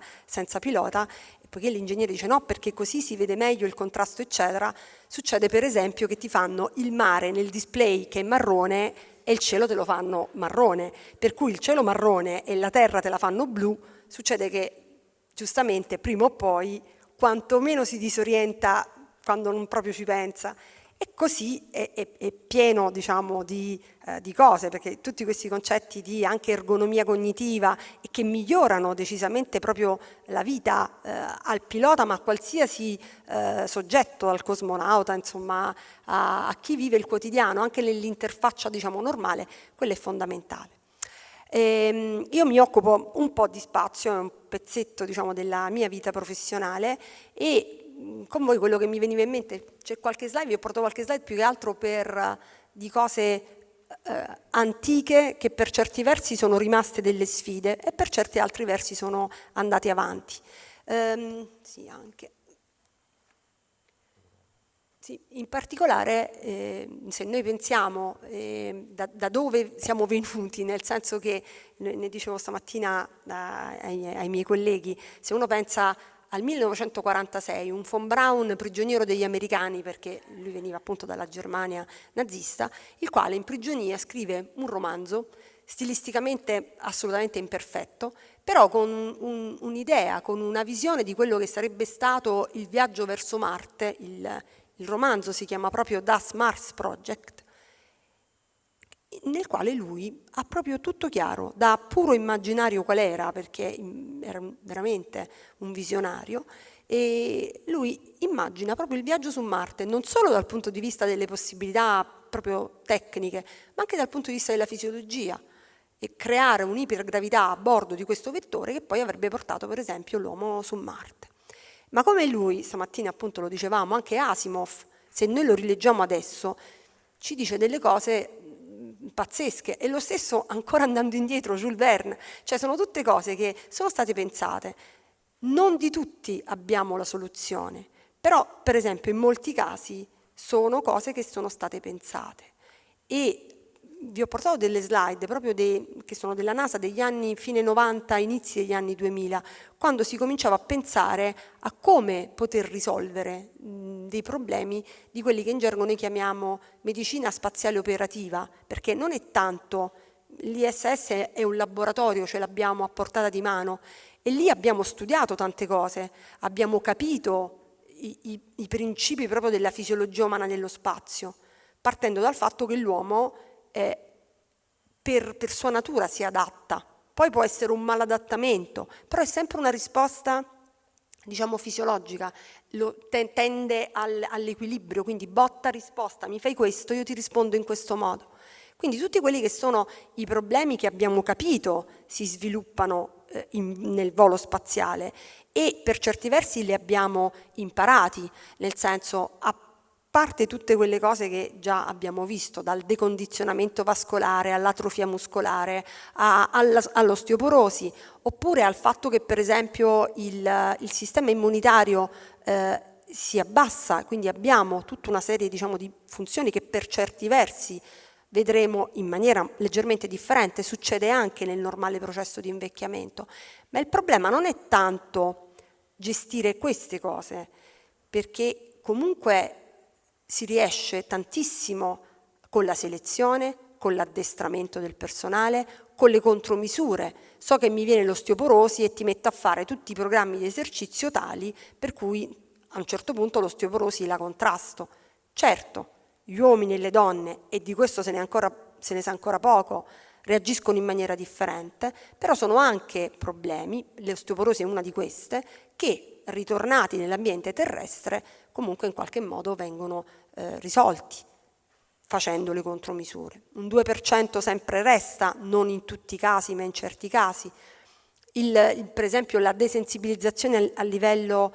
pilota, e poiché l'ingegnere dice no, perché così si vede meglio il contrasto, eccetera, succede per esempio che ti fanno il mare nel display che è marrone e il cielo te lo fanno marrone, per cui il cielo marrone e la terra te la fanno blu, succede che giustamente prima o poi quantomeno si disorienta quando non proprio ci pensa. E così è pieno, diciamo, di cose, perché tutti questi concetti di anche ergonomia cognitiva e che migliorano decisamente proprio la vita al pilota, ma a qualsiasi soggetto, al cosmonauta, insomma, a chi vive il quotidiano, anche nell'interfaccia, diciamo, normale, quello è fondamentale. Io mi occupo un po' di spazio, è un pezzetto, diciamo, della mia vita professionale, e con voi quello che mi veniva in mente, c'è qualche slide, vi ho portato qualche slide più che altro di cose antiche che per certi versi sono rimaste delle sfide e per certi altri versi sono andati avanti. Sì, anche. Sì, in particolare se noi pensiamo da dove siamo venuti, nel senso che, ne dicevo stamattina ai miei colleghi, se uno pensa al 1946, un von Braun prigioniero degli americani, perché lui veniva appunto dalla Germania nazista, il quale in prigionia scrive un romanzo stilisticamente assolutamente imperfetto, però con un'idea, con una visione di quello che sarebbe stato il viaggio verso Marte. Il romanzo si chiama proprio Das Mars Project, nel quale lui ha proprio tutto chiaro, da puro immaginario qual era, perché era veramente un visionario, e lui immagina proprio il viaggio su Marte, non solo dal punto di vista delle possibilità proprio tecniche, ma anche dal punto di vista della fisiologia. e creare un'ipergravità a bordo di questo vettore che poi avrebbe portato per esempio l'uomo su Marte. Ma come lui, stamattina appunto lo dicevamo, anche Asimov, se noi lo rileggiamo adesso, ci dice delle cose pazzesche, e lo stesso ancora andando indietro Jules Verne, cioè sono tutte cose che sono state pensate. Non di tutti abbiamo la soluzione, però per esempio in molti casi sono cose che sono state pensate. E vi ho portato delle slide proprio che sono della NASA degli anni fine 90, inizi degli anni 2000, quando si cominciava a pensare a come poter risolvere dei problemi di quelli che in gergo noi chiamiamo medicina spaziale operativa, perché non è tanto, l'ISS è un laboratorio, ce l'abbiamo a portata di mano, e lì abbiamo studiato tante cose, abbiamo capito i principi proprio della fisiologia umana nello spazio, partendo dal fatto che l'uomo per sua natura si adatta, poi può essere un maladattamento, però è sempre una risposta, diciamo, fisiologica, tende all'equilibrio, quindi botta risposta, mi fai questo, io ti rispondo in questo modo. Quindi tutti quelli che sono i problemi che abbiamo capito si sviluppano nel volo spaziale, e per certi versi li abbiamo imparati, nel senso, a parte tutte quelle cose che già abbiamo visto, dal decondizionamento vascolare all'atrofia muscolare, all'osteoporosi, oppure al fatto che per esempio il sistema immunitario si abbassa, quindi abbiamo tutta una serie, diciamo, di funzioni che per certi versi vedremo in maniera leggermente differente, succede anche nel normale processo di invecchiamento. Ma il problema non è tanto gestire queste cose, perché comunque si riesce tantissimo con la selezione, con l'addestramento del personale, con le contromisure. So che mi viene l'osteoporosi e ti metto a fare tutti i programmi di esercizio tali per cui a un certo punto l'osteoporosi la contrasto. Certo, gli uomini e le donne, e di questo se ne sa ancora poco, reagiscono in maniera differente, però sono anche problemi, l'osteoporosi è una di queste, che ritornati nell'ambiente terrestre comunque in qualche modo vengono risolti facendo le contromisure. Un 2% sempre resta, non in tutti i casi ma in certi casi. Per esempio la desensibilizzazione a livello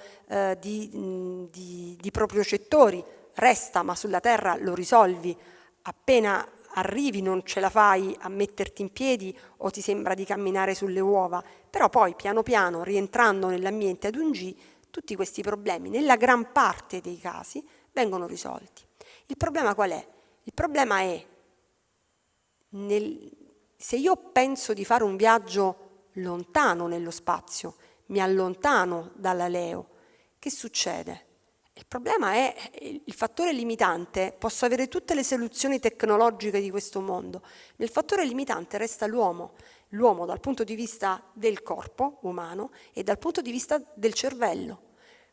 di propriocettori resta, ma sulla Terra lo risolvi. Appena arrivi non ce la fai a metterti in piedi o ti sembra di camminare sulle uova, però poi piano piano, rientrando nell'ambiente ad 1G, tutti questi problemi nella gran parte dei casi vengono risolti. Il problema qual è? Il problema è se io penso di fare un viaggio lontano nello spazio, mi allontano dalla LEO, che succede? Il problema è il fattore limitante. Posso avere tutte le soluzioni tecnologiche di questo mondo, ma il fattore limitante resta l'uomo. L'uomo dal punto di vista del corpo umano e dal punto di vista del cervello,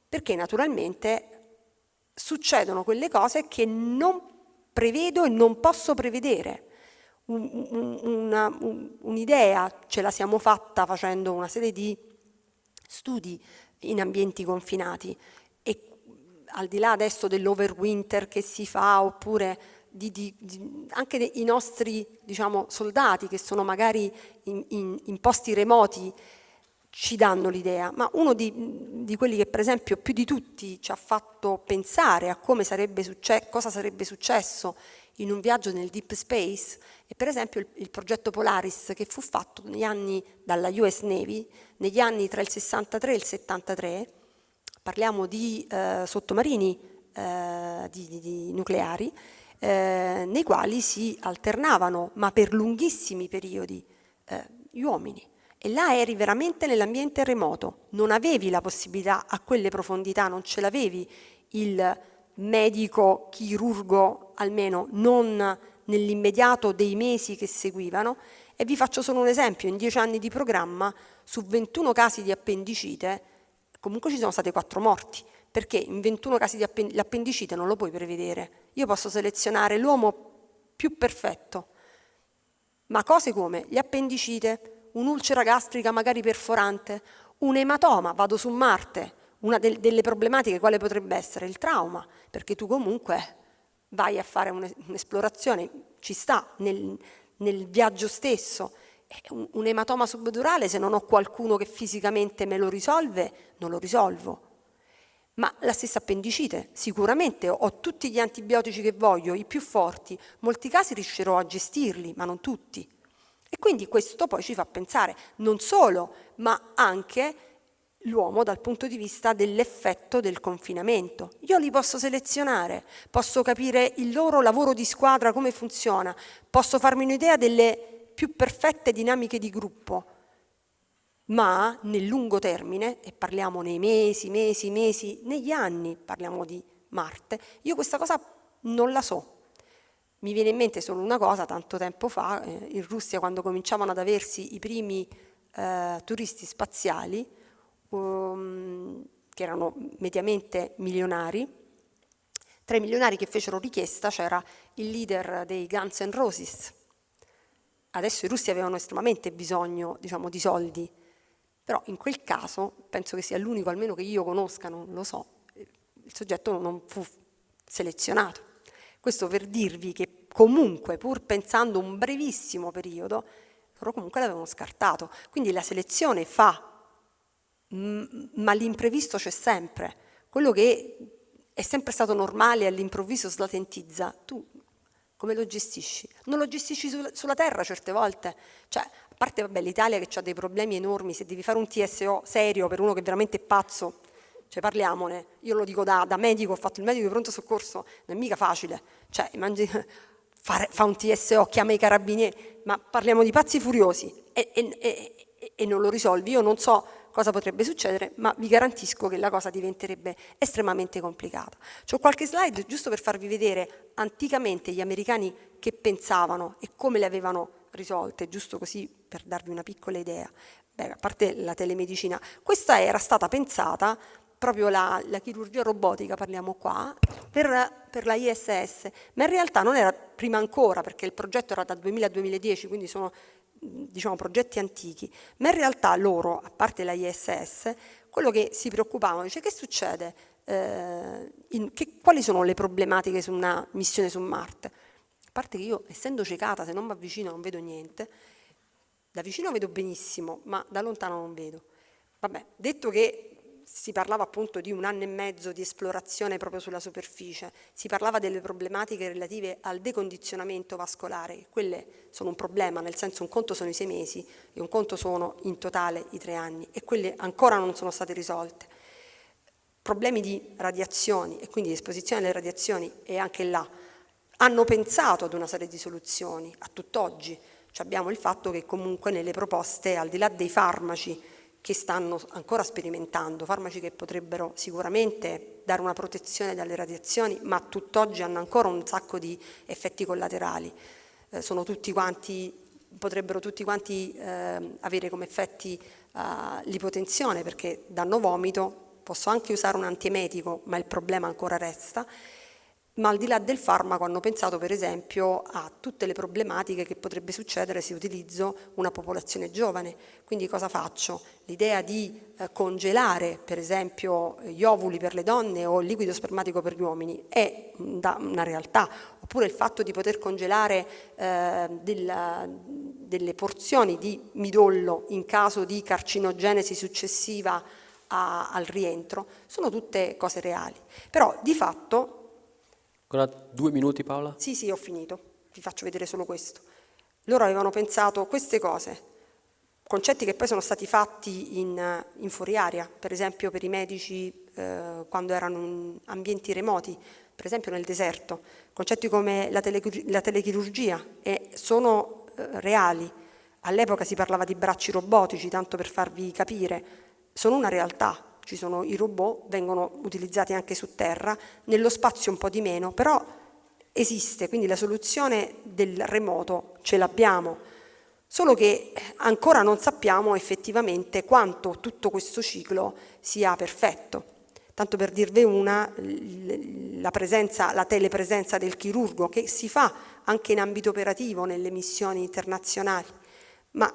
perché naturalmente succedono quelle cose che non prevedo e non posso prevedere. Un'idea ce la siamo fatta facendo una serie di studi in ambienti confinati, e al di là adesso dell'overwinter che si fa, oppure anche i nostri, diciamo, soldati che sono magari in posti remoti ci danno l'idea, ma uno di quelli che per esempio più di tutti ci ha fatto pensare a come cosa sarebbe successo in un viaggio nel deep space è per esempio il progetto Polaris, che fu fatto negli anni dalla US Navy negli anni tra il 63 e il 73. Parliamo di sottomarini di nucleari nei quali si alternavano, ma per lunghissimi periodi, gli uomini. E là eri veramente nell'ambiente remoto, non avevi la possibilità a quelle profondità, non ce l'avevi il medico chirurgo, almeno non nell'immediato dei mesi che seguivano. E vi faccio solo un esempio: in 10 anni di programma, su 21 casi di appendicite, comunque ci sono stati 4 morti, perché in 21 casi di l'appendicite non lo puoi prevedere. Io posso selezionare l'uomo più perfetto, ma cose come gli appendicite, un'ulcera gastrica magari perforante, un ematoma, vado su Marte, una delle problematiche quale potrebbe essere il trauma, perché tu comunque vai a fare un'esplorazione, ci sta nel viaggio stesso, Un ematoma subdurale, se non ho qualcuno che fisicamente me lo risolve, non lo risolvo. Ma la stessa appendicite, sicuramente ho tutti gli antibiotici che voglio, i più forti, in molti casi riuscirò a gestirli, ma non tutti. E quindi questo poi ci fa pensare non solo, ma anche l'uomo dal punto di vista dell'effetto del confinamento. Io li posso selezionare, posso capire il loro lavoro di squadra, come funziona, posso farmi un'idea delle più perfette dinamiche di gruppo, ma nel lungo termine, e parliamo nei mesi, negli anni, parliamo di Marte, io questa cosa non la so. Mi viene in mente solo una cosa, tanto tempo fa, in Russia, quando cominciavano ad aversi i primi turisti spaziali, che erano mediamente milionari, tra i milionari che fecero richiesta c'era il leader dei Guns N' Roses. Adesso i russi avevano estremamente bisogno, diciamo, di soldi, però in quel caso, penso che sia l'unico almeno che io conosca, non lo so, il soggetto non fu selezionato. Questo per dirvi che comunque, pur pensando un brevissimo periodo, loro comunque l'avevano scartato. Quindi la selezione fa, ma l'imprevisto c'è sempre. Quello che è sempre stato normale all'improvviso slatentizza. Tu come lo gestisci? Non lo gestisci sulla terra certe volte. Cioè, a parte vabbè, l'Italia che ha dei problemi enormi, se devi fare un TSO serio per uno che è veramente pazzo, cioè parliamone, io lo dico da medico, ho fatto il medico di pronto soccorso, non è mica facile, cioè fa un TSO, chiama i carabinieri, ma parliamo di pazzi furiosi e non lo risolvi. Io non so cosa potrebbe succedere, ma vi garantisco che la cosa diventerebbe estremamente complicata. C'ho qualche slide giusto per farvi vedere anticamente gli americani che pensavano e come le avevano risolte, giusto così per darvi una piccola idea. Beh, a parte la telemedicina, questa era stata pensata proprio la chirurgia robotica, parliamo qua, per la ISS, ma in realtà non era prima ancora, perché il progetto era dal 2000 al 2010, quindi sono diciamo progetti antichi, ma in realtà loro, a parte la ISS, quello che si preoccupavano, dice che succede, quali sono le problematiche su una missione su Marte? A parte che io, essendo ciecata, se non mi avvicino non vedo niente, da vicino vedo benissimo, ma da lontano non vedo. Vabbè, detto che si parlava appunto di 1 anno e mezzo di esplorazione proprio sulla superficie, si parlava delle problematiche relative al decondizionamento vascolare, che quelle sono un problema, nel senso un conto sono i 6 mesi e un conto sono in totale i 3 anni e quelle ancora non sono state risolte. Problemi di radiazioni e quindi di esposizione alle radiazioni e anche là hanno pensato ad una serie di soluzioni, a tutt'oggi. Abbiamo il fatto che comunque nelle proposte, al di là dei farmaci che stanno ancora sperimentando, farmaci che potrebbero sicuramente dare una protezione dalle radiazioni, ma tutt'oggi hanno ancora un sacco di effetti collaterali. Potrebbero tutti quanti avere come effetti l'ipotensione, perché danno vomito, posso anche usare un antiemetico, ma il problema ancora resta. Ma al di là del farmaco hanno pensato per esempio a tutte le problematiche che potrebbe succedere se utilizzo una popolazione giovane. Quindi cosa faccio? L'idea di congelare per esempio gli ovuli per le donne o il liquido spermatico per gli uomini è una realtà. Oppure il fatto di poter congelare delle porzioni di midollo in caso di carcinogenesi successiva al rientro, sono tutte cose reali. Però di fatto... Ancora 2 minuti Paola? Sì, ho finito, vi faccio vedere solo questo. Loro avevano pensato queste cose, concetti che poi sono stati fatti in fuori aria, per esempio per i medici quando erano in ambienti remoti, per esempio nel deserto, concetti come la telechirurgia, e sono reali. All'epoca si parlava di bracci robotici, tanto per farvi capire, sono una realtà. Ci sono i robot, vengono utilizzati anche su terra, nello spazio un po' di meno, però esiste, quindi la soluzione del remoto ce l'abbiamo, solo che ancora non sappiamo effettivamente quanto tutto questo ciclo sia perfetto. Tanto per dirvi la telepresenza del chirurgo, che si fa anche in ambito operativo nelle missioni internazionali, ma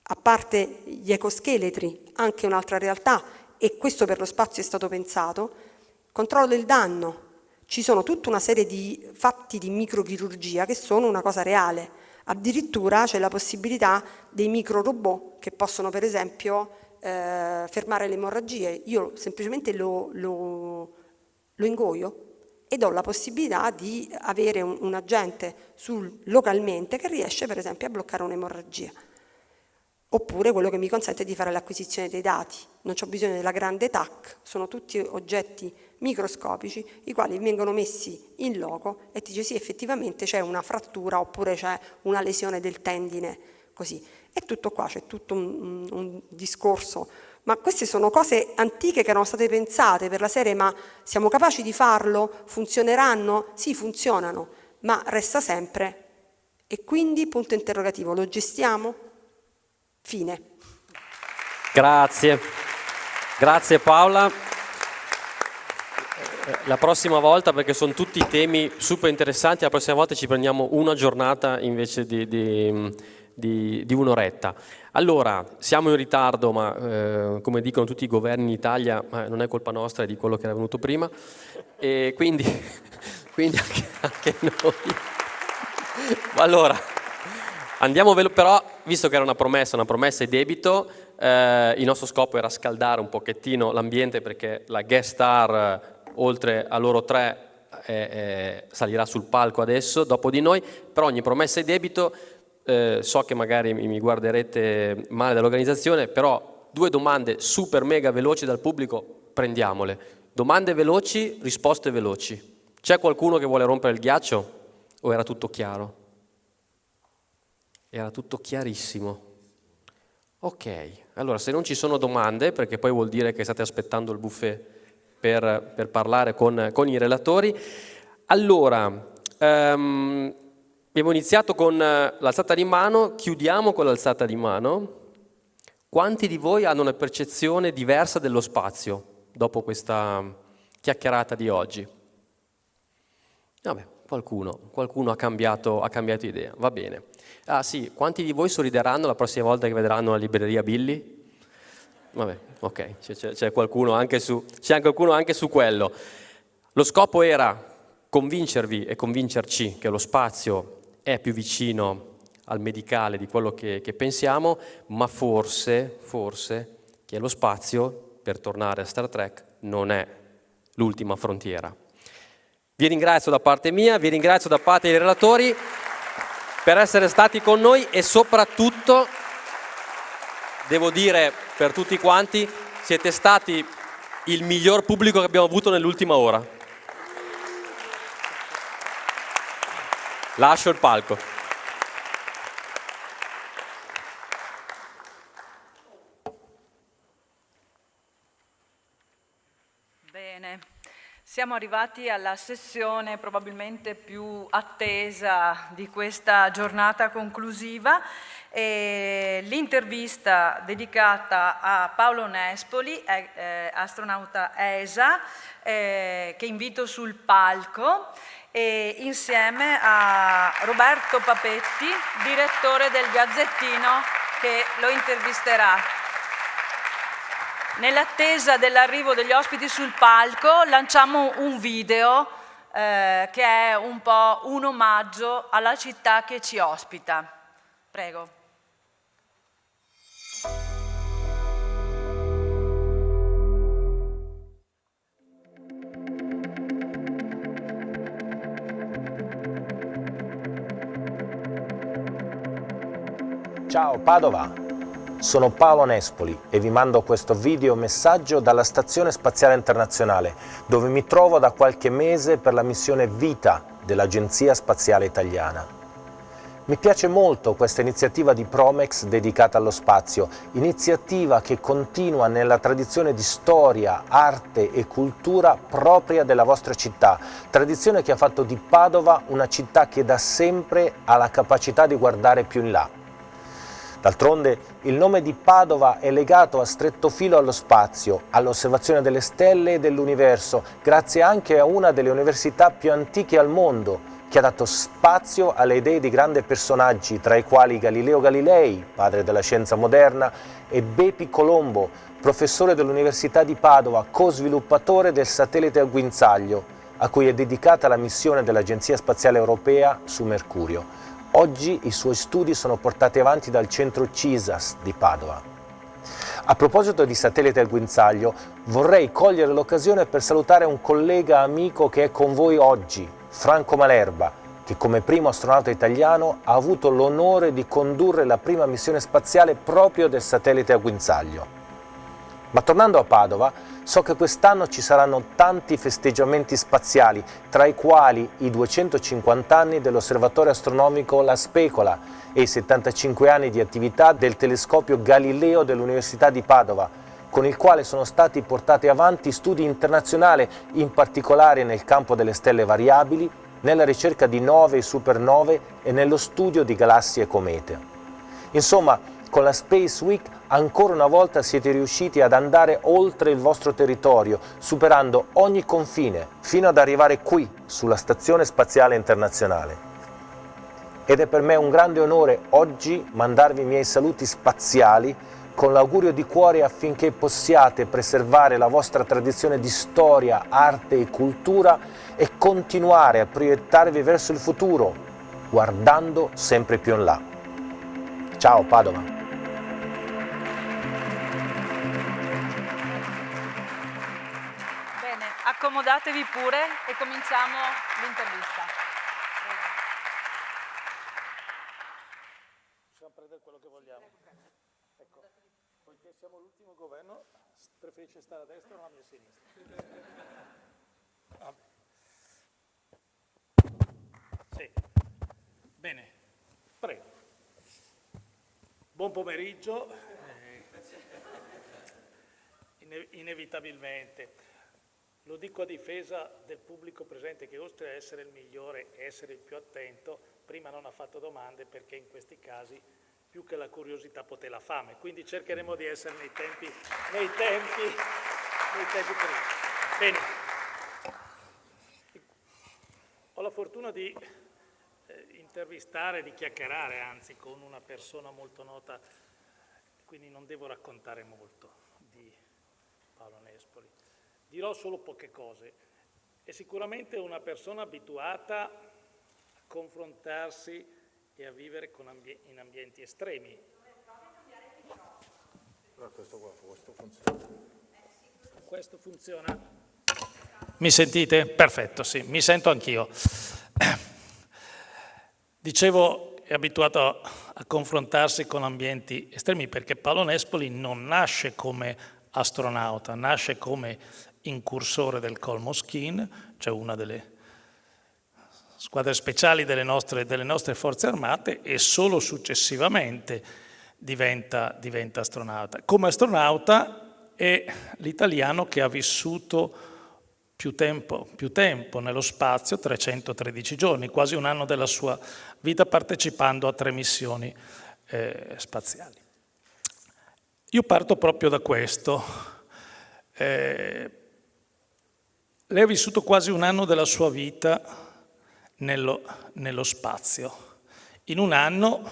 a parte gli ecoscheletri, anche un'altra realtà, e questo per lo spazio è stato pensato, controllo del danno. Ci sono tutta una serie di fatti di microchirurgia che sono una cosa reale. Addirittura c'è la possibilità dei microrobot che possono per esempio fermare le emorragie. Io semplicemente lo ingoio e do la possibilità di avere un agente localmente che riesce per esempio a bloccare un'emorragia. Oppure quello che mi consente di fare l'acquisizione dei dati. Non ho bisogno della grande TAC, sono tutti oggetti microscopici, i quali vengono messi in loco e ti dice sì, effettivamente c'è una frattura oppure c'è una lesione del tendine, così. E tutto qua, c'è tutto un discorso. Ma queste sono cose antiche che erano state pensate per la serie, ma siamo capaci di farlo? Funzioneranno? Sì, funzionano, ma resta sempre. E quindi, punto interrogativo, lo gestiamo? Fine. Grazie. Grazie Paola. La prossima volta, perché sono tutti temi super interessanti, la prossima volta ci prendiamo una giornata invece di un'oretta. Allora, siamo in ritardo, ma come dicono tutti i governi in Italia, non è colpa nostra, è di quello che era venuto prima, e quindi anche noi. Allora, andiamo però, visto che era una promessa e debito, il nostro scopo era scaldare un pochettino l'ambiente, perché la guest star, oltre a loro tre, salirà sul palco adesso, dopo di noi. Per ogni promessa e debito, so che magari mi guarderete male dall'organizzazione, però 2 domande super mega veloci dal pubblico, prendiamole. Domande veloci, risposte veloci. C'è qualcuno che vuole rompere il ghiaccio? O era tutto chiaro? Era tutto chiarissimo. Ok, allora se non ci sono domande, perché poi vuol dire che state aspettando il buffet per parlare con i relatori, allora abbiamo iniziato con l'alzata di mano, chiudiamo con l'alzata di mano. Quanti di voi hanno una percezione diversa dello spazio dopo questa chiacchierata di oggi? Vabbè, qualcuno ha cambiato idea, va bene. Ah sì, quanti di voi sorrideranno la prossima volta che vedranno la libreria Billy? Vabbè, ok, c'è qualcuno anche su quello. Lo scopo era convincervi e convincerci che lo spazio è più vicino al medicale di quello che pensiamo, ma forse che lo spazio, per tornare a Star Trek, non è l'ultima frontiera. Vi ringrazio da parte mia, vi ringrazio da parte dei relatori per essere stati con noi e soprattutto, devo dire per tutti quanti, siete stati il miglior pubblico che abbiamo avuto nell'ultima ora. Lascio il palco. Bene, siamo arrivati alla sessione probabilmente più attesa di questa giornata conclusiva. L'intervista dedicata a Paolo Nespoli, astronauta ESA, che invito sul palco, e insieme a Roberto Papetti, direttore del Gazzettino, che lo intervisterà. Nell'attesa dell'arrivo degli ospiti sul palco lanciamo un video che è un po' un omaggio alla città che ci ospita. Prego. Ciao Padova, sono Paolo Nespoli e vi mando questo video messaggio dalla Stazione Spaziale Internazionale, dove mi trovo da qualche mese per la missione Vita dell'Agenzia Spaziale Italiana. Mi piace molto questa iniziativa di Promex dedicata allo spazio, iniziativa che continua nella tradizione di storia, arte e cultura propria della vostra città, tradizione che ha fatto di Padova una città che da sempre ha la capacità di guardare più in là. D'altronde il nome di Padova è legato a stretto filo allo spazio, all'osservazione delle stelle e dell'universo, grazie anche a una delle università più antiche al mondo, che ha dato spazio alle idee di grandi personaggi, tra i quali Galileo Galilei, padre della scienza moderna, e Bepi Colombo, professore dell'Università di Padova, co-sviluppatore del satellite a guinzaglio, a cui è dedicata la missione dell'Agenzia Spaziale Europea su Mercurio. Oggi i suoi studi sono portati avanti dal centro CISAS di Padova. A proposito di satellite al guinzaglio, vorrei cogliere l'occasione per salutare un collega amico che è con voi oggi, Franco Malerba, che come primo astronauta italiano ha avuto l'onore di condurre la prima missione spaziale proprio del satellite a guinzaglio. Ma tornando a Padova, so che quest'anno ci saranno tanti festeggiamenti spaziali, tra i quali i 250 anni dell'osservatorio astronomico La Specola e i 75 anni di attività del telescopio Galileo dell'Università di Padova, con il quale sono stati portati avanti studi internazionali, in particolare nel campo delle stelle variabili, nella ricerca di nove e supernove e nello studio di galassie e comete. Insomma, con la Space Week ancora una volta siete riusciti ad andare oltre il vostro territorio, superando ogni confine, fino ad arrivare qui, sulla Stazione Spaziale Internazionale. Ed è per me un grande onore oggi mandarvi i miei saluti spaziali con l'augurio di cuore affinché possiate preservare la vostra tradizione di storia, arte e cultura e continuare a proiettarvi verso il futuro, guardando sempre più in là. Ciao Padova! Accomodatevi pure e cominciamo l'intervista. Possiamo prendere quello che vogliamo. Ecco, poiché siamo l'ultimo governo, preferisce stare a destra o a mia sinistra? Sì. Bene, prego. Buon pomeriggio. Inevitabilmente. Lo dico a difesa del pubblico presente che oltre a essere il migliore e essere il più attento, prima non ha fatto domande perché in questi casi più che la curiosità potè la fame, quindi cercheremo di essere nei tempi prima. Bene, ho la fortuna di intervistare, di chiacchierare anzi con una persona molto nota, quindi non devo raccontare molto di Paolo Nespoli. Dirò solo poche cose. È sicuramente una persona abituata a confrontarsi e a vivere in ambienti estremi. Questo funziona. Questo funziona? Mi sentite? Perfetto, sì, mi sento anch'io. Dicevo, è abituato a confrontarsi con ambienti estremi perché Paolo Nespoli non nasce come astronauta, nasce come incursore del Colmoschin, cioè una delle squadre speciali delle nostre forze armate, e solo successivamente diventa astronauta. Come astronauta è l'italiano che ha vissuto più tempo nello spazio, 313 giorni, quasi un anno della sua vita partecipando a 3 missioni spaziali. Io parto proprio da questo. Lei ha vissuto quasi un anno della sua vita nello spazio. In un anno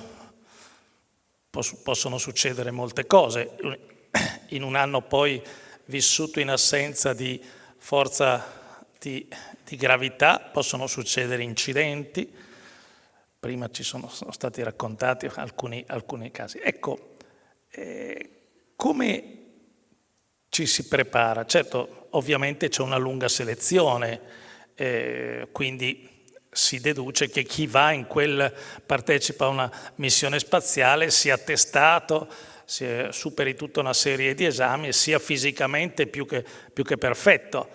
possono succedere molte cose. In un anno poi vissuto in assenza di forza di gravità possono succedere incidenti. Prima ci sono stati raccontati alcuni casi. Ecco, come ci si prepara? Certo, ovviamente c'è una lunga selezione, quindi si deduce che chi partecipa a una missione spaziale sia testato, superi tutta una serie di esami e sia fisicamente più che perfetto.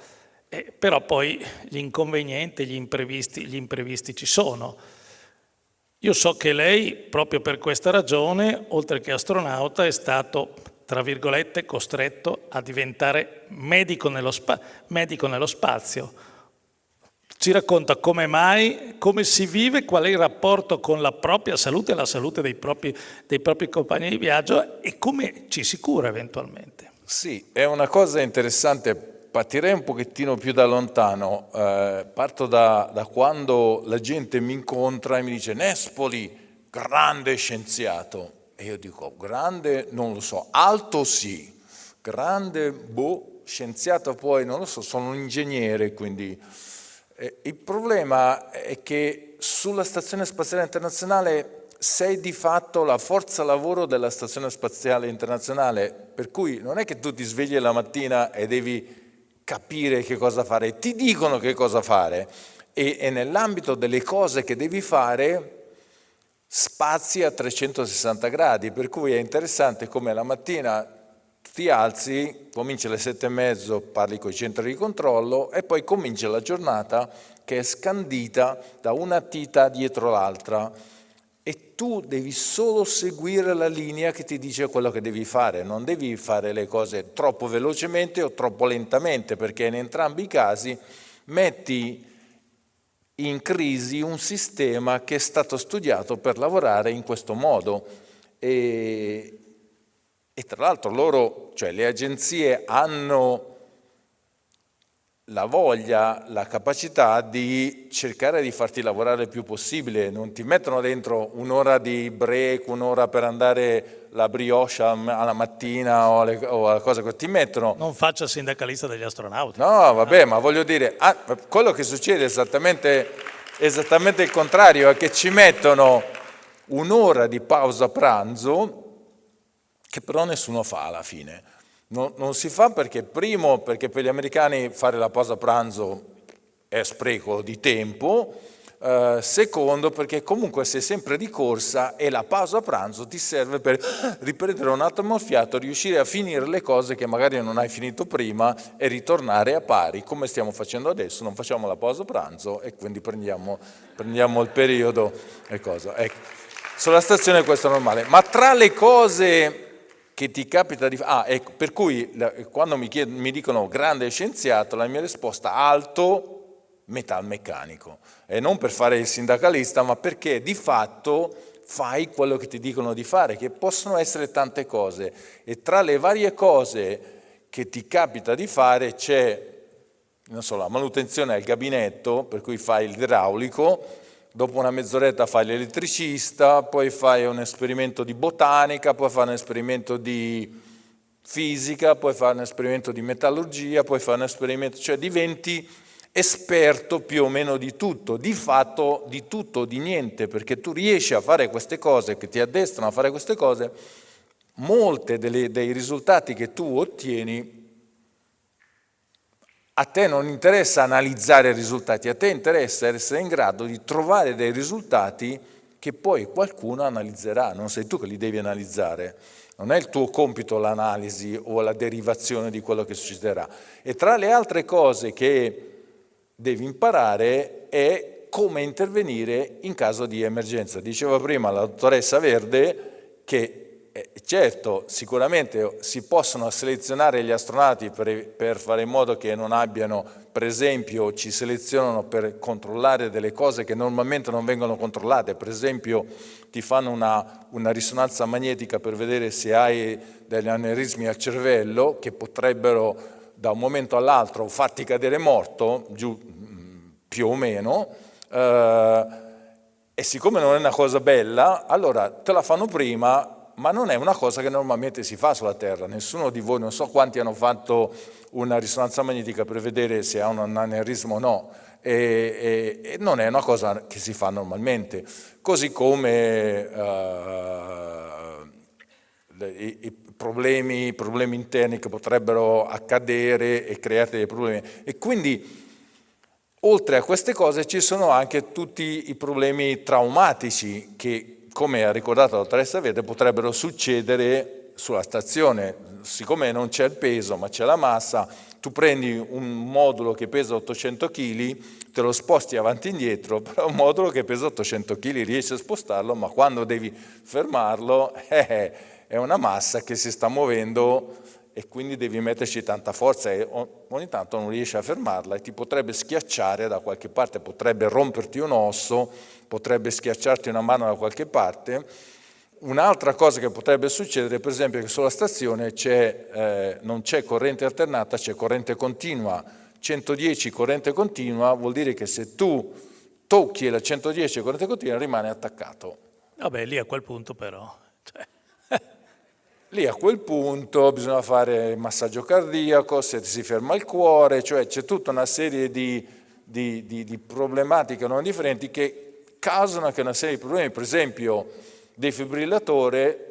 Però poi gli inconvenienti, gli imprevisti ci sono. Io so che lei, proprio per questa ragione, oltre che astronauta, è stato, tra virgolette, costretto a diventare medico nello spazio. Ci racconta come mai, come si vive, qual è il rapporto con la propria salute e la salute dei propri compagni di viaggio e come ci si cura eventualmente. Sì, è una cosa interessante. Partirei un pochettino più da lontano. Parto da quando la gente mi incontra e mi dice Nespoli, grande scienziato. E io dico, grande, non lo so, alto sì, grande, scienziato poi, non lo so, sono un ingegnere, quindi... il problema è che sulla Stazione Spaziale Internazionale sei di fatto la forza lavoro della Stazione Spaziale Internazionale, per cui non è che tu ti svegli la mattina e devi capire che cosa fare, ti dicono che cosa fare e nell'ambito delle cose che devi fare spazi a 360 gradi, per cui è interessante come la mattina ti alzi, cominci alle 7:30, parli con i centri di controllo e poi comincia la giornata che è scandita da una attività dietro l'altra e tu devi solo seguire la linea che ti dice quello che devi fare, non devi fare le cose troppo velocemente o troppo lentamente, perché in entrambi i casi metti in crisi un sistema che è stato studiato per lavorare in questo modo e tra l'altro loro, cioè le agenzie hanno la voglia, la capacità di cercare di farti lavorare il più possibile, non ti mettono dentro un'ora di break, un'ora per andare la brioche alla mattina o la cosa che ti mettono. Non faccia il sindacalista degli astronauti. No, vabbè, ma voglio dire, quello che succede è esattamente il contrario, è che ci mettono un'ora di pausa pranzo che però nessuno fa alla fine. Non si fa perché, primo, perché per gli americani fare la pausa pranzo è spreco di tempo, secondo perché comunque sei sempre di corsa e la pausa pranzo ti serve per riprendere un attimo il fiato, riuscire a finire le cose che magari non hai finito prima e ritornare a pari, come stiamo facendo adesso, non facciamo la pausa pranzo e quindi prendiamo il periodo e cosa. Ecco. Sulla stazione questo è normale, ma tra le cose che ti capita di fare, ecco, per cui quando mi dicono grande scienziato, la mia risposta alto metalmeccanico, e non per fare il sindacalista, ma perché di fatto fai quello che ti dicono di fare, che possono essere tante cose, e tra le varie cose che ti capita di fare c'è, non so, la manutenzione al gabinetto, per cui fai l'idraulico, dopo una mezz'oretta fai l'elettricista, poi fai un esperimento di botanica, poi fai un esperimento di fisica, poi fai un esperimento di metallurgia, poi fai un esperimento, cioè diventi esperto più o meno di tutto, di fatto di tutto o di niente, perché tu riesci a fare queste cose, che ti addestrano a fare queste cose, molte dei risultati che tu ottieni, a te non interessa analizzare i risultati, a te interessa essere in grado di trovare dei risultati che poi qualcuno analizzerà, non sei tu che li devi analizzare, non è il tuo compito l'analisi o la derivazione di quello che succederà. E tra le altre cose che devi imparare è come intervenire in caso di emergenza. Diceva prima la dottoressa Verde che certo, sicuramente si possono selezionare gli astronauti per fare in modo che non abbiano, per esempio, ci selezionano per controllare delle cose che normalmente non vengono controllate, per esempio ti fanno una risonanza magnetica per vedere se hai degli aneurismi al cervello che potrebbero da un momento all'altro farti cadere morto, giù più o meno, e siccome non è una cosa bella, allora te la fanno prima, ma non è una cosa che normalmente si fa sulla Terra. Nessuno di voi, non so quanti hanno fatto una risonanza magnetica per vedere se ha un aneurisma o no, e non è una cosa che si fa normalmente. Così come i problemi interni che potrebbero accadere e creare dei problemi. E quindi, oltre a queste cose, ci sono anche tutti i problemi traumatici che, come ha ricordato la dottoressa Verde, potrebbero succedere sulla stazione. Siccome non c'è il peso ma c'è la massa, tu prendi un modulo che pesa 800 kg, te lo sposti avanti e indietro, però un modulo che pesa 800 kg riesci a spostarlo, ma quando devi fermarlo è una massa che si sta muovendo e quindi devi metterci tanta forza e ogni tanto non riesci a fermarla e ti potrebbe schiacciare da qualche parte, potrebbe romperti un osso, potrebbe schiacciarti una mano da qualche parte. Un'altra cosa che potrebbe succedere, per esempio, è che sulla stazione non c'è corrente alternata, c'è corrente continua. 110 corrente continua vuol dire che se tu tocchi la 110 corrente continua rimane attaccato. Vabbè, lì a quel punto però... Lì a quel punto bisogna fare il massaggio cardiaco, se si ferma il cuore, cioè c'è tutta una serie di problematiche non differenti che causano anche una serie di problemi. Per esempio, defibrillatore,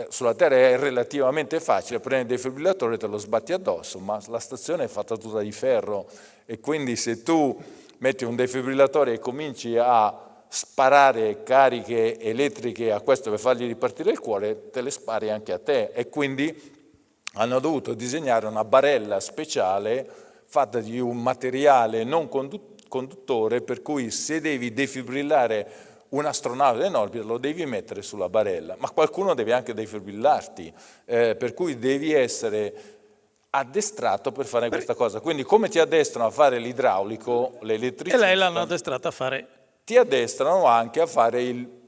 sulla Terra è relativamente facile, prendi il defibrillatore e te lo sbatti addosso, ma la stazione è fatta tutta di ferro e quindi se tu metti un defibrillatore e cominci a sparare cariche elettriche a questo per fargli ripartire il cuore, te le spari anche a te, e quindi hanno dovuto disegnare una barella speciale fatta di un materiale non conduttore, per cui se devi defibrillare un astronauta in orbita lo devi mettere sulla barella, ma qualcuno deve anche defibrillarti, per cui devi essere addestrato per fare questa cosa. Quindi come ti addestrano a fare l'idraulico, l'elettricista, E lei l'hanno addestrata a fare... ti addestrano anche a fare il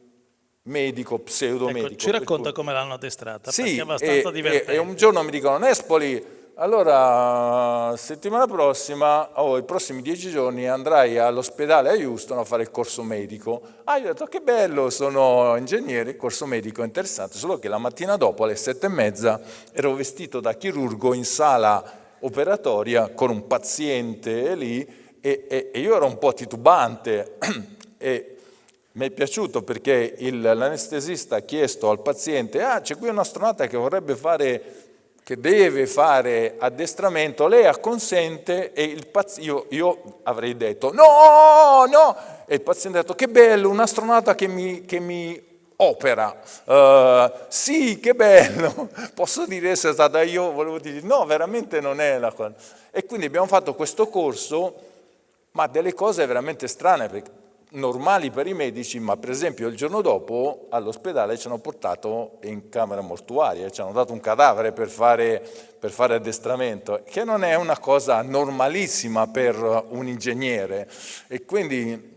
medico, pseudomedico. Ecco, ci racconta come l'hanno addestrata, sì, perché è abbastanza divertente. E un giorno mi dicono: Nespoli, allora settimana prossima, i prossimi 10 giorni andrai all'ospedale a Houston a fare il corso medico. Ah, io ho detto: che bello, sono ingegnere, il corso medico è interessante, solo che la mattina dopo alle 7:30 ero vestito da chirurgo in sala operatoria con un paziente lì e io ero un po' titubante e mi è piaciuto perché l'anestesista ha chiesto al paziente: c'è qui un astronauta che vorrebbe fare, che deve fare addestramento, lei acconsente? E io avrei detto no, e il paziente ha detto: che bello, un astronauta che mi opera, sì, che bello, posso dire essere stata io, volevo dire no, veramente non è la cosa. E quindi abbiamo fatto questo corso, ma delle cose veramente strane, perché normali per i medici, ma per esempio il giorno dopo all'ospedale ci hanno portato in camera mortuaria, ci hanno dato un cadavere per fare addestramento, che non è una cosa normalissima per un ingegnere, e quindi,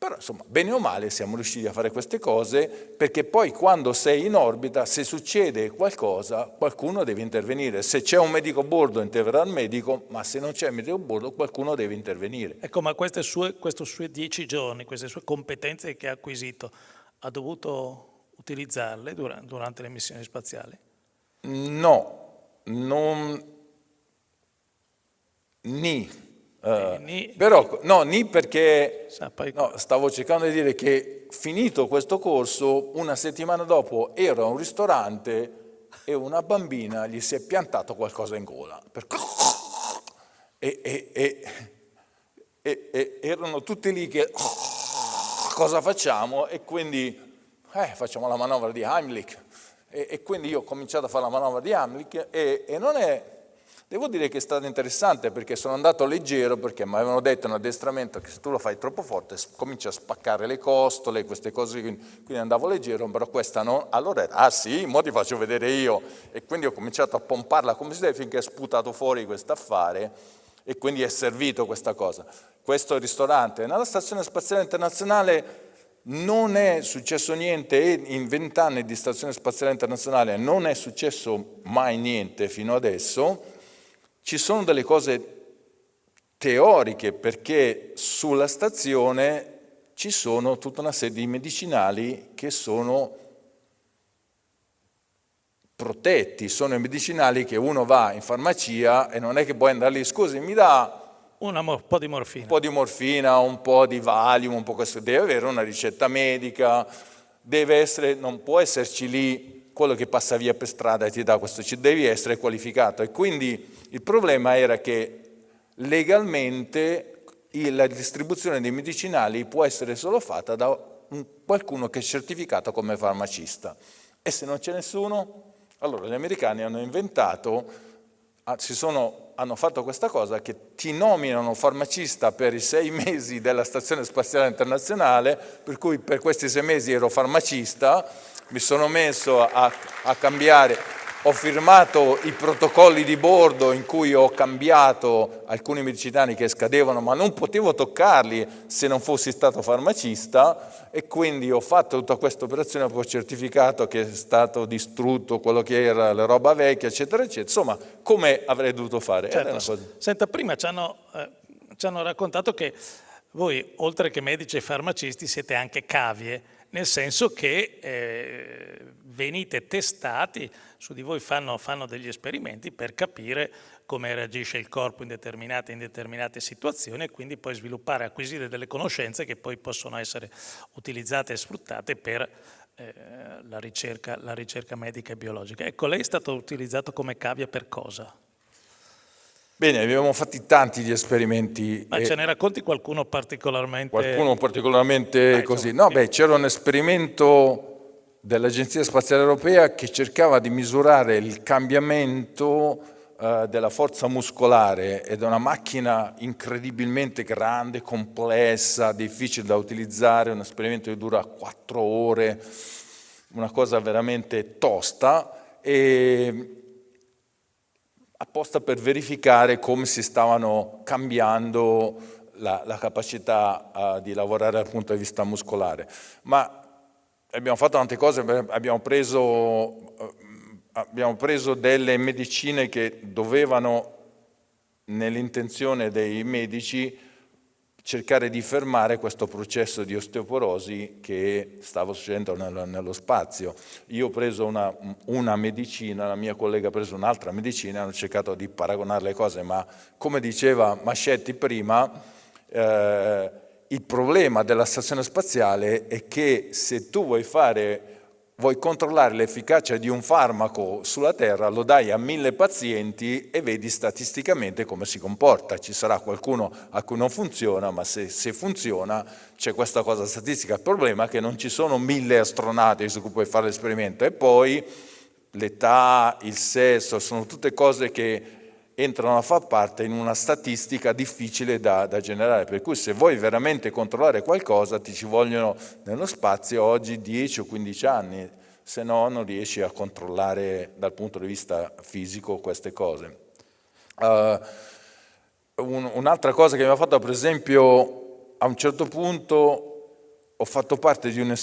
però insomma, bene o male siamo riusciti a fare queste cose, perché poi quando sei in orbita, se succede qualcosa, qualcuno deve intervenire. Se c'è un medico a bordo, interverrà il medico, ma se non c'è un medico a bordo, qualcuno deve intervenire. Ecco, ma questi suoi 10 giorni, queste sue competenze che ha acquisito, ha dovuto utilizzarle durante le missioni spaziali? No, però no, perché stavo cercando di dire che finito questo corso, una settimana dopo ero a un ristorante e una bambina gli si è piantato qualcosa in gola e erano tutti lì che cosa facciamo, e quindi facciamo la manovra di Heimlich, e quindi io ho cominciato a fare la manovra di Heimlich e non è... Devo dire che è stato interessante, perché sono andato leggero, perché mi avevano detto in addestramento che se tu lo fai troppo forte cominci a spaccare le costole, queste cose, quindi andavo leggero, però questa no. Allora sì, mo ti faccio vedere io, e quindi ho cominciato a pomparla come si deve finché è sputato fuori questo affare, e quindi è servito questa cosa. Questo ristorante nella Stazione Spaziale Internazionale non è successo niente, e in 20 anni di Stazione Spaziale Internazionale non è successo mai niente fino adesso. Ci sono delle cose teoriche, perché sulla stazione ci sono tutta una serie di medicinali che sono protetti, sono i medicinali che uno va in farmacia e non è che puoi andare lì: scusi, mi dà un po' di morfina. Un po' di morfina, un po' di Valium, un po' questo. Deve avere una ricetta medica, non può esserci lì quello che passa via per strada e ti dà questo, devi essere qualificato. E quindi il problema era che legalmente la distribuzione dei medicinali può essere solo fatta da qualcuno che è certificato come farmacista. E se non c'è nessuno, allora gli americani hanno inventato, hanno fatto questa cosa, che ti nominano farmacista per i 6 mesi della Stazione Spaziale Internazionale, per cui per questi 6 mesi ero farmacista, mi sono messo a cambiare, ho firmato i protocolli di bordo in cui ho cambiato alcuni medicinali che scadevano, ma non potevo toccarli se non fossi stato farmacista, e quindi ho fatto tutta questa operazione, poi ho certificato che è stato distrutto quello che era la roba vecchia, eccetera, eccetera. Insomma, come avrei dovuto fare? Certo. Era una cosa... Senta, prima ci hanno raccontato che voi, oltre che medici e farmacisti, siete anche cavie. nel senso che venite testati, su di voi fanno degli esperimenti per capire come reagisce il corpo in determinate situazioni e quindi poi sviluppare, acquisire delle conoscenze che poi possono essere utilizzate e sfruttate per la ricerca medica e biologica. Ecco, lei è stato utilizzato come cavia per cosa? Bene, abbiamo fatti tanti di esperimenti. Ma ce ne racconti qualcuno particolarmente? Qualcuno particolarmente così? No, c'era un esperimento dell'Agenzia Spaziale Europea che cercava di misurare il cambiamento della forza muscolare, ed è una macchina incredibilmente grande, complessa, difficile da utilizzare, un esperimento che dura 4 ore, una cosa veramente tosta, e apposta per verificare come si stavano cambiando la capacità di lavorare dal punto di vista muscolare. Ma abbiamo fatto tante cose, abbiamo preso delle medicine che dovevano, nell'intenzione dei medici, cercare di fermare questo processo di osteoporosi che stava succedendo nello spazio. Io ho preso una medicina, la mia collega ha preso un'altra medicina, hanno cercato di paragonare le cose, ma come diceva Mascetti prima, il problema della stazione spaziale è che se tu vuoi controllare l'efficacia di un farmaco sulla Terra, lo dai a 1000 pazienti e vedi statisticamente come si comporta. Ci sarà qualcuno a cui non funziona, ma se funziona c'è questa cosa statistica. Il problema è che non ci sono 1000 astronauti su cui puoi fare l'esperimento, e poi l'età, il sesso, sono tutte cose che entrano a far parte in una statistica difficile da generare, per cui se vuoi veramente controllare qualcosa ti ci vogliono nello spazio oggi 10 o 15 anni, se no non riesci a controllare dal punto di vista fisico queste cose. Un'altra cosa che mi ha fatto, per esempio, a un certo punto ho fatto parte di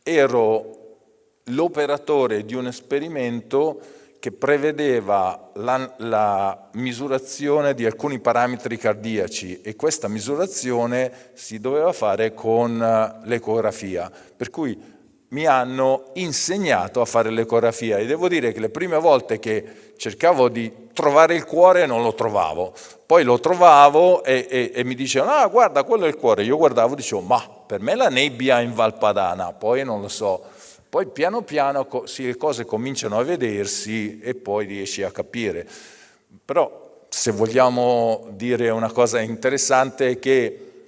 ero l'operatore di un esperimento che prevedeva la misurazione di alcuni parametri cardiaci, e questa misurazione si doveva fare con l'ecografia, per cui mi hanno insegnato a fare l'ecografia, e devo dire che le prime volte che cercavo di trovare il cuore non lo trovavo, poi lo trovavo e mi dicevano: ah, guarda, quello è il cuore. Io guardavo e dicevo: ma per me è la nebbia in Valpadana, poi non lo so. Poi piano piano le cose cominciano a vedersi e poi riesci a capire. Però se vogliamo dire una cosa interessante è che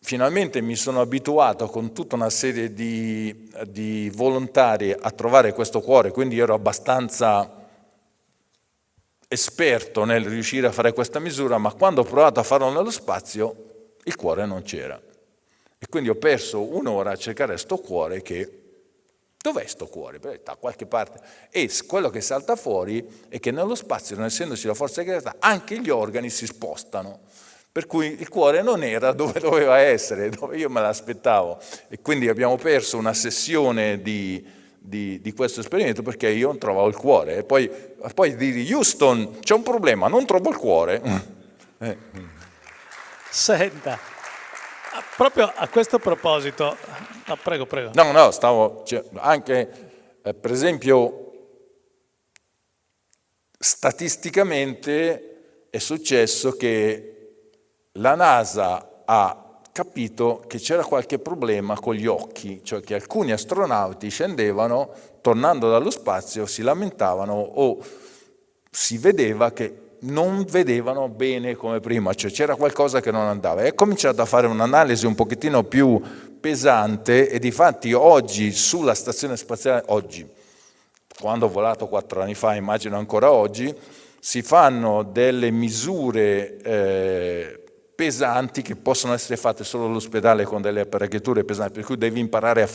finalmente mi sono abituato con tutta una serie di volontari a trovare questo cuore, quindi ero abbastanza esperto nel riuscire a fare questa misura, ma quando ho provato a farlo nello spazio il cuore non c'era. E quindi ho perso un'ora a cercare sto cuore che... Dov'è sto cuore? Da qualche parte. E quello che salta fuori è che nello spazio, non essendoci la forza di gravità, anche gli organi si spostano. Per cui il cuore non era dove doveva essere, dove io me l'aspettavo. E quindi abbiamo perso una sessione di questo esperimento perché io non trovavo il cuore. E poi dire: Houston, c'è un problema, non trovo il cuore. Senta, proprio a questo proposito... No, prego. No, anche, per esempio, statisticamente è successo che la NASA ha capito che c'era qualche problema con gli occhi, cioè che alcuni astronauti scendevano, tornando dallo spazio, si lamentavano o si vedeva che non vedevano bene come prima, cioè c'era qualcosa che non andava. E ha cominciato a fare un'analisi un pochettino più pesante, e difatti oggi sulla stazione spaziale, quando ho volato 4 anni fa, immagino ancora oggi, si fanno delle misure pesanti che possono essere fatte solo all'ospedale con delle apparecchiature pesanti, per cui devi imparare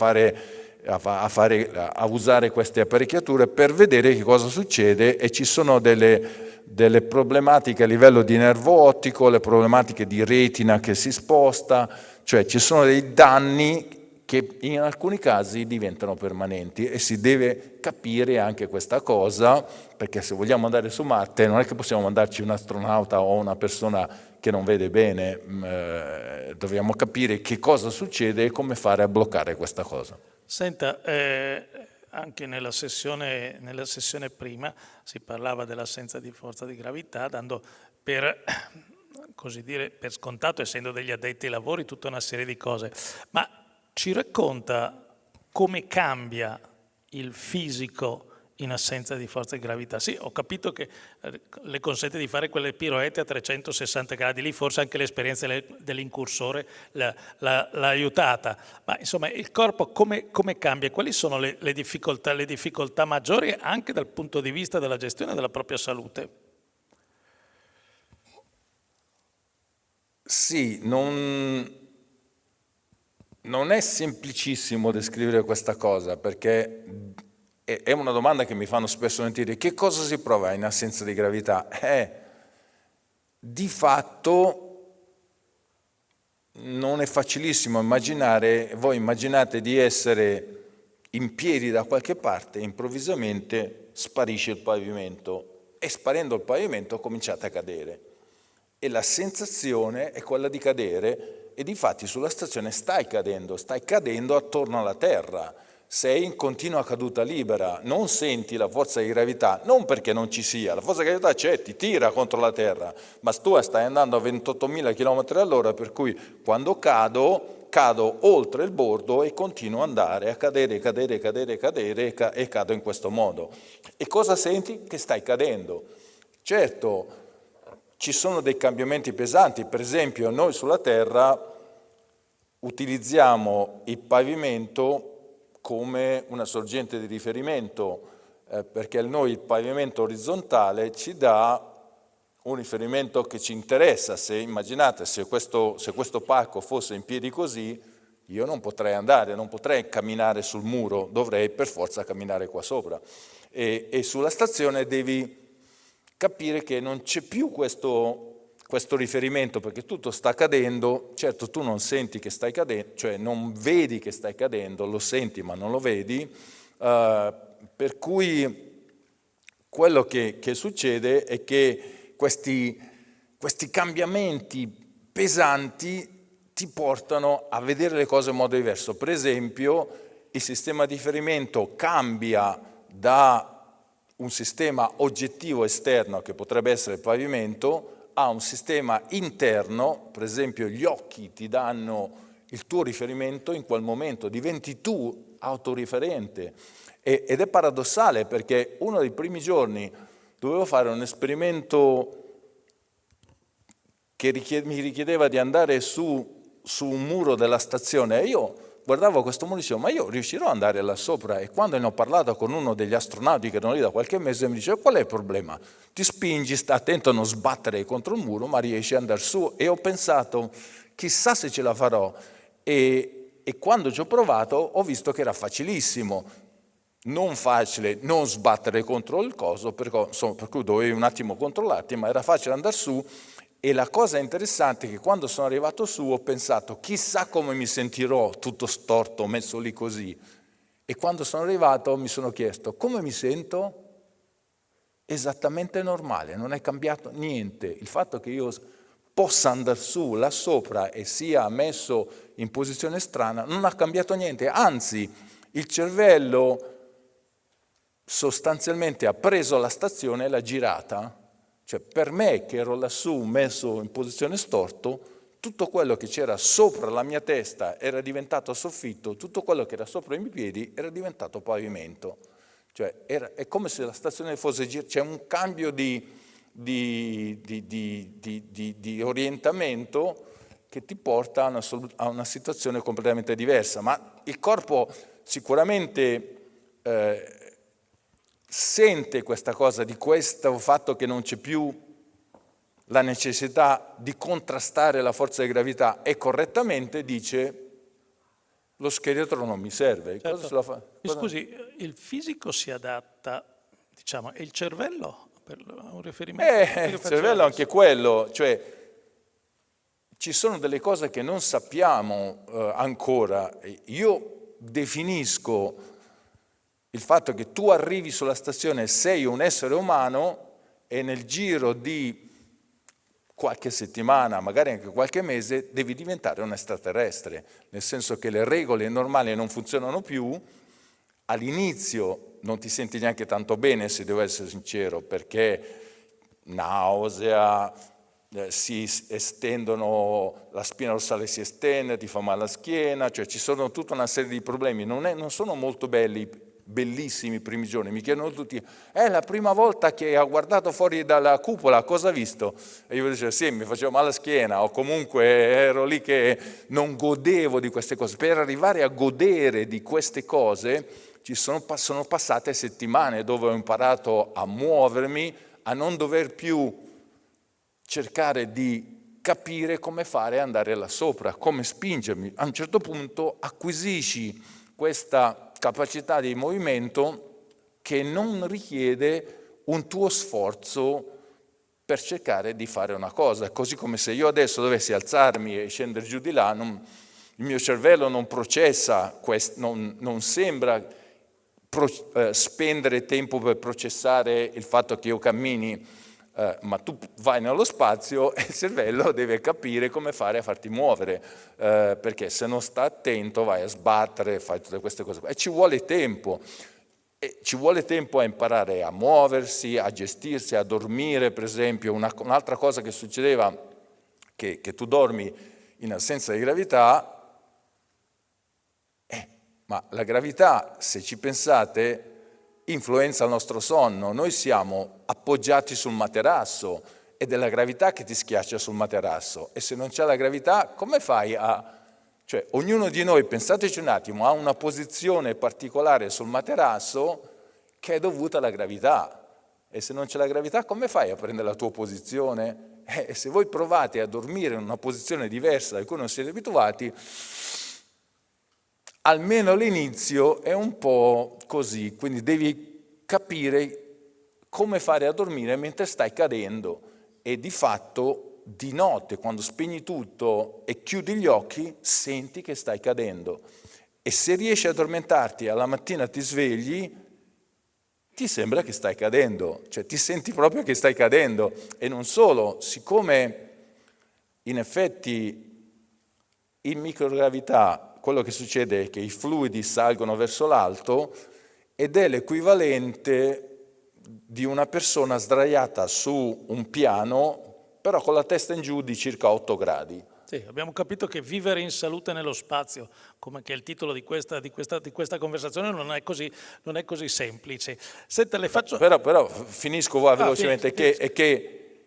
a usare queste apparecchiature per vedere che cosa succede, e ci sono delle problematiche a livello di nervo ottico, le problematiche di retina che si sposta, cioè ci sono dei danni che in alcuni casi diventano permanenti, e si deve capire anche questa cosa, perché se vogliamo andare su Marte non è che possiamo mandarci un astronauta o una persona che non vede bene, dobbiamo capire che cosa succede e come fare a bloccare questa cosa. Senta, anche nella sessione prima si parlava dell'assenza di forza di gravità, dando per scontato, essendo degli addetti ai lavori, tutta una serie di cose. Ma ci racconta come cambia il fisico in assenza di forza di gravità? Sì, ho capito che le consente di fare quelle piroette a 360 gradi, lì forse anche l'esperienza dell'incursore l'ha aiutata, ma insomma il corpo come cambia? Quali sono le difficoltà maggiori anche dal punto di vista della gestione della propria salute? Sì, non è semplicissimo descrivere questa cosa, perché è una domanda che mi fanno spesso volentieri: che cosa si prova in assenza di gravità? Di fatto non è facilissimo immaginare. Voi immaginate di essere in piedi da qualche parte e improvvisamente sparisce il pavimento, e sparendo il pavimento cominciate a cadere, e la sensazione è quella di cadere, e difatti sulla stazione stai cadendo attorno alla terra. Sei in continua caduta libera, non senti la forza di gravità, non perché non ci sia, la forza di gravità c'è, ti tira contro la terra, ma tu stai andando a 28.000 km all'ora, per cui quando cado oltre il bordo e continuo ad andare a cadere e cado in questo modo. E cosa senti? Che stai cadendo. Certo, ci sono dei cambiamenti pesanti, per esempio noi sulla terra utilizziamo il pavimento come una sorgente di riferimento, perché noi il pavimento orizzontale ci dà un riferimento che ci interessa. Se immaginate, se questo palco fosse in piedi così, io non potrei camminare sul muro, dovrei per forza camminare qua sopra. E sulla stazione devi capire che non c'è più questo riferimento, perché tutto sta cadendo. Certo, tu non senti che stai cadendo, cioè non vedi che stai cadendo, lo senti ma non lo vedi, per cui quello che succede è che questi cambiamenti pesanti ti portano a vedere le cose in modo diverso. Per esempio, il sistema di riferimento cambia da un sistema oggettivo esterno, che potrebbe essere il pavimento, a un sistema interno. Per esempio gli occhi ti danno il tuo riferimento, in quel momento diventi tu autoriferente, ed è paradossale, perché uno dei primi giorni dovevo fare un esperimento che mi richiedeva di andare su un muro della stazione, e io guardavo questo muro e dicevo: ma io riuscirò ad andare là sopra? E quando ne ho parlato con uno degli astronauti che erano lì da qualche mese, mi dice: qual è il problema? Ti spingi, sta attento a non sbattere contro il muro, ma riesci ad andare su. E ho pensato: chissà se ce la farò. E quando ci ho provato ho visto che era facilissimo. Non facile non sbattere contro il coso, per cui dovevi un attimo controllarti, ma era facile andare su. E la cosa interessante è che quando sono arrivato su ho pensato: chissà come mi sentirò tutto storto, messo lì così. E quando sono arrivato mi sono chiesto: come mi sento? Esattamente normale, non è cambiato niente. Il fatto che io possa andare su là sopra e sia messo in posizione strana non ha cambiato niente, anzi il cervello sostanzialmente ha preso la stazione e l'ha girata. Cioè, per me che ero lassù messo in posizione storto, tutto quello che c'era sopra la mia testa era diventato soffitto, tutto quello che era sopra i miei piedi era diventato pavimento. Cioè, è come se la stazione fosse girata. C'è un cambio di orientamento che ti porta a una situazione completamente diversa. Ma il corpo sicuramente sente questa cosa, di questo fatto che non c'è più la necessità di contrastare la forza di gravità, e correttamente dice: lo scheletro non mi serve. Certo. Cosa se la fa? Scusi, il fisico si adatta, diciamo, e il cervello per un riferimento? Il cervello anche quello, cioè ci sono delle cose che non sappiamo ancora. Io definisco il fatto che tu arrivi sulla stazione, sei un essere umano e nel giro di qualche settimana, magari anche qualche mese, devi diventare un extraterrestre, nel senso che le regole normali non funzionano più. All'inizio non ti senti neanche tanto bene, se devo essere sincero, perché nausea, si estendono, la spina dorsale si estende, ti fa male la schiena, cioè ci sono tutta una serie di problemi, non sono molto bellissimi i primi giorni, mi chiedono tutti, è la prima volta che ho guardato fuori dalla cupola, cosa ha visto? E io dicevo, sì, mi faceva male la schiena, o comunque ero lì che non godevo di queste cose. Per arrivare a godere di queste cose sono passate settimane dove ho imparato a muovermi, a non dover più cercare di capire come fare ad andare là sopra, come spingermi. A un certo punto acquisisci questa capacità di movimento che non richiede un tuo sforzo per cercare di fare una cosa. Così come se io adesso dovessi alzarmi e scendere giù di là, il mio cervello non processa, non sembra spendere tempo per processare il fatto che io cammini, ma tu vai nello spazio e il cervello deve capire come fare a farti muovere, perché se non sta attento vai a sbattere, fai tutte queste cose. E ci vuole tempo. E ci vuole tempo a imparare a muoversi, a gestirsi, a dormire, per esempio. Un'altra cosa che succedeva, che tu dormi in assenza di gravità, ma la gravità, se ci pensate, influenza il nostro sonno. Noi siamo appoggiati sul materasso ed è la gravità che ti schiaccia sul materasso. E se non c'è la gravità, come fai a... Cioè, ognuno di noi, pensateci un attimo, ha una posizione particolare sul materasso che è dovuta alla gravità. E se non c'è la gravità, come fai a prendere la tua posizione? E se voi provate a dormire in una posizione diversa da cui non siete abituati, almeno all'inizio è un po' così, quindi devi capire come fare a dormire mentre stai cadendo e di fatto di notte, quando spegni tutto e chiudi gli occhi, senti che stai cadendo. E se riesci ad addormentarti, alla mattina ti svegli, ti sembra che stai cadendo, cioè ti senti proprio che stai cadendo. E non solo, siccome in effetti in microgravità quello che succede è che i fluidi salgono verso l'alto ed è l'equivalente di una persona sdraiata su un piano, però con la testa in giù di circa 8 gradi. Sì, abbiamo capito che vivere in salute nello spazio, come che è il titolo di questa conversazione, non è così semplice. Senta, le faccio... Però finisco velocemente, è che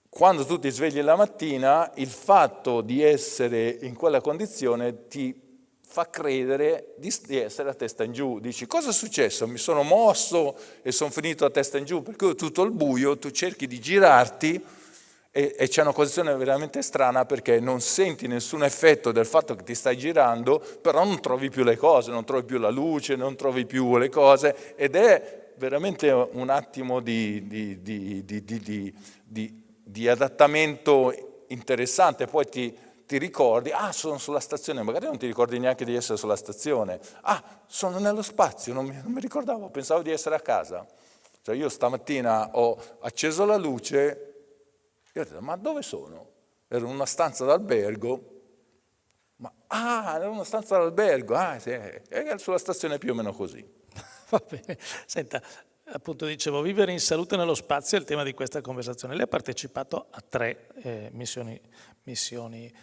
quando tu ti svegli la mattina, il fatto di essere in quella condizione ti fa credere di essere a testa in giù. Dici, cosa è successo? Mi sono mosso e sono finito a testa in giù, perché tutto il buio, tu cerchi di girarti e c'è una posizione veramente strana perché non senti nessun effetto del fatto che ti stai girando, però non trovi più le cose, non trovi più la luce, non trovi più le cose ed è veramente un attimo di adattamento interessante. Poi ti ricordi, sono sulla stazione, magari non ti ricordi neanche di essere sulla stazione, sono nello spazio, non mi ricordavo, pensavo di essere a casa. Cioè io stamattina ho acceso la luce e ho detto, ma dove sono? Ero in una stanza d'albergo, ero in una stanza d'albergo, sì, è sulla stazione più o meno così. Va bene, senta, appunto dicevo, vivere in salute nello spazio è il tema di questa conversazione. Lei ha partecipato a 3 missioni.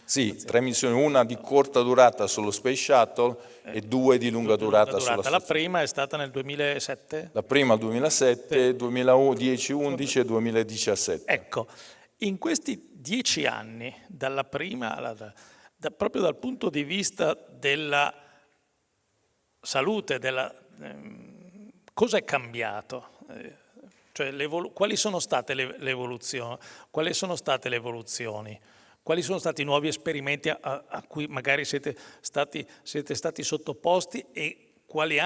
Sì, 3 missioni, una di corta durata sullo Space Shuttle e 2 di lunga durata sulla stazione. La prima è stata nel 2007? La prima 2007, 2010, 11 e 2017. Ecco, in questi 10 anni, dalla prima, proprio dal punto di vista della salute, cosa è cambiato? Cioè, quali sono state le evoluzioni? Quali sono state le evoluzioni? Quali sono stati i nuovi esperimenti a cui magari siete stati sottoposti e quali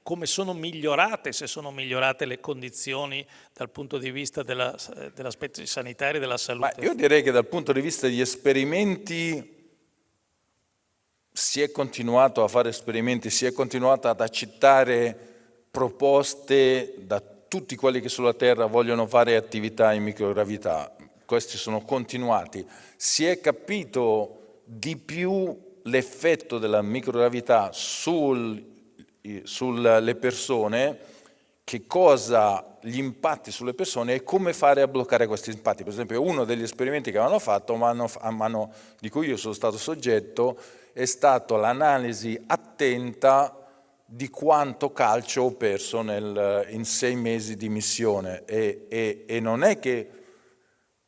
come sono migliorate, se sono migliorate le condizioni dal punto di vista dell'aspetto sanitario e della salute. Ma io direi che dal punto di vista degli esperimenti si è continuato a fare esperimenti, si è continuato ad accettare proposte da tutti quelli che sulla Terra vogliono fare attività in microgravità. Questi sono continuati. Si è capito di più l'effetto della microgravità sulle persone, che cosa gli impatti sulle persone e come fare a bloccare questi impatti. Per esempio, uno degli esperimenti che avevano fatto, di cui io sono stato soggetto, è stato l'analisi attenta di quanto calcio ho perso in 6 mesi di missione e non è che,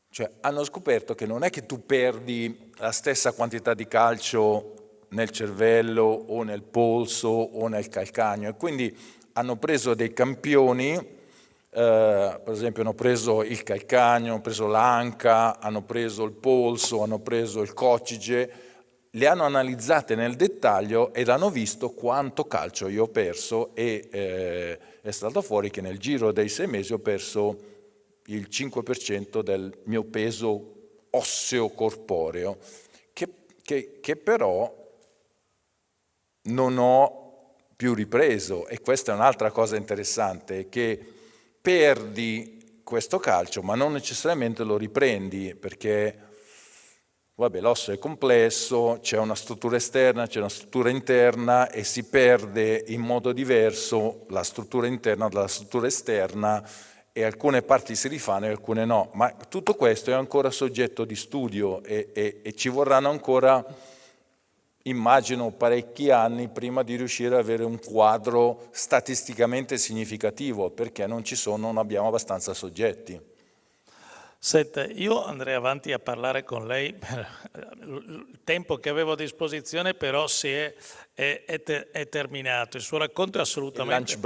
cioè, hanno scoperto che non è che tu perdi la stessa quantità di calcio nel cervello o nel polso o nel calcagno, e quindi hanno preso dei campioni, per esempio hanno preso il calcagno, hanno preso l'anca, hanno preso il polso, hanno preso il coccige, le hanno analizzate nel dettaglio ed hanno visto quanto calcio io ho perso e è stato fuori che nel giro dei 6 mesi ho perso il 5% del mio peso osseo corporeo, che però non ho più ripreso, e questa è un'altra cosa interessante, che perdi questo calcio ma non necessariamente lo riprendi, perché vabbè, l'osso è complesso, c'è una struttura esterna, c'è una struttura interna e si perde in modo diverso la struttura interna dalla struttura esterna e alcune parti si rifanno e alcune no. Ma tutto questo è ancora soggetto di studio e ci vorranno ancora, immagino, parecchi anni prima di riuscire ad avere un quadro statisticamente significativo, perché non abbiamo abbastanza soggetti. Senta, io andrei avanti a parlare con lei per il tempo che avevo a disposizione, però è terminato. Il suo racconto è assolutamente,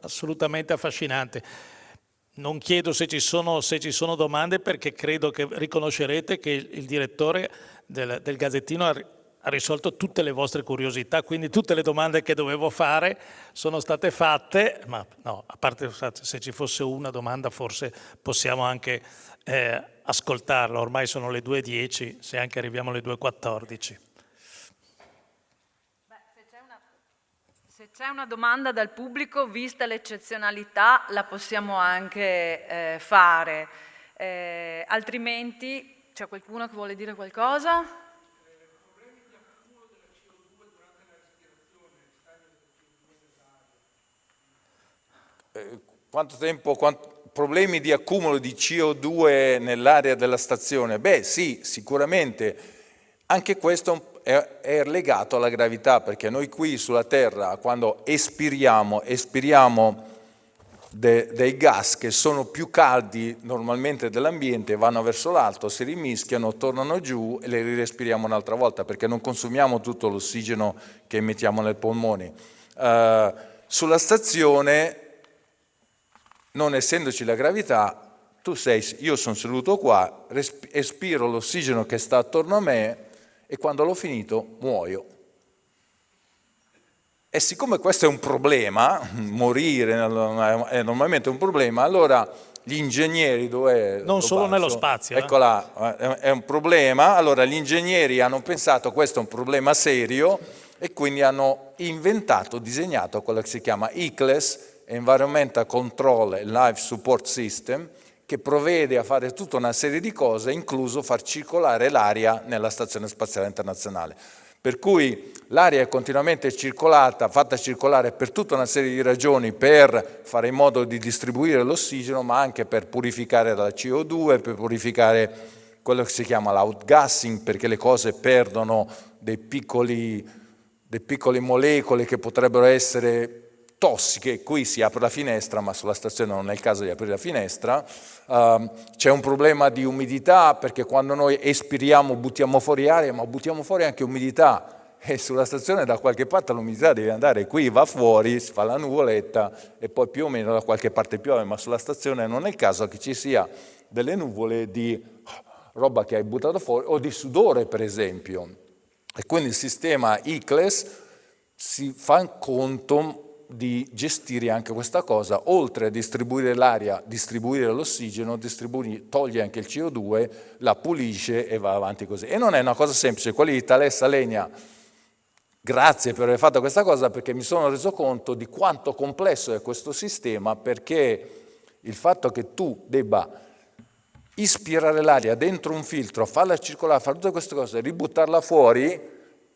assolutamente affascinante. Non chiedo se ci sono domande, perché credo che riconoscerete che il direttore del Gazzettino ha risolto tutte le vostre curiosità, quindi tutte le domande che dovevo fare sono state fatte, ma no, a parte se ci fosse una domanda forse possiamo anche ascoltarla, ormai sono le 2:10, se anche arriviamo alle 2:14. Se c'è una domanda dal pubblico, vista l'eccezionalità, la possiamo anche fare, altrimenti c'è qualcuno che vuole dire qualcosa? Problemi di accumulo di CO2 nell'area della stazione? Beh sì, sicuramente. Anche questo è legato alla gravità, perché noi qui sulla Terra, quando espiriamo dei gas che sono più caldi normalmente dell'ambiente, vanno verso l'alto, si rimischiano, tornano giù e le rirespiriamo un'altra volta, perché non consumiamo tutto l'ossigeno che emettiamo nei polmoni. Sulla stazione, non essendoci la gravità, io sono seduto qua, espiro l'ossigeno che sta attorno a me e quando l'ho finito muoio. E siccome questo è un problema, morire è normalmente un problema, allora gli ingegneri, non solo nello spazio, ecco là, è un problema, allora gli ingegneri hanno pensato questo è un problema serio e quindi hanno disegnato quello che si chiama ECLES, Environmental Control and Life Support System, che provvede a fare tutta una serie di cose, incluso far circolare l'aria nella Stazione Spaziale Internazionale. Per cui l'aria è continuamente fatta circolare per tutta una serie di ragioni, per fare in modo di distribuire l'ossigeno, ma anche per purificare la CO2, per purificare quello che si chiama l'outgassing, perché le cose perdono dei piccoli molecole che potrebbero essere tossiche. Qui si apre la finestra, ma sulla stazione non è il caso di aprire la finestra. C'è un problema di umidità, perché quando noi espiriamo buttiamo fuori aria, ma buttiamo fuori anche umidità, e sulla stazione da qualche parte l'umidità deve andare, qui va fuori, si fa la nuvoletta e poi più o meno da qualche parte piove, ma sulla stazione non è il caso che ci sia delle nuvole di roba che hai buttato fuori o di sudore, per esempio. E quindi il sistema ECLES si fa in conto di gestire anche questa cosa, oltre a distribuire l'aria, distribuire l'ossigeno, toglie anche il CO2, la pulisce e va avanti così. E non è una cosa semplice. Quelli di Thales Alenia, grazie per aver fatto questa cosa, perché mi sono reso conto di quanto complesso è questo sistema, perché il fatto che tu debba ispirare l'aria dentro un filtro, farla circolare, fare tutte queste cose, ributtarla fuori,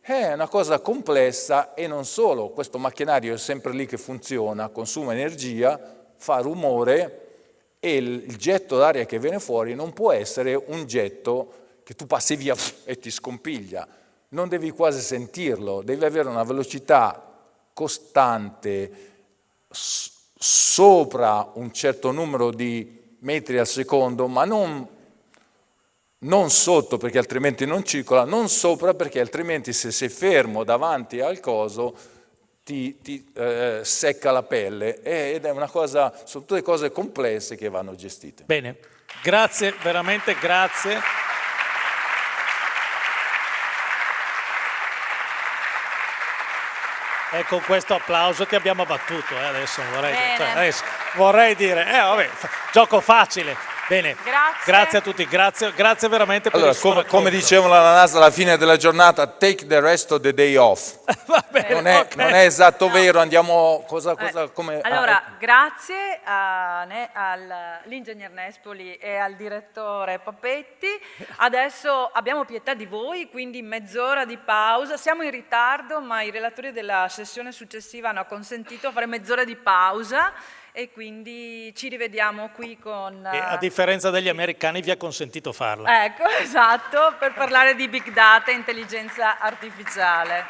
è una cosa complessa. E non solo, questo macchinario è sempre lì che funziona, consuma energia, fa rumore, e il getto d'aria che viene fuori non può essere un getto che tu passi via e ti scompiglia. Non devi quasi sentirlo, devi avere una velocità costante sopra un certo numero di metri al secondo, ma non sotto, perché altrimenti non circola, non sopra, perché altrimenti se sei fermo davanti al coso ti secca la pelle, ed è una cosa, sono tutte cose complesse che vanno gestite. Bene, grazie, veramente grazie. Ecco questo applauso che abbiamo battuto, adesso vorrei dire, vabbè, gioco facile. Bene, grazie a tutti, grazie veramente per il suo racconto. Come dicevano alla NASA alla fine della giornata, take the rest of the day off. Va bene, non è esatto vero, andiamo come... Allora, grazie all'ingegner Nespoli e al direttore Papetti. Adesso abbiamo pietà di voi, quindi mezz'ora di pausa. Siamo in ritardo, ma i relatori della sessione successiva hanno consentito fare mezz'ora di pausa. E quindi ci rivediamo qui con... E a differenza degli americani vi ha consentito farla. Ecco, esatto, per parlare di Big Data e intelligenza artificiale.